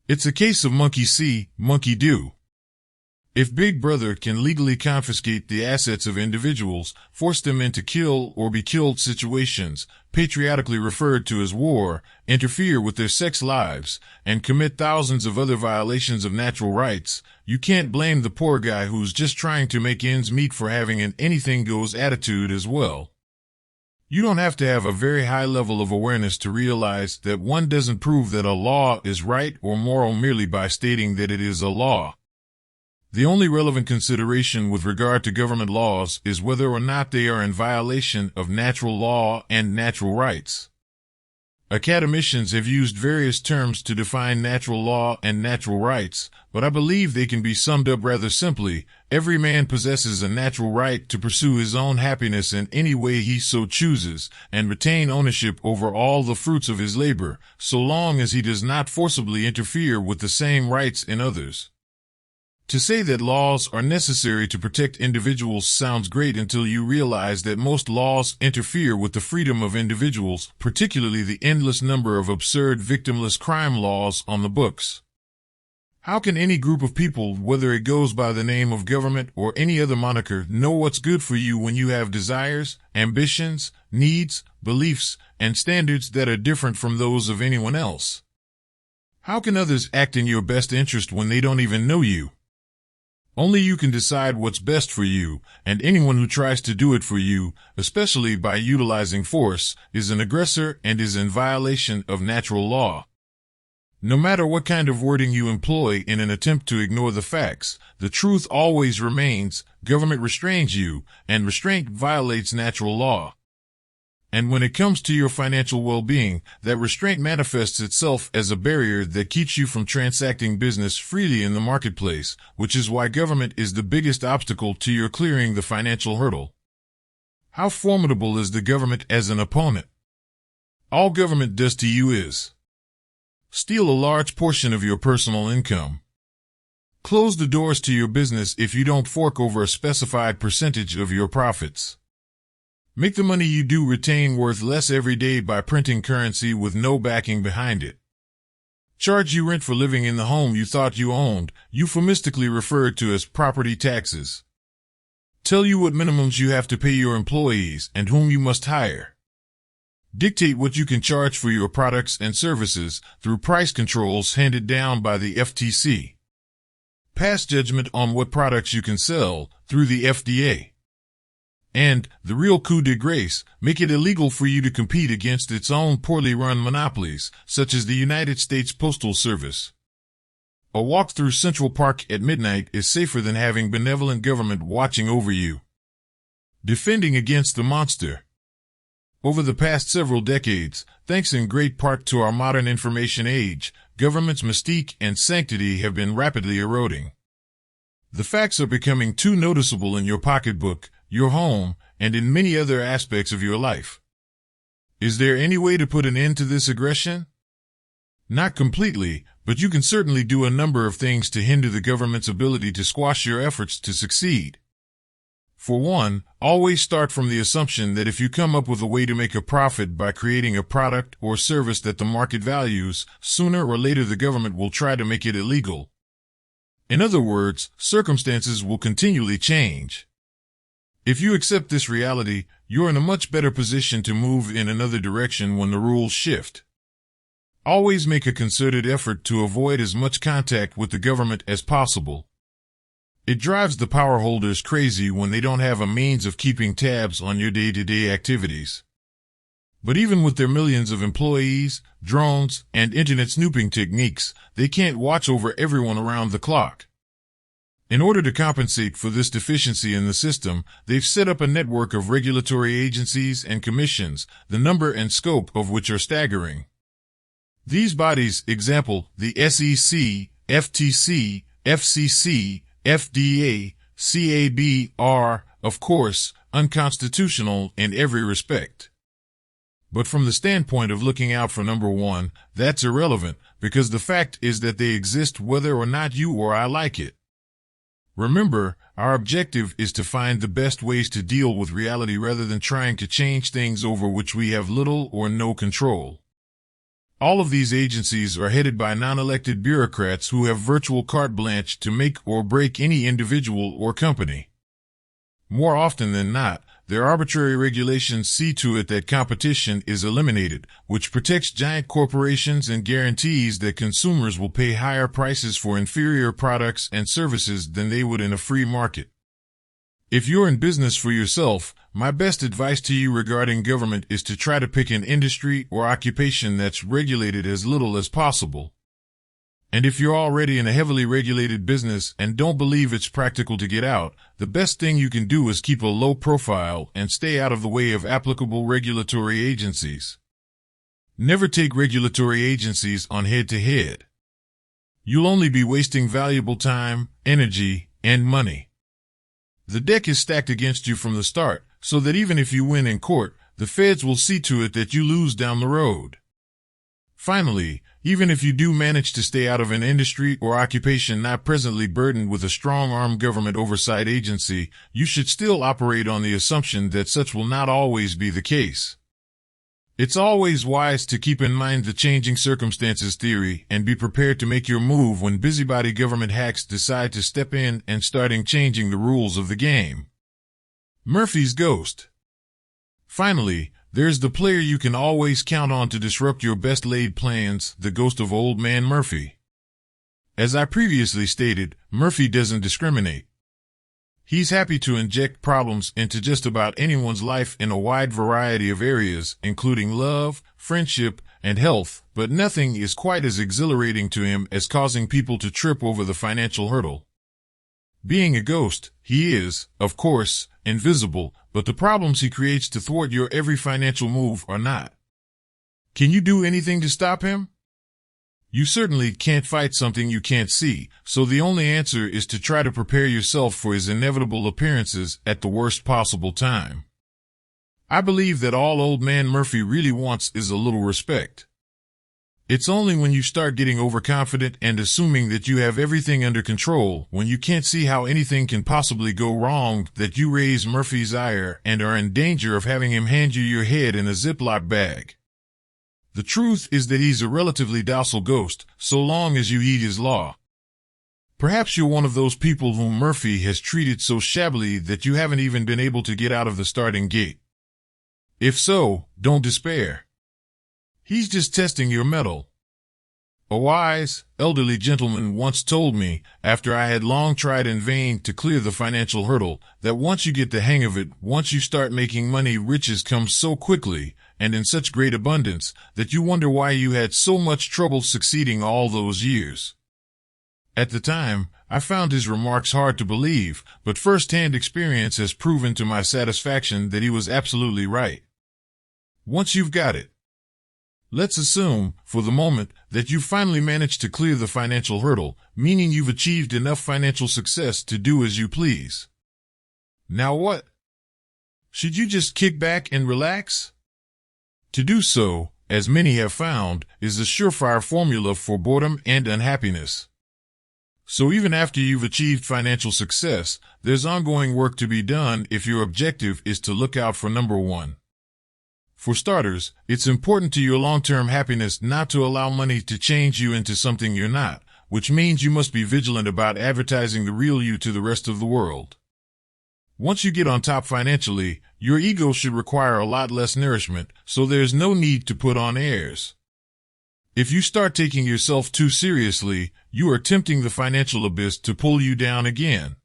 It's a case of monkey see, monkey do. If Big Brother can legally confiscate the assets of individuals, force them into kill or be killed situations, patriotically referred to as war, interfere with their sex lives, and commit thousands of other violations of natural rights, you can't blame the poor guy who's just trying to make ends meet for having an anything-goes attitude as well. You don't have to have a very high level of awareness to realize that one doesn't prove that a law is right or moral merely by stating that it is a law. The only relevant consideration with regard to government laws is whether or not they are in violation of natural law and natural rights. Academicians have used various terms to define natural law and natural rights, but I believe they can be summed up rather simply. Every man possesses a natural right to pursue his own happiness in any way he so chooses, and retain ownership over all the fruits of his labor, so long as he does not forcibly interfere with the same rights in others. To say that laws are necessary to protect individuals sounds great until you realize that most laws interfere with the freedom of individuals, particularly the endless number of absurd victimless crime laws on the books. How can any group of people, whether it goes by the name of government or any other moniker, know what's good for you when you have desires, ambitions, needs, beliefs, and standards that are different from those of anyone else? How can others act in your best interest when they don't even know you? Only you can decide what's best for you, and anyone who tries to do it for you, especially by utilizing force, is an aggressor and is in violation of natural law. No matter what kind of wording you employ in an attempt to ignore the facts, the truth always remains: government restrains you, and restraint violates natural law. And when it comes to your financial well-being, that restraint manifests itself as a barrier that keeps you from transacting business freely in the marketplace, which is why government is the biggest obstacle to your clearing the financial hurdle. How formidable is the government as an opponent? All government does to you is steal a large portion of your personal income. Close the doors to your business if you don't fork over a specified percentage of your profits. Make the money you do retain worth less every day by printing currency with no backing behind it. Charge you rent for living in the home you thought you owned, euphemistically referred to as property taxes. Tell you what minimums you have to pay your employees and whom you must hire. Dictate what you can charge for your products and services through price controls handed down by the FTC. Pass judgment on what products you can sell through the FDA. And, the real coup de grace, make it illegal for you to compete against its own poorly run monopolies, such as the United States Postal Service. A walk through Central Park at midnight is safer than having benevolent government watching over you. Defending against the monster. Over the past several decades, thanks in great part to our modern information age, government's mystique and sanctity have been rapidly eroding. The facts are becoming too noticeable in your pocketbook, your home, and in many other aspects of your life. Is there any way to put an end to this aggression? Not completely, but you can certainly do a number of things to hinder the government's ability to squash your efforts to succeed. For one, always start from the assumption that if you come up with a way to make a profit by creating a product or service that the market values, sooner or later the government will try to make it illegal. In other words, circumstances will continually change. If you accept this reality, you're in a much better position to move in another direction when the rules shift. Always make a concerted effort to avoid as much contact with the government as possible. It drives the power holders crazy when they don't have a means of keeping tabs on your day-to-day activities. But even with their millions of employees, drones, and internet snooping techniques, they can't watch over everyone around the clock. In order to compensate for this deficiency in the system, they've set up a network of regulatory agencies and commissions, the number and scope of which are staggering. These bodies, example, the SEC, FTC, FCC, FDA, CAB, are, of course, unconstitutional in every respect. But from the standpoint of looking out for number one, that's irrelevant, because the fact is that they exist whether or not you or I like it. Remember, our objective is to find the best ways to deal with reality rather than trying to change things over which we have little or no control. All of these agencies are headed by non-elected bureaucrats who have virtual carte blanche to make or break any individual or company. More often than not, their arbitrary regulations see to it that competition is eliminated, which protects giant corporations and guarantees that consumers will pay higher prices for inferior products and services than they would in a free market. If you're in business for yourself, my best advice to you regarding government is to try to pick an industry or occupation that's regulated as little as possible. And if you're already in a heavily regulated business and don't believe it's practical to get out, the best thing you can do is keep a low profile and stay out of the way of applicable regulatory agencies. Never take regulatory agencies on head-to-head. You'll only be wasting valuable time, energy, and money. The deck is stacked against you from the start, so that even if you win in court, the feds will see to it that you lose down the road. Finally, even if you do manage to stay out of an industry or occupation not presently burdened with a strong-arm government oversight agency, you should still operate on the assumption that such will not always be the case. It's always wise to keep in mind the changing circumstances theory and be prepared to make your move when busybody government hacks decide to step in and starting changing the rules of the game. Murphy's Ghost. Finally, there's the player you can always count on to disrupt your best-laid plans, the ghost of Old Man Murphy. As I previously stated, Murphy doesn't discriminate. He's happy to inject problems into just about anyone's life in a wide variety of areas, including love, friendship, and health, but nothing is quite as exhilarating to him as causing people to trip over the financial hurdle. Being a ghost, he is, of course, invisible, but the problems he creates to thwart your every financial move are not. Can you do anything to stop him? You certainly can't fight something you can't see, so the only answer is to try to prepare yourself for his inevitable appearances at the worst possible time. I believe that all Old Man Murphy really wants is a little respect. It's only when you start getting overconfident and assuming that you have everything under control, when you can't see how anything can possibly go wrong, that you raise Murphy's ire and are in danger of having him hand you your head in a Ziploc bag. The truth is that he's a relatively docile ghost, so long as you heed his law. Perhaps you're one of those people whom Murphy has treated so shabbily that you haven't even been able to get out of the starting gate. If so, don't despair. He's just testing your mettle. A wise, elderly gentleman once told me, after I had long tried in vain to clear the financial hurdle, that once you get the hang of it, once you start making money, riches come so quickly, and in such great abundance, that you wonder why you had so much trouble succeeding all those years. At the time, I found his remarks hard to believe, but first-hand experience has proven to my satisfaction that he was absolutely right. Once you've got it. Let's assume, for the moment, that you finally managed to clear the financial hurdle, meaning you've achieved enough financial success to do as you please. Now what? Should you just kick back and relax? To do so, as many have found, is a surefire formula for boredom and unhappiness. So even after you've achieved financial success, there's ongoing work to be done if your objective is to look out for number one. For starters, it's important to your long-term happiness not to allow money to change you into something you're not, which means you must be vigilant about advertising the real you to the rest of the world. Once you get on top financially, your ego should require a lot less nourishment, so there's no need to put on airs. If you start taking yourself too seriously, you are tempting the financial abyss to pull you down again.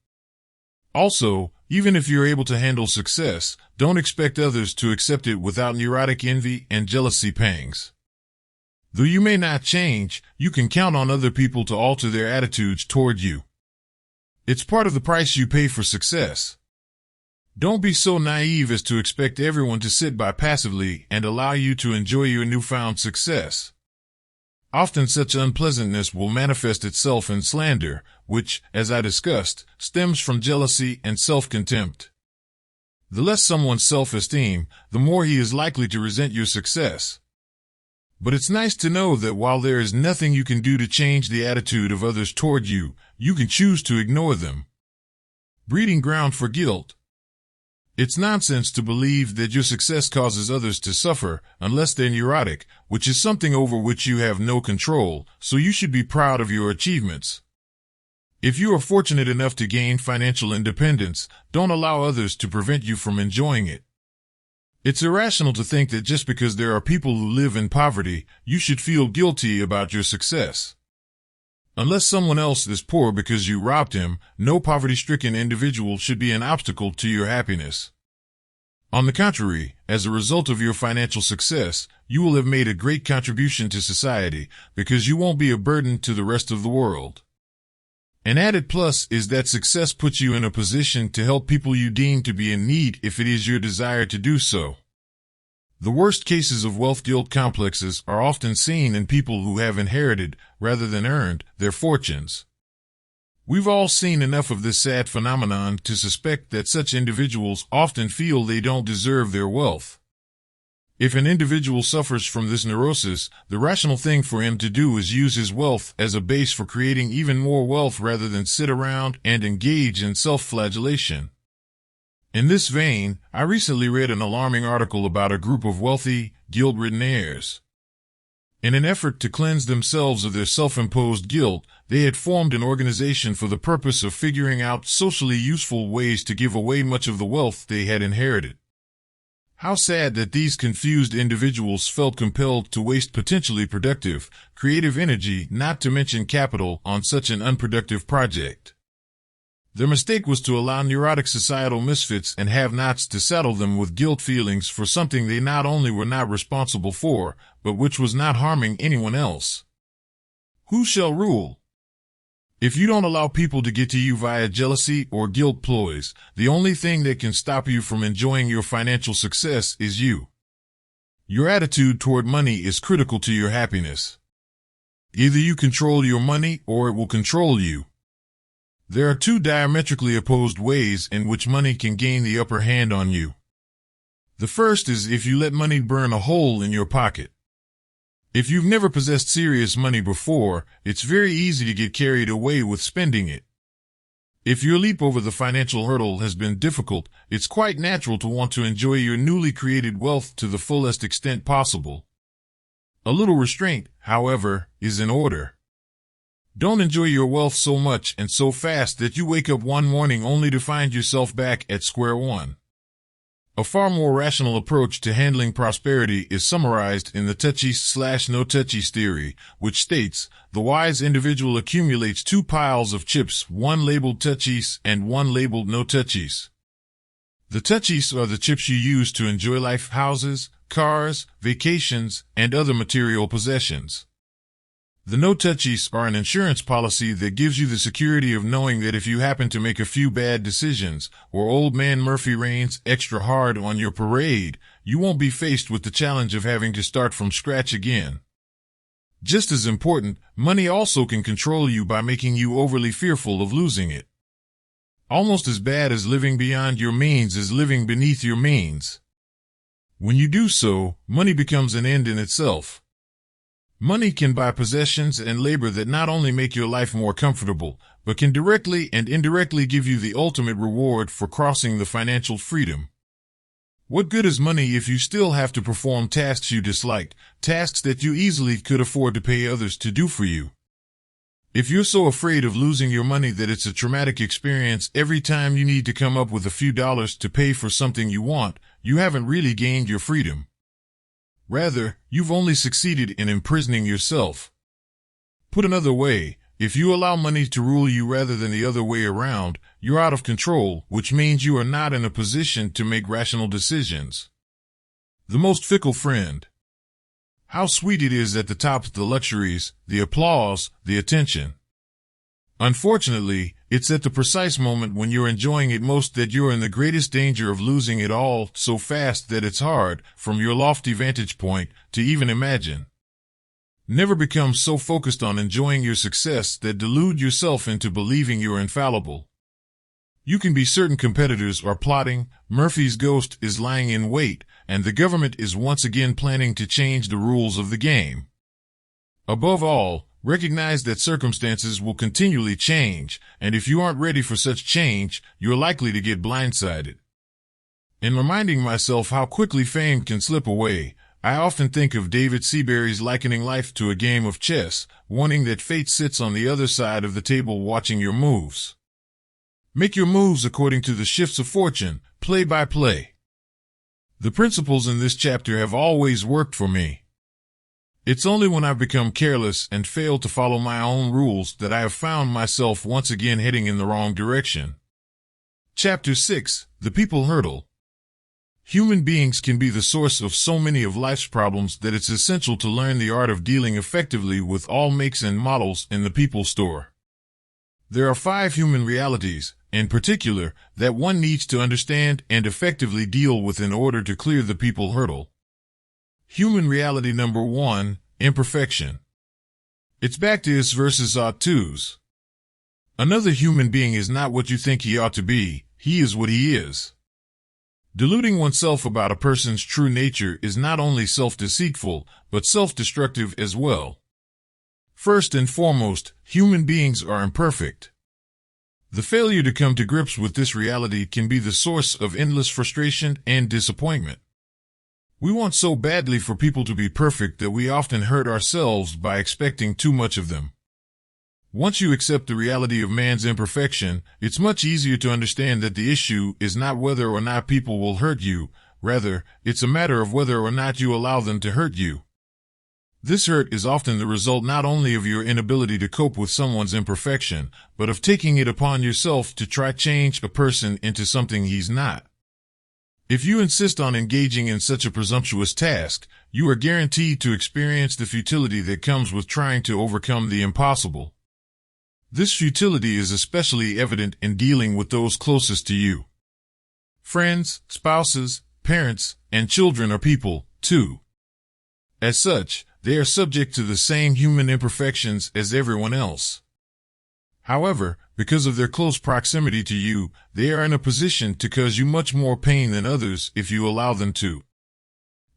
Also, even if you're able to handle success, don't expect others to accept it without neurotic envy and jealousy pangs. Though you may not change, you can count on other people to alter their attitudes toward you. It's part of the price you pay for success. Don't be so naive as to expect everyone to sit by passively and allow you to enjoy your newfound success. Often such unpleasantness will manifest itself in slander, which, as I discussed, stems from jealousy and self-contempt. The less someone's self-esteem, the more he is likely to resent your success. But it's nice to know that while there is nothing you can do to change the attitude of others toward you, you can choose to ignore them. Breeding ground for guilt. It's nonsense to believe that your success causes others to suffer unless they're neurotic, which is something over which you have no control, so you should be proud of your achievements. If you are fortunate enough to gain financial independence, don't allow others to prevent you from enjoying it. It's irrational to think that just because there are people who live in poverty, you should feel guilty about your success. Unless someone else is poor because you robbed him, no poverty-stricken individual should be an obstacle to your happiness. On the contrary, as a result of your financial success, you will have made a great contribution to society because you won't be a burden to the rest of the world. An added plus is that success puts you in a position to help people you deem to be in need if it is your desire to do so. The worst cases of wealth guilt complexes are often seen in people who have inherited, rather than earned, their fortunes. We've all seen enough of this sad phenomenon to suspect that such individuals often feel they don't deserve their wealth. If an individual suffers from this neurosis, the rational thing for him to do is use his wealth as a base for creating even more wealth rather than sit around and engage in self-flagellation. In this vein, I recently read an alarming article about a group of wealthy, guilt-ridden heirs. In an effort to cleanse themselves of their self-imposed guilt, they had formed an organization for the purpose of figuring out socially useful ways to give away much of the wealth they had inherited. How sad that these confused individuals felt compelled to waste potentially productive, creative energy, not to mention capital, on such an unproductive project. Their mistake was to allow neurotic societal misfits and have-nots to saddle them with guilt feelings for something they not only were not responsible for, but which was not harming anyone else. Who shall rule? If you don't allow people to get to you via jealousy or guilt ploys, the only thing that can stop you from enjoying your financial success is you. Your attitude toward money is critical to your happiness. Either you control your money or it will control you. There are two diametrically opposed ways in which money can gain the upper hand on you. The first is if you let money burn a hole in your pocket. If you've never possessed serious money before, it's very easy to get carried away with spending it. If your leap over the financial hurdle has been difficult, it's quite natural to want to enjoy your newly created wealth to the fullest extent possible. A little restraint, however, is in order. Don't enjoy your wealth so much and so fast that you wake up one morning only to find yourself back at square one. A far more rational approach to handling prosperity is summarized in the touchies/no touchies theory, which states, the wise individual accumulates two piles of chips, one labeled touchies and one labeled no touchies. The touchies are the chips you use to enjoy life: houses, cars, vacations, and other material possessions. The no-touchies are an insurance policy that gives you the security of knowing that if you happen to make a few bad decisions, or Old Man Murphy rains extra hard on your parade, you won't be faced with the challenge of having to start from scratch again. Just as important, money also can control you by making you overly fearful of losing it. Almost as bad as living beyond your means is living beneath your means. When you do so, money becomes an end in itself. Money can buy possessions and labor that not only make your life more comfortable, but can directly and indirectly give you the ultimate reward for crossing the financial freedom. What good is money if you still have to perform tasks you dislike, tasks that you easily could afford to pay others to do for you? If you're so afraid of losing your money that it's a traumatic experience every time you need to come up with a few dollars to pay for something you want, you haven't really gained your freedom. Rather, you've only succeeded in imprisoning yourself. Put another way, if you allow money to rule you rather than the other way around, you're out of control, which means you are not in a position to make rational decisions. The most fickle friend. How sweet it is at the top of the luxuries, the applause, the attention. Unfortunately, it's at the precise moment when you're enjoying it most that you're in the greatest danger of losing it all so fast that it's hard, from your lofty vantage point, to even imagine. Never become so focused on enjoying your success that delude yourself into believing you're infallible. You can be certain competitors are plotting, Murphy's ghost is lying in wait, and the government is once again planning to change the rules of the game. Above all, recognize that circumstances will continually change, and if you aren't ready for such change, you're likely to get blindsided. In reminding myself how quickly fame can slip away, I often think of David Seabury's likening life to a game of chess, warning that fate sits on the other side of the table watching your moves. Make your moves according to the shifts of fortune, play by play. The principles in this chapter have always worked for me. It's only when I've become careless and failed to follow my own rules that I have found myself once again heading in the wrong direction. Chapter 6, The People Hurdle. Human beings can be the source of so many of life's problems that it's essential to learn the art of dealing effectively with all makes and models in the people store. There are 5 human realities, in particular, that one needs to understand and effectively deal with in order to clear the people hurdle. Human reality number 1, imperfection. It's back to us versus ought tos. Another human being is not what you think he ought to be, he is what he is. Deluding oneself about a person's true nature is not only self-deceitful, but self-destructive as well. First and foremost, human beings are imperfect. The failure to come to grips with this reality can be the source of endless frustration and disappointment. We want so badly for people to be perfect that we often hurt ourselves by expecting too much of them. Once you accept the reality of man's imperfection, it's much easier to understand that the issue is not whether or not people will hurt you, rather, it's a matter of whether or not you allow them to hurt you. This hurt is often the result not only of your inability to cope with someone's imperfection, but of taking it upon yourself to try change a person into something he's not. If you insist on engaging in such a presumptuous task, you are guaranteed to experience the futility that comes with trying to overcome the impossible. This futility is especially evident in dealing with those closest to you. Friends, spouses, parents, and children are people, too. As such, they are subject to the same human imperfections as everyone else. However, because of their close proximity to you, they are in a position to cause you much more pain than others if you allow them to.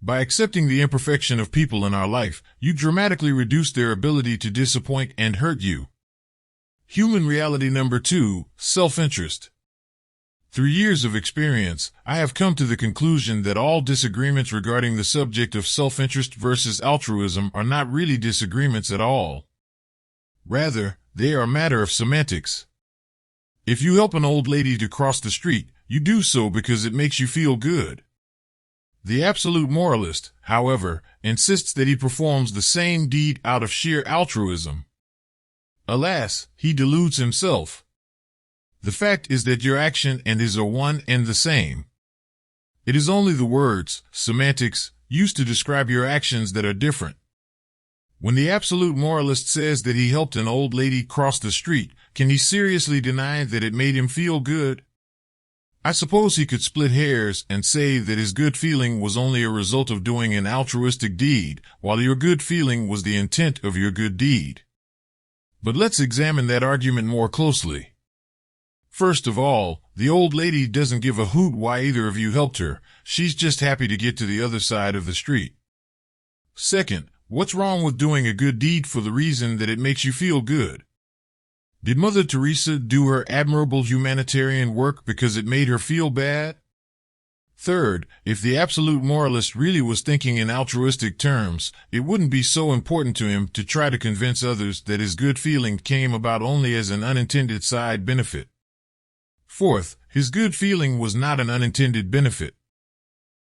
By accepting the imperfection of people in our life, you dramatically reduce their ability to disappoint and hurt you. Human reality number 2, self-interest. Through years of experience, I have come to the conclusion that all disagreements regarding the subject of self-interest versus altruism are not really disagreements at all. Rather, they are a matter of semantics. If you help an old lady to cross the street, you do so because it makes you feel good. The absolute moralist, however, insists that he performs the same deed out of sheer altruism. Alas, he deludes himself. The fact is that your action and his are one and the same. It is only the words, semantics, used to describe your actions that are different. When the absolute moralist says that he helped an old lady cross the street, can he seriously deny that it made him feel good? I suppose he could split hairs and say that his good feeling was only a result of doing an altruistic deed, while your good feeling was the intent of your good deed. But let's examine that argument more closely. First of all, the old lady doesn't give a hoot why either of you helped her. She's just happy to get to the other side of the street. Second, what's wrong with doing a good deed for the reason that it makes you feel good? Did Mother Teresa do her admirable humanitarian work because it made her feel bad? Third, if the absolute moralist really was thinking in altruistic terms, it wouldn't be so important to him to try to convince others that his good feeling came about only as an unintended side benefit. Fourth, his good feeling was not an unintended benefit.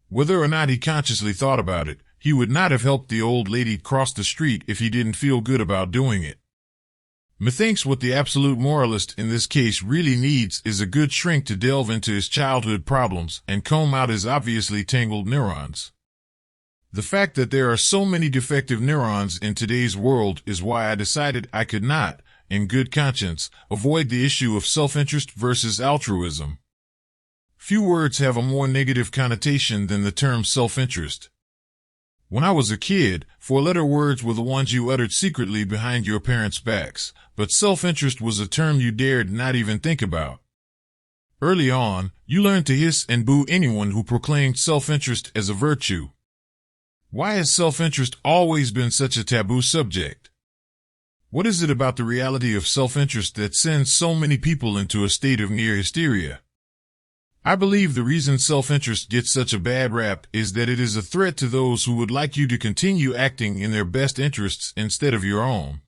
Whether or not he consciously thought about it, he would not have helped the old lady cross the street if he didn't feel good about doing it. Methinks what the absolute moralist in this case really needs is a good shrink to delve into his childhood problems and comb out his obviously tangled neurons. The fact that there are so many defective neurons in today's world is why I decided I could not, in good conscience, avoid the issue of self-interest versus altruism. Few words have a more negative connotation than the term self-interest. When I was a kid, four-letter words were the ones you uttered secretly behind your parents' backs, but self-interest was a term you dared not even think about. Early on, you learned to hiss and boo anyone who proclaimed self-interest as a virtue. Why has self-interest always been such a taboo subject? What is it about the reality of self-interest that sends so many people into a state of near hysteria? I believe the reason self-interest gets such a bad rap is that it is a threat to those who would like you to continue acting in their best interests instead of your own.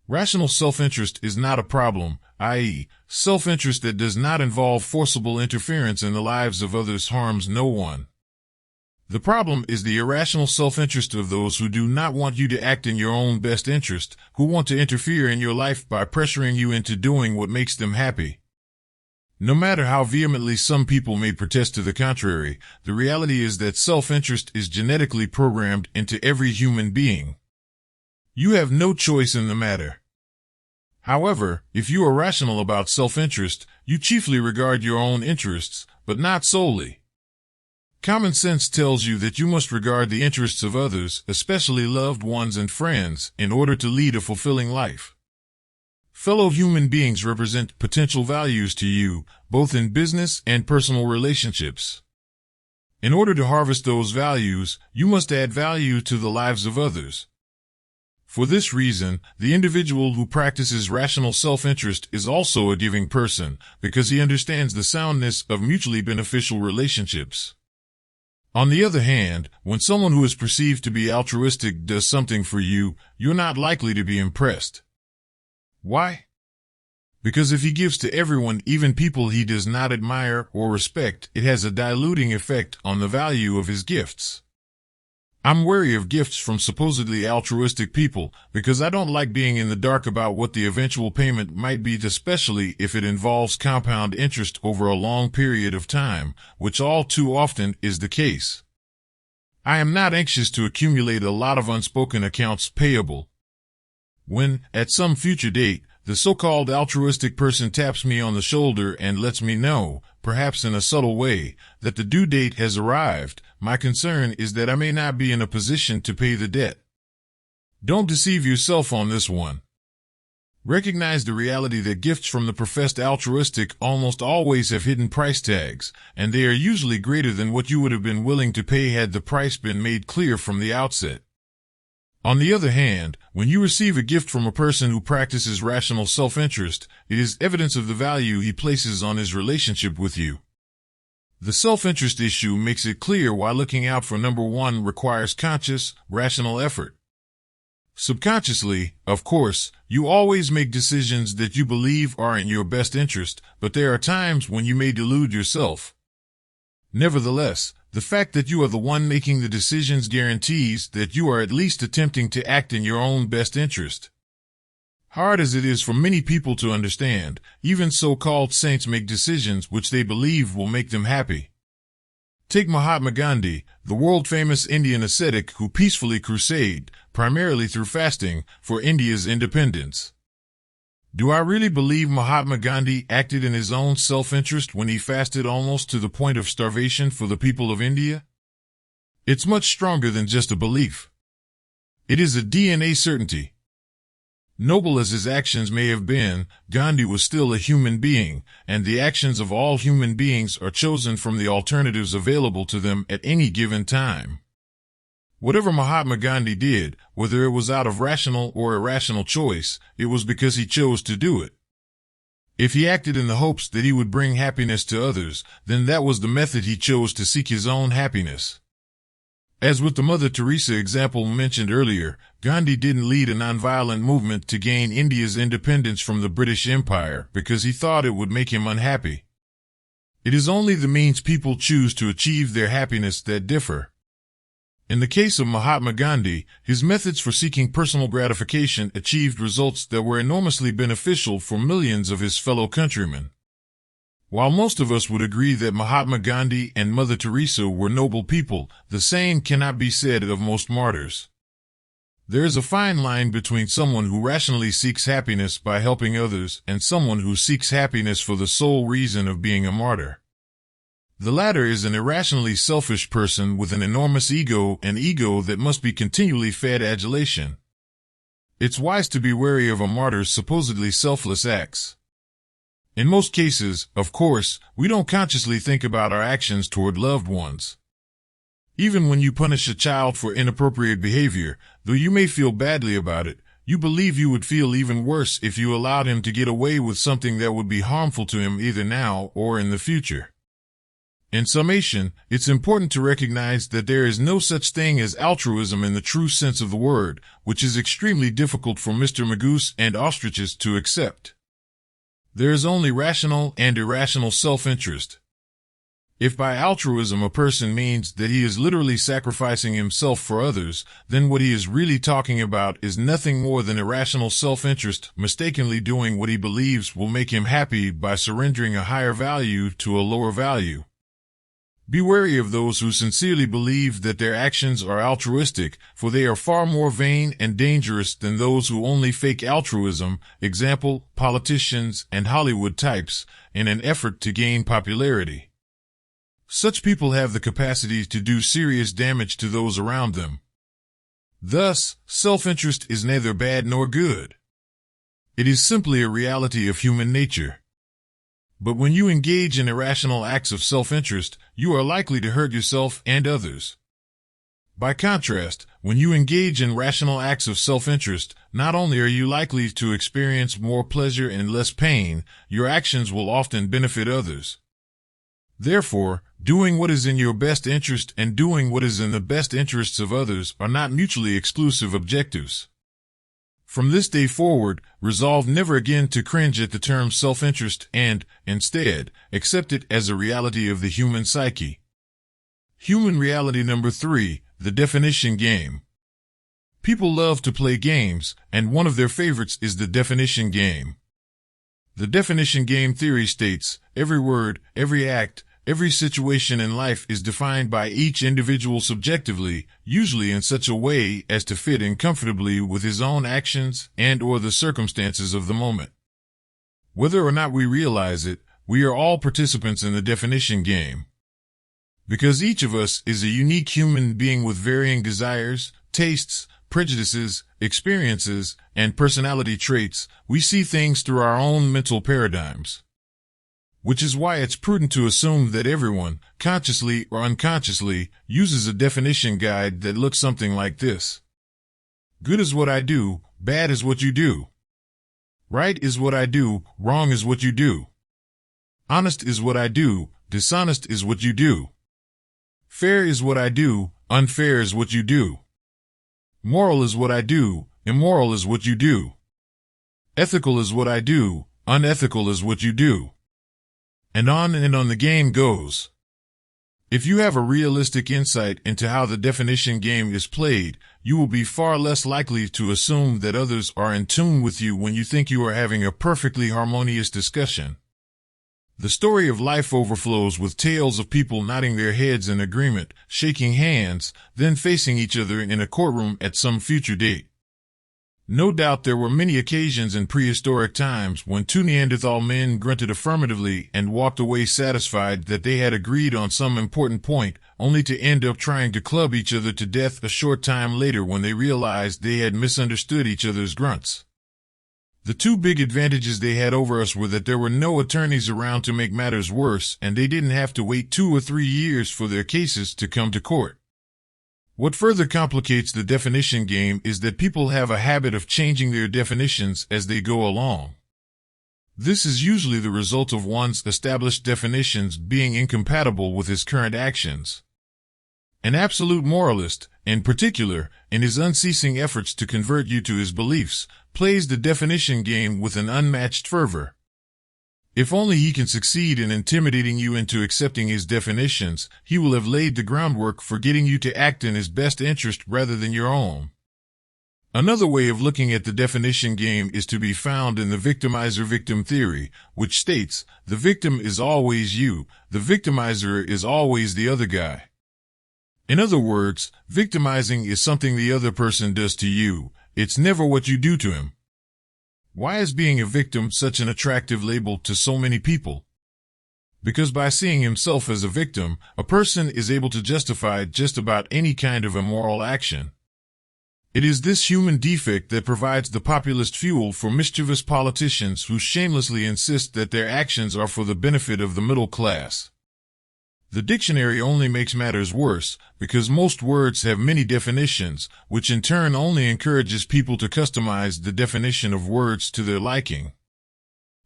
Rational self-interest is not a problem, i.e., self-interest that does not involve forcible interference in the lives of others harms no one. The problem is the irrational self-interest of those who do not want you to act in your own best interest, who want to interfere in your life by pressuring you into doing what makes them happy. No matter how vehemently some people may protest to the contrary, the reality is that self-interest is genetically programmed into every human being. You have no choice in the matter. However, if you are rational about self-interest, you chiefly regard your own interests, but not solely. Common sense tells you that you must regard the interests of others, especially loved ones and friends, in order to lead a fulfilling life. Fellow human beings represent potential values to you, both in business and personal relationships. In order to harvest those values, you must add value to the lives of others. For this reason, the individual who practices rational self-interest is also a giving person, because he understands the soundness of mutually beneficial relationships. On the other hand, when someone who is perceived to be altruistic does something for you, you're not likely to be impressed. Why? Because if he gives to everyone, even people he does not admire or respect, it has a diluting effect on the value of his gifts. I'm wary of gifts from supposedly altruistic people because I don't like being in the dark about what the eventual payment might be, especially if it involves compound interest over a long period of time, which all too often is the case. I am not anxious to accumulate a lot of unspoken accounts payable. When, at some future date, the so-called altruistic person taps me on the shoulder and lets me know, perhaps in a subtle way, that the due date has arrived, my concern is that I may not be in a position to pay the debt. Don't deceive yourself on this one. Recognize the reality that gifts from the professed altruistic almost always have hidden price tags, and they are usually greater than what you would have been willing to pay had the price been made clear from the outset. On the other hand, when you receive a gift from a person who practices rational self-interest, it is evidence of the value he places on his relationship with you. The self-interest issue makes it clear why looking out for number one requires conscious, rational effort. Subconsciously, of course, you always make decisions that you believe are in your best interest, but there are times when you may delude yourself. Nevertheless, the fact that you are the one making the decisions guarantees that you are at least attempting to act in your own best interest. Hard as it is for many people to understand, even so-called saints make decisions which they believe will make them happy. Take Mahatma Gandhi, the world-famous Indian ascetic who peacefully crusaded, primarily through fasting, for India's independence. Do I really believe Mahatma Gandhi acted in his own self-interest when he fasted almost to the point of starvation for the people of India? It's much stronger than just a belief. It is a DNA certainty. Noble as his actions may have been, Gandhi was still a human being, and the actions of all human beings are chosen from the alternatives available to them at any given time. Whatever Mahatma Gandhi did, whether it was out of rational or irrational choice, it was because he chose to do it. If he acted in the hopes that he would bring happiness to others, then that was the method he chose to seek his own happiness. As with the Mother Teresa example mentioned earlier, Gandhi didn't lead a nonviolent movement to gain India's independence from the British Empire because he thought it would make him unhappy. It is only the means people choose to achieve their happiness that differ. In the case of Mahatma Gandhi, his methods for seeking personal gratification achieved results that were enormously beneficial for millions of his fellow countrymen. While most of us would agree that Mahatma Gandhi and Mother Teresa were noble people, the same cannot be said of most martyrs. There is a fine line between someone who rationally seeks happiness by helping others and someone who seeks happiness for the sole reason of being a martyr. The latter is an irrationally selfish person with an enormous ego, an ego that must be continually fed adulation. It's wise to be wary of a martyr's supposedly selfless acts. In most cases, of course, we don't consciously think about our actions toward loved ones. Even when you punish a child for inappropriate behavior, though you may feel badly about it, you believe you would feel even worse if you allowed him to get away with something that would be harmful to him either now or in the future. In summation, it's important to recognize that there is no such thing as altruism in the true sense of the word, which is extremely difficult for Mr. Magoo's and Ostrich's to accept. There is only rational and irrational self-interest. If by altruism a person means that he is literally sacrificing himself for others, then what he is really talking about is nothing more than irrational self-interest, mistakenly doing what he believes will make him happy by surrendering a higher value to a lower value. Be wary of those who sincerely believe that their actions are altruistic, for they are far more vain and dangerous than those who only fake altruism, example, politicians and Hollywood types, in an effort to gain popularity. Such people have the capacity to do serious damage to those around them. Thus, self-interest is neither bad nor good. It is simply a reality of human nature. But when you engage in irrational acts of self-interest, you are likely to hurt yourself and others. By contrast, when you engage in rational acts of self-interest, not only are you likely to experience more pleasure and less pain, your actions will often benefit others. Therefore, doing what is in your best interest and doing what is in the best interests of others are not mutually exclusive objectives. From this day forward, resolve never again to cringe at the term self-interest and, instead, accept it as a reality of the human psyche. Human reality number 3, the definition game. People love to play games, and one of their favorites is the definition game. The definition game theory states, every word, every act, every situation in life is defined by each individual subjectively, usually in such a way as to fit in comfortably with his own actions and/or the circumstances of the moment. Whether or not we realize it, we are all participants in the definition game. Because each of us is a unique human being with varying desires, tastes, prejudices, experiences, and personality traits, we see things through our own mental paradigms. Which is why it's prudent to assume that everyone, consciously or unconsciously, uses a definition guide that looks something like this. Good is what I do, bad is what you do. Right is what I do, wrong is what you do. Honest is what I do, dishonest is what you do. Fair is what I do, unfair is what you do. Moral is what I do, immoral is what you do. Ethical is what I do, unethical is what you do. And on the game goes. If you have a realistic insight into how the definition game is played, you will be far less likely to assume that others are in tune with you when you think you are having a perfectly harmonious discussion. The story of life overflows with tales of people nodding their heads in agreement, shaking hands, then facing each other in a courtroom at some future date. No doubt there were many occasions in prehistoric times when two Neanderthal men grunted affirmatively and walked away satisfied that they had agreed on some important point, only to end up trying to club each other to death a short time later when they realized they had misunderstood each other's grunts. The two big advantages they had over us were that there were no attorneys around to make matters worse, and they didn't have to wait 2 or 3 years for their cases to come to court. What further complicates the definition game is that people have a habit of changing their definitions as they go along. This is usually the result of one's established definitions being incompatible with his current actions. An absolute moralist, in particular, in his unceasing efforts to convert you to his beliefs, plays the definition game with an unmatched fervor. If only he can succeed in intimidating you into accepting his definitions, he will have laid the groundwork for getting you to act in his best interest rather than your own. Another way of looking at the definition game is to be found in the victimizer-victim theory, which states, the victim is always you, the victimizer is always the other guy. In other words, victimizing is something the other person does to you, it's never what you do to him. Why is being a victim such an attractive label to so many people? Because by seeing himself as a victim, a person is able to justify just about any kind of immoral action. It is this human defect that provides the populist fuel for mischievous politicians who shamelessly insist that their actions are for the benefit of the middle class. The dictionary only makes matters worse, because most words have many definitions, which in turn only encourages people to customize the definition of words to their liking.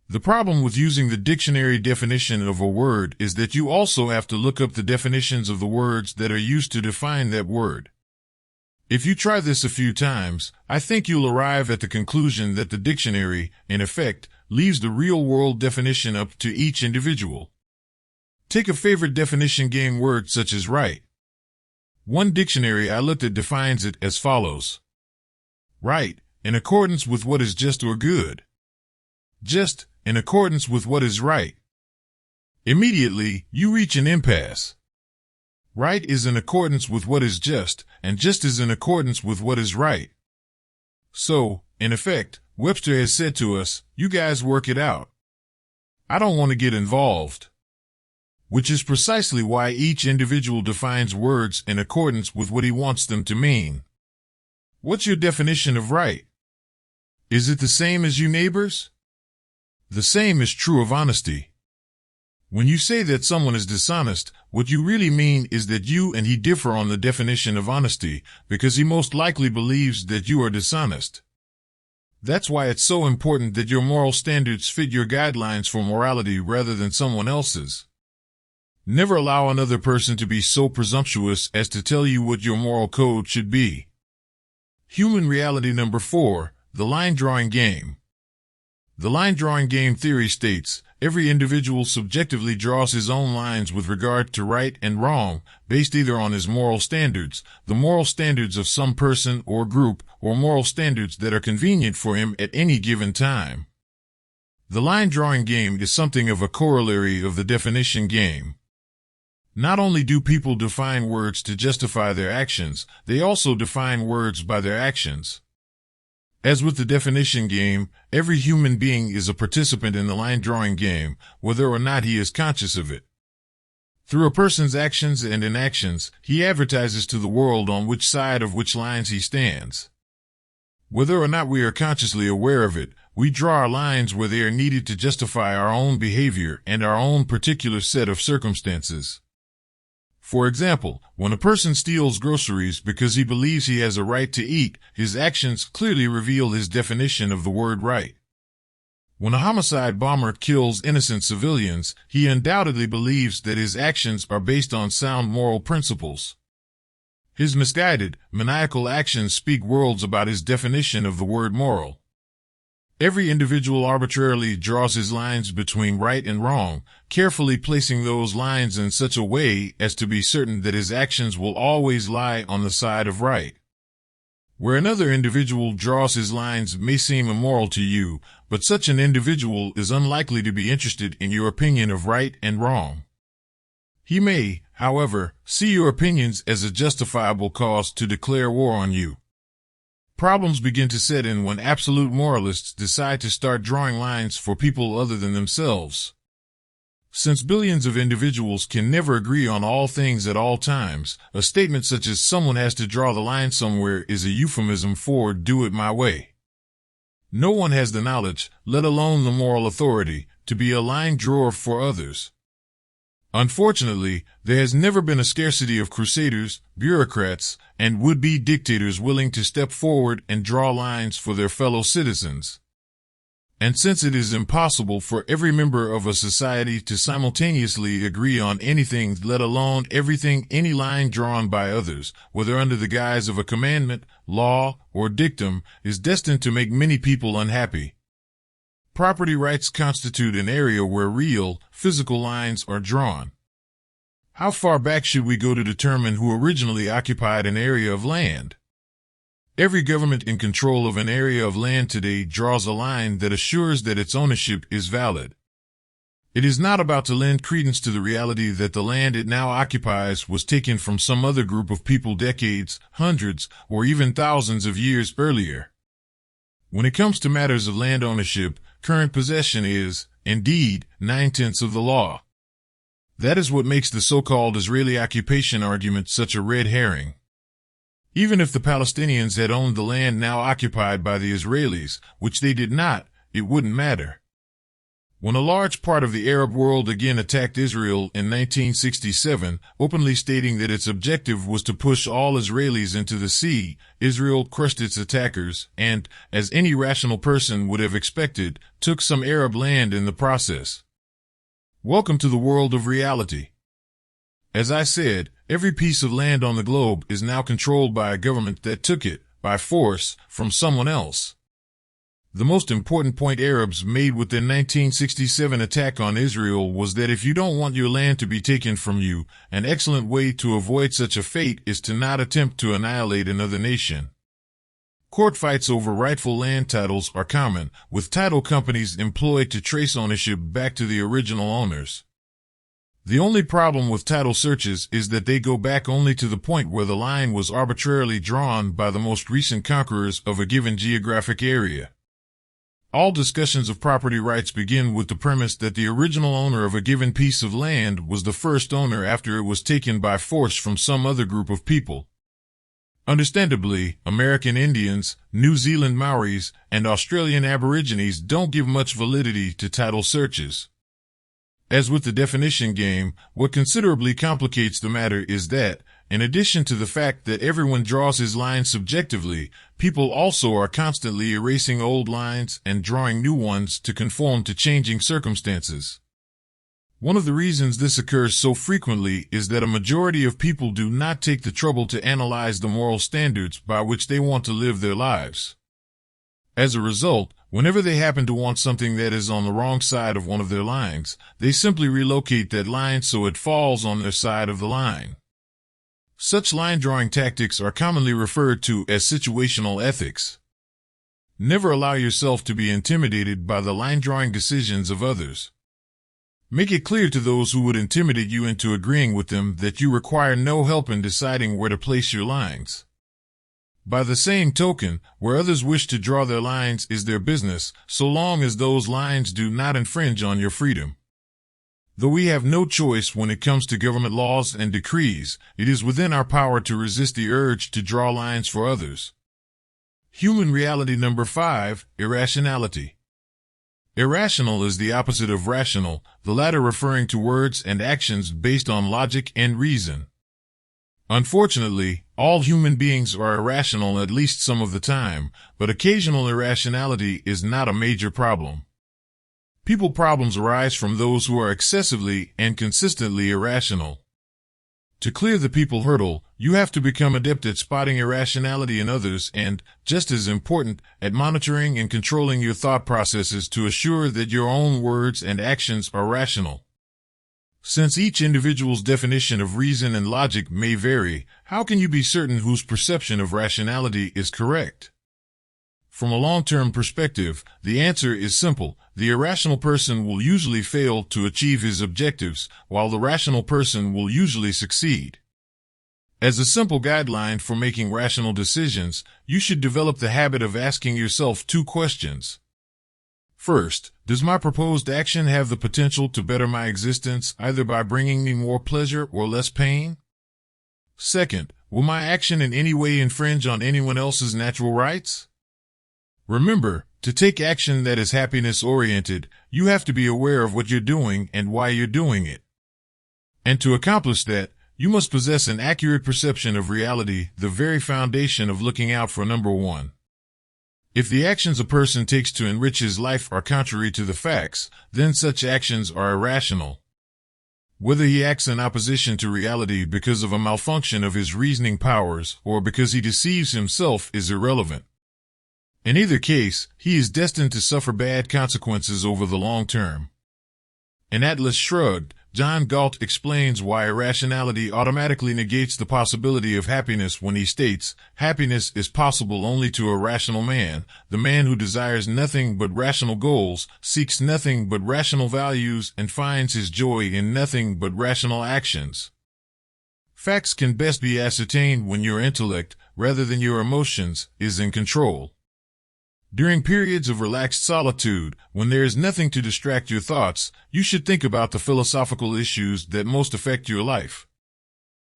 The problem with using the dictionary definition of a word is that you also have to look up the definitions of the words that are used to define that word. If you try this a few times, I think you'll arrive at the conclusion that the dictionary, in effect, leaves the real-world definition up to each individual. Take a favorite definition game word such as right. One dictionary I looked at defines it as follows. Right, in accordance with what is just or good. Just, in accordance with what is right. Immediately, you reach an impasse. Right is in accordance with what is just, and just is in accordance with what is right. So, in effect, Webster has said to us, you guys work it out. I don't want to get involved. Which is precisely why each individual defines words in accordance with what he wants them to mean. What's your definition of right? Is it the same as you neighbors? The same is true of honesty. When you say that someone is dishonest, what you really mean is that you and he differ on the definition of honesty, because he most likely believes that you are dishonest. That's why it's so important that your moral standards fit your guidelines for morality rather than someone else's. Never allow another person to be so presumptuous as to tell you what your moral code should be. Human reality number 4, the line-drawing game. The line-drawing game theory states, every individual subjectively draws his own lines with regard to right and wrong, based either on his moral standards, the moral standards of some person or group, or moral standards that are convenient for him at any given time. The line-drawing game is something of a corollary of the definition game. Not only do people define words to justify their actions, they also define words by their actions. As with the definition game, every human being is a participant in the line-drawing game, whether or not he is conscious of it. Through a person's actions and inactions, he advertises to the world on which side of which lines he stands. Whether or not we are consciously aware of it, we draw our lines where they are needed to justify our own behavior and our own particular set of circumstances. For example, when a person steals groceries because he believes he has a right to eat, his actions clearly reveal his definition of the word right. When a homicide bomber kills innocent civilians, he undoubtedly believes that his actions are based on sound moral principles. His misguided, maniacal actions speak worlds about his definition of the word moral. Every individual arbitrarily draws his lines between right and wrong, carefully placing those lines in such a way as to be certain that his actions will always lie on the side of right. Where another individual draws his lines may seem immoral to you, but such an individual is unlikely to be interested in your opinion of right and wrong. He may, however, see your opinions as a justifiable cause to declare war on you. Problems begin to set in when absolute moralists decide to start drawing lines for people other than themselves. Since billions of individuals can never agree on all things at all times, a statement such as someone has to draw the line somewhere is a euphemism for do it my way. No one has the knowledge, let alone the moral authority, to be a line drawer for others. Unfortunately, there has never been a scarcity of crusaders, bureaucrats, and would-be dictators willing to step forward and draw lines for their fellow citizens. And since it is impossible for every member of a society to simultaneously agree on anything, let alone everything, any line drawn by others, whether under the guise of a commandment, law, or dictum, is destined to make many people unhappy. Property rights constitute an area where real, physical lines are drawn. How far back should we go to determine who originally occupied an area of land? Every government in control of an area of land today draws a line that assures that its ownership is valid. It is not about to lend credence to the reality that the land it now occupies was taken from some other group of people decades, hundreds, or even thousands of years earlier. When it comes to matters of land ownership, current possession is, indeed, 9/10 of the law. That is what makes the so-called Israeli occupation argument such a red herring. Even if the Palestinians had owned the land now occupied by the Israelis, which they did not, it wouldn't matter. When a large part of the Arab world again attacked Israel in 1967, openly stating that its objective was to push all Israelis into the sea, Israel crushed its attackers and, as any rational person would have expected, took some Arab land in the process. Welcome to the world of reality. As I said, every piece of land on the globe is now controlled by a government that took it, by force, from someone else. The most important point Arabs made with their 1967 attack on Israel was that if you don't want your land to be taken from you, an excellent way to avoid such a fate is to not attempt to annihilate another nation. Court fights over rightful land titles are common, with title companies employed to trace ownership back to the original owners. The only problem with title searches is that they go back only to the point where the line was arbitrarily drawn by the most recent conquerors of a given geographic area. All discussions of property rights begin with the premise that the original owner of a given piece of land was the first owner after it was taken by force from some other group of people. Understandably, American Indians, New Zealand Maoris, and Australian Aborigines don't give much validity to title searches. As with the definition game, what considerably complicates the matter is that, in addition to the fact that everyone draws his lines subjectively, people also are constantly erasing old lines and drawing new ones to conform to changing circumstances. One of the reasons this occurs so frequently is that a majority of people do not take the trouble to analyze the moral standards by which they want to live their lives. As a result, whenever they happen to want something that is on the wrong side of one of their lines, they simply relocate that line so it falls on their side of the line. Such line-drawing tactics are commonly referred to as situational ethics. Never allow yourself to be intimidated by the line-drawing decisions of others. Make it clear to those who would intimidate you into agreeing with them that you require no help in deciding where to place your lines. By the same token, where others wish to draw their lines is their business, so long as those lines do not infringe on your freedom. Though we have no choice when it comes to government laws and decrees, it is within our power to resist the urge to draw lines for others. Human reality number 5, irrationality. Irrational is the opposite of rational, the latter referring to words and actions based on logic and reason. Unfortunately, all human beings are irrational at least some of the time, but occasional irrationality is not a major problem. People problems arise from those who are excessively and consistently irrational. To clear the people hurdle, you have to become adept at spotting irrationality in others and, just as important, at monitoring and controlling your thought processes to assure that your own words and actions are rational. Since each individual's definition of reason and logic may vary, how can you be certain whose perception of rationality is correct? From a long-term perspective, the answer is simple. The irrational person will usually fail to achieve his objectives, while the rational person will usually succeed. As a simple guideline for making rational decisions, you should develop the habit of asking yourself 2 questions. First, does my proposed action have the potential to better my existence either by bringing me more pleasure or less pain? Second, will my action in any way infringe on anyone else's natural rights? Remember, to take action that is happiness-oriented, you have to be aware of what you're doing and why you're doing it. And to accomplish that, you must possess an accurate perception of reality, the very foundation of looking out for number one. If the actions a person takes to enrich his life are contrary to the facts, then such actions are irrational. Whether he acts in opposition to reality because of a malfunction of his reasoning powers or because he deceives himself is irrelevant. In either case, he is destined to suffer bad consequences over the long term. In Atlas Shrugged, John Galt explains why irrationality automatically negates the possibility of happiness when he states, happiness is possible only to a rational man. The man who desires nothing but rational goals, seeks nothing but rational values, and finds his joy in nothing but rational actions. Facts can best be ascertained when your intellect, rather than your emotions, is in control. During periods of relaxed solitude, when there is nothing to distract your thoughts, you should think about the philosophical issues that most affect your life.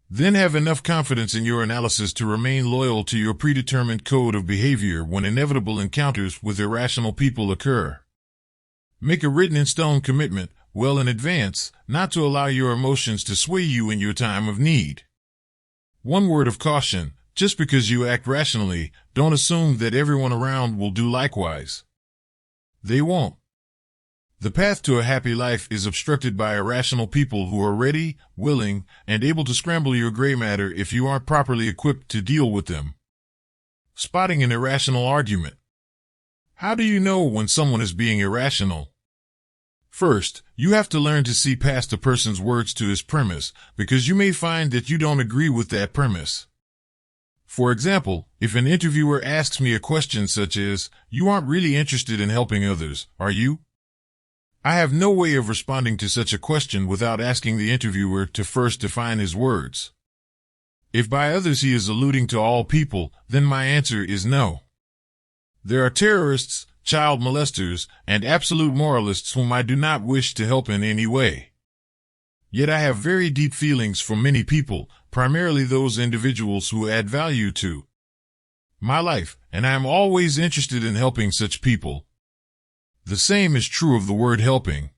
Then have enough confidence in your analysis to remain loyal to your predetermined code of behavior when inevitable encounters with irrational people occur. Make a written-in-stone commitment, well in advance, not to allow your emotions to sway you in your time of need. One word of caution. Just because you act rationally, don't assume that everyone around will do likewise. They won't. The path to a happy life is obstructed by irrational people who are ready, willing, and able to scramble your gray matter if you aren't properly equipped to deal with them. Spotting an irrational argument. How do you know when someone is being irrational? First, you have to learn to see past a person's words to his premise, because you may find that you don't agree with that premise. For example, if an interviewer asks me a question such as, "You aren't really interested in helping others, are you?" I have no way of responding to such a question without asking the interviewer to first define his words. If by others he is alluding to all people, then my answer is no. There are terrorists, child molesters, and absolute moralists whom I do not wish to help in any way. Yet I have very deep feelings for many people, primarily those individuals who add value to my life, and I am always interested in helping such people. The same is true of the word helping.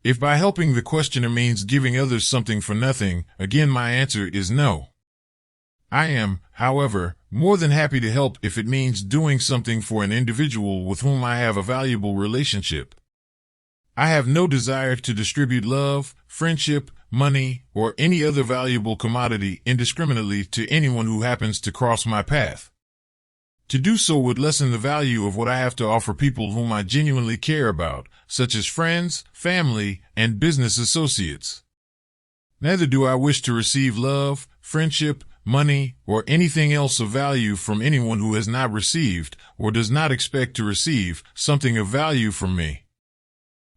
If by helping the questioner means giving others something for nothing, again my answer is no. I am, however, more than happy to help if it means doing something for an individual with whom I have a valuable relationship. I have no desire to distribute love, friendship, money, or any other valuable commodity indiscriminately to anyone who happens to cross my path. To do so would lessen the value of what I have to offer people whom I genuinely care about, such as friends, family, and business associates. Neither do I wish to receive love, friendship, money, or anything else of value from anyone who has not received, or does not expect to receive, something of value from me.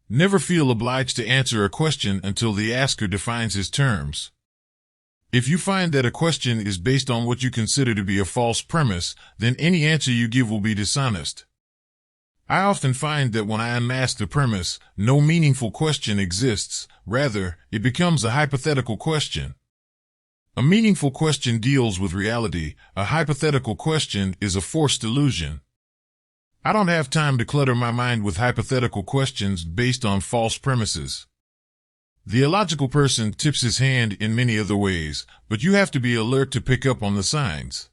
Never feel obliged to answer a question until the asker defines his terms. If you find that a question is based on what you consider to be a false premise, then any answer you give will be dishonest. I often find that when I unmask the premise, no meaningful question exists. Rather, it becomes a hypothetical question. A meaningful question deals with reality. A hypothetical question is a forced illusion. I don't have time to clutter my mind with hypothetical questions based on false premises. The illogical person tips his hand in many other ways, but you have to be alert to pick up on the signs.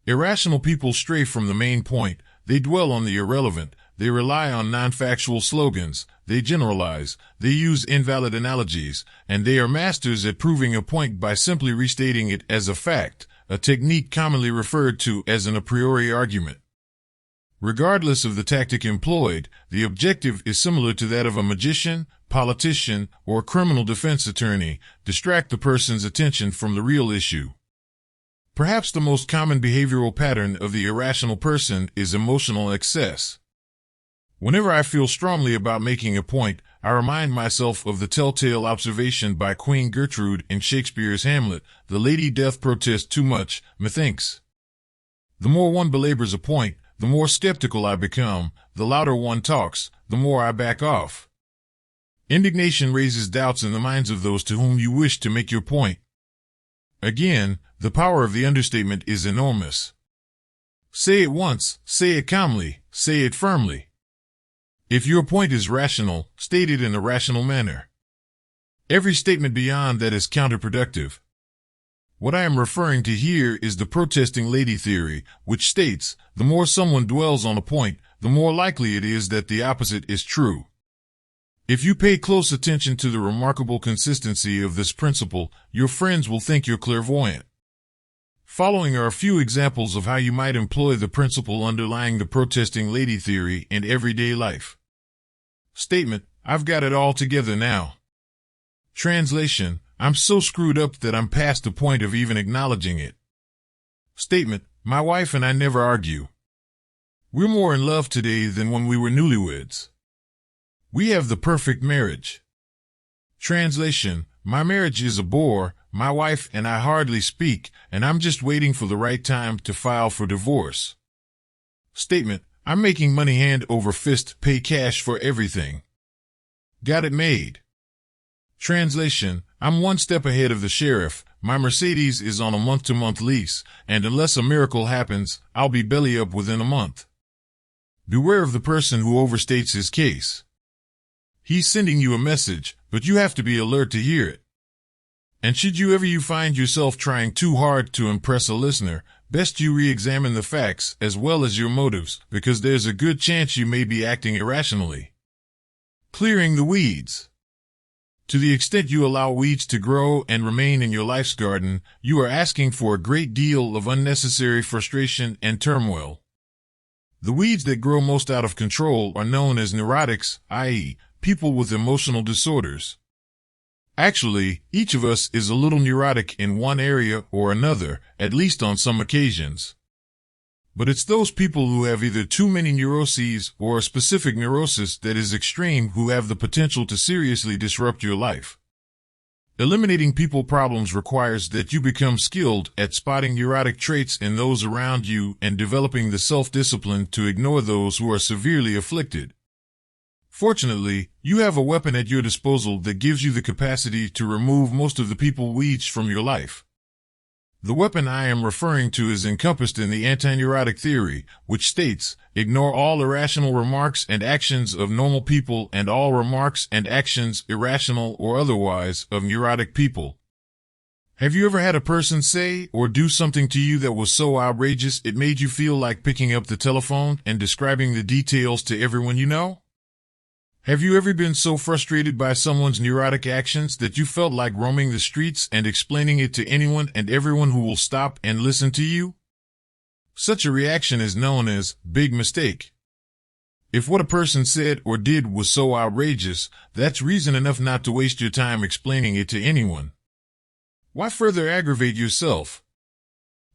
Irrational people stray from the main point. They dwell on the irrelevant. They rely on non-factual slogans. They generalize. They use invalid analogies, and they are masters at proving a point by simply restating it as a fact, a technique commonly referred to as an a priori argument. Regardless of the tactic employed, the objective is similar to that of a magician, politician, or criminal defense attorney: distract the person's attention from the real issue. Perhaps the most common behavioral pattern of the irrational person is emotional excess. Whenever I feel strongly about making a point, I remind myself of the telltale observation by Queen Gertrude in Shakespeare's Hamlet: "The lady doth protest too much, methinks." The more one belabors a point, the more skeptical I become. The louder one talks, the more I back off. Indignation raises doubts in the minds of those to whom you wish to make your point. Again, the power of the understatement is enormous. Say it once, say it calmly, say it firmly. If your point is rational, state it in a rational manner. Every statement beyond that is counterproductive. What I am referring to here is the protesting lady theory, which states, the more someone dwells on a point, the more likely it is that the opposite is true. If you pay close attention to the remarkable consistency of this principle, your friends will think you're clairvoyant. Following are a few examples of how you might employ the principle underlying the protesting lady theory in everyday life. Statement: I've got it all together now. Translation: I'm so screwed up that I'm past the point of even acknowledging it. Statement: my wife and I never argue. We're more in love today than when we were newlyweds. We have the perfect marriage. Translation: my marriage is a bore, my wife and I hardly speak, and I'm just waiting for the right time to file for divorce. Statement: I'm making money hand over fist, pay cash for everything. Got it made. Translation: I'm one step ahead of the sheriff, my Mercedes is on a month-to-month lease, and unless a miracle happens, I'll be belly up within a month. Beware of the person who overstates his case. He's sending you a message, but you have to be alert to hear it. And should you ever find yourself trying too hard to impress a listener, best you re-examine the facts as well as your motives, because there's a good chance you may be acting irrationally. Clearing the weeds. To the extent you allow weeds to grow and remain in your life's garden, you are asking for a great deal of unnecessary frustration and turmoil. The weeds that grow most out of control are known as neurotics, i.e., people with emotional disorders. Actually, each of us is a little neurotic in one area or another, at least on some occasions. But it's those people who have either too many neuroses or a specific neurosis that is extreme who have the potential to seriously disrupt your life. Eliminating people problems requires that you become skilled at spotting neurotic traits in those around you and developing the self-discipline to ignore those who are severely afflicted. Fortunately, you have a weapon at your disposal that gives you the capacity to remove most of the people weeds from your life. The weapon I am referring to is encompassed in the anti-neurotic theory, which states, ignore all irrational remarks and actions of normal people and all remarks and actions, irrational or otherwise, of neurotic people. Have you ever had a person say or do something to you that was so outrageous it made you feel like picking up the telephone and describing the details to everyone you know? Have you ever been so frustrated by someone's neurotic actions that you felt like roaming the streets and explaining it to anyone and everyone who will stop and listen to you? Such a reaction is known as big mistake. If what a person said or did was so outrageous, that's reason enough not to waste your time explaining it to anyone. Why further aggravate yourself?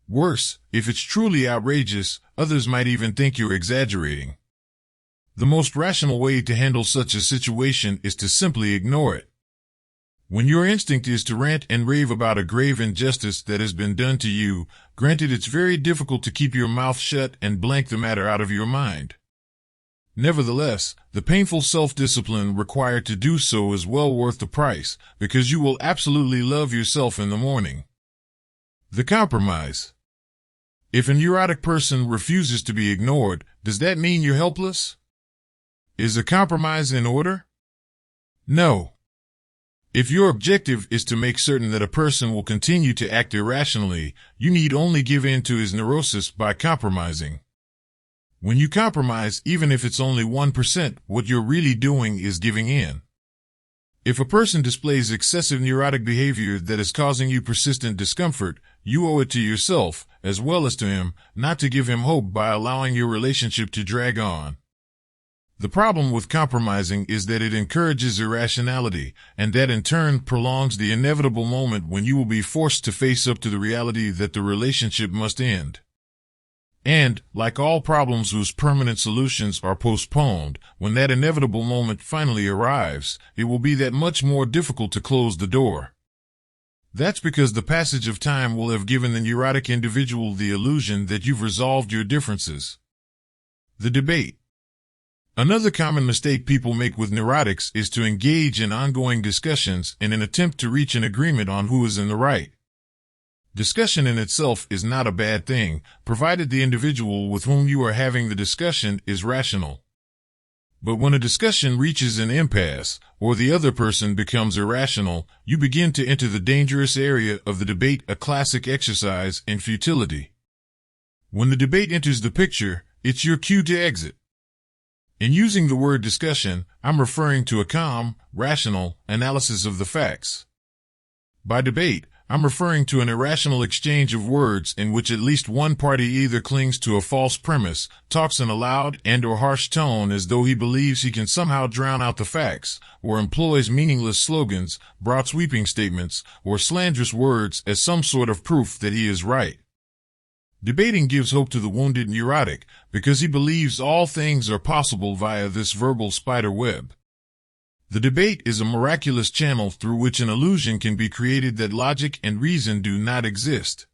Worse, if it's truly outrageous, others might even think you're exaggerating. The most rational way to handle such a situation is to simply ignore it. When your instinct is to rant and rave about a grave injustice that has been done to you, granted it's very difficult to keep your mouth shut and blank the matter out of your mind. Nevertheless, the painful self-discipline required to do so is well worth the price, because you will absolutely love yourself in the morning. The compromise. If a neurotic person refuses to be ignored, does that mean you're helpless? Is a compromise in order? No. If your objective is to make certain that a person will continue to act irrationally, you need only give in to his neurosis by compromising. When you compromise, even if it's only 1%, what you're really doing is giving in. If a person displays excessive neurotic behavior that is causing you persistent discomfort, you owe it to yourself, as well as to him, not to give him hope by allowing your relationship to drag on. The problem with compromising is that it encourages irrationality, and that in turn prolongs the inevitable moment when you will be forced to face up to the reality that the relationship must end. And, like all problems whose permanent solutions are postponed, when that inevitable moment finally arrives, it will be that much more difficult to close the door. That's because the passage of time will have given the neurotic individual the illusion that you've resolved your differences. The debate. Another common mistake people make with neurotics is to engage in ongoing discussions in an attempt to reach an agreement on who is in the right. Discussion in itself is not a bad thing, provided the individual with whom you are having the discussion is rational. But when a discussion reaches an impasse, or the other person becomes irrational, you begin to enter the dangerous area of the debate, a classic exercise in futility. When the debate enters the picture, it's your cue to exit. In using the word discussion, I'm referring to a calm, rational analysis of the facts. By debate, I'm referring to an irrational exchange of words in which at least one party either clings to a false premise, talks in a loud and/or harsh tone as though he believes he can somehow drown out the facts, or employs meaningless slogans, broad sweeping statements, or slanderous words as some sort of proof that he is right. Debating gives hope to the wounded neurotic because he believes all things are possible via this verbal spider web. The debate is a miraculous channel through which an illusion can be created that logic and reason do not exist.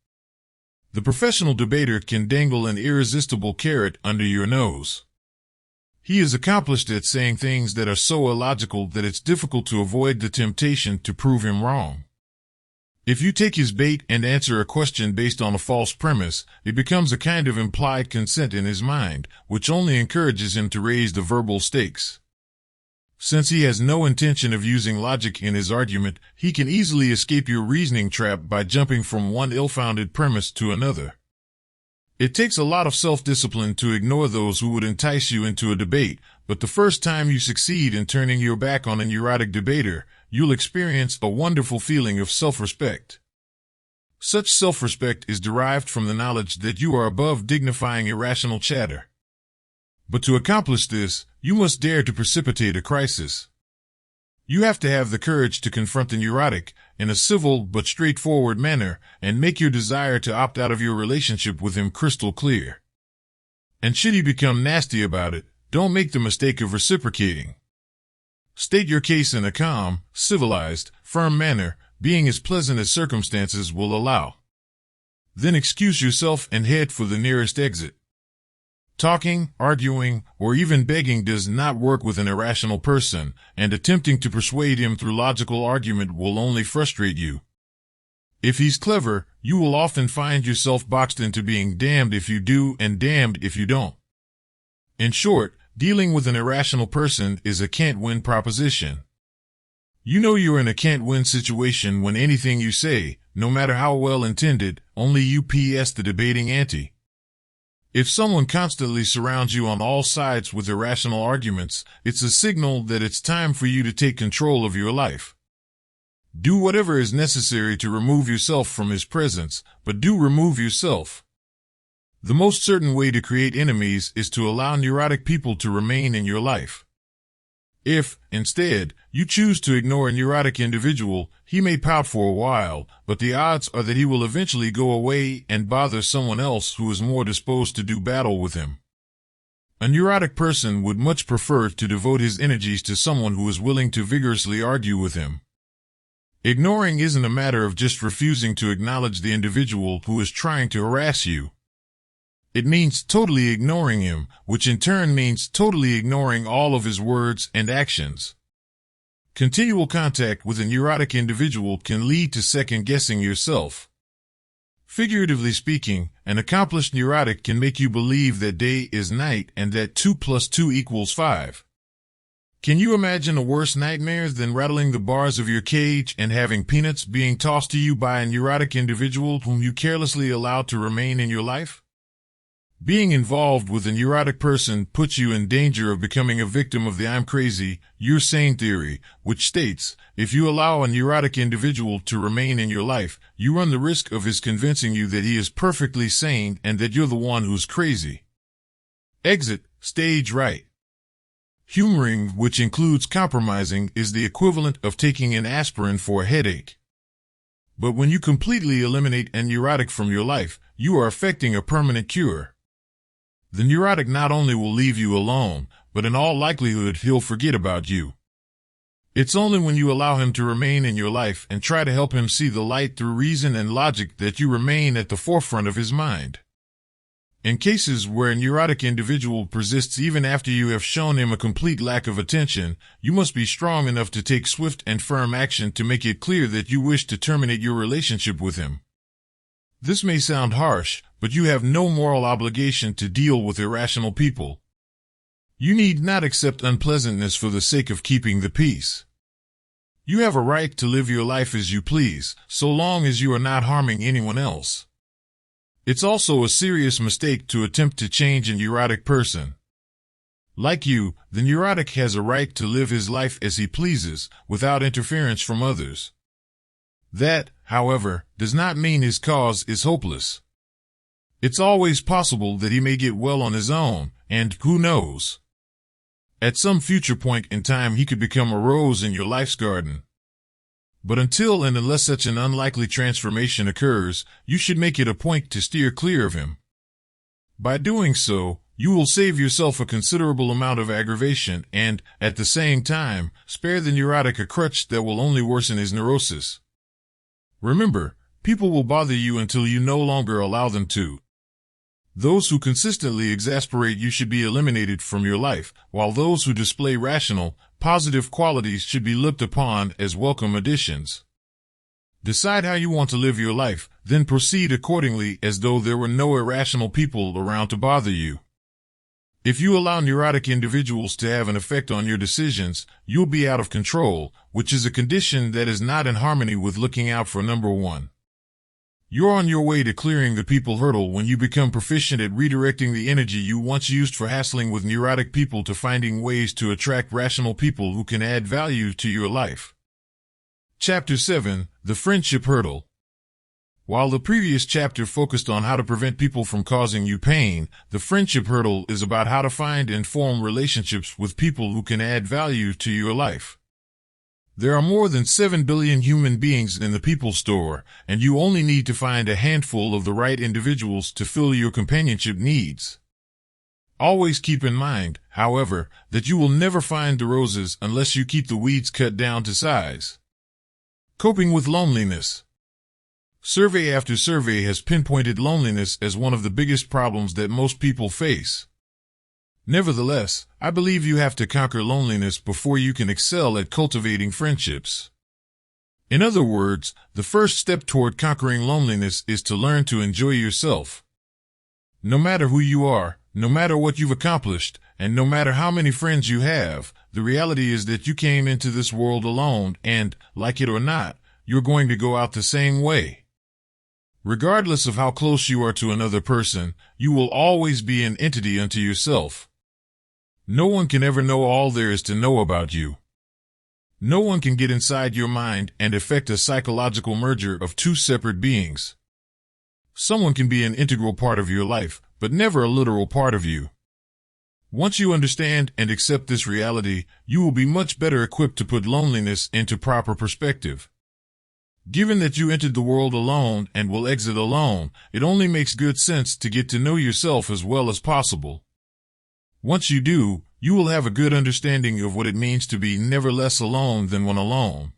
The professional debater can dangle an irresistible carrot under your nose. He is accomplished at saying things that are so illogical that it's difficult to avoid the temptation to prove him wrong. If you take his bait and answer a question based on a false premise, it becomes a kind of implied consent in his mind, which only encourages him to raise the verbal stakes. Since he has no intention of using logic in his argument, he can easily escape your reasoning trap by jumping from one ill-founded premise to another. It takes a lot of self-discipline to ignore those who would entice you into a debate, but the first time you succeed in turning your back on a neurotic debater, you'll experience a wonderful feeling of self-respect. Such self-respect is derived from the knowledge that you are above dignifying irrational chatter. But to accomplish this, you must dare to precipitate a crisis. You have to have the courage to confront the neurotic in a civil but straightforward manner and make your desire to opt out of your relationship with him crystal clear. And should he become nasty about it, don't make the mistake of reciprocating. State your case in a calm, civilized, firm manner, being as pleasant as circumstances will allow. Then excuse yourself and head for the nearest exit. Talking, arguing, or even begging does not work with an irrational person, and attempting to persuade him through logical argument will only frustrate you. If he's clever, you will often find yourself boxed into being damned if you do and damned if you don't. In short, dealing with an irrational person is a can't-win proposition. You know you're in a can't-win situation when anything you say, no matter how well intended, only UPS the debating ante. If someone constantly surrounds you on all sides with irrational arguments, it's a signal that it's time for you to take control of your life. Do whatever is necessary to remove yourself from his presence, but do remove yourself. The most certain way to create enemies is to allow neurotic people to remain in your life. If, instead, you choose to ignore a neurotic individual, he may pout for a while, but the odds are that he will eventually go away and bother someone else who is more disposed to do battle with him. A neurotic person would much prefer to devote his energies to someone who is willing to vigorously argue with him. Ignoring isn't a matter of just refusing to acknowledge the individual who is trying to harass you. It means totally ignoring him, which in turn means totally ignoring all of his words and actions. Continual contact with a neurotic individual can lead to second-guessing yourself. Figuratively speaking, an accomplished neurotic can make you believe that day is night and that 2 + 2 = 5. Can you imagine a worse nightmare than rattling the bars of your cage and having peanuts being tossed to you by a neurotic individual whom you carelessly allowed to remain in your life? Being involved with a neurotic person puts you in danger of becoming a victim of the I'm crazy, you're sane theory, which states, if you allow a neurotic individual to remain in your life, you run the risk of his convincing you that he is perfectly sane and that you're the one who's crazy. Exit, stage right. Humoring, which includes compromising, is the equivalent of taking an aspirin for a headache. But when you completely eliminate a neurotic from your life, you are effecting a permanent cure. The neurotic not only will leave you alone, but in all likelihood he'll forget about you. It's only when you allow him to remain in your life and try to help him see the light through reason and logic that you remain at the forefront of his mind. In cases where a neurotic individual persists even after you have shown him a complete lack of attention, you must be strong enough to take swift and firm action to make it clear that you wish to terminate your relationship with him. This may sound harsh, but you have no moral obligation to deal with irrational people. You need not accept unpleasantness for the sake of keeping the peace. You have a right to live your life as you please, so long as you are not harming anyone else. It's also a serious mistake to attempt to change a neurotic person. Like you, the neurotic has a right to live his life as he pleases, without interference from others. That, however, does not mean his cause is hopeless. It's always possible that he may get well on his own, and who knows? At some future point in time he could become a rose in your life's garden. But until and unless such an unlikely transformation occurs, you should make it a point to steer clear of him. By doing so, you will save yourself a considerable amount of aggravation and, at the same time, spare the neurotic a crutch that will only worsen his neurosis. Remember, people will bother you until you no longer allow them to. Those who consistently exasperate you should be eliminated from your life, while those who display rational, positive qualities should be looked upon as welcome additions. Decide how you want to live your life, then proceed accordingly as though there were no irrational people around to bother you. If you allow neurotic individuals to have an effect on your decisions, you'll be out of control, which is a condition that is not in harmony with looking out for number one. You're on your way to clearing the people hurdle when you become proficient at redirecting the energy you once used for hassling with neurotic people to finding ways to attract rational people who can add value to your life. Chapter 7, The Friendship Hurdle. While the previous chapter focused on how to prevent people from causing you pain, the friendship hurdle is about how to find and form relationships with people who can add value to your life. There are more than 7 billion human beings in the people store, and you only need to find a handful of the right individuals to fill your companionship needs. Always keep in mind, however, that you will never find the roses unless you keep the weeds cut down to size. Coping with loneliness. Survey after survey has pinpointed loneliness as one of the biggest problems that most people face. Nevertheless, I believe you have to conquer loneliness before you can excel at cultivating friendships. In other words, the first step toward conquering loneliness is to learn to enjoy yourself. No matter who you are, no matter what you've accomplished, and no matter how many friends you have, the reality is that you came into this world alone and, like it or not, you're going to go out the same way. Regardless of how close you are to another person, you will always be an entity unto yourself. No one can ever know all there is to know about you. No one can get inside your mind and effect a psychological merger of two separate beings. Someone can be an integral part of your life, but never a literal part of you. Once you understand and accept this reality, you will be much better equipped to put loneliness into proper perspective. Given that you entered the world alone and will exit alone, it only makes good sense to get to know yourself as well as possible. Once you do, you will have a good understanding of what it means to be never less alone than when alone.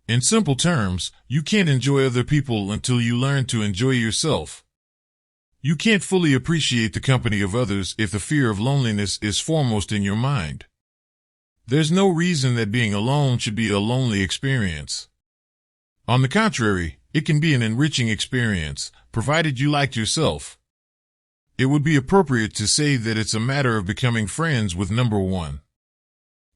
In simple terms, you can't enjoy other people until you learn to enjoy yourself. You can't fully appreciate the company of others if the fear of loneliness is foremost in your mind. There's no reason that being alone should be a lonely experience. On the contrary, it can be an enriching experience, provided you like yourself. It would be appropriate to say that it's a matter of becoming friends with number one.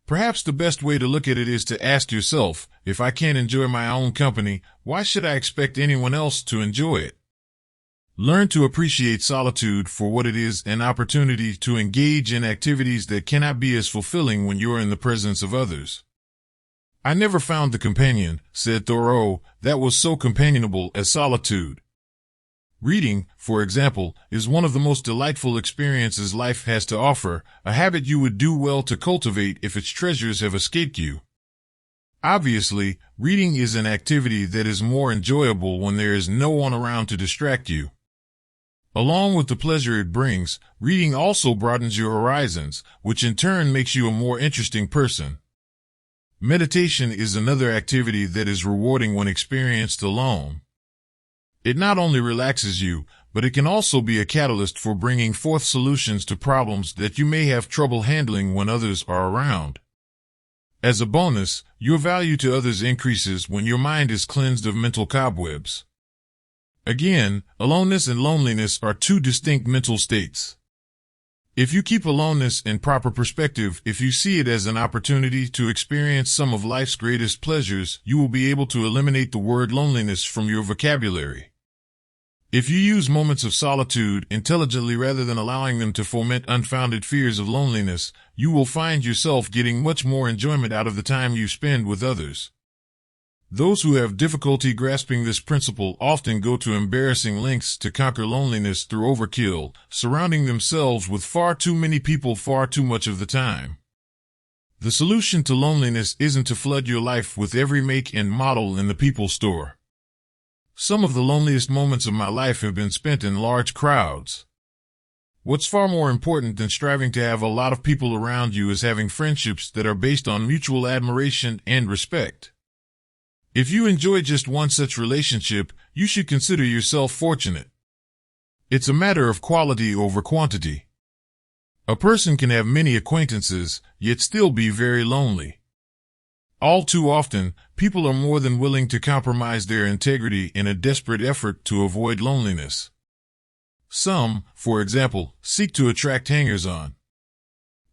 Perhaps the best way to look at it is to ask yourself, if I can't enjoy my own company, why should I expect anyone else to enjoy it? Learn to appreciate solitude for what it is, an opportunity to engage in activities that cannot be as fulfilling when you're in the presence of others. I never found the companion, said Thoreau, that was so companionable as solitude. Reading, for example, is one of the most delightful experiences life has to offer, a habit you would do well to cultivate if its treasures have escaped you. Obviously, reading is an activity that is more enjoyable when there is no one around to distract you. Along with the pleasure it brings, reading also broadens your horizons, which in turn makes you a more interesting person. Meditation is another activity that is rewarding when experienced alone. It not only relaxes you, but it can also be a catalyst for bringing forth solutions to problems that you may have trouble handling when others are around. As a bonus, your value to others increases when your mind is cleansed of mental cobwebs. Again, aloneness and loneliness are two distinct mental states. If you keep aloneness in proper perspective, if you see it as an opportunity to experience some of life's greatest pleasures, you will be able to eliminate the word loneliness from your vocabulary. If you use moments of solitude intelligently rather than allowing them to foment unfounded fears of loneliness, you will find yourself getting much more enjoyment out of the time you spend with others. Those who have difficulty grasping this principle often go to embarrassing lengths to conquer loneliness through overkill, surrounding themselves with far too many people far too much of the time. The solution to loneliness isn't to flood your life with every make and model in the people store. Some of the loneliest moments of my life have been spent in large crowds. What's far more important than striving to have a lot of people around you is having friendships that are based on mutual admiration and respect. If you enjoy just one such relationship, you should consider yourself fortunate. It's a matter of quality over quantity. A person can have many acquaintances, yet still be very lonely. All too often, people are more than willing to compromise their integrity in a desperate effort to avoid loneliness. Some, for example, seek to attract hangers-on.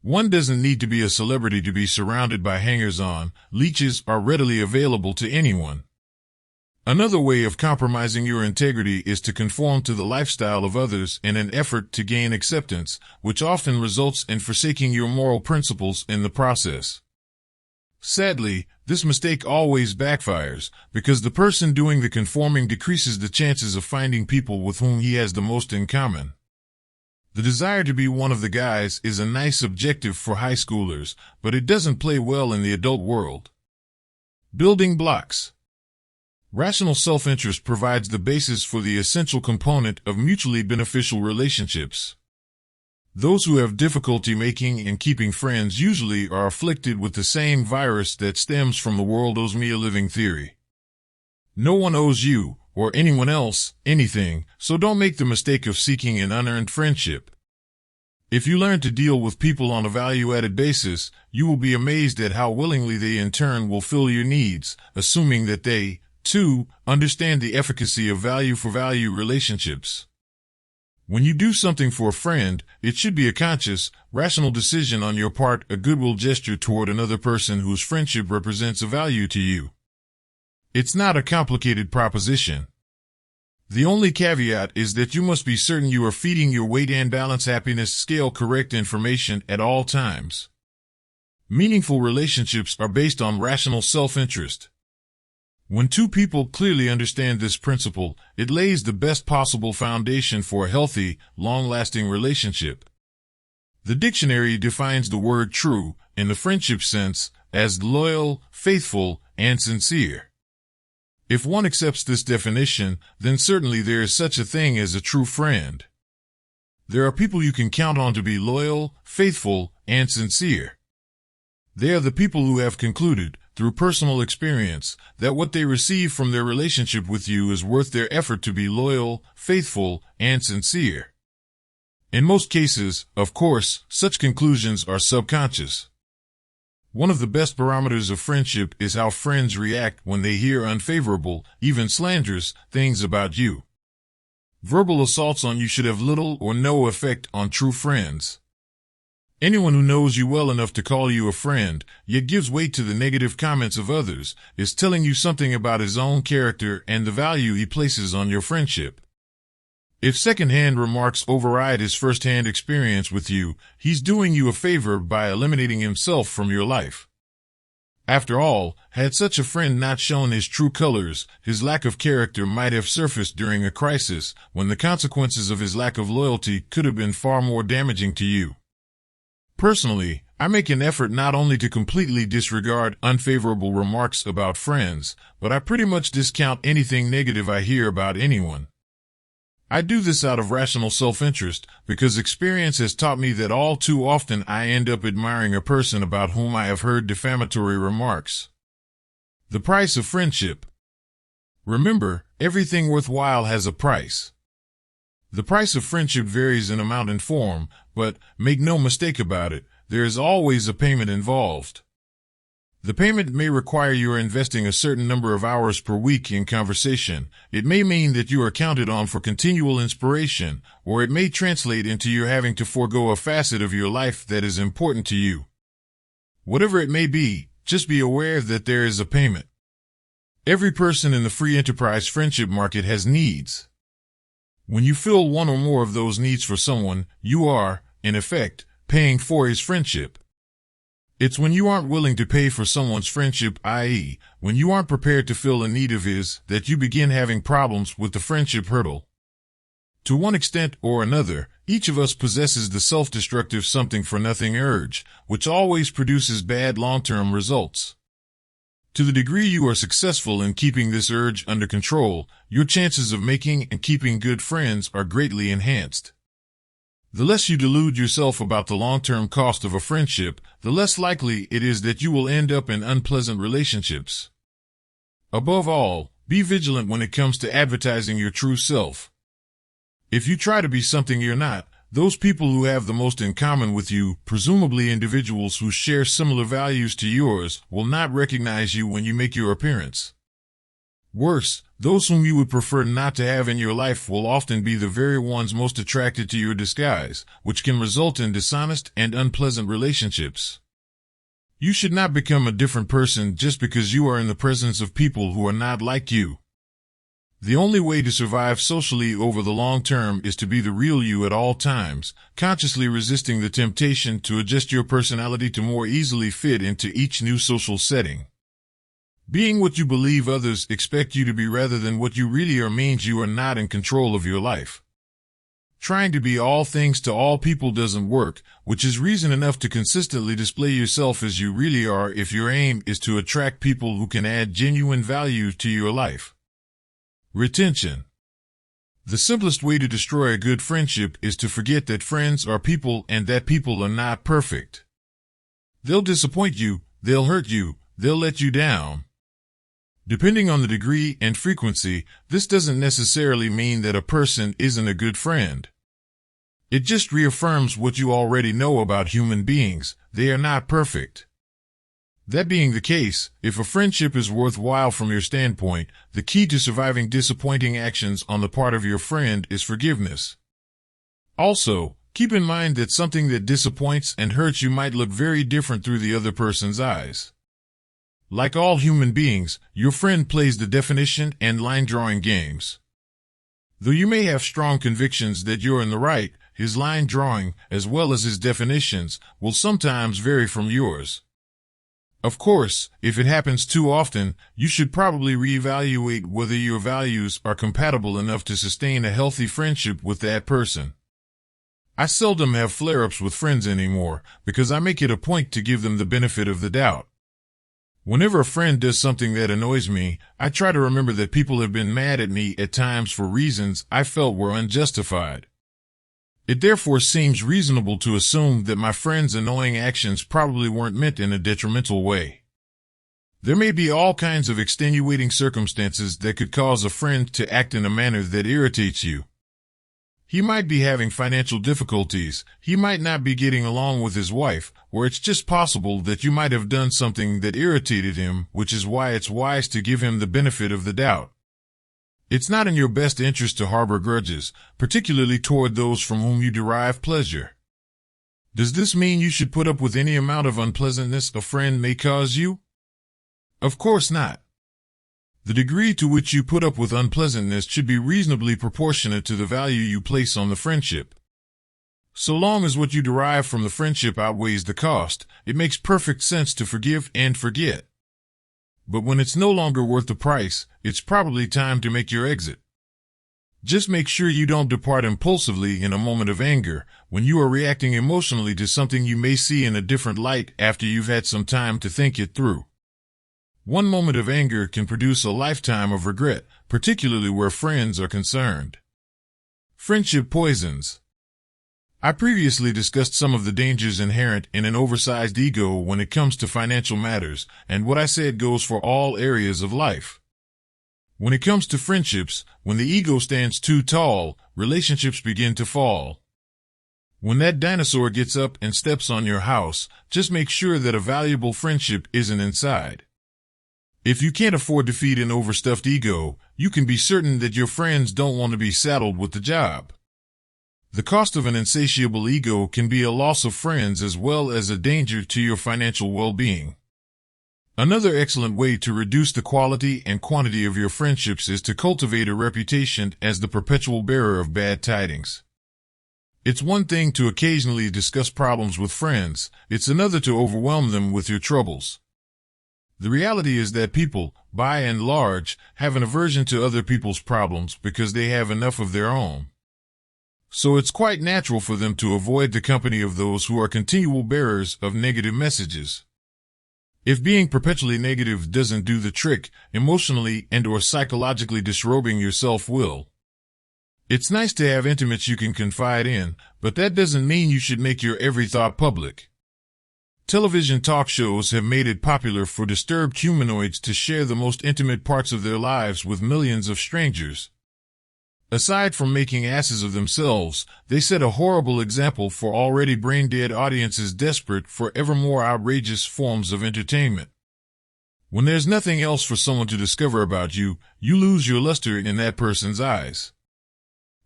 One doesn't need to be a celebrity to be surrounded by hangers-on. Leeches are readily available to anyone. Another way of compromising your integrity is to conform to the lifestyle of others in an effort to gain acceptance, which often results in forsaking your moral principles in the process. Sadly, this mistake always backfires, because the person doing the conforming decreases the chances of finding people with whom he has the most in common. The desire to be one of the guys is a nice objective for high schoolers, but it doesn't play well in the adult world. Building blocks. Rational self-interest provides the basis for the essential component of mutually beneficial relationships. Those who have difficulty making and keeping friends usually are afflicted with the same virus that stems from the world owes me a living theory. No one owes you, or anyone else, anything, so don't make the mistake of seeking an unearned friendship. If you learn to deal with people on a value-added basis, you will be amazed at how willingly they in turn will fill your needs, assuming that they, too, understand the efficacy of value-for-value relationships. When you do something for a friend, it should be a conscious, rational decision on your part, a goodwill gesture toward another person whose friendship represents a value to you. It's not a complicated proposition. The only caveat is that you must be certain you are feeding your weight and balance happiness scale correct information at all times. Meaningful relationships are based on rational self-interest. When two people clearly understand this principle, it lays the best possible foundation for a healthy, long-lasting relationship. The dictionary defines the word true, in the friendship sense, as loyal, faithful, and sincere. If one accepts this definition, then certainly there is such a thing as a true friend. There are people you can count on to be loyal, faithful, and sincere. They are the people who have concluded, through personal experience, that what they receive from their relationship with you is worth their effort to be loyal, faithful, and sincere. In most cases, of course, such conclusions are subconscious. One of the best barometers of friendship is how friends react when they hear unfavorable, even slanderous, things about you. Verbal assaults on you should have little or no effect on true friends. Anyone who knows you well enough to call you a friend, yet gives weight to the negative comments of others, is telling you something about his own character and the value he places on your friendship. If second-hand remarks override his first-hand experience with you, he's doing you a favor by eliminating himself from your life. After all, had such a friend not shown his true colors, his lack of character might have surfaced during a crisis, when the consequences of his lack of loyalty could have been far more damaging to you. Personally, I make an effort not only to completely disregard unfavorable remarks about friends, but I pretty much discount anything negative I hear about anyone. I do this out of rational self-interest, because experience has taught me that all too often I end up admiring a person about whom I have heard defamatory remarks. The price of friendship. Remember, everything worthwhile has a price. The price of friendship varies in amount and form, but, make no mistake about it, there is always a payment involved. The payment may require you are investing a certain number of hours per week in conversation. It may mean that you are counted on for continual inspiration, or it may translate into you having to forego a facet of your life that is important to you. Whatever it may be, just be aware that there is a payment. Every person in the free enterprise friendship market has needs. When you fill one or more of those needs for someone, you are, in effect, paying for his friendship. It's when you aren't willing to pay for someone's friendship, i.e., when you aren't prepared to fill a need of his, that you begin having problems with the friendship hurdle. To one extent or another, each of us possesses the self-destructive something-for-nothing urge, which always produces bad long-term results. To the degree you are successful in keeping this urge under control, your chances of making and keeping good friends are greatly enhanced. The less you delude yourself about the long-term cost of a friendship, the less likely it is that you will end up in unpleasant relationships. Above all, be vigilant when it comes to advertising your true self. If you try to be something you're not, those people who have the most in common with you, presumably individuals who share similar values to yours, will not recognize you when you make your appearance. Worse, those whom you would prefer not to have in your life will often be the very ones most attracted to your disguise, which can result in dishonest and unpleasant relationships. You should not become a different person just because you are in the presence of people who are not like you. The only way to survive socially over the long term is to be the real you at all times, consciously resisting the temptation to adjust your personality to more easily fit into each new social setting. Being what you believe others expect you to be rather than what you really are means you are not in control of your life. Trying to be all things to all people doesn't work, which is reason enough to consistently display yourself as you really are if your aim is to attract people who can add genuine value to your life. Retention. The simplest way to destroy a good friendship is to forget that friends are people and that people are not perfect. They'll disappoint you, they'll hurt you, they'll let you down. Depending on the degree and frequency, this doesn't necessarily mean that a person isn't a good friend. It just reaffirms what you already know about human beings: they are not perfect. That being the case, if a friendship is worthwhile from your standpoint, the key to surviving disappointing actions on the part of your friend is forgiveness. Also, keep in mind that something that disappoints and hurts you might look very different through the other person's eyes. Like all human beings, your friend plays the definition and line-drawing games. Though you may have strong convictions that you're in the right, his line-drawing, as well as his definitions, will sometimes vary from yours. Of course, if it happens too often, you should probably reevaluate whether your values are compatible enough to sustain a healthy friendship with that person. I seldom have flare-ups with friends anymore, because I make it a point to give them the benefit of the doubt. Whenever a friend does something that annoys me, I try to remember that people have been mad at me at times for reasons I felt were unjustified. It therefore seems reasonable to assume that my friend's annoying actions probably weren't meant in a detrimental way. There may be all kinds of extenuating circumstances that could cause a friend to act in a manner that irritates you. He might be having financial difficulties, he might not be getting along with his wife, or it's just possible that you might have done something that irritated him, which is why it's wise to give him the benefit of the doubt. It's not in your best interest to harbor grudges, particularly toward those from whom you derive pleasure. Does this mean you should put up with any amount of unpleasantness a friend may cause you? Of course not. The degree to which you put up with unpleasantness should be reasonably proportionate to the value you place on the friendship. So long as what you derive from the friendship outweighs the cost, it makes perfect sense to forgive and forget. But when it's no longer worth the price, it's probably time to make your exit. Just make sure you don't depart impulsively in a moment of anger, when you are reacting emotionally to something you may see in a different light after you've had some time to think it through. One moment of anger can produce a lifetime of regret, particularly where friends are concerned. Friendship poisons. I previously discussed some of the dangers inherent in an oversized ego when it comes to financial matters, and what I said goes for all areas of life. When it comes to friendships, when the ego stands too tall, relationships begin to fall. When that dinosaur gets up and steps on your house, just make sure that a valuable friendship isn't inside. If you can't afford to feed an overstuffed ego, you can be certain that your friends don't want to be saddled with the job. The cost of an insatiable ego can be a loss of friends as well as a danger to your financial well-being. Another excellent way to reduce the quality and quantity of your friendships is to cultivate a reputation as the perpetual bearer of bad tidings. It's one thing to occasionally discuss problems with friends, it's another to overwhelm them with your troubles. The reality is that people, by and large, have an aversion to other people's problems because they have enough of their own. So it's quite natural for them to avoid the company of those who are continual bearers of negative messages. If being perpetually negative doesn't do the trick, emotionally and/or psychologically disrobing yourself will. It's nice to have intimates you can confide in, but that doesn't mean you should make your every thought public. Television talk shows have made it popular for disturbed humanoids to share the most intimate parts of their lives with millions of strangers. Aside from making asses of themselves, they set a horrible example for already brain-dead audiences desperate for ever more outrageous forms of entertainment. When there's nothing else for someone to discover about you, you lose your luster in that person's eyes.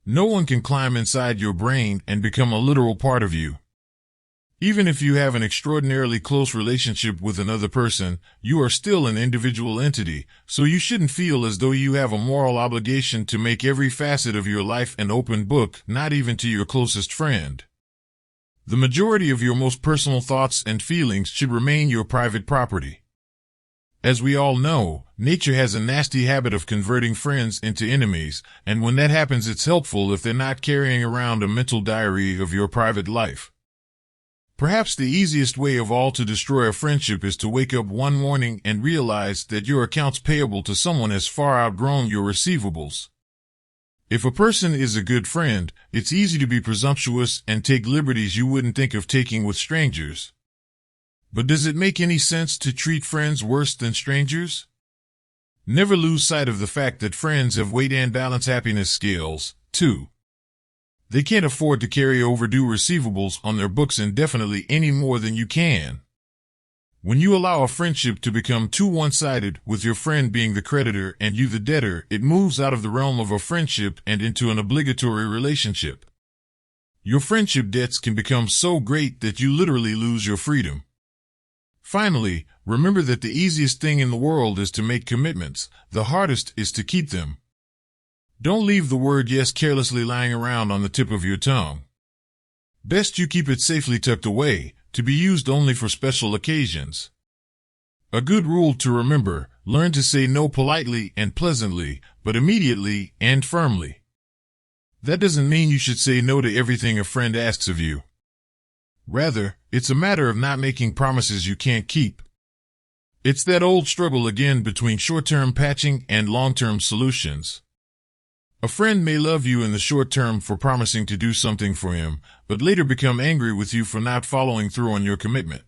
No one can climb inside your brain and become a literal part of you. Even if you have an extraordinarily close relationship with another person, you are still an individual entity, so you shouldn't feel as though you have a moral obligation to make every facet of your life an open book, not even to your closest friend. The majority of your most personal thoughts and feelings should remain your private property. As we all know, nature has a nasty habit of converting friends into enemies, and when that happens it's helpful if they're not carrying around a mental diary of your private life. Perhaps the easiest way of all to destroy a friendship is to wake up one morning and realize that your accounts payable to someone has far outgrown your receivables. If a person is a good friend, it's easy to be presumptuous and take liberties you wouldn't think of taking with strangers. But does it make any sense to treat friends worse than strangers? Never lose sight of the fact that friends have weight and balance happiness scales, too. They can't afford to carry overdue receivables on their books indefinitely any more than you can. When you allow a friendship to become too one-sided, with your friend being the creditor and you the debtor, it moves out of the realm of a friendship and into an obligatory relationship. Your friendship debts can become so great that you literally lose your freedom. Finally, remember that the easiest thing in the world is to make commitments, the hardest is to keep them. Don't leave the word yes carelessly lying around on the tip of your tongue. Best you keep it safely tucked away, to be used only for special occasions. A good rule to remember: learn to say no politely and pleasantly, but immediately and firmly. That doesn't mean you should say no to everything a friend asks of you. Rather, it's a matter of not making promises you can't keep. It's that old struggle again between short-term patching and long-term solutions. A friend may love you in the short term for promising to do something for him, but later become angry with you for not following through on your commitment.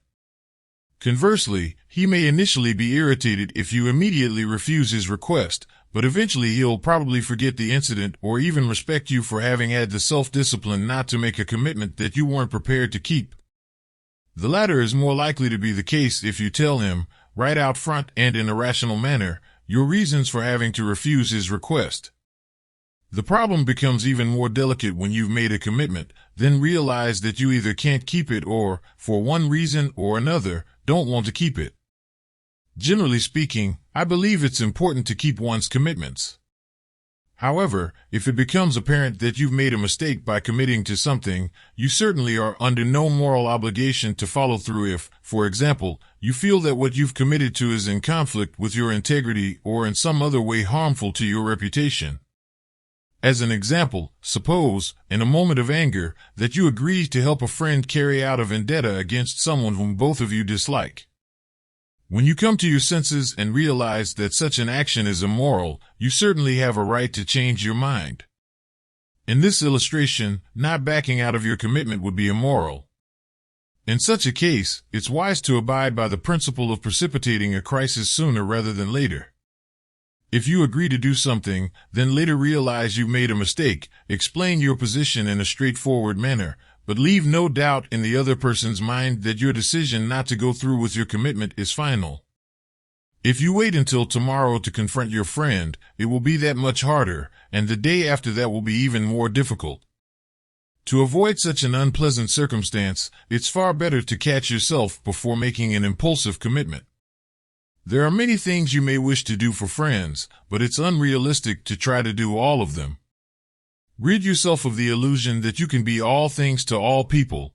Conversely, he may initially be irritated if you immediately refuse his request, but eventually he'll probably forget the incident or even respect you for having had the self-discipline not to make a commitment that you weren't prepared to keep. The latter is more likely to be the case if you tell him, right out front and in a rational manner, your reasons for having to refuse his request. The problem becomes even more delicate when you've made a commitment, then realize that you either can't keep it or, for one reason or another, don't want to keep it. Generally speaking, I believe it's important to keep one's commitments. However, if it becomes apparent that you've made a mistake by committing to something, you certainly are under no moral obligation to follow through if, for example, you feel that what you've committed to is in conflict with your integrity or in some other way harmful to your reputation. As an example, suppose, in a moment of anger, that you agree to help a friend carry out a vendetta against someone whom both of you dislike. When you come to your senses and realize that such an action is immoral, you certainly have a right to change your mind. In this illustration, not backing out of your commitment would be immoral. In such a case, it's wise to abide by the principle of precipitating a crisis sooner rather than later. If you agree to do something, then later realize you made a mistake, explain your position in a straightforward manner, but leave no doubt in the other person's mind that your decision not to go through with your commitment is final. If you wait until tomorrow to confront your friend, it will be that much harder, and the day after that will be even more difficult. To avoid such an unpleasant circumstance, it's far better to catch yourself before making an impulsive commitment. There are many things you may wish to do for friends, but it's unrealistic to try to do all of them. Rid yourself of the illusion that you can be all things to all people.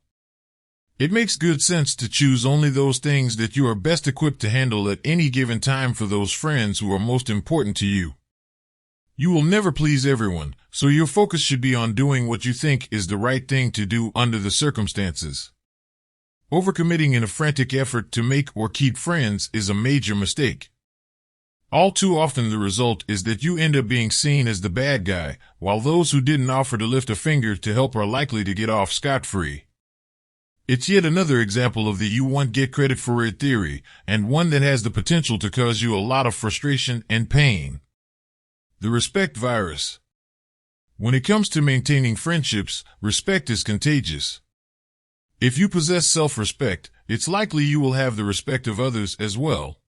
It makes good sense to choose only those things that you are best equipped to handle at any given time for those friends who are most important to you. You will never please everyone, so your focus should be on doing what you think is the right thing to do under the circumstances. Overcommitting in a frantic effort to make or keep friends is a major mistake. All too often the result is that you end up being seen as the bad guy, while those who didn't offer to lift a finger to help are likely to get off scot-free. It's yet another example of the you won't get credit for it theory, and one that has the potential to cause you a lot of frustration and pain. The respect virus. When it comes to maintaining friendships, respect is contagious. If you possess self-respect, it's likely you will have the respect of others as well.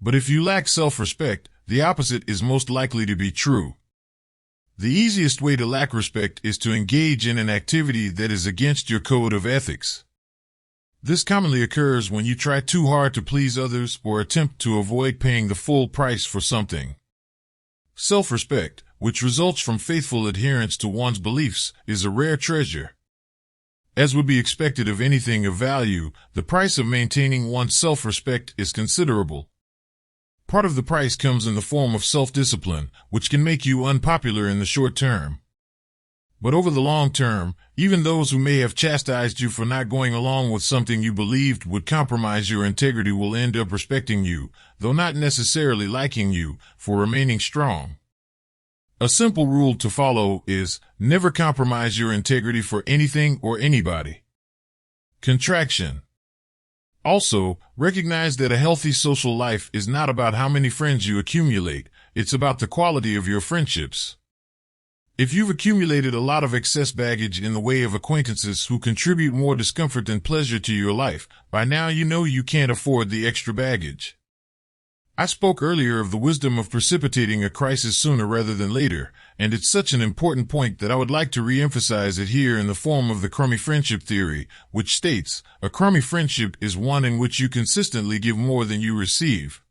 But if you lack self-respect, the opposite is most likely to be true. The easiest way to lack respect is to engage in an activity that is against your code of ethics. This commonly occurs when you try too hard to please others or attempt to avoid paying the full price for something. Self-respect, which results from faithful adherence to one's beliefs, is a rare treasure. As would be expected of anything of value, the price of maintaining one's self-respect is considerable. Part of the price comes in the form of self-discipline, which can make you unpopular in the short term. But over the long term, even those who may have chastised you for not going along with something you believed would compromise your integrity will end up respecting you, though not necessarily liking you, for remaining strong. A simple rule to follow is, never compromise your integrity for anything or anybody. Contraction. Also, recognize that a healthy social life is not about how many friends you accumulate, it's about the quality of your friendships. If you've accumulated a lot of excess baggage in the way of acquaintances who contribute more discomfort than pleasure to your life, by now you know you can't afford the extra baggage. I spoke earlier of the wisdom of precipitating a crisis sooner rather than later, and it's such an important point that I would like to re-emphasize it here in the form of the crummy friendship theory, which states, a crummy friendship is one in which you consistently give more than you receive.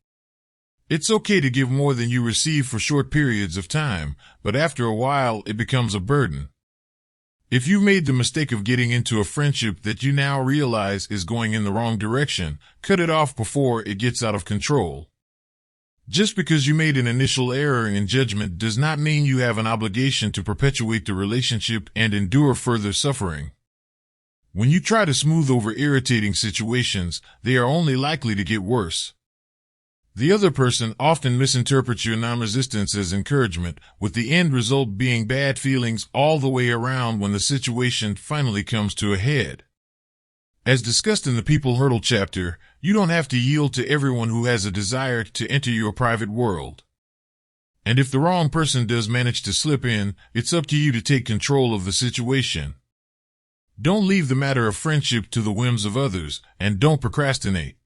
It's okay to give more than you receive for short periods of time, but after a while it becomes a burden. If you made the mistake of getting into a friendship that you now realize is going in the wrong direction, cut it off before it gets out of control. Just because you made an initial error in judgment does not mean you have an obligation to perpetuate the relationship and endure further suffering. When you try to smooth over irritating situations, they are only likely to get worse. The other person often misinterprets your non-resistance as encouragement, with the end result being bad feelings all the way around when the situation finally comes to a head. As discussed in the People Hurdle chapter, you don't have to yield to everyone who has a desire to enter your private world. And if the wrong person does manage to slip in, it's up to you to take control of the situation. Don't leave the matter of friendship to the whims of others, and don't procrastinate.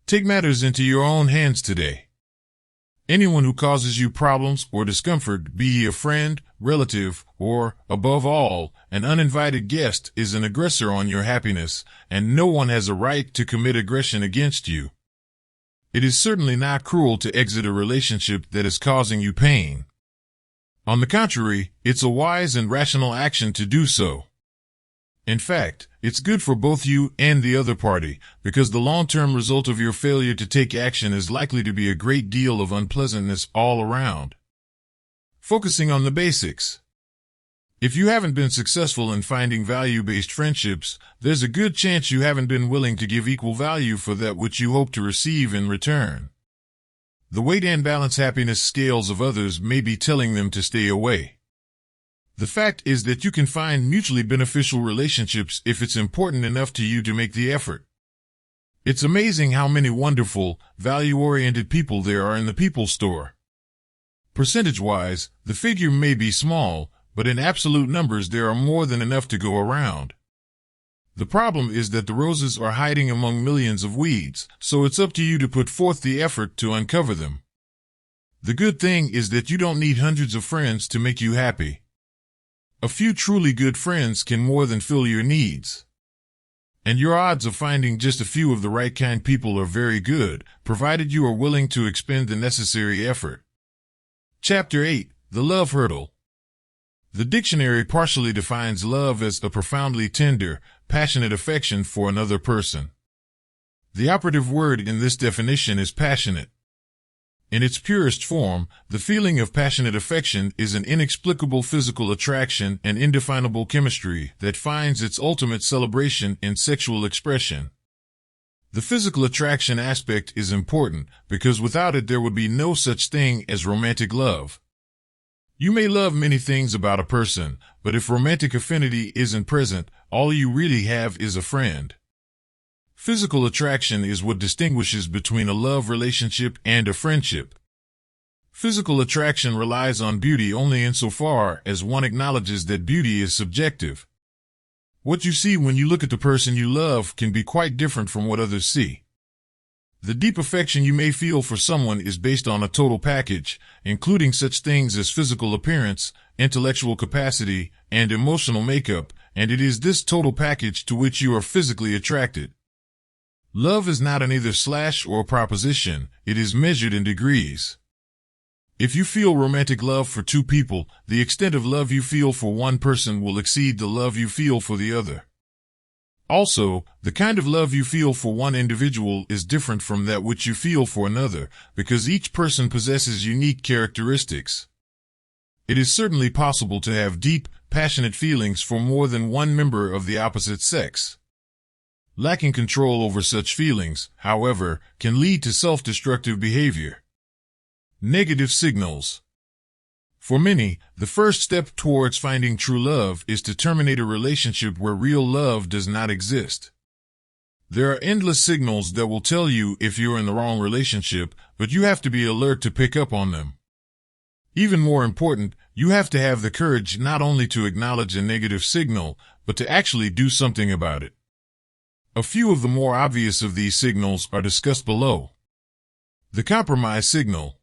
Take matters into your own hands today. Anyone who causes you problems or discomfort, be he a friend, relative, or, above all, an uninvited guest, is an aggressor on your happiness, and no one has a right to commit aggression against you. It is certainly not cruel to exit a relationship that is causing you pain. On the contrary, it's a wise and rational action to do so. In fact, it's good for both you and the other party, because the long-term result of your failure to take action is likely to be a great deal of unpleasantness all around. Focusing on the basics. If you haven't been successful in finding value-based friendships, there's a good chance you haven't been willing to give equal value for that which you hope to receive in return. The weight and balance happiness scales of others may be telling them to stay away. The fact is that you can find mutually beneficial relationships if it's important enough to you to make the effort. It's amazing how many wonderful, value-oriented people there are in the people store. Percentage-wise, the figure may be small, but in absolute numbers there are more than enough to go around. The problem is that the roses are hiding among millions of weeds, so it's up to you to put forth the effort to uncover them. The good thing is that you don't need hundreds of friends to make you happy. A few truly good friends can more than fill your needs. And your odds of finding just a few of the right kind people are very good, provided you are willing to expend the necessary effort. Chapter 8. The Love Hurdle. The dictionary partially defines love as a profoundly tender, passionate affection for another person. The operative word in this definition is passionate. In its purest form, the feeling of passionate affection is an inexplicable physical attraction and indefinable chemistry that finds its ultimate celebration in sexual expression. The physical attraction aspect is important because without it there would be no such thing as romantic love. You may love many things about a person, but if romantic affinity isn't present, all you really have is a friend. Physical attraction is what distinguishes between a love relationship and a friendship. Physical attraction relies on beauty only insofar as one acknowledges that beauty is subjective. What you see when you look at the person you love can be quite different from what others see. The deep affection you may feel for someone is based on a total package, including such things as physical appearance, intellectual capacity, and emotional makeup, and it is this total package to which you are physically attracted. Love is not an either/, or a proposition, it is measured in degrees. If you feel romantic love for two people, the extent of love you feel for one person will exceed the love you feel for the other. Also, the kind of love you feel for one individual is different from that which you feel for another, because each person possesses unique characteristics. It is certainly possible to have deep, passionate feelings for more than one member of the opposite sex. Lacking control over such feelings, however, can lead to self-destructive behavior. Negative signals. For many, the first step towards finding true love is to terminate a relationship where real love does not exist. There are endless signals that will tell you if you're in the wrong relationship, but you have to be alert to pick up on them. Even more important, you have to have the courage not only to acknowledge a negative signal, but to actually do something about it. A few of the more obvious of these signals are discussed below. The compromise signal.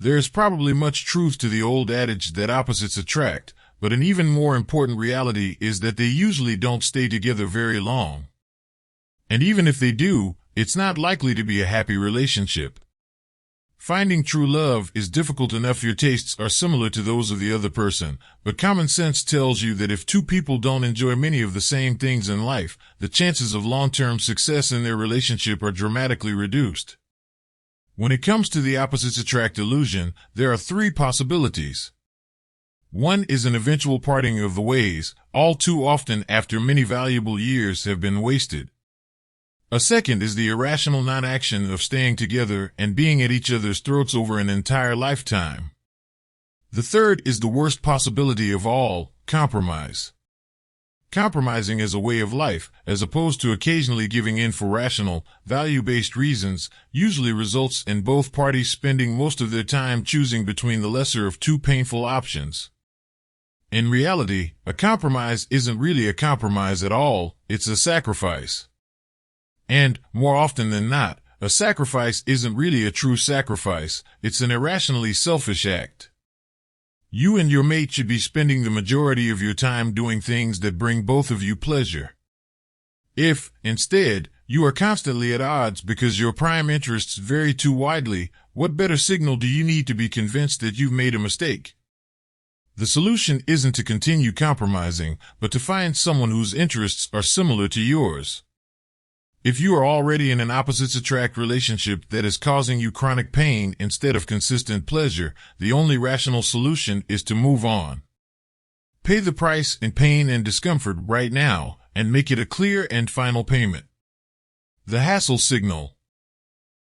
There is probably much truth to the old adage that opposites attract, but an even more important reality is that they usually don't stay together very long. And even if they do, it's not likely to be a happy relationship. Finding true love is difficult enough your tastes are similar to those of the other person, but common sense tells you that if two people don't enjoy many of the same things in life, the chances of long-term success in their relationship are dramatically reduced. When it comes to the opposites attract illusion, there are three possibilities. One is an eventual parting of the ways, all too often after many valuable years have been wasted. A second is the irrational non-action of staying together and being at each other's throats over an entire lifetime. The third is the worst possibility of all, compromise. Compromising as a way of life, as opposed to occasionally giving in for rational, value-based reasons, usually results in both parties spending most of their time choosing between the lesser of two painful options. In reality, a compromise isn't really a compromise at all, it's a sacrifice. And, more often than not, a sacrifice isn't really a true sacrifice, it's an irrationally selfish act. You and your mate should be spending the majority of your time doing things that bring both of you pleasure. If, instead, you are constantly at odds because your prime interests vary too widely, what better signal do you need to be convinced that you've made a mistake? The solution isn't to continue compromising, but to find someone whose interests are similar to yours. If you are already in an opposites attract relationship that is causing you chronic pain instead of consistent pleasure, the only rational solution is to move on. Pay the price in pain and discomfort right now, and make it a clear and final payment. The hassle signal.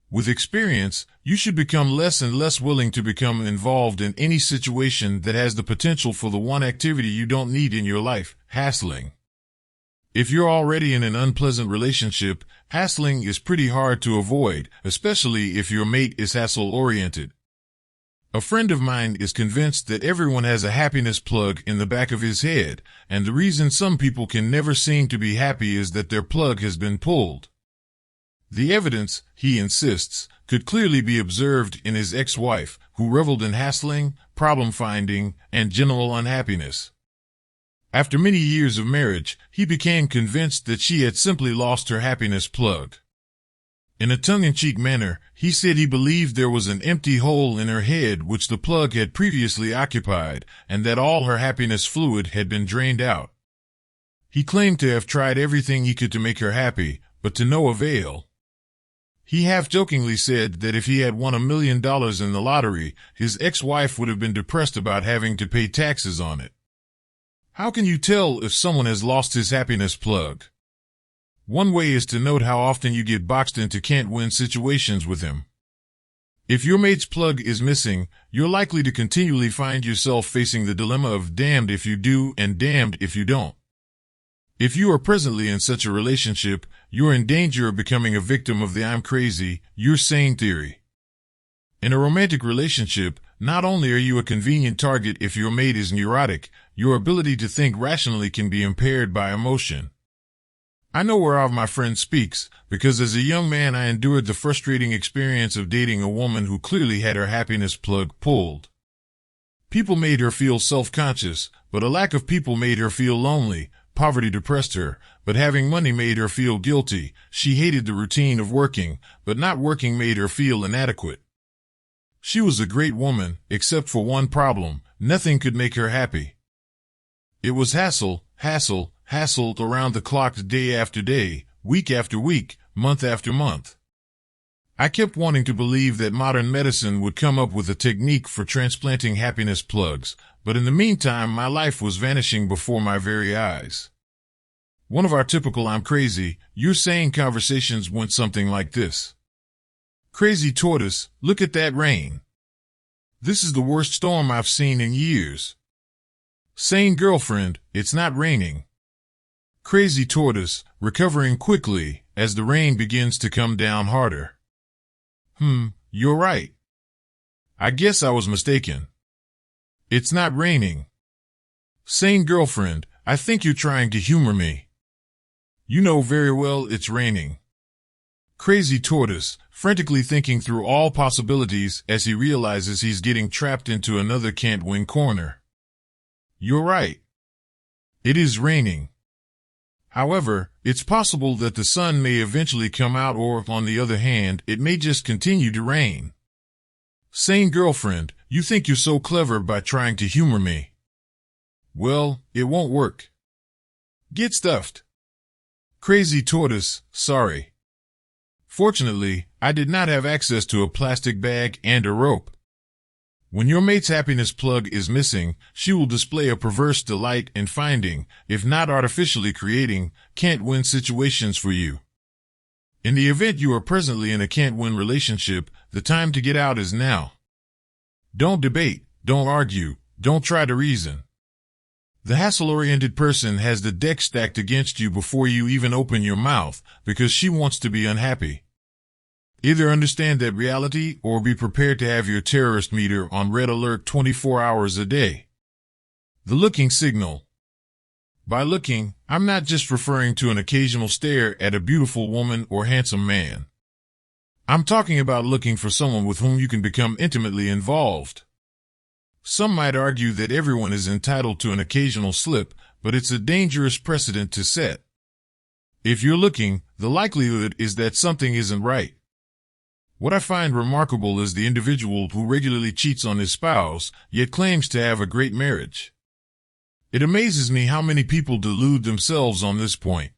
With experience, you should become less and less willing to become involved in any situation that has the potential for the one activity you don't need in your life, hassling. If you're already in an unpleasant relationship, hassling is pretty hard to avoid, especially if your mate is hassle-oriented. A friend of mine is convinced that everyone has a happiness plug in the back of his head, and the reason some people can never seem to be happy is that their plug has been pulled. The evidence, he insists, could clearly be observed in his ex-wife, who reveled in hassling, problem-finding, and general unhappiness. After many years of marriage, he became convinced that she had simply lost her happiness plug. In a tongue-in-cheek manner, he said he believed there was an empty hole in her head which the plug had previously occupied, and that all her happiness fluid had been drained out. He claimed to have tried everything he could to make her happy, but to no avail. He half-jokingly said that if he had won $1 million in the lottery, his ex-wife would have been depressed about having to pay taxes on it. How can you tell if someone has lost his happiness plug? One way is to note how often you get boxed into can't-win situations with him. If your mate's plug is missing, you're likely to continually find yourself facing the dilemma of damned if you do and damned if you don't. If you are presently in such a relationship, you're in danger of becoming a victim of the I'm crazy, you're sane theory. In a romantic relationship, not only are you a convenient target if your mate is neurotic, your ability to think rationally can be impaired by emotion. I know whereof my friend speaks, because as a young man I endured the frustrating experience of dating a woman who clearly had her happiness plug pulled. People made her feel self-conscious, but a lack of people made her feel lonely. Poverty depressed her, but having money made her feel guilty. She hated the routine of working, but not working made her feel inadequate. She was a great woman, except for one problem: nothing could make her happy. It was hassle, hassle, hassled around the clock day after day, week after week, month after month. I kept wanting to believe that modern medicine would come up with a technique for transplanting happiness plugs, but in the meantime my life was vanishing before my very eyes. One of our typical I'm crazy, you're sane conversations went something like this. Crazy tortoise, look at that rain. This is the worst storm I've seen in years. Sane girlfriend, it's not raining. Crazy tortoise, recovering quickly as the rain begins to come down harder. You're right. I guess I was mistaken. It's not raining. Sane girlfriend, I think you're trying to humor me. You know very well it's raining. Crazy tortoise, frantically thinking through all possibilities as he realizes he's getting trapped into another can't-win corner. You're right. It is raining. However, it's possible that the sun may eventually come out, or, on the other hand, it may just continue to rain. Sane girlfriend, you think you're so clever by trying to humor me. Well, it won't work. Get stuffed. Crazy tortoise, sorry. Fortunately, I did not have access to a plastic bag and a rope. When your mate's happiness plug is missing, she will display a perverse delight in finding, if not artificially creating, can't-win situations for you. In the event you are presently in a can't-win relationship, the time to get out is now. Don't debate, don't argue, don't try to reason. The hassle-oriented person has the deck stacked against you before you even open your mouth, because she wants to be unhappy. Either understand that reality or be prepared to have your terrorist meter on red alert 24 hours a day. The looking signal. By looking, I'm not just referring to an occasional stare at a beautiful woman or handsome man. I'm talking about looking for someone with whom you can become intimately involved. Some might argue that everyone is entitled to an occasional slip, but it's a dangerous precedent to set. If you're looking, the likelihood is that something isn't right. What I find remarkable is the individual who regularly cheats on his spouse, yet claims to have a great marriage. It amazes me how many people delude themselves on this point.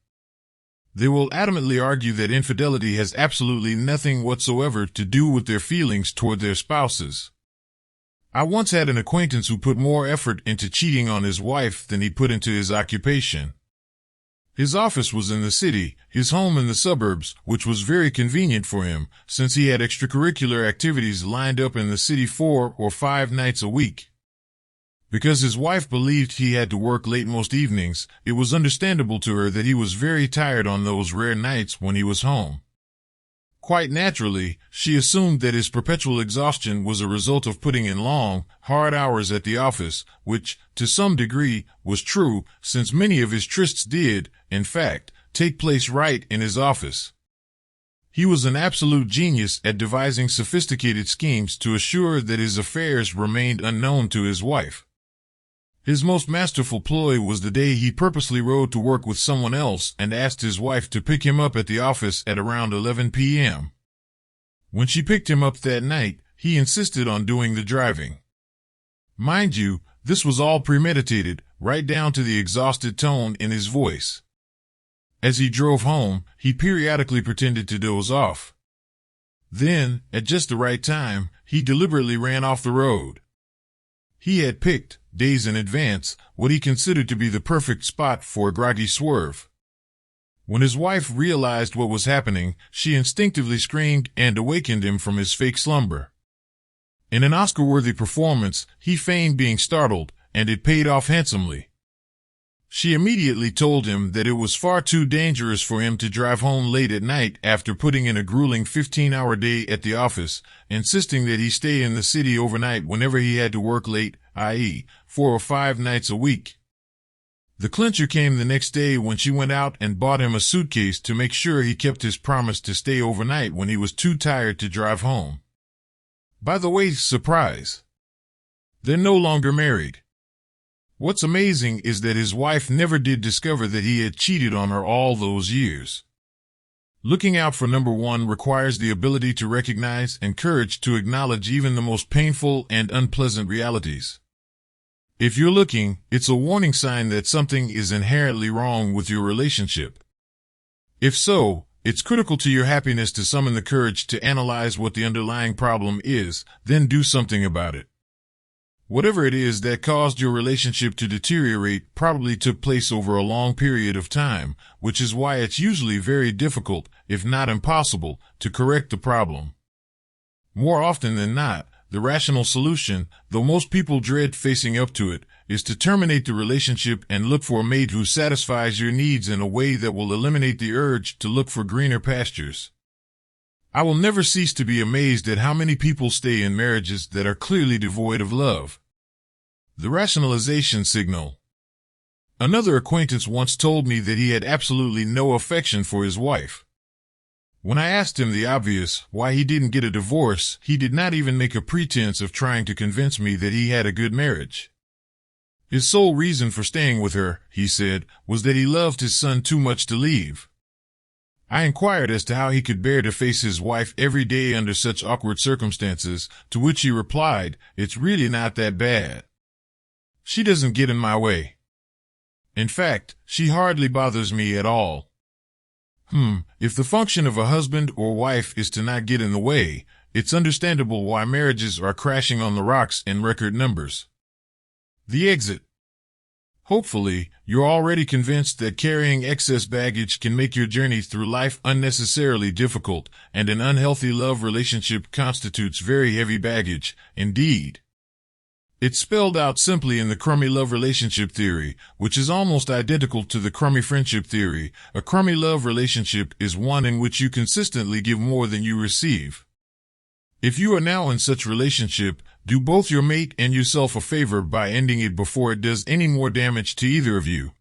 They will adamantly argue that infidelity has absolutely nothing whatsoever to do with their feelings toward their spouses. I once had an acquaintance who put more effort into cheating on his wife than he put into his occupation. His office was in the city, his home in the suburbs, which was very convenient for him, since he had extracurricular activities lined up in the city 4 or 5 nights a week. Because his wife believed he had to work late most evenings, it was understandable to her that he was very tired on those rare nights when he was home. Quite naturally, she assumed that his perpetual exhaustion was a result of putting in long, hard hours at the office, which, to some degree, was true, since many of his trysts did, in fact, take place right in his office. He was an absolute genius at devising sophisticated schemes to assure that his affairs remained unknown to his wife. His most masterful ploy was the day he purposely rode to work with someone else and asked his wife to pick him up at the office at around 11 p.m. When she picked him up that night, he insisted on doing the driving. Mind you, this was all premeditated, right down to the exhausted tone in his voice. As he drove home, he periodically pretended to doze off. Then, at just the right time, he deliberately ran off the road. He had picked, days in advance, what he considered to be the perfect spot for a groggy swerve. When his wife realized what was happening, she instinctively screamed and awakened him from his fake slumber. In an Oscar-worthy performance, he feigned being startled, and it paid off handsomely. She immediately told him that it was far too dangerous for him to drive home late at night after putting in a grueling 15-hour day at the office, insisting that he stay in the city overnight whenever he had to work late, i.e., 4 or 5 nights a week. The clincher came the next day when she went out and bought him a suitcase to make sure he kept his promise to stay overnight when he was too tired to drive home. By the way, surprise! They're no longer married. What's amazing is that his wife never did discover that he had cheated on her all those years. Looking out for number one requires the ability to recognize and courage to acknowledge even the most painful and unpleasant realities. If you're looking, it's a warning sign that something is inherently wrong with your relationship. If so, it's critical to your happiness to summon the courage to analyze what the underlying problem is, then do something about it. Whatever it is that caused your relationship to deteriorate probably took place over a long period of time, which is why it's usually very difficult, if not impossible, to correct the problem. More often than not, the rational solution, though most people dread facing up to it, is to terminate the relationship and look for a mate who satisfies your needs in a way that will eliminate the urge to look for greener pastures. I will never cease to be amazed at how many people stay in marriages that are clearly devoid of love. The rationalization signal. Another acquaintance once told me that he had absolutely no affection for his wife. When I asked him the obvious, why he didn't get a divorce, he did not even make a pretense of trying to convince me that he had a good marriage. His sole reason for staying with her, he said, was that he loved his son too much to leave. I inquired as to how he could bear to face his wife every day under such awkward circumstances, to which he replied, "It's really not that bad. She doesn't get in my way. In fact, she hardly bothers me at all." If the function of a husband or wife is to not get in the way, it's understandable why marriages are crashing on the rocks in record numbers. The exit. Hopefully, you're already convinced that carrying excess baggage can make your journey through life unnecessarily difficult, and an unhealthy love relationship constitutes very heavy baggage, indeed. It's spelled out simply in the crummy love relationship theory, which is almost identical to the crummy friendship theory. A crummy love relationship is one in which you consistently give more than you receive. If you are now in such relationship, do both your mate and yourself a favor by ending it before it does any more damage to either of you.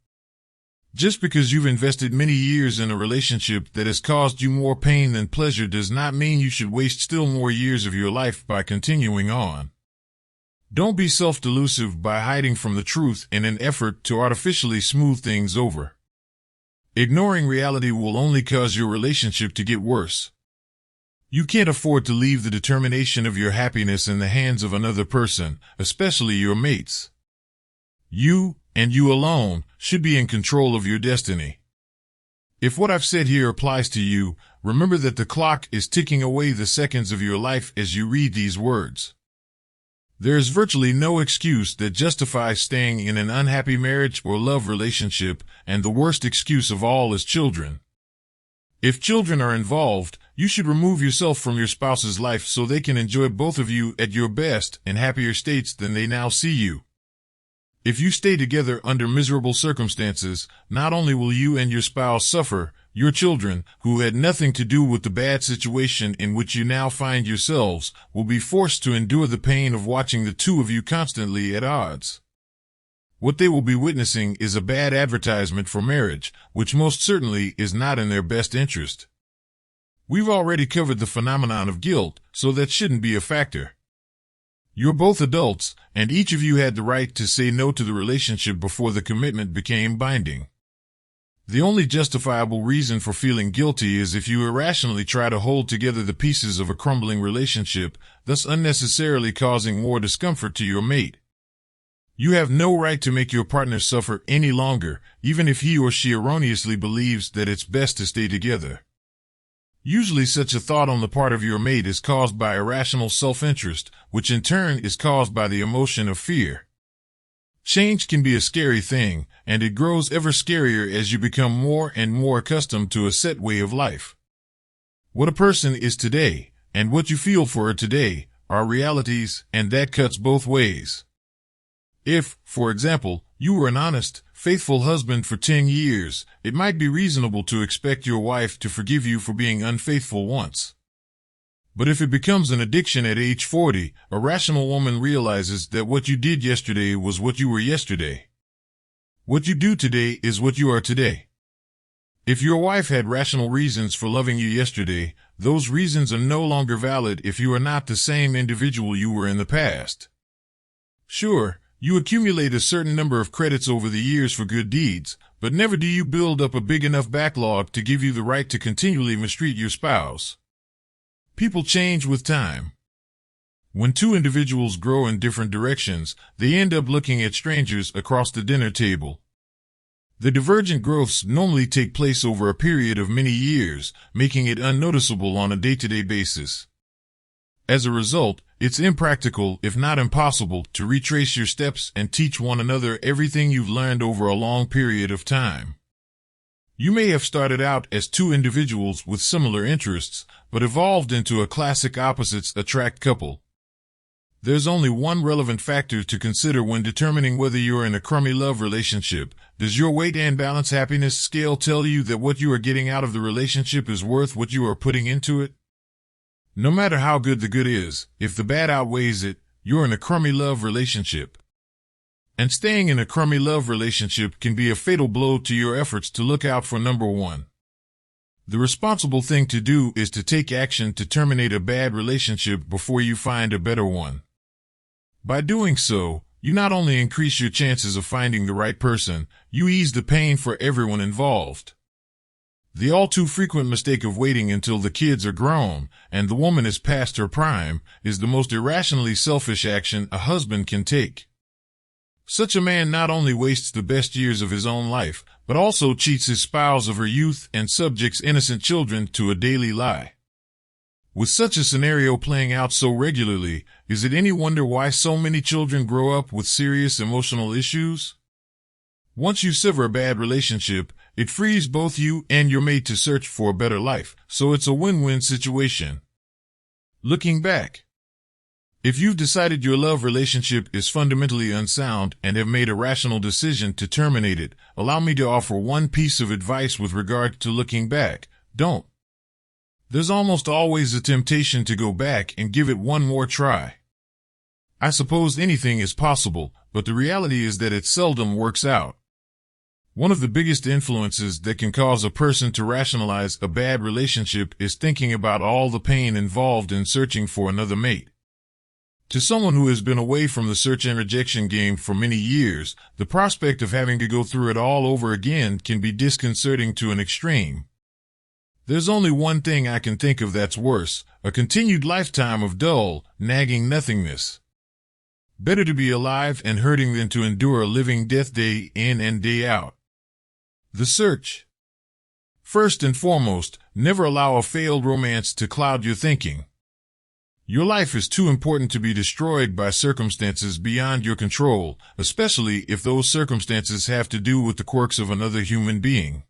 Just because you've invested many years in a relationship that has caused you more pain than pleasure does not mean you should waste still more years of your life by continuing on. Don't be self-delusive by hiding from the truth in an effort to artificially smooth things over. Ignoring reality will only cause your relationship to get worse. You can't afford to leave the determination of your happiness in the hands of another person, especially your mates. You, and you alone, should be in control of your destiny. If what I've said here applies to you, remember that the clock is ticking away the seconds of your life as you read these words. There is virtually no excuse that justifies staying in an unhappy marriage or love relationship, and the worst excuse of all is children. If children are involved, you should remove yourself from your spouse's life so they can enjoy both of you at your best and happier states than they now see you. If you stay together under miserable circumstances, not only will you and your spouse suffer, your children, who had nothing to do with the bad situation in which you now find yourselves, will be forced to endure the pain of watching the two of you constantly at odds. What they will be witnessing is a bad advertisement for marriage, which most certainly is not in their best interest. We've already covered the phenomenon of guilt, so that shouldn't be a factor. You're both adults, and each of you had the right to say no to the relationship before the commitment became binding. The only justifiable reason for feeling guilty is if you irrationally try to hold together the pieces of a crumbling relationship, thus unnecessarily causing more discomfort to your mate. You have no right to make your partner suffer any longer, even if he or she erroneously believes that it's best to stay together. Usually such a thought on the part of your mate is caused by irrational self-interest, which in turn is caused by the emotion of fear. Change can be a scary thing, and it grows ever scarier as you become more and more accustomed to a set way of life. What a person is today, and what you feel for her today, are realities, and that cuts both ways. If, for example, you were an honest, faithful husband for 10 years, it might be reasonable to expect your wife to forgive you for being unfaithful once. But if it becomes an addiction at age 40, a rational woman realizes that what you did yesterday was what you were yesterday. What you do today is what you are today. If your wife had rational reasons for loving you yesterday, those reasons are no longer valid if you are not the same individual you were in the past. Sure, you accumulate a certain number of credits over the years for good deeds, but never do you build up a big enough backlog to give you the right to continually mistreat your spouse. People change with time. When two individuals grow in different directions, they end up looking at strangers across the dinner table. The divergent growths normally take place over a period of many years, making it unnoticeable on a day-to-day basis. As a result, it's impractical, if not impossible, to retrace your steps and teach one another everything you've learned over a long period of time. You may have started out as two individuals with similar interests, but evolved into a classic opposites attract couple. There's only one relevant factor to consider when determining whether you're in a crummy love relationship. Does your weight and balance happiness scale tell you that what you are getting out of the relationship is worth what you are putting into it? No matter how good the good is, if the bad outweighs it, you're in a crummy love relationship. And staying in a crummy love relationship can be a fatal blow to your efforts to look out for number one. The responsible thing to do is to take action to terminate a bad relationship before you find a better one. By doing so, you not only increase your chances of finding the right person, you ease the pain for everyone involved. The all too frequent mistake of waiting until the kids are grown and the woman is past her prime is the most irrationally selfish action a husband can take. Such a man not only wastes the best years of his own life, but also cheats his spouse of her youth and subjects innocent children to a daily lie. With such a scenario playing out so regularly, is it any wonder why so many children grow up with serious emotional issues? Once you sever a bad relationship, it frees both you and your mate to search for a better life, so it's a win-win situation. Looking back, if you've decided your love relationship is fundamentally unsound and have made a rational decision to terminate it, allow me to offer one piece of advice with regard to looking back. Don't. There's almost always a temptation to go back and give it one more try. I suppose anything is possible, but the reality is that it seldom works out. One of the biggest influences that can cause a person to rationalize a bad relationship is thinking about all the pain involved in searching for another mate. To someone who has been away from the search and rejection game for many years, the prospect of having to go through it all over again can be disconcerting to an extreme. There's only one thing I can think of that's worse, a continued lifetime of dull, nagging nothingness. Better to be alive and hurting than to endure a living death day in and day out. The search. First and foremost, never allow a failed romance to cloud your thinking. Your life is too important to be destroyed by circumstances beyond your control, especially if those circumstances have to do with the quirks of another human being.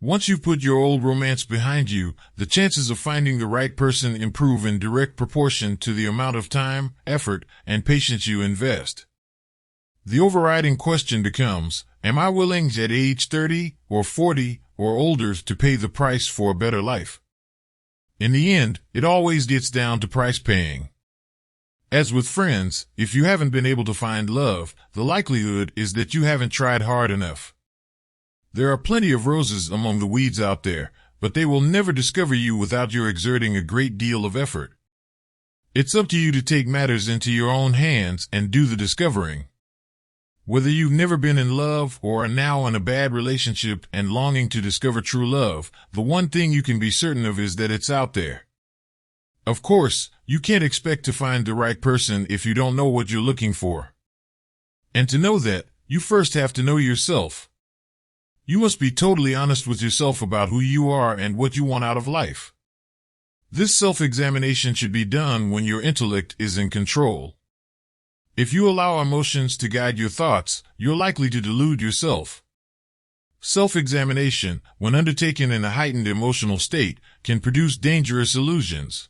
Once you've put your old romance behind you, the chances of finding the right person improve in direct proportion to the amount of time, effort, and patience you invest. The overriding question becomes, am I willing at age 30 or 40 or older to pay the price for a better life? In the end, it always gets down to price paying. As with friends, if you haven't been able to find love, the likelihood is that you haven't tried hard enough. There are plenty of roses among the weeds out there, but they will never discover you without your exerting a great deal of effort. It's up to you to take matters into your own hands and do the discovering. Whether you've never been in love or are now in a bad relationship and longing to discover true love, the one thing you can be certain of is that it's out there. Of course, you can't expect to find the right person if you don't know what you're looking for. And to know that, you first have to know yourself. You must be totally honest with yourself about who you are and what you want out of life. This self-examination should be done when your intellect is in control. If you allow emotions to guide your thoughts, you're likely to delude yourself. Self-examination, when undertaken in a heightened emotional state, can produce dangerous illusions.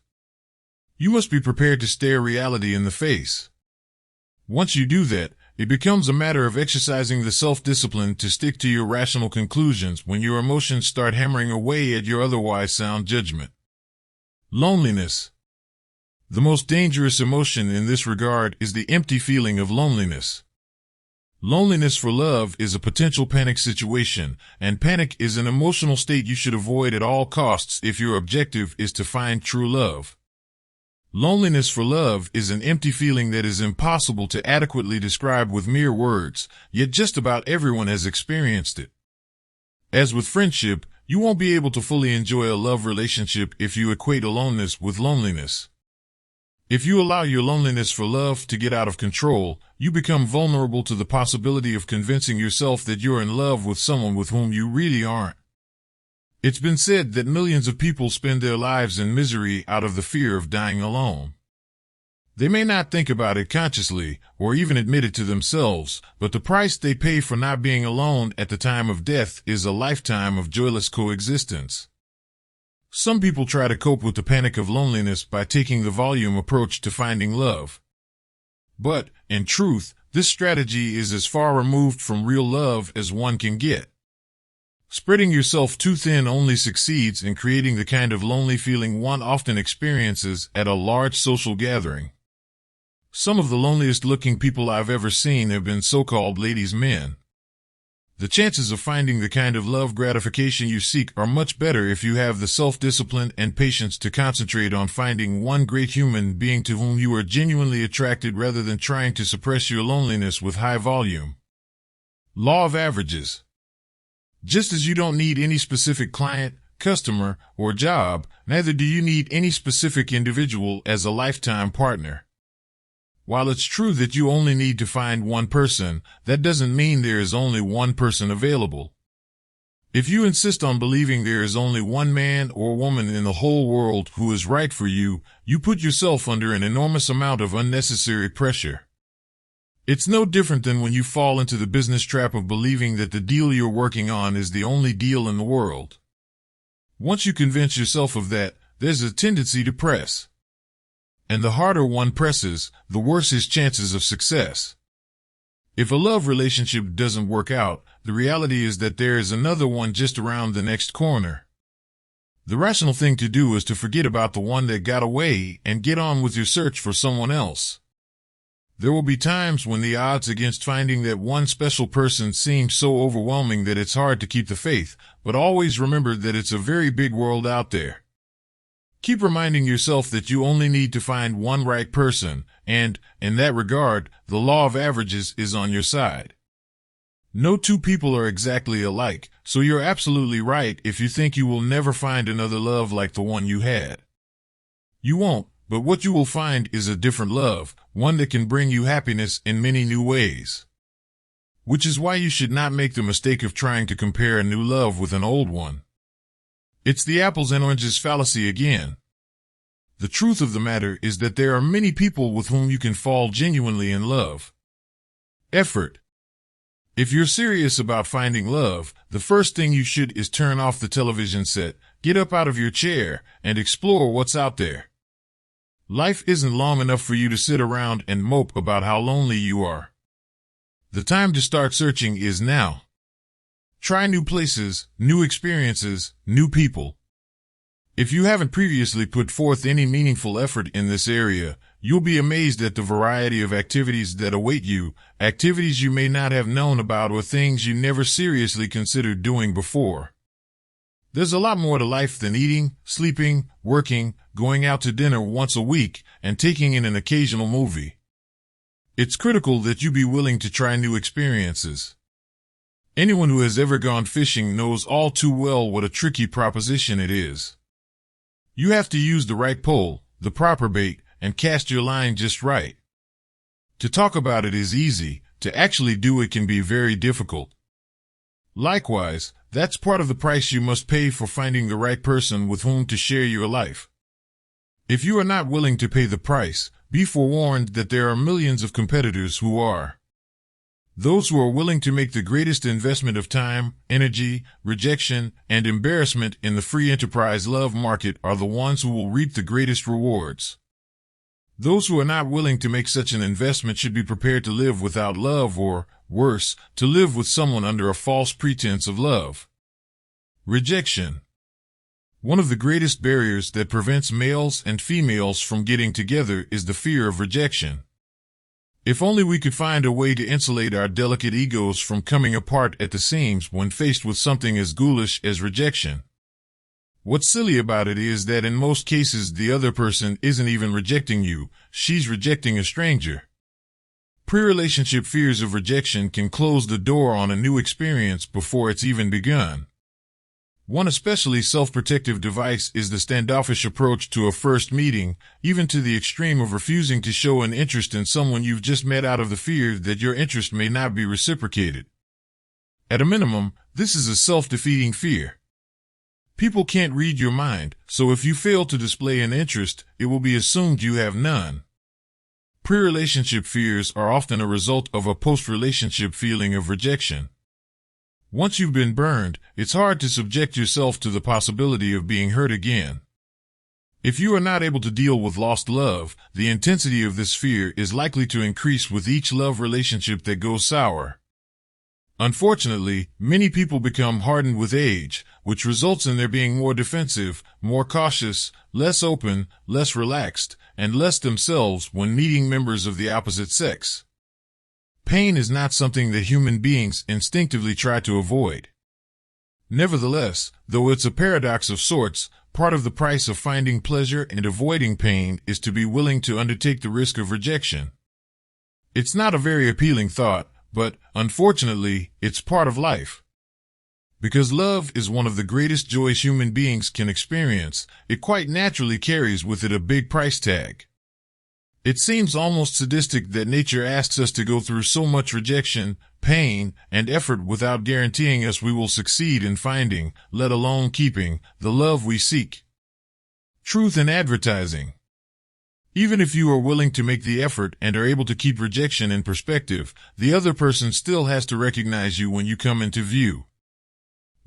You must be prepared to stare reality in the face. Once you do that, it becomes a matter of exercising the self-discipline to stick to your rational conclusions when your emotions start hammering away at your otherwise sound judgment. Loneliness. The most dangerous emotion in this regard is the empty feeling of loneliness. Loneliness for love is a potential panic situation, and panic is an emotional state you should avoid at all costs if your objective is to find true love. Loneliness for love is an empty feeling that is impossible to adequately describe with mere words, yet just about everyone has experienced it. As with friendship, you won't be able to fully enjoy a love relationship if you equate aloneness with loneliness. If you allow your loneliness for love to get out of control, you become vulnerable to the possibility of convincing yourself that you're in love with someone with whom you really aren't. It's been said that millions of people spend their lives in misery out of the fear of dying alone. They may not think about it consciously or even admit it to themselves, but the price they pay for not being alone at the time of death is a lifetime of joyless coexistence. Some people try to cope with the panic of loneliness by taking the volume approach to finding love. But, in truth, this strategy is as far removed from real love as one can get. Spreading yourself too thin only succeeds in creating the kind of lonely feeling one often experiences at a large social gathering. Some of the loneliest looking people I've ever seen have been so-called ladies' men. The chances of finding the kind of love gratification you seek are much better if you have the self-discipline and patience to concentrate on finding one great human being to whom you are genuinely attracted rather than trying to suppress your loneliness with high volume. Law of averages. Just as you don't need any specific client, customer, or job, neither do you need any specific individual as a lifetime partner. While it's true that you only need to find one person, that doesn't mean there is only one person available. If you insist on believing there is only one man or woman in the whole world who is right for you, you put yourself under an enormous amount of unnecessary pressure. It's no different than when you fall into the business trap of believing that the deal you're working on is the only deal in the world. Once you convince yourself of that, there's a tendency to press. And the harder one presses, the worse his chances of success. If a love relationship doesn't work out, the reality is that there is another one just around the next corner. The rational thing to do is to forget about the one that got away and get on with your search for someone else. There will be times when the odds against finding that one special person seem so overwhelming that it's hard to keep the faith, but always remember that it's a very big world out there. Keep reminding yourself that you only need to find one right person, and, in that regard, the law of averages is on your side. No two people are exactly alike, so you're absolutely right if you think you will never find another love like the one you had. You won't, but what you will find is a different love, one that can bring you happiness in many new ways. Which is why you should not make the mistake of trying to compare a new love with an old one. It's the apples and oranges fallacy again. The truth of the matter is that there are many people with whom you can fall genuinely in love. Effort. If you're serious about finding love, the first thing you should is turn off the television set, get up out of your chair, and explore what's out there. Life isn't long enough for you to sit around and mope about how lonely you are. The time to start searching is now. Try new places, new experiences, new people. If you haven't previously put forth any meaningful effort in this area, you'll be amazed at the variety of activities that await you, activities you may not have known about or things you never seriously considered doing before. There's a lot more to life than eating, sleeping, working, going out to dinner once a week, and taking in an occasional movie. It's critical that you be willing to try new experiences. Anyone who has ever gone fishing knows all too well what a tricky proposition it is. You have to use the right pole, the proper bait, and cast your line just right. To talk about it is easy, to actually do it can be very difficult. Likewise, that's part of the price you must pay for finding the right person with whom to share your life. If you are not willing to pay the price, be forewarned that there are millions of competitors who are. Those who are willing to make the greatest investment of time, energy, rejection, and embarrassment in the free enterprise love market are the ones who will reap the greatest rewards. Those who are not willing to make such an investment should be prepared to live without love or, worse, to live with someone under a false pretense of love. Rejection. One of the greatest barriers that prevents males and females from getting together is the fear of rejection. If only we could find a way to insulate our delicate egos from coming apart at the seams when faced with something as ghoulish as rejection. What's silly about it is that in most cases the other person isn't even rejecting you, she's rejecting a stranger. Pre-relationship fears of rejection can close the door on a new experience before it's even begun. One especially self-protective device is the standoffish approach to a first meeting, even to the extreme of refusing to show an interest in someone you've just met out of the fear that your interest may not be reciprocated. At a minimum, this is a self-defeating fear. People can't read your mind, so if you fail to display an interest, it will be assumed you have none. Pre-relationship fears are often a result of a post-relationship feeling of rejection. Once you've been burned, it's hard to subject yourself to the possibility of being hurt again. If you are not able to deal with lost love, the intensity of this fear is likely to increase with each love relationship that goes sour. Unfortunately, many people become hardened with age, which results in their being more defensive, more cautious, less open, less relaxed, and less themselves when meeting members of the opposite sex. Pain is not something that human beings instinctively try to avoid. Nevertheless, though it's a paradox of sorts, part of the price of finding pleasure and avoiding pain is to be willing to undertake the risk of rejection. It's not a very appealing thought, but, unfortunately, it's part of life. Because love is one of the greatest joys human beings can experience, it quite naturally carries with it a big price tag. It seems almost sadistic that nature asks us to go through so much rejection, pain, and effort without guaranteeing us we will succeed in finding, let alone keeping, the love we seek. Truth in advertising. Even if you are willing to make the effort and are able to keep rejection in perspective, the other person still has to recognize you when you come into view.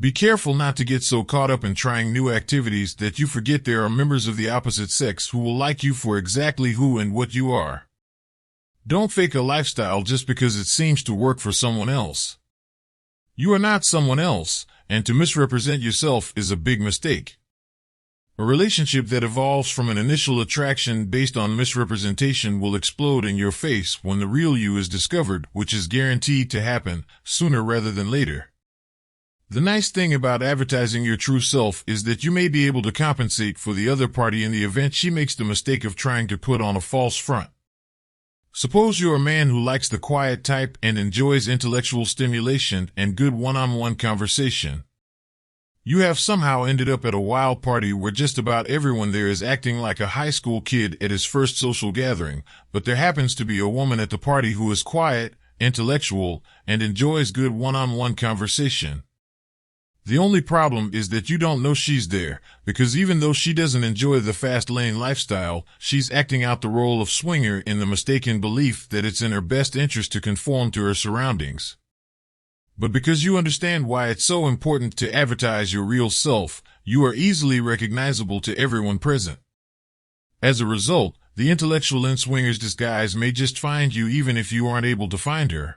Be careful not to get so caught up in trying new activities that you forget there are members of the opposite sex who will like you for exactly who and what you are. Don't fake a lifestyle just because it seems to work for someone else. You are not someone else, and to misrepresent yourself is a big mistake. A relationship that evolves from an initial attraction based on misrepresentation will explode in your face when the real you is discovered, which is guaranteed to happen sooner rather than later. The nice thing about advertising your true self is that you may be able to compensate for the other party in the event she makes the mistake of trying to put on a false front. Suppose you're a man who likes the quiet type and enjoys intellectual stimulation and good one-on-one conversation. You have somehow ended up at a wild party where just about everyone there is acting like a high school kid at his first social gathering, but there happens to be a woman at the party who is quiet, intellectual, and enjoys good one-on-one conversation. The only problem is that you don't know she's there, because even though she doesn't enjoy the fast lane lifestyle, she's acting out the role of swinger in the mistaken belief that it's in her best interest to conform to her surroundings. But because you understand why it's so important to advertise your real self, you are easily recognizable to everyone present. As a result, the intellectual in swinger's disguise may just find you even if you aren't able to find her.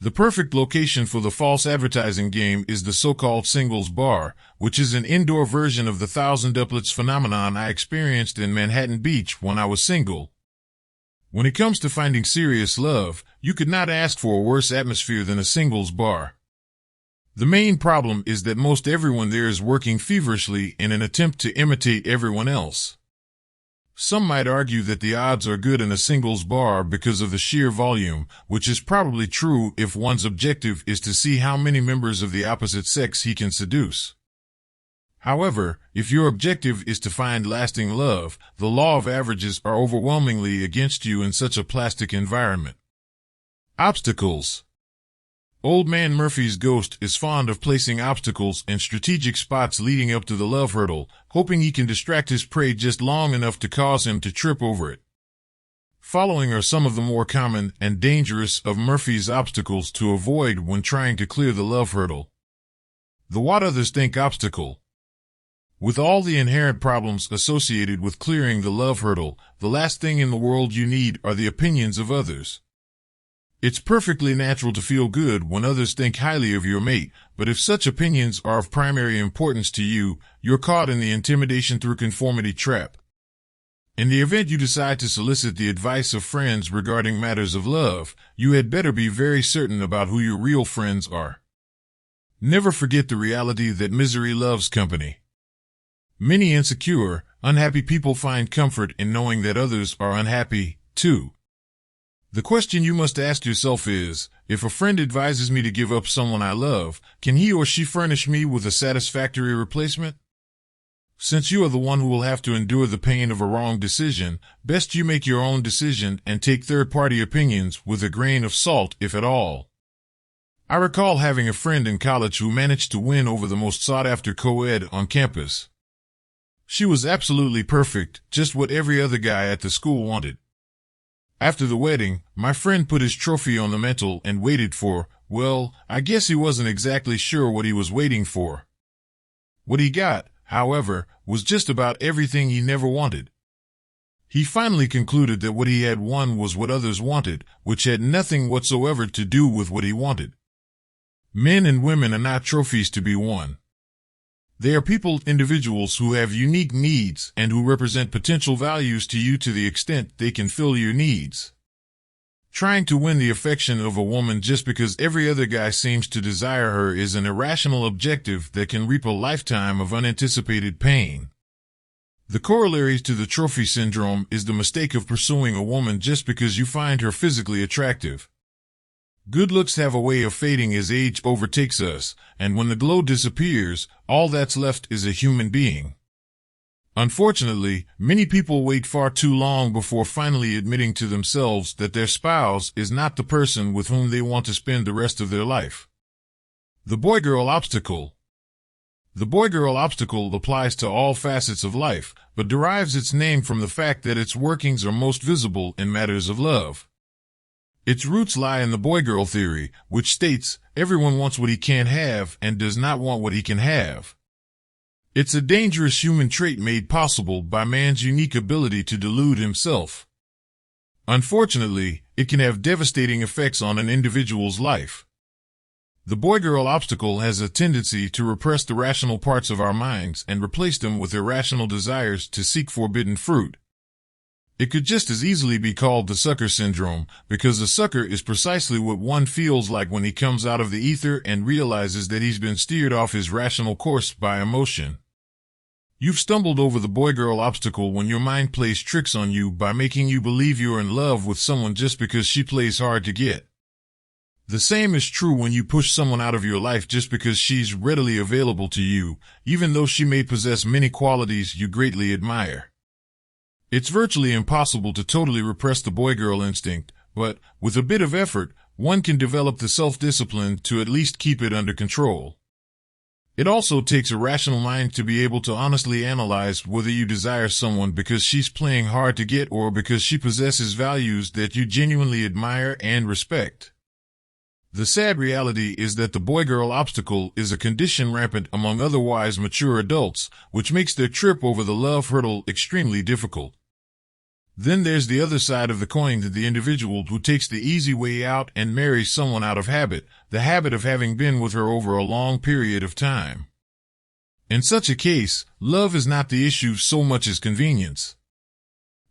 The perfect location for the false advertising game is the so-called singles bar, which is an indoor version of the thousand doublets phenomenon I experienced in Manhattan Beach when I was single. When it comes to finding serious love, you could not ask for a worse atmosphere than a singles bar. The main problem is that most everyone there is working feverishly in an attempt to imitate everyone else. Some might argue that the odds are good in a singles bar because of the sheer volume, which is probably true if one's objective is to see how many members of the opposite sex he can seduce. However, if your objective is to find lasting love, the law of averages are overwhelmingly against you in such a plastic environment. Obstacles. Old Man Murphy's ghost is fond of placing obstacles in strategic spots leading up to the love hurdle, hoping he can distract his prey just long enough to cause him to trip over it. Following are some of the more common and dangerous of Murphy's obstacles to avoid when trying to clear the love hurdle. The what others think obstacle. With all the inherent problems associated with clearing the love hurdle, the last thing in the world you need are the opinions of others. It's perfectly natural to feel good when others think highly of your mate, but if such opinions are of primary importance to you, you're caught in the intimidation through conformity trap. In the event you decide to solicit the advice of friends regarding matters of love, you had better be very certain about who your real friends are. Never forget the reality that misery loves company. Many insecure, unhappy people find comfort in knowing that others are unhappy, too. The question you must ask yourself is, if a friend advises me to give up someone I love, can he or she furnish me with a satisfactory replacement? Since you are the one who will have to endure the pain of a wrong decision, best you make your own decision and take third-party opinions with a grain of salt, if at all. I recall having a friend in college who managed to win over the most sought-after co-ed on campus. She was absolutely perfect, just what every other guy at the school wanted. After the wedding, my friend put his trophy on the mantel and waited for, well, I guess he wasn't exactly sure what he was waiting for. What he got, however, was just about everything he never wanted. He finally concluded that what he had won was what others wanted, which had nothing whatsoever to do with what he wanted. Men and women are not trophies to be won. They are individuals who have unique needs and who represent potential values to you to the extent they can fill your needs. Trying to win the affection of a woman just because every other guy seems to desire her is an irrational objective that can reap a lifetime of unanticipated pain. The corollary to the trophy syndrome is the mistake of pursuing a woman just because you find her physically attractive. Good looks have a way of fading as age overtakes us, and when the glow disappears, all that's left is a human being. Unfortunately, many people wait far too long before finally admitting to themselves that their spouse is not the person with whom they want to spend the rest of their life. The boy-girl obstacle. The boy-girl obstacle applies to all facets of life, but derives its name from the fact that its workings are most visible in matters of love. Its roots lie in the boy-girl theory, which states, everyone wants what he can't have and does not want what he can have. It's a dangerous human trait made possible by man's unique ability to delude himself. Unfortunately, it can have devastating effects on an individual's life. The boy-girl obstacle has a tendency to repress the rational parts of our minds and replace them with irrational desires to seek forbidden fruit. It could just as easily be called the sucker syndrome, because a sucker is precisely what one feels like when he comes out of the ether and realizes that he's been steered off his rational course by emotion. You've stumbled over the boy-girl obstacle when your mind plays tricks on you by making you believe you're in love with someone just because she plays hard to get. The same is true when you push someone out of your life just because she's readily available to you, even though she may possess many qualities you greatly admire. It's virtually impossible to totally repress the boy-girl instinct, but, with a bit of effort, one can develop the self-discipline to at least keep it under control. It also takes a rational mind to be able to honestly analyze whether you desire someone because she's playing hard to get or because she possesses values that you genuinely admire and respect. The sad reality is that the boy-girl obstacle is a condition rampant among otherwise mature adults, which makes their trip over the love hurdle extremely difficult. Then there's the other side of the coin, the individual who takes the easy way out and marries someone out of habit, the habit of having been with her over a long period of time. In such a case, love is not the issue so much as convenience.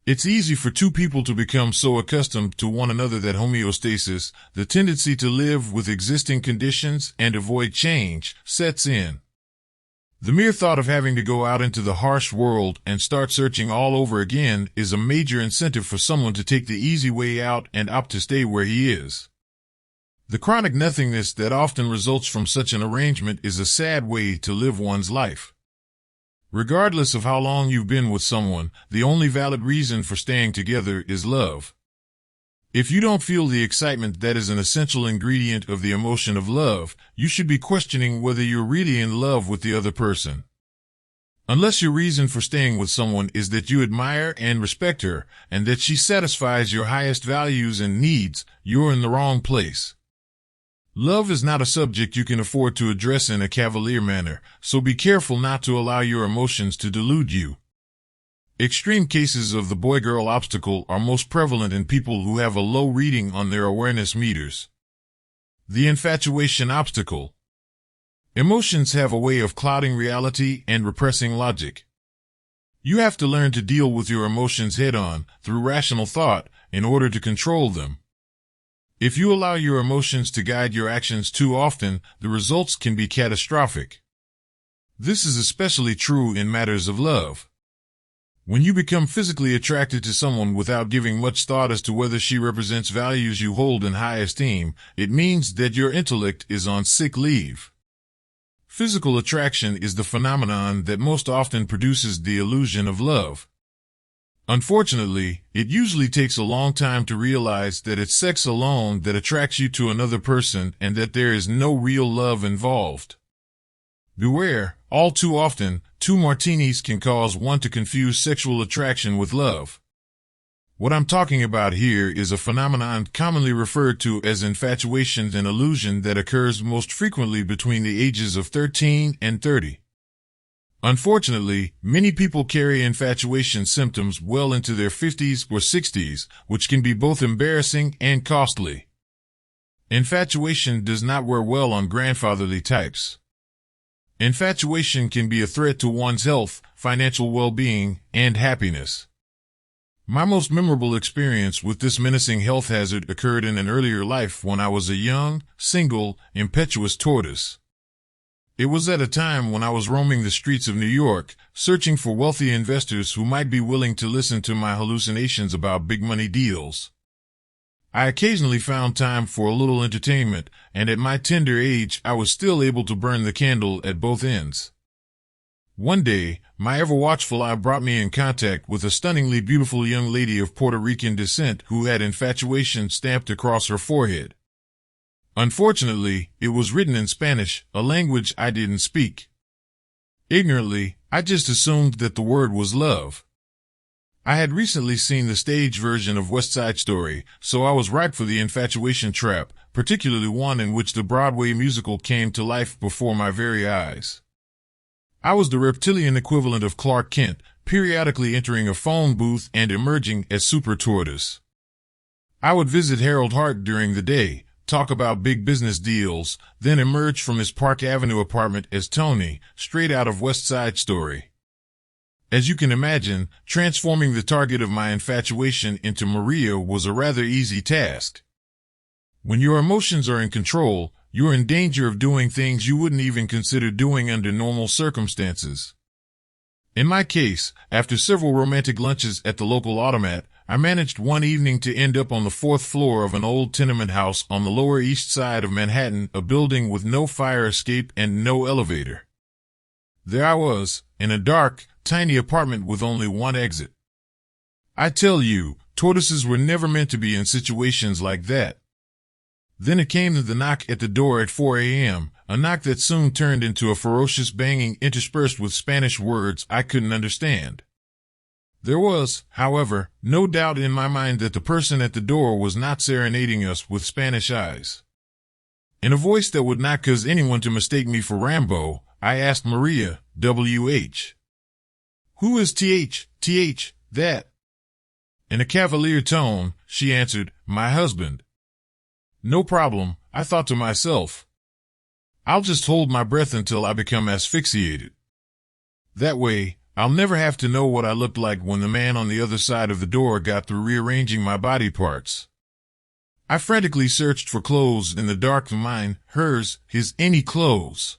It's easy for two people to become so accustomed to one another that homeostasis, the tendency to live with existing conditions and avoid change, sets in. The mere thought of having to go out into the harsh world and start searching all over again is a major incentive for someone to take the easy way out and opt to stay where he is. The chronic nothingness that often results from such an arrangement is a sad way to live one's life. Regardless of how long you've been with someone, the only valid reason for staying together is love. If you don't feel the excitement that is an essential ingredient of the emotion of love, you should be questioning whether you're really in love with the other person. Unless your reason for staying with someone is that you admire and respect her, and that she satisfies your highest values and needs, you're in the wrong place. Love is not a subject you can afford to address in a cavalier manner, so be careful not to allow your emotions to delude you. Extreme cases of the boy-girl obstacle are most prevalent in people who have a low reading on their awareness meters. The infatuation obstacle. Emotions have a way of clouding reality and repressing logic. You have to learn to deal with your emotions head-on, through rational thought, in order to control them. If you allow your emotions to guide your actions too often, the results can be catastrophic. This is especially true in matters of love. When you become physically attracted to someone without giving much thought as to whether she represents values you hold in high esteem, it means that your intellect is on sick leave. Physical attraction is the phenomenon that most often produces the illusion of love. Unfortunately, it usually takes a long time to realize that it's sex alone that attracts you to another person and that there is no real love involved. Beware, all too often, 2 martinis can cause one to confuse sexual attraction with love. What I'm talking about here is a phenomenon commonly referred to as infatuation, an illusion that occurs most frequently between the ages of 13 and 30. Unfortunately, many people carry infatuation symptoms well into their 50s or 60s, which can be both embarrassing and costly. Infatuation does not wear well on grandfatherly types. Infatuation can be a threat to one's health, financial well-being, and happiness. My most memorable experience with this menacing health hazard occurred in an earlier life when I was a young, single, impetuous tortoise. It was at a time when I was roaming the streets of New York, searching for wealthy investors who might be willing to listen to my hallucinations about big money deals. I occasionally found time for a little entertainment, and at my tender age I was still able to burn the candle at both ends. One day, my ever-watchful eye brought me in contact with a stunningly beautiful young lady of Puerto Rican descent who had infatuation stamped across her forehead. Unfortunately, it was written in Spanish, a language I didn't speak. Ignorantly, I just assumed that the word was love. I had recently seen the stage version of West Side Story, so I was ripe for the infatuation trap, particularly one in which the Broadway musical came to life before my very eyes. I was the reptilian equivalent of Clark Kent, periodically entering a phone booth and emerging as Super Tortoise. I would visit Harold Hart during the day, talk about big business deals, then emerge from his Park Avenue apartment as Tony, straight out of West Side Story. As you can imagine, transforming the target of my infatuation into Maria was a rather easy task. When your emotions are in control, you're in danger of doing things you wouldn't even consider doing under normal circumstances. In my case, after several romantic lunches at the local automat, I managed one evening to end up on the 4th floor of an old tenement house on the Lower East Side of Manhattan, a building with no fire escape and no elevator. There I was, in a dark, tiny apartment with only one exit. I tell you, tortoises were never meant to be in situations like that. Then it came to the knock at the door at 4 a.m., a knock that soon turned into a ferocious banging interspersed with Spanish words I couldn't understand. There was, however, no doubt in my mind that the person at the door was not serenading us with Spanish eyes. In a voice that would not cause anyone to mistake me for Rambo, I asked Maria, W.H. Who is Th, that? In a cavalier tone, she answered, "My husband." "No problem," I thought to myself. "I'll just hold my breath until I become asphyxiated. That way, I'll never have to know what I looked like when the man on the other side of the door got through rearranging my body parts." I frantically searched for clothes in the dark, mine, hers, his, any clothes.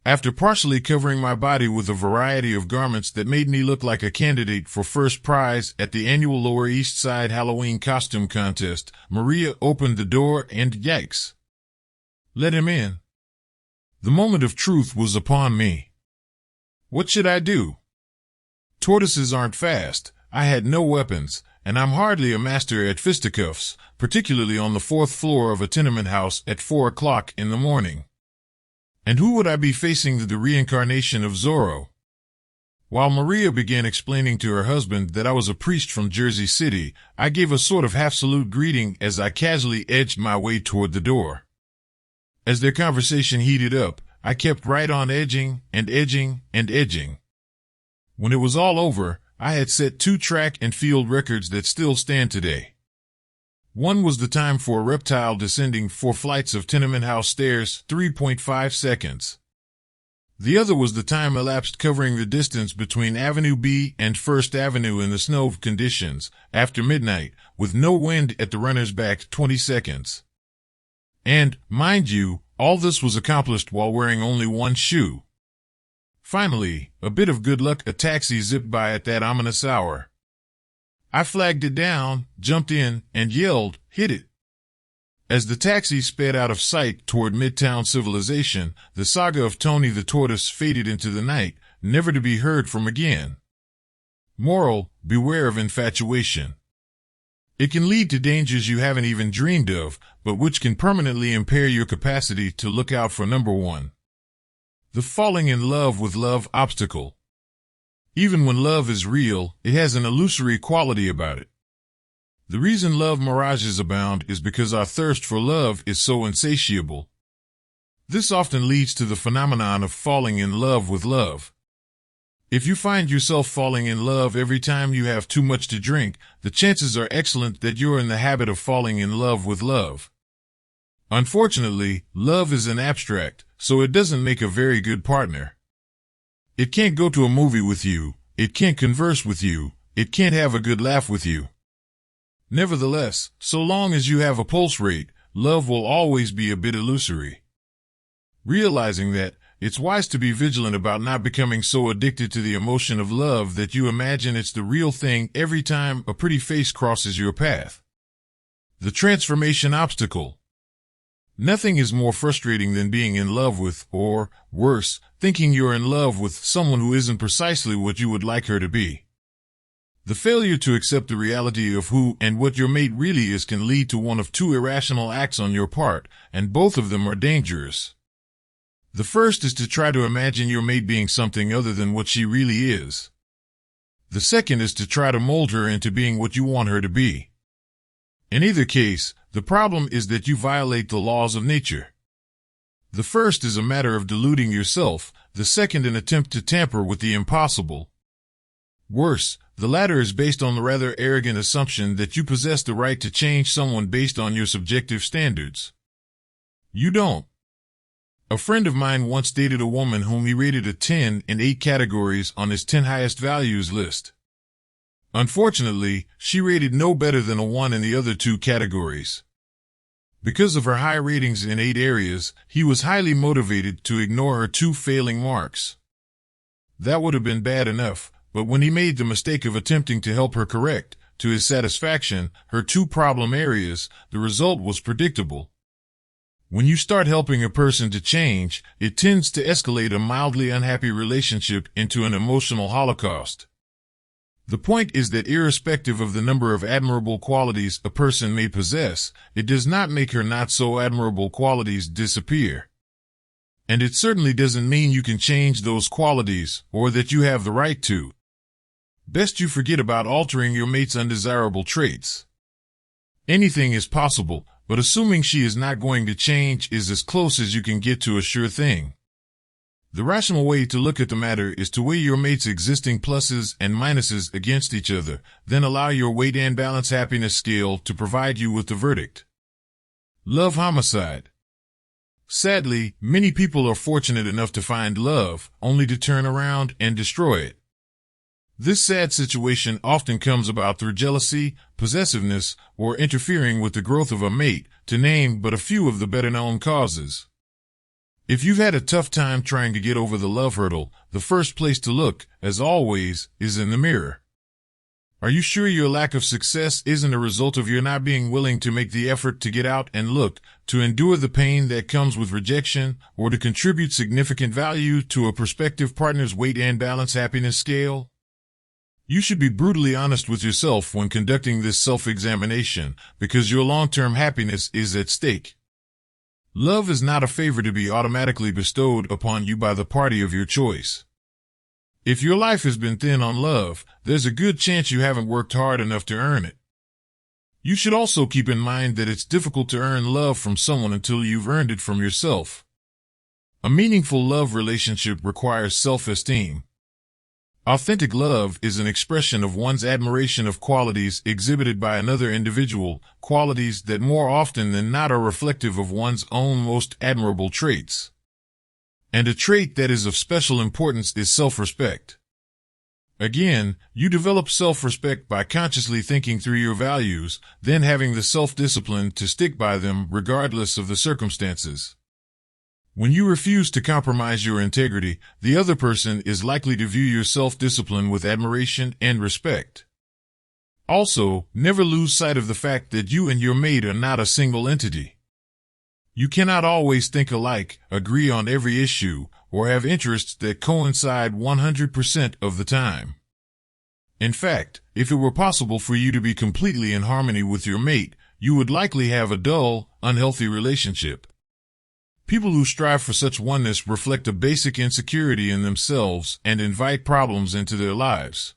After partially covering my body with a variety of garments that made me look like a candidate for first prize at the annual Lower East Side Halloween costume contest, Maria opened the door and yikes! Let him in. The moment of truth was upon me. What should I do? Tortoises aren't fast, I had no weapons, and I'm hardly a master at fisticuffs, particularly on the 4th floor of a tenement house at 4 o'clock in the morning. And who would I be facing? The reincarnation of Zorro? While Maria began explaining to her husband that I was a priest from Jersey City, I gave a sort of half-salute greeting as I casually edged my way toward the door. As their conversation heated up, I kept right on edging and edging and edging. When it was all over, I had set 2 track and field records that still stand today. One was the time for a reptile descending 4 flights of tenement house stairs, 3.5 seconds. The other was the time elapsed covering the distance between Avenue B and First Avenue in the snow conditions, after midnight, with no wind at the runner's back, 20 seconds. And, mind you, all this was accomplished while wearing only 1 shoe. Finally, a bit of good luck, a taxi zipped by at that ominous hour. I flagged it down, jumped in, and yelled, "Hit it!" As the taxi sped out of sight toward Midtown civilization, the saga of Tony the Tortoise faded into the night, never to be heard from again. Moral: beware of infatuation. It can lead to dangers you haven't even dreamed of, but which can permanently impair your capacity to look out for number 1. The falling in love with love obstacle. Even when love is real, it has an illusory quality about it. The reason love mirages abound is because our thirst for love is so insatiable. This often leads to the phenomenon of falling in love with love. If you find yourself falling in love every time you have too much to drink, the chances are excellent that you're in the habit of falling in love with love. Unfortunately, love is an abstract, so it doesn't make a very good partner. It can't go to a movie with you, it can't converse with you, it can't have a good laugh with you. Nevertheless, so long as you have a pulse rate, love will always be a bit illusory. Realizing that, it's wise to be vigilant about not becoming so addicted to the emotion of love that you imagine it's the real thing every time a pretty face crosses your path. The transformation obstacle. Nothing is more frustrating than being in love with, or, worse, thinking you're in love with someone who isn't precisely what you would like her to be. The failure to accept the reality of who and what your mate really is can lead to one of 2 irrational acts on your part, and both of them are dangerous. The first is to try to imagine your mate being something other than what she really is. The second is to try to mold her into being what you want her to be. In either case, the problem is that you violate the laws of nature. The first is a matter of deluding yourself, the second an attempt to tamper with the impossible. Worse, the latter is based on the rather arrogant assumption that you possess the right to change someone based on your subjective standards. You don't. A friend of mine once dated a woman whom he rated a 10 in 8 categories on his 10 highest values list. Unfortunately, she rated no better than a 1 in the other 2 categories. Because of her high ratings in 8 areas, he was highly motivated to ignore her 2 failing marks. That would have been bad enough, but when he made the mistake of attempting to help her correct, to his satisfaction, her 2 problem areas, the result was predictable. When you start helping a person to change, it tends to escalate a mildly unhappy relationship into an emotional holocaust. The point is that irrespective of the number of admirable qualities a person may possess, it does not make her not so admirable qualities disappear. And it certainly doesn't mean you can change those qualities, or that you have the right to. Best you forget about altering your mate's undesirable traits. Anything is possible, but assuming she is not going to change is as close as you can get to a sure thing. The rational way to look at the matter is to weigh your mate's existing pluses and minuses against each other, then allow your weight and balance happiness scale to provide you with the verdict. Love homicide. Sadly, many people are fortunate enough to find love, only to turn around and destroy it. This sad situation often comes about through jealousy, possessiveness, or interfering with the growth of a mate, to name but a few of the better-known causes. If you've had a tough time trying to get over the love hurdle, the first place to look, as always, is in the mirror. Are you sure your lack of success isn't a result of your not being willing to make the effort to get out and look, to endure the pain that comes with rejection, or to contribute significant value to a prospective partner's weight and balance happiness scale? You should be brutally honest with yourself when conducting this self-examination, because your long-term happiness is at stake. Love is not a favor to be automatically bestowed upon you by the party of your choice. If your life has been thin on love, there's a good chance you haven't worked hard enough to earn it. You should also keep in mind that it's difficult to earn love from someone until you've earned it from yourself. A meaningful love relationship requires self-esteem. Authentic love is an expression of one's admiration of qualities exhibited by another individual, qualities that more often than not are reflective of one's own most admirable traits. And a trait that is of special importance is self-respect. Again, you develop self-respect by consciously thinking through your values, then having the self-discipline to stick by them regardless of the circumstances. When you refuse to compromise your integrity, the other person is likely to view your self-discipline with admiration and respect. Also, never lose sight of the fact that you and your mate are not a single entity. You cannot always think alike, agree on every issue, or have interests that coincide 100% of the time. In fact, if it were possible for you to be completely in harmony with your mate, you would likely have a dull, unhealthy relationship. People who strive for such oneness reflect a basic insecurity in themselves and invite problems into their lives.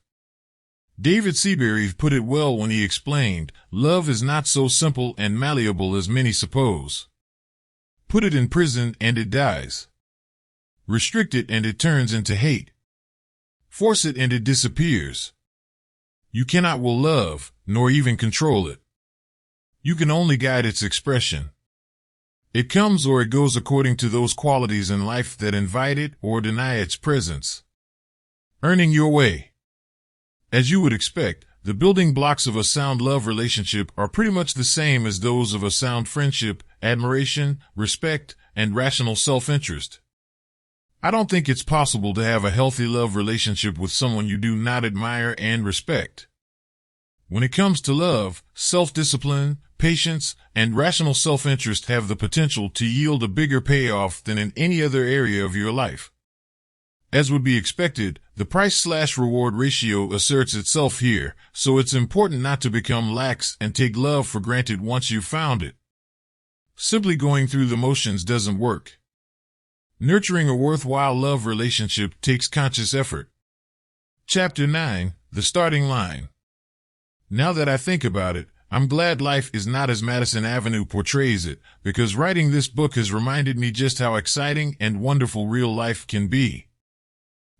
David Seabury put it well when he explained, "Love is not so simple and malleable as many suppose. Put it in prison and it dies. Restrict it and it turns into hate. Force it and it disappears. You cannot will love, nor even control it. You can only guide its expression. It comes or it goes according to those qualities in life that invite it or deny its presence. Earning your way." As you would expect, the building blocks of a sound love relationship are pretty much the same as those of a sound friendship: admiration, respect, and rational self-interest. I don't think it's possible to have a healthy love relationship with someone you do not admire and respect. When it comes to love, self-discipline, patience, and rational self-interest have the potential to yield a bigger payoff than in any other area of your life. As would be expected, the price-reward ratio asserts itself here, so it's important not to become lax and take love for granted once you've found it. Simply going through the motions doesn't work. Nurturing a worthwhile love relationship takes conscious effort. Chapter 9, The Starting Line. Now that I think about it, I'm glad life is not as Madison Avenue portrays it, because writing this book has reminded me just how exciting and wonderful real life can be.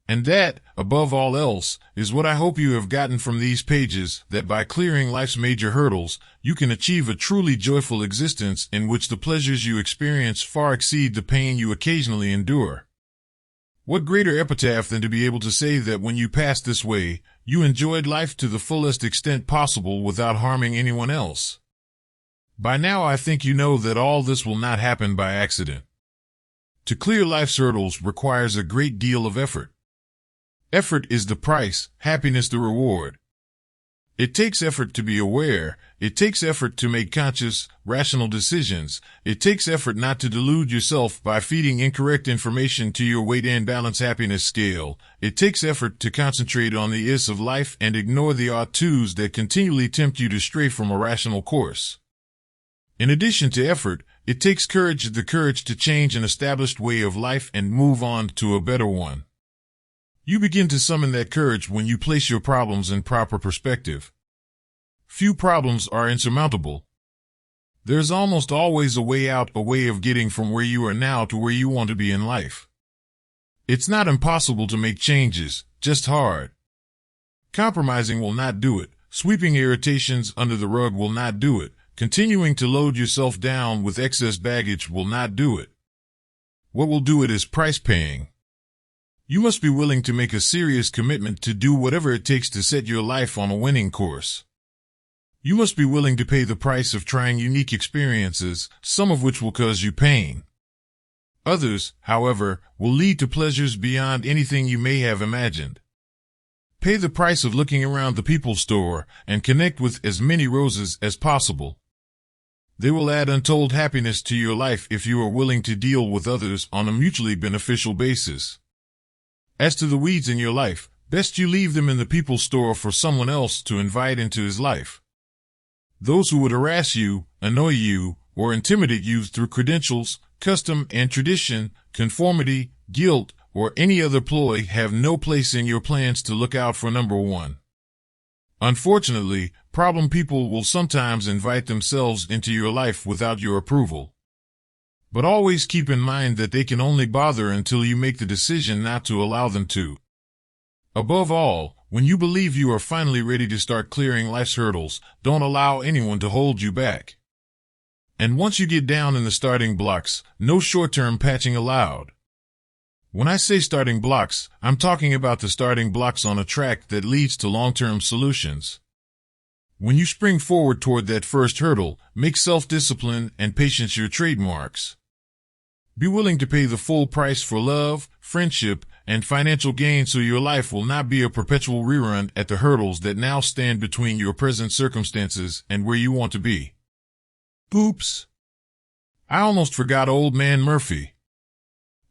And that, above all else, is what I hope you have gotten from these pages, that by clearing life's major hurdles, you can achieve a truly joyful existence in which the pleasures you experience far exceed the pain you occasionally endure. What greater epitaph than to be able to say that when you passed this way, you enjoyed life to the fullest extent possible without harming anyone else. By now I think you know that all this will not happen by accident. To clear life's hurdles requires a great deal of effort. Effort is the price, happiness the reward. It takes effort to be aware. It takes effort to make conscious, rational decisions. It takes effort not to delude yourself by feeding incorrect information to your weight and balance happiness scale. It takes effort to concentrate on the is of life and ignore the ought tos that continually tempt you to stray from a rational course. In addition to effort, it takes courage, the courage to change an established way of life and move on to a better one. You begin to summon that courage when you place your problems in proper perspective. Few problems are insurmountable. There's almost always a way out, a way of getting from where you are now to where you want to be in life. It's not impossible to make changes, just hard. Compromising will not do it. Sweeping irritations under the rug will not do it. Continuing to load yourself down with excess baggage will not do it. What will do it is price paying. You must be willing to make a serious commitment to do whatever it takes to set your life on a winning course. You must be willing to pay the price of trying unique experiences, some of which will cause you pain. Others, however, will lead to pleasures beyond anything you may have imagined. Pay the price of looking around the people store and connect with as many roses as possible. They will add untold happiness to your life if you are willing to deal with others on a mutually beneficial basis. As to the weeds in your life, best you leave them in the people store for someone else to invite into his life. Those who would harass you, annoy you, or intimidate you through credentials, custom and tradition, conformity, guilt, or any other ploy have no place in your plans to look out for number one. Unfortunately, problem people will sometimes invite themselves into your life without your approval. But always keep in mind that they can only bother until you make the decision not to allow them to. Above all, when you believe you are finally ready to start clearing life's hurdles, don't allow anyone to hold you back. And once you get down in the starting blocks, no short-term patching allowed. When I say starting blocks, I'm talking about the starting blocks on a track that leads to long-term solutions. When you spring forward toward that first hurdle, make self-discipline and patience your trademarks. Be willing to pay the full price for love, friendship, and financial gain so your life will not be a perpetual rerun at the hurdles that now stand between your present circumstances and where you want to be. Oops. I almost forgot old man Murphy.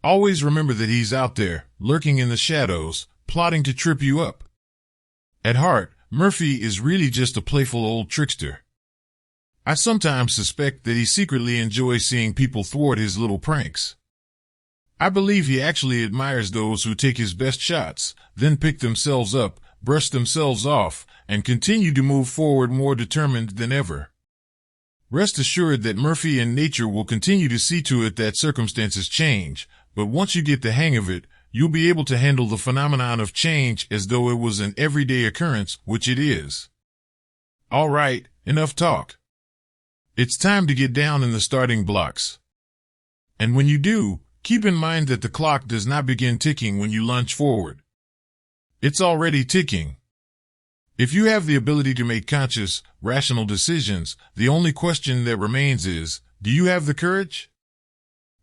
Always remember that he's out there, lurking in the shadows, plotting to trip you up. At heart, Murphy is really just a playful old trickster. I sometimes suspect that he secretly enjoys seeing people thwart his little pranks. I believe he actually admires those who take his best shots, then pick themselves up, brush themselves off, and continue to move forward more determined than ever. Rest assured that Murphy and nature will continue to see to it that circumstances change, but once you get the hang of it, you'll be able to handle the phenomenon of change as though it was an everyday occurrence, which it is. All right, enough talk. It's time to get down in the starting blocks. And when you do, keep in mind that the clock does not begin ticking when you lunge forward. It's already ticking. If you have the ability to make conscious, rational decisions, the only question that remains is, do you have the courage?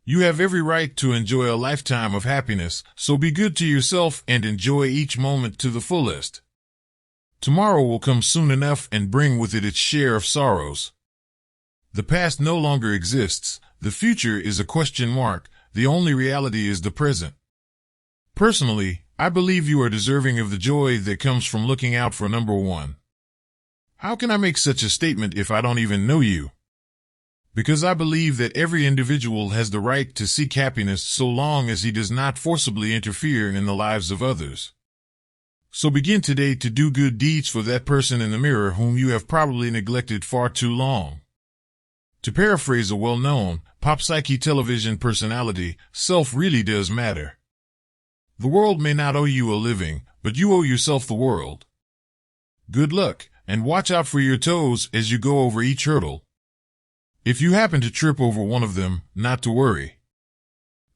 You have every right to enjoy a lifetime of happiness, so be good to yourself and enjoy each moment to the fullest. Tomorrow will come soon enough and bring with it its share of sorrows. The past no longer exists, the future is a question mark, the only reality is the present. Personally, I believe you are deserving of the joy that comes from looking out for number one. How can I make such a statement if I don't even know you? Because I believe that every individual has the right to seek happiness so long as he does not forcibly interfere in the lives of others. So begin today to do good deeds for that person in the mirror whom you have probably neglected far too long. To paraphrase a well-known, pop psyche television personality, self really does matter. The world may not owe you a living, but you owe yourself the world. Good luck, and watch out for your toes as you go over each hurdle. If you happen to trip over one of them, not to worry.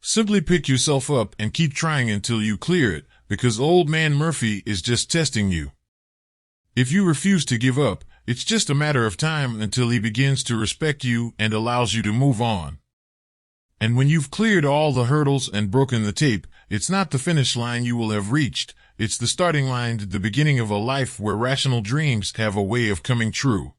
Simply pick yourself up and keep trying until you clear it, because old man Murphy is just testing you. If you refuse to give up, it's just a matter of time until he begins to respect you and allows you to move on. And when you've cleared all the hurdles and broken the tape, it's not the finish line you will have reached, it's the starting line, the beginning of a life where rational dreams have a way of coming true.